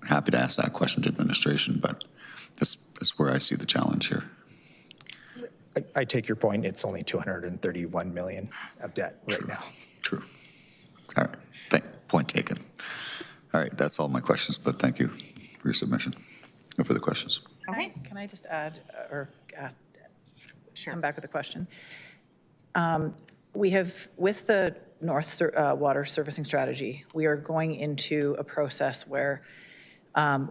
happy to ask that question to administration, but that's where I see the challenge here.
I take your point. It's only $231 million of debt right now.
True. All right. Point taken. All right. That's all my questions, but thank you for your submission. No further questions.
Okay. Can I just add or come back with a question? We have, with the North Water Servicing Strategy, we are going into a process where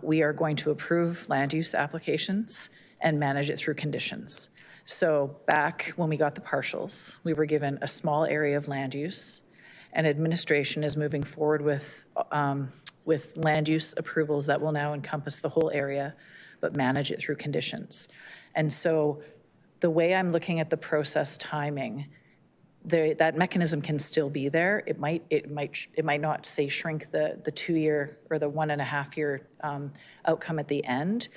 we are going to approve land use applications and manage it through conditions. So back when we got the partials, we were given a small area of land use, and administration is moving forward with land use approvals that will now encompass the whole area, but manage it through conditions. And so the way I'm looking at the process timing, that mechanism can still be there. It might not say shrink the 2-year or the 1.5-year outcome at the end,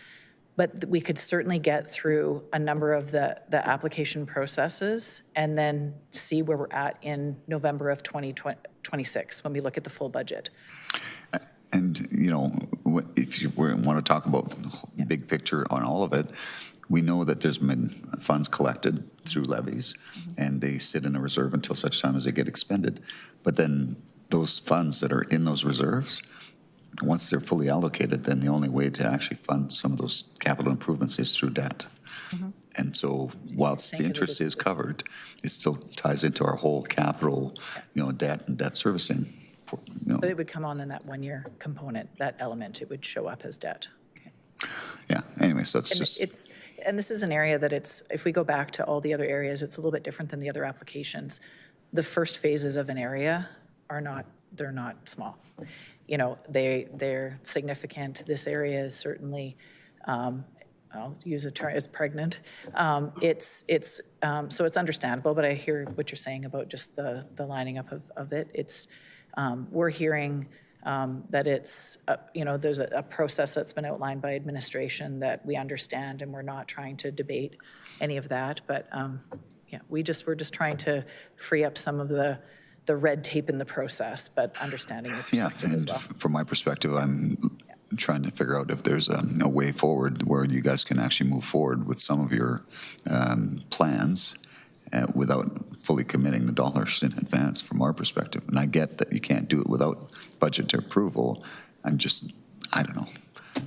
but we could certainly get through a number of the application processes and then see where we're at in November of 2026 when we look at the full budget.
And, if you want to talk about the big picture on all of it, we know that there's been funds collected through levies, and they sit in a reserve until such time as they get expended. But then those funds that are in those reserves, once they're fully allocated, then the only way to actually fund some of those capital improvements is through debt. And so whilst the interest is covered, it still ties into our whole capital, debt and debt servicing.
So it would come on in that 1-year component, that element, it would show up as debt.
Yeah, anyway, so it's
and this is an area that if we go back to all the other areas, it's a little bit different than the other applications. The first phases of an area they're not small. They're significant. This area is certainly I'll use a term, is pregnant. So it's understandable, but I hear what you're saying about just the lining up of it. It's, we're hearing that it's, there's a process that's been outlined by administration that we understand, and we're not trying to debate any of that. But yeah, we're just trying to free up some of the red tape in the process, but understanding your perspective as well.
From my perspective, I'm trying to figure out if there's a way forward where you guys can actually move forward with some of your plans without fully committing the dollars in advance from our perspective. And I get that you can't do it without budget approval. I don't know.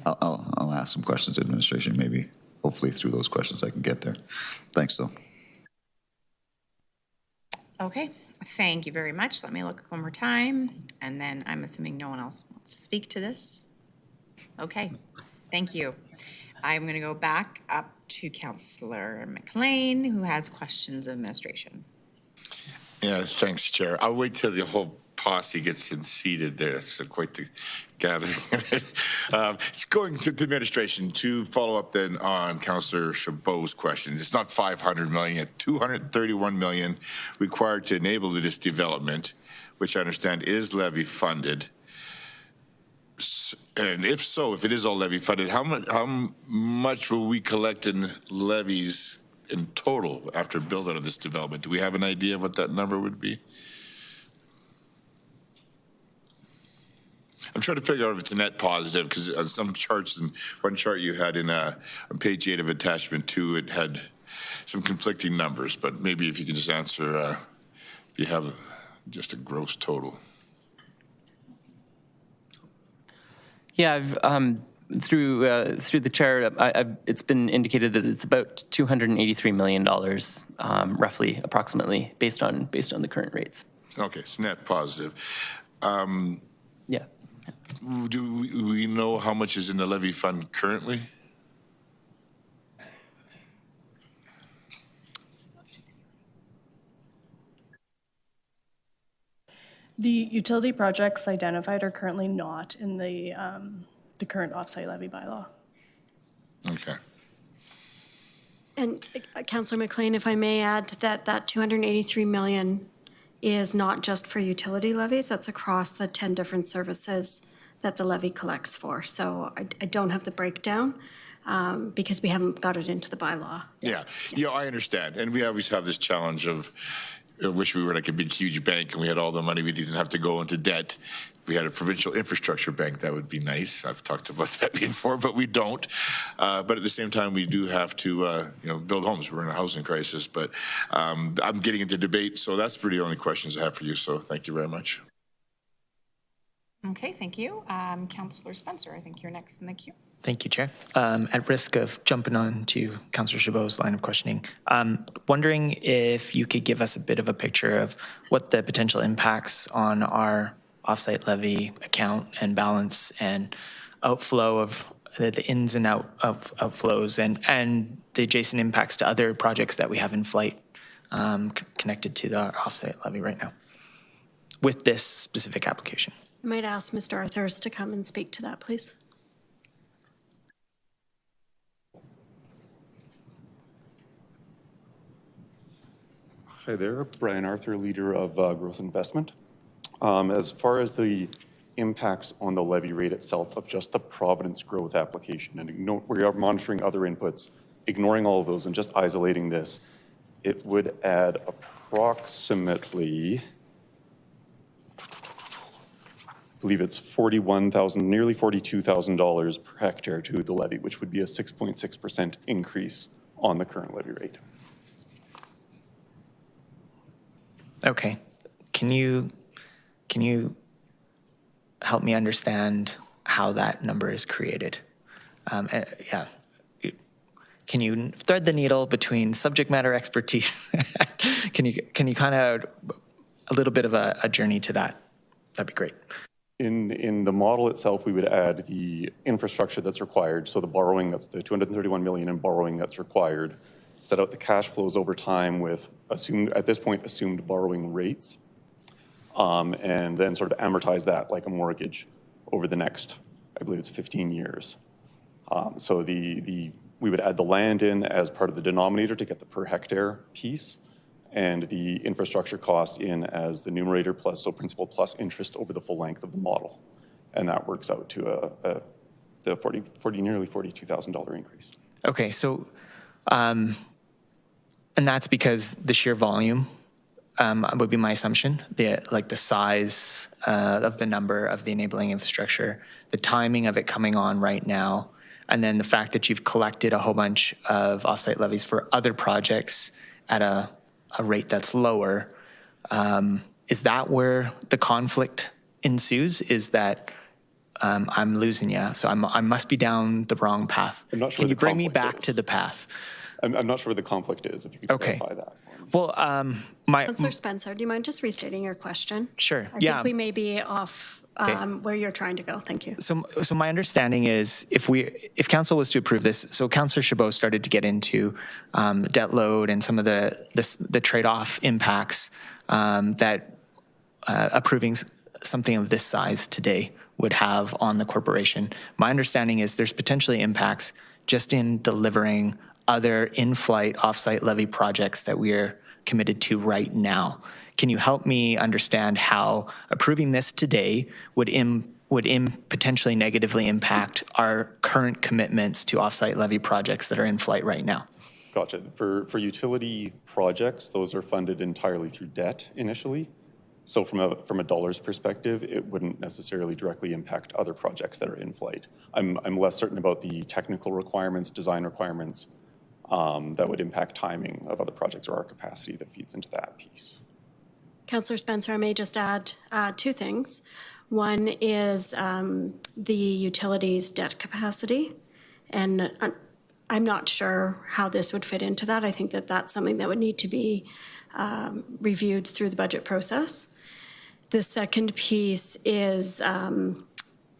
I'll ask some questions to administration. Maybe, hopefully through those questions I can get there. Thanks though.
Okay, thank you very much. Let me look one more time, and then I'm assuming no one else wants to speak to this. Okay, thank you. I'm going to go back up to Councillor McLean, who has questions of administration.
Yeah, thanks, Chair. I'll wait till the whole posse gets seated there. It's quite the gathering. It's going to administration to follow up then on Councillor Chabot's questions. It's not 500 million, it's 231 million required to enable this development, which I understand is levy funded. And if so, if it is all levy funded, how much will we collect in levies in total after build out of this development? Do we have an idea of what that number would be? I'm trying to figure out if it's a net positive, because on some charts, and one chart you had in on page 8 of attachment 2, it had some conflicting numbers, but maybe if you can just answer if you have just a gross total.
Yeah, through the chair, it's been indicated that it's about $283 million, roughly, approximately, based on the current rates.
Okay, so net positive.
Yeah.
Do we know how much is in the levy fund currently?
The utility projects identified are currently not in the current offsite levy bylaw.
Okay.
And Councillor McLean, if I may add that 283 million is not just for utility levies, that's across the 10 different services that the levy collects for. So I don't have the breakdown because we haven't got it into the bylaw.
Yeah, I understand. And we always have this challenge of, I wish we were like a big, huge bank and we had all the money, we didn't have to go into debt. If we had a provincial infrastructure bank, that would be nice. I've talked about that before, but we don't. But at the same time, we do have to, build homes. We're in a housing crisis, but I'm getting into debate. So that's really the only questions I have for you. So thank you very much.
Okay, thank you. Councillor Spencer, I think you're next in the queue.
Thank you, Chair. At risk of jumping on to Councillor Chabot's line of questioning, wondering if you could give us a bit of a picture of what the potential impacts on our offsite levy account and balance and outflow of the ins and outflows and the adjacent impacts to other projects that we have in flight connected to the offsite levy right now with this specific application.
I might ask Mr. Arthurs to come and speak to that, please.
Hi there, Brian Arthur, leader of Growth Investment. As far as the impacts on the levy rate itself of just the Providence growth application, and we are monitoring other inputs, ignoring all of those and just isolating this, it would add approximately, I believe it's $41,000, nearly $42,000 per hectare to the levy, which would be a 6.6% increase on the current levy rate.
Okay. Can you help me understand how that number is created? Yeah. Can you thread the needle between subject matter expertise? Can you kind of a little bit of a journey to that? That'd be great.
In the model itself, we would add the infrastructure that's required. So the borrowing, that's the 231 million in borrowing that's required. Set out the cash flows over time with assumed, at this point, assumed borrowing rates. And then sort of amortize that like a mortgage over the next, I believe it's 15 years. So the we would add the land in as part of the denominator to get the per hectare piece, and the infrastructure cost in as the numerator plus, so principal plus interest over the full length of the model. And that works out to nearly $42,000 increase.
Okay, so, and that's because the sheer volume would be my assumption, the size of the number of the enabling infrastructure, the timing of it coming on right now, and then the fact that you've collected a whole bunch of offsite levies for other projects at a rate that's lower. Is that where the conflict ensues? Is that I'm losing you, so I must be down the wrong path.
I'm not sure
Can you bring me back to the path?
I'm not sure where the conflict is, if you could clarify that for me.
Well,
Councillor Spencer, do you mind just restating your question?
Sure,
I
yeah.
think we may be off where you're trying to go. Thank you.
So my understanding is if council was to approve this, so Councillor Chabot started to get into debt load and some of the trade-off impacts that approving something of this size today would have on the corporation. My understanding is there's potentially impacts just in delivering other in-flight off-site levy projects that we're committed to right now. Can you help me understand how approving this today would potentially negatively impact our current commitments to off-site levy projects that are in flight right now?
Gotcha. For utility projects, those are funded entirely through debt initially. So from a dollars perspective, it wouldn't necessarily directly impact other projects that are in flight. I'm less certain about the technical requirements, design requirements that would impact timing of other projects or our capacity that feeds into that piece.
Councillor Spencer, I may just add two things. One is the utilities debt capacity, and I'm not sure how this would fit into that. I think that that's something that would need to be reviewed through the budget process. The second piece is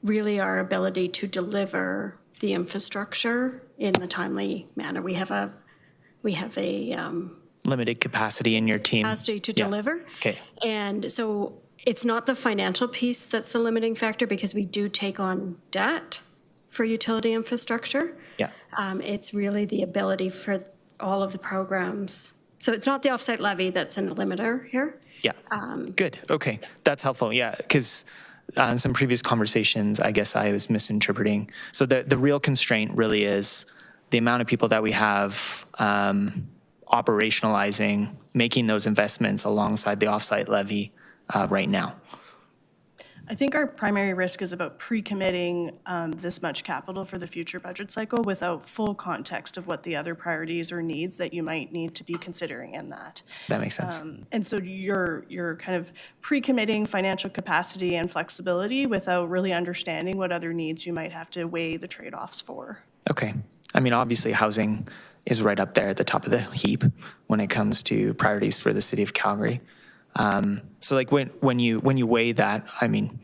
really our ability to deliver the infrastructure in the timely manner. We have a
limited capacity in your team.
Capacity to deliver.
Okay.
And so it's not the financial piece that's the limiting factor, because we do take on debt for utility infrastructure.
Yeah.
It's really the ability for all of the programs. So it's not the offsite levy that's in the limiter here.
Yeah. Good. Okay. That's helpful. Yeah. Because in some previous conversations, I guess I was misinterpreting. So the real constraint really is the amount of people that we have operationalizing, making those investments alongside the offsite levy right now.
I think our primary risk is about pre-committing this much capital for the future budget cycle without full context of what the other priorities or needs that you might need to be considering in that.
That makes sense.
And so you're kind of pre-committing financial capacity and flexibility without really understanding what other needs you might have to weigh the trade-offs for.
Okay. I mean, obviously housing is right up there at the top of the heap when it comes to priorities for the city of Calgary. So like when you weigh that, I mean,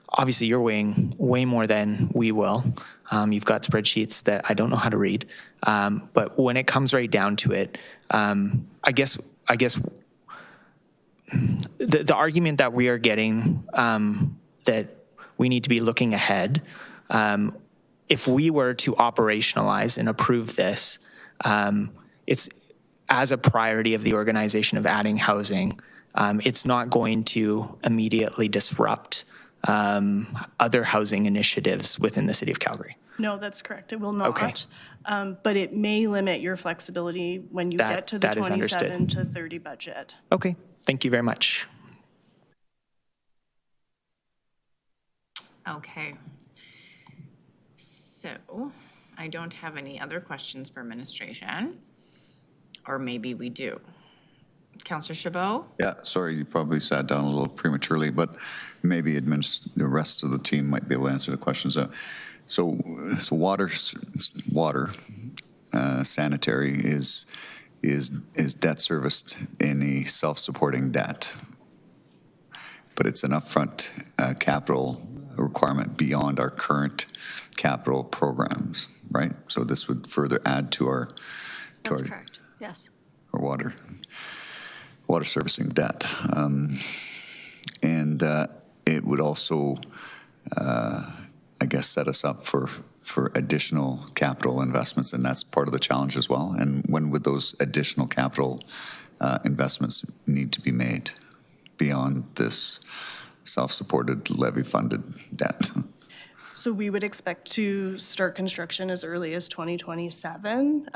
obviously you're weighing way more than we will. You've got spreadsheets that I don't know how to read. But when it comes right down to it, I guess the argument that we are getting that we need to be looking ahead, if we were to operationalize and approve this, it's as a priority of the organization of adding housing. It's not going to immediately disrupt other housing initiatives within the city of Calgary.
No, that's correct. It will not.
Okay.
But it may limit your flexibility when you get to the
that is
27
understood.
to 30 budget.
Okay. Thank you very much.
Okay. So I don't have any other questions for administration, or maybe we do. Councillor Chabot?
Yeah, sorry, you probably sat down a little prematurely, but maybe the rest of the team might be able to answer the questions. So water, sanitary is debt serviced in a self-supporting debt, but it's an upfront capital requirement beyond our current capital programs, right? So this would further add to our
That's correct. Yes.
Our water servicing debt, and it would also, I guess, set us up for for additional capital investments, and that's part of the challenge as well. And when would those additional capital investments need to be made beyond this self-supported levy-funded debt?
So we would expect to start construction as early as 2027.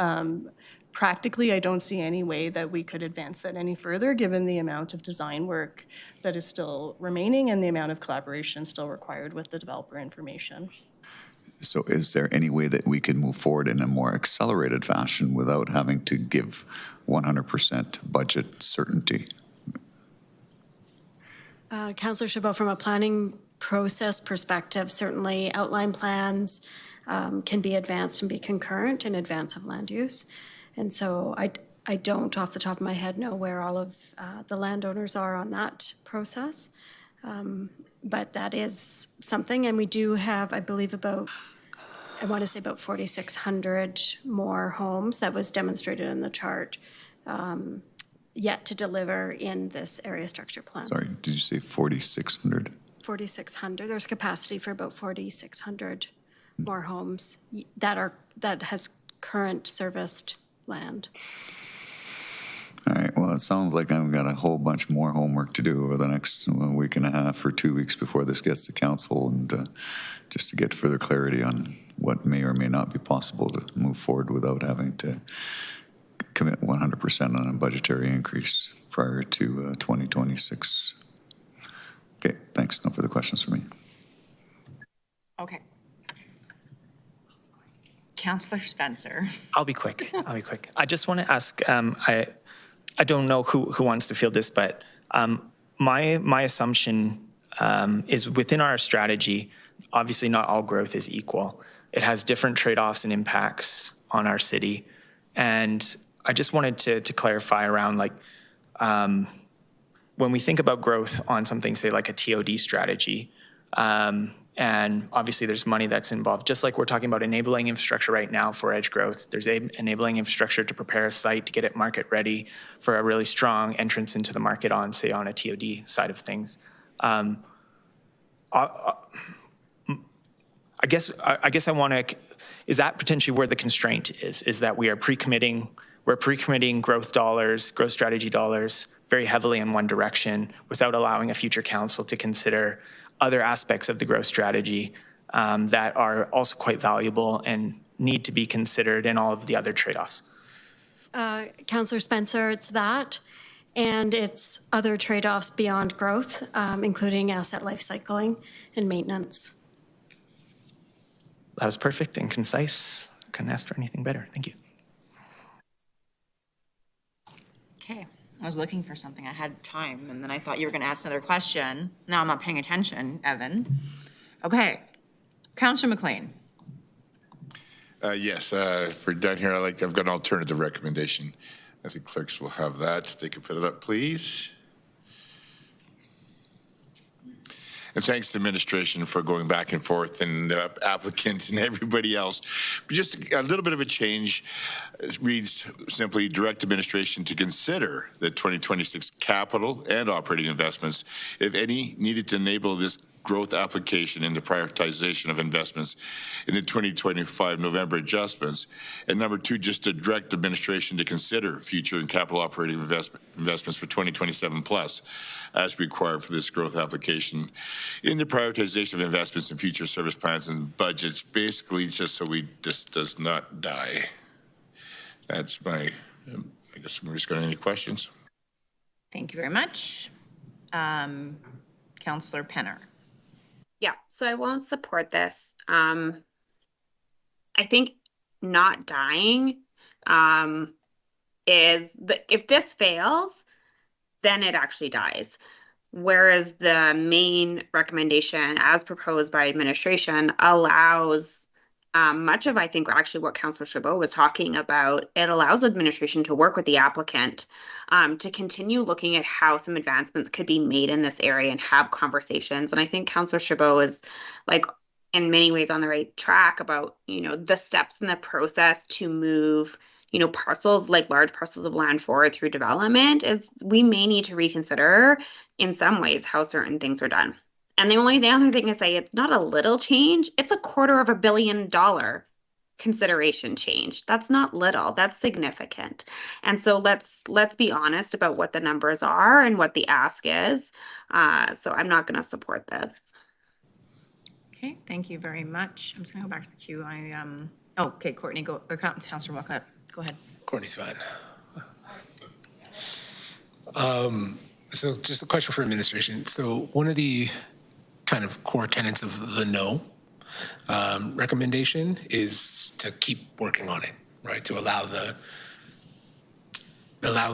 Practically, I don't see any way that we could advance that any further, given the amount of design work that is still remaining and the amount of collaboration still required with the developer information.
So is there any way that we can move forward in a more accelerated fashion without having to give 100% budget certainty?
Councillor Chabot, from a planning process perspective, certainly outline plans can be advanced and be concurrent in advance of land use. And so I don't, off the top of my head, know where all of the landowners are on that process. But that is something, and we do have, I believe, about 4,600 more homes that was demonstrated in the chart yet to deliver in this area structure plan.
Sorry, did you say 4,600?
4,600. There's capacity for about 4,600 more homes that has current serviced land.
All right, well, it sounds like I've got a whole bunch more homework to do over the next week and a half or 2 weeks before this gets to council, and just to get further clarity on what may or may not be possible to move forward without having to commit 100% on a budgetary increase prior to 2026. Okay, thanks. No further questions for me.
Okay. Councillor Spencer.
I'll be quick. I just want to ask, I don't know who wants to field this, but my assumption is within our strategy, obviously not all growth is equal. It has different trade-offs and impacts on our city. And I just wanted to clarify around, like, when we think about growth on something, say like a TOD strategy, and obviously there's money that's involved, just like we're talking about enabling infrastructure right now for edge growth. There's enabling infrastructure to prepare a site to get it market ready for a really strong entrance into the market on, say, on a TOD side of things. I guess I want to, is that potentially where the constraint is that we are pre-committing growth dollars, growth strategy dollars very heavily in one direction without allowing a future council to consider other aspects of the growth strategy that are also quite valuable and need to be considered in all of the other trade-offs.
Councillor Spencer, it's that, and it's other trade-offs beyond growth, including asset life cycling and maintenance.
That was perfect and concise. Couldn't ask for anything better. Thank you.
Okay. I was looking for something. I had time, and then I thought you were going to ask another question. Now I'm not paying attention, Evan. Okay. Councillor McLean.
Yes, for down here, I've got an alternative recommendation. I think clerks will have that. They can put it up, please. And thanks to administration for going back and forth, and the applicant and everybody else. But just a little bit of a change. It reads simply, direct administration to consider the 2026 capital and operating investments, if any, needed to enable this growth application in the prioritization of investments in the 2025 November adjustments. And number two, just to direct administration to consider future and capital operating investments for 2027 plus as required for this growth application in the prioritization of investments in future service plans and budgets, basically just so this does not die. That's my, I guess I'm just got any questions.
Thank you very much. Councillor Penner.
Yeah, so I won't support this. I think not dying is, if this fails, then it actually dies. Whereas the main recommendation as proposed by administration allows much of, I think, actually what Councillor Chabot was talking about. It allows administration to work with the applicant to continue looking at how some advancements could be made in this area and have conversations. And I think Councillor Chabot is, like, in many ways on the right track about, the steps in the process to move, parcels, like large parcels of land forward through development. Is we may need to reconsider in some ways how certain things are done. And the other thing I say, it's not a little change, it's $250 million consideration change. That's not little, that's significant. And so let's be honest about what the numbers are and what the ask is. So I'm not going to support this.
Okay, thank you very much. I'm just gonna go back to the queue. Okay, Courtney, or Councillor Walcott, go ahead.
Courtney's fine. So just a question for administration. So one of the kind of core tenets of the no recommendation is to keep working on it, right? To allow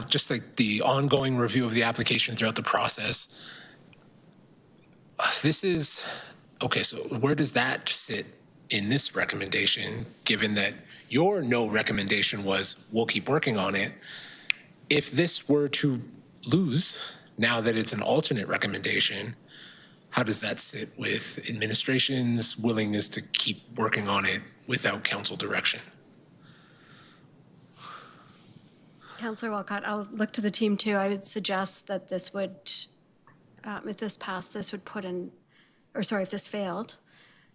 just like the ongoing review of the application throughout the process. This is, okay, so where does that sit in this recommendation, given that your no recommendation was we'll keep working on it? If this were to lose, now that it's an alternate recommendation, how does that sit with administration's willingness to keep working on it without council direction?
Councillor Walcott, I'll look to the team too. I would suggest that this would, if this passed, this would put an, or sorry, if this failed,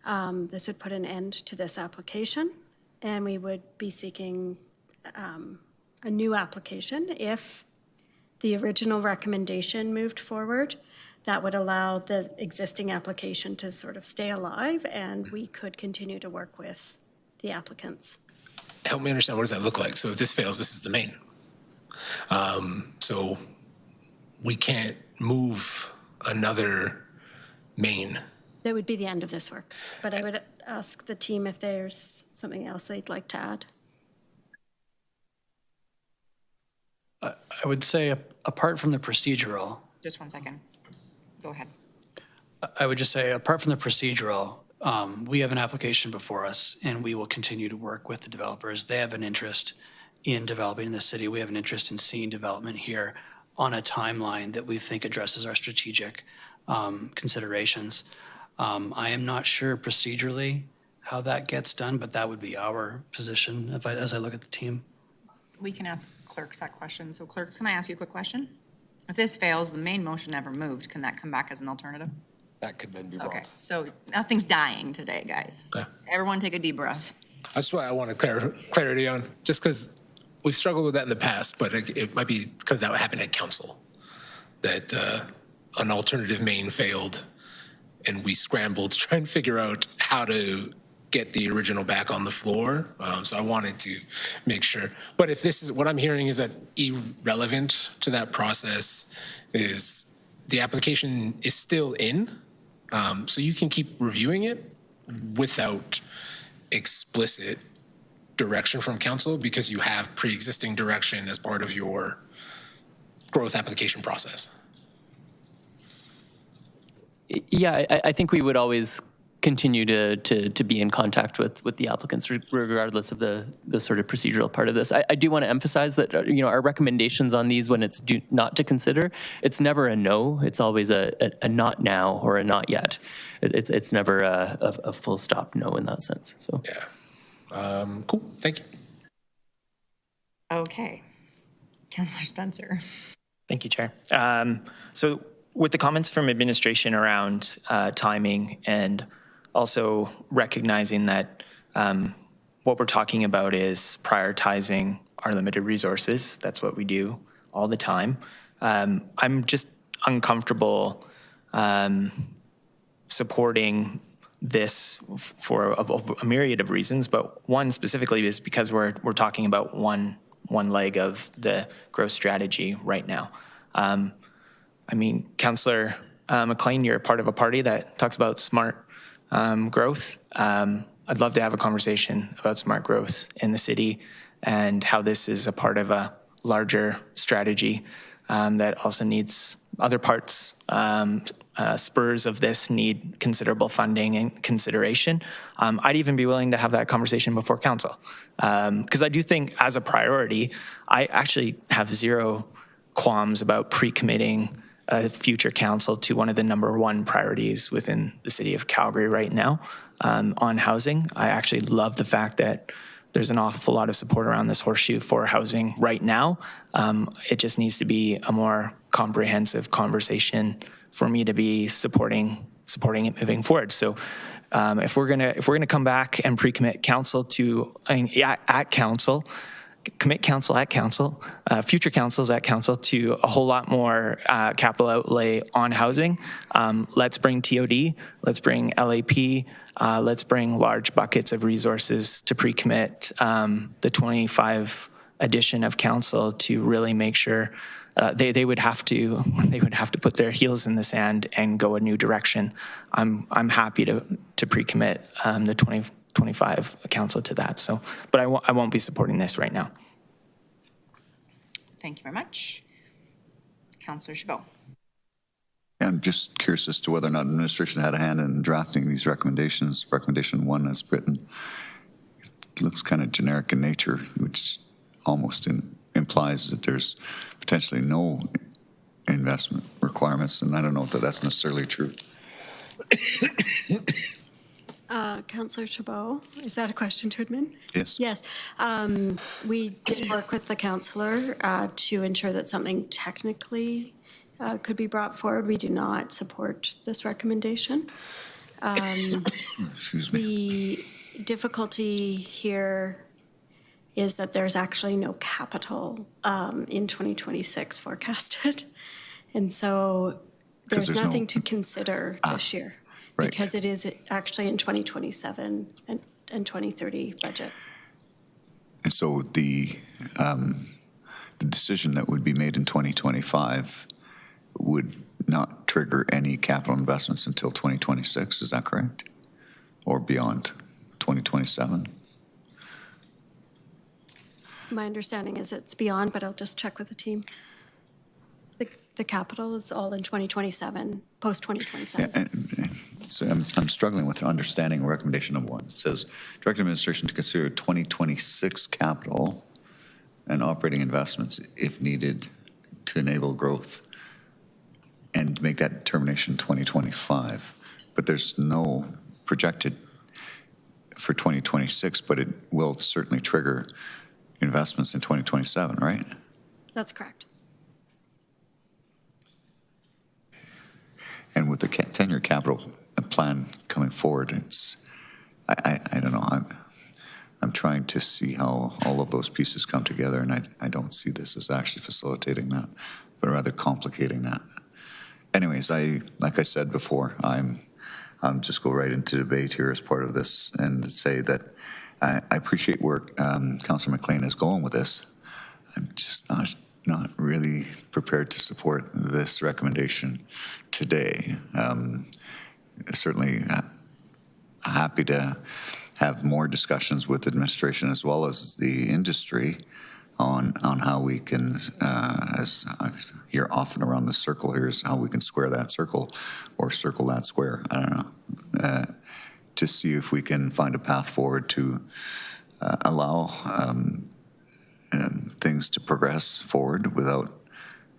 this would put an end to this application, and we would be seeking a new application. If the original recommendation moved forward, that would allow the existing application to sort of stay alive, and we could continue to work with the applicants.
Help me understand, what does that look like? So if this fails, this is the main. So we can't move another main.
That would be the end of this work, but I would ask the team if there's something else they'd like to add.
I would say, apart from the procedural.
Just 1 second. Go ahead.
I would just say, apart from the procedural, we have an application before us, and we will continue to work with the developers. They have an interest in developing in the city. We have an interest in seeing development here on a timeline that we think addresses our strategic considerations. I am not sure procedurally how that gets done, but that would be our position as I look at the team.
We can ask clerks that question. So clerks, can I ask you a quick question? If this fails, the main motion never moved. Can that come back as an alternative?
That could then be brought.
Okay, so nothing's dying today, guys.
Okay.
Everyone take a deep breath.
That's why I want clarity on, just because we've struggled with that in the past, but it might be because that happened at council, that an alternative main failed and we scrambled to try and figure out how to get the original back on the floor. So I wanted to make sure. But if this is, what I'm hearing is that irrelevant to that process is the application is still in. So you can keep reviewing it without explicit direction from council because you have pre-existing direction as part of your growth application process.
Yeah, I think we would always continue to be in contact with the applicants regardless of the sort of procedural part of this. I do want to emphasize that our recommendations on these when it's not to consider, it's never a no, it's always a not now or a not yet. It's never a full stop no in that sense. So
yeah, cool, thank you.
Okay, Councillor Spencer.
Thank you, Chair. So with the comments from administration around timing and also recognizing that what we're talking about is prioritizing our limited resources. That's what we do all the time. I'm just uncomfortable supporting this for a myriad of reasons, but one specifically is because we're talking about one leg of the growth strategy right now. I mean, Councillor McLean, you're a part of a party that talks about smart growth. I'd love to have a conversation about smart growth in the city and how this is a part of a larger strategy that also needs other parts. Spurs of this need considerable funding and consideration. I'd even be willing to have that conversation before council. Because I do think as a priority, I actually have zero qualms about pre-committing a future council to one of the #1 priorities within the city of Calgary right now on housing. I actually love the fact that there's an awful lot of support around this horseshoe for housing right now. It just needs to be a more comprehensive conversation for me to be supporting supporting it moving forward. So if we're gonna come back and pre-commit council to at council, commit council at council, future councils at council to a whole lot more capital outlay on housing. Let's bring TOD, let's bring LAP, let's bring large buckets of resources to pre-commit the 25 edition of council to really make sure they would have to put their heels in the sand and go a new direction. I'm happy to pre-commit the 2025 council to that. So, but I won't be supporting this right now.
Thank you very much. Councillor Chabot.
I'm just curious as to whether or not administration had a hand in drafting these recommendations. Recommendation 1 as written, it looks kind of generic in nature, which almost implies that there's potentially no investment requirements, and I don't know if that's necessarily true.
Councillor Chabot, is that a question to admin?
Yes.
Yes. We did work with the councillor to ensure that something technically could be brought forward. We do not support this recommendation.
Excuse me.
The difficulty here is that there's actually no capital in 2026 forecasted. And so there's nothing to consider this year.
Right.
Because it is actually in 2027 and 2030 budget.
And so the decision that would be made in 2025 would not trigger any capital investments until 2026, is that correct? Or beyond 2027?
My understanding is it's beyond, but I'll just check with the team. The capital is all in 2027, post-2027.
Yeah, so I'm struggling with understanding recommendation number 1. It says, direct administration to consider 2026 capital and operating investments if needed to enable growth and make that determination 2025. But there's no projected for 2026, but it will certainly trigger investments in 2027, right?
That's correct.
And with the 10-year capital plan coming forward, it's, I don't know, I'm trying to see how all of those pieces come together, and I don't see this as actually facilitating that, but rather complicating that. Anyways, like I said before, I'm just go right into debate here as part of this and say that I appreciate where Councillor McLean is going with this. I'm just not really prepared to support this recommendation today. Certainly happy to have more discussions with administration as well as the industry on how we can, as I hear often around the circle here, is how we can square that circle or circle that square. I don't know. To see if we can find a path forward to allow things to progress forward without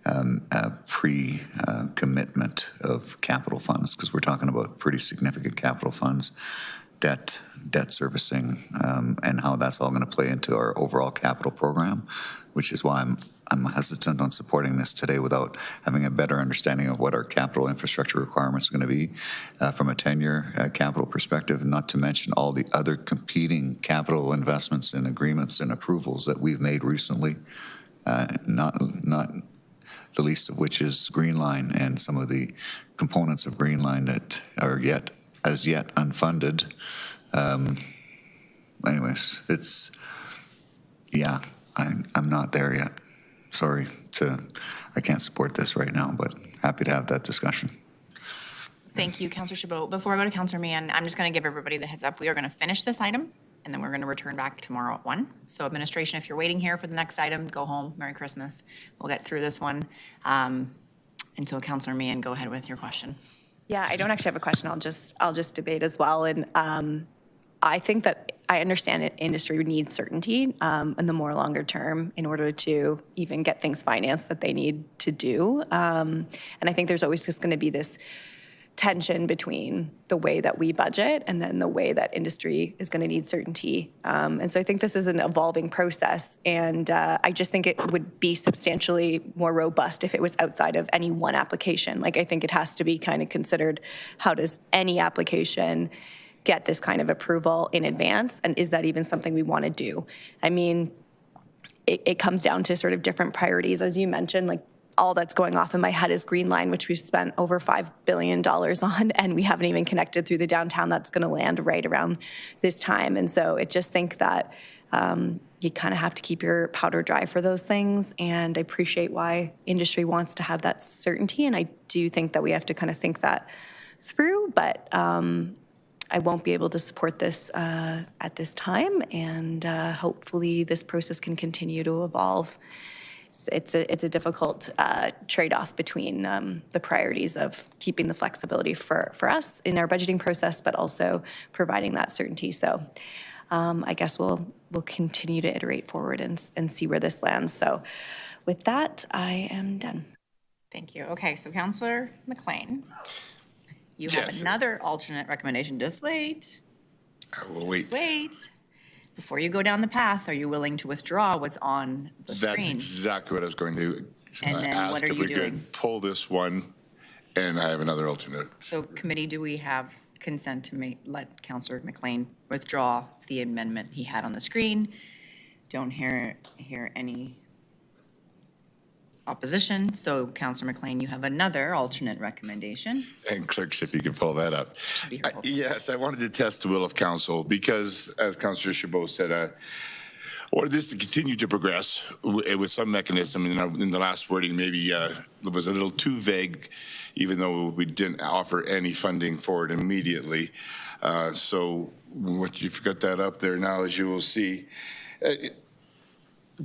a pre-commitment of capital funds, because we're talking about pretty significant capital funds, debt servicing, and how that's all going to play into our overall capital program, which is why I'm hesitant on supporting this today without having a better understanding of what our capital infrastructure requirements are going to be from a 10-year capital perspective, not to mention all the other competing capital investments and agreements and approvals that we've made recently, not the least of which is Green Line and some of the components of Green Line that are as yet unfunded. Anyways, I'm not there yet. Sorry, I can't support this right now, but happy to have that discussion.
Thank you, Councillor Chabot. Before I go to Councillor Meehan, I'm just going to give everybody the heads up. We are going to finish this item, and then we're going to return back tomorrow at 1. So administration, if you're waiting here for the next item, go home. Merry Christmas. We'll get through this one. Until Councillor Meehan, go ahead with your question.
Yeah, I don't actually have a question. I'll just debate as well. And I think that I understand that industry needs certainty in the more longer term in order to even get things financed that they need to do. And I think there's always just going to be this tension between the way that we budget and then the way that industry is going to need certainty. And so I think this is an evolving process, and I just think it would be substantially more robust if it was outside of any one application. Like, I think it has to be kind of considered, how does any application get this kind of approval in advance, and is that even something we want to do? I mean, it comes down to sort of different priorities, as you mentioned. Like, all that's going off in my head is Green Line, which we've spent over $5 billion on, and we haven't even connected through the downtown. That's going to land right around this time. And so I just think that you kind of have to keep your powder dry for those things. And I appreciate why industry wants to have that certainty. And I do think that we have to kind of think that through. But I won't be able to support this at this time. And hopefully this process can continue to evolve. It's a difficult trade-off between the priorities of keeping the flexibility for us in our budgeting process, but also providing that certainty. So I guess we'll continue to iterate forward and see where this lands. So with that, I am done.
Thank you. Okay, so Councillor McLean, you have another alternate recommendation. Just wait.
I will wait.
Wait. Before you go down the path, are you willing to withdraw what's on the screen?
That's exactly what I was going to
And then
ask,
what are
if
you
we
doing?
could pull this one, and I have another alternate.
So committee, do we have consent to let Councillor McLean withdraw the amendment he had on the screen? Don't hear any opposition. So Councillor McLean, you have another alternate recommendation.
And clerks, if you could pull that up. Yes, I wanted to test the will of council because, as Councillor Chabot said, I wanted this to continue to progress with some mechanism. In the last wording, maybe it was a little too vague, even though we didn't offer any funding for it immediately. So what you've got that up there now, as you will see.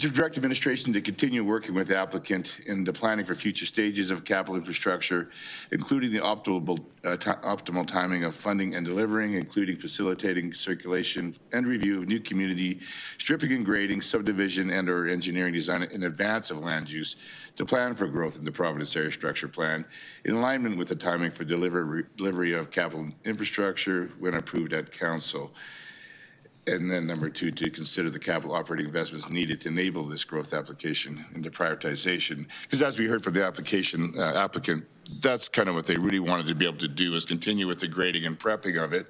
To direct administration to continue working with the applicant in the planning for future stages of capital infrastructure, including the optimal timing of funding and delivering, including facilitating circulation and review of new community, stripping and grading, subdivision and or engineering design in advance of land use, to plan for growth in the Providence Area Structure Plan, in alignment with the timing for delivery of capital infrastructure when approved at council. And then number two, to consider the capital operating investments needed to enable this growth application into prioritization. Because as we heard from the applicant, that's kind of what they really wanted to be able to do, is continue with the grading and prepping of it,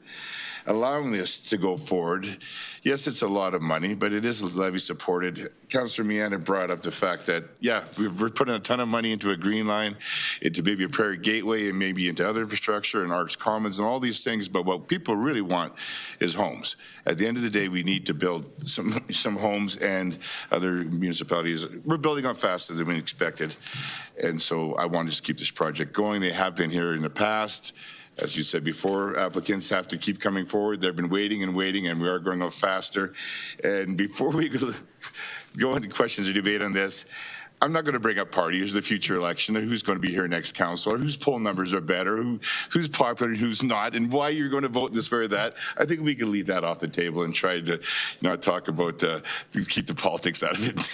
allowing this to go forward. Yes, it's a lot of money, but it is levy supported. Councillor Miana brought up the fact that, yeah, we're putting a ton of money into a Green Line, into maybe a Prairie Gateway, and maybe into other infrastructure and Arts Commons and all these things, but what people really want is homes. At the end of the day, we need to build some homes, and other municipalities, we're building up faster than we expected. And so I wanted to keep this project going. They have been here in the past. As you said before, applicants have to keep coming forward. They've been waiting and waiting, and we are going up faster. And before we go into questions or debate on this, I'm not going to bring up parties, the future election, or who's going to be here next council, or whose poll numbers are better, who's popular and who's not, and why you're going to vote this way or that. I think we can leave that off the table and try to not talk about, to keep the politics out of it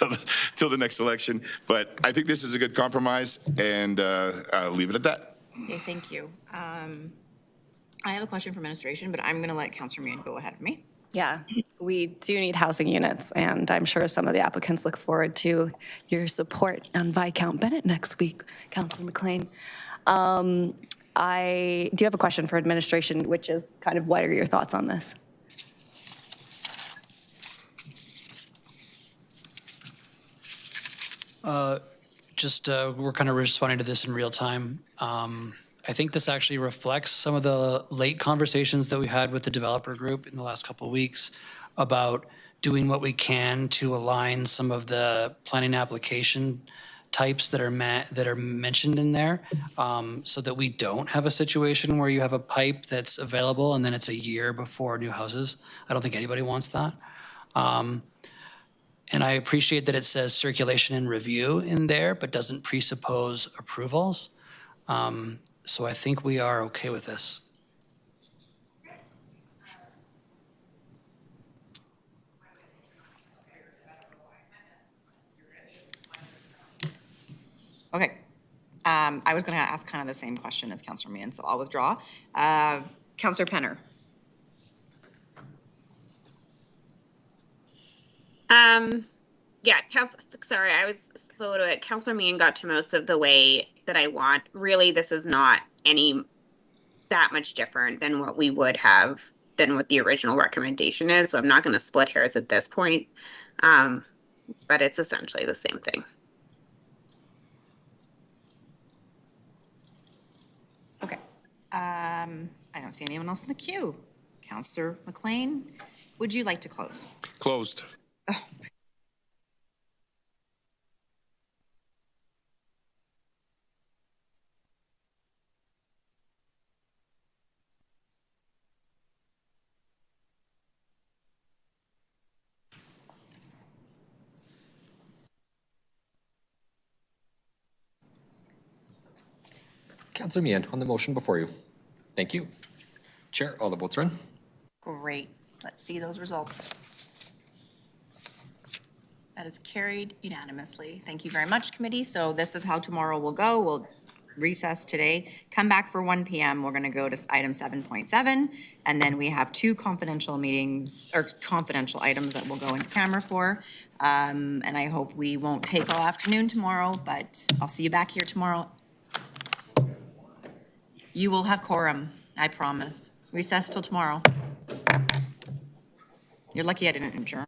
until the next election. But I think this is a good compromise, and I'll leave it at that.
Okay, thank you. I have a question for administration, but I'm going to let Councillor Meehan go ahead of me.
Yeah, we do need housing units, and I'm sure some of the applicants look forward to your support on Viscount Bennett next week, Councillor McLean. I do have a question for administration, which is kind of, what are your thoughts on this?
We're kind of responding to this in real time. I think this actually reflects some of the late conversations that we had with the developer group in the last couple of weeks about doing what we can to align some of the planning application types that are mentioned in there, so that we don't have a situation where you have a pipe that's available and then it's a year before new houses. I don't think anybody wants that. And I appreciate that it says circulation and review in there, but doesn't presuppose approvals. So I think we are okay with this.
Okay. I was going to ask kind of the same question as Councillor Meehan, so I'll withdraw. Councillor Penner.
Yeah, sorry, I was slow to it. Councillor Meehan got to most of the way that I want. Really, this is not that much different than what we would have, than what the original recommendation is. So I'm not going to split hairs at this point. But it's essentially the same thing.
Okay. I don't see anyone else in the queue. Councillor McLean, would you like to close?
Closed.
Oh.
Councillor Meehan, on the motion before you. Thank you. Chair, all the votes are in.
Great. Let's see those results. That is carried unanimously. Thank you very much, committee. So this is how tomorrow will go. We'll recess today, come back for 1 p.m. We're going to go to item 7.7, and then we have 2 confidential meetings or confidential items that we'll go into camera for. And I hope we won't take all afternoon tomorrow, but I'll see you back here tomorrow. You will have quorum, I promise. Recess till tomorrow. You're lucky I didn't adjourn.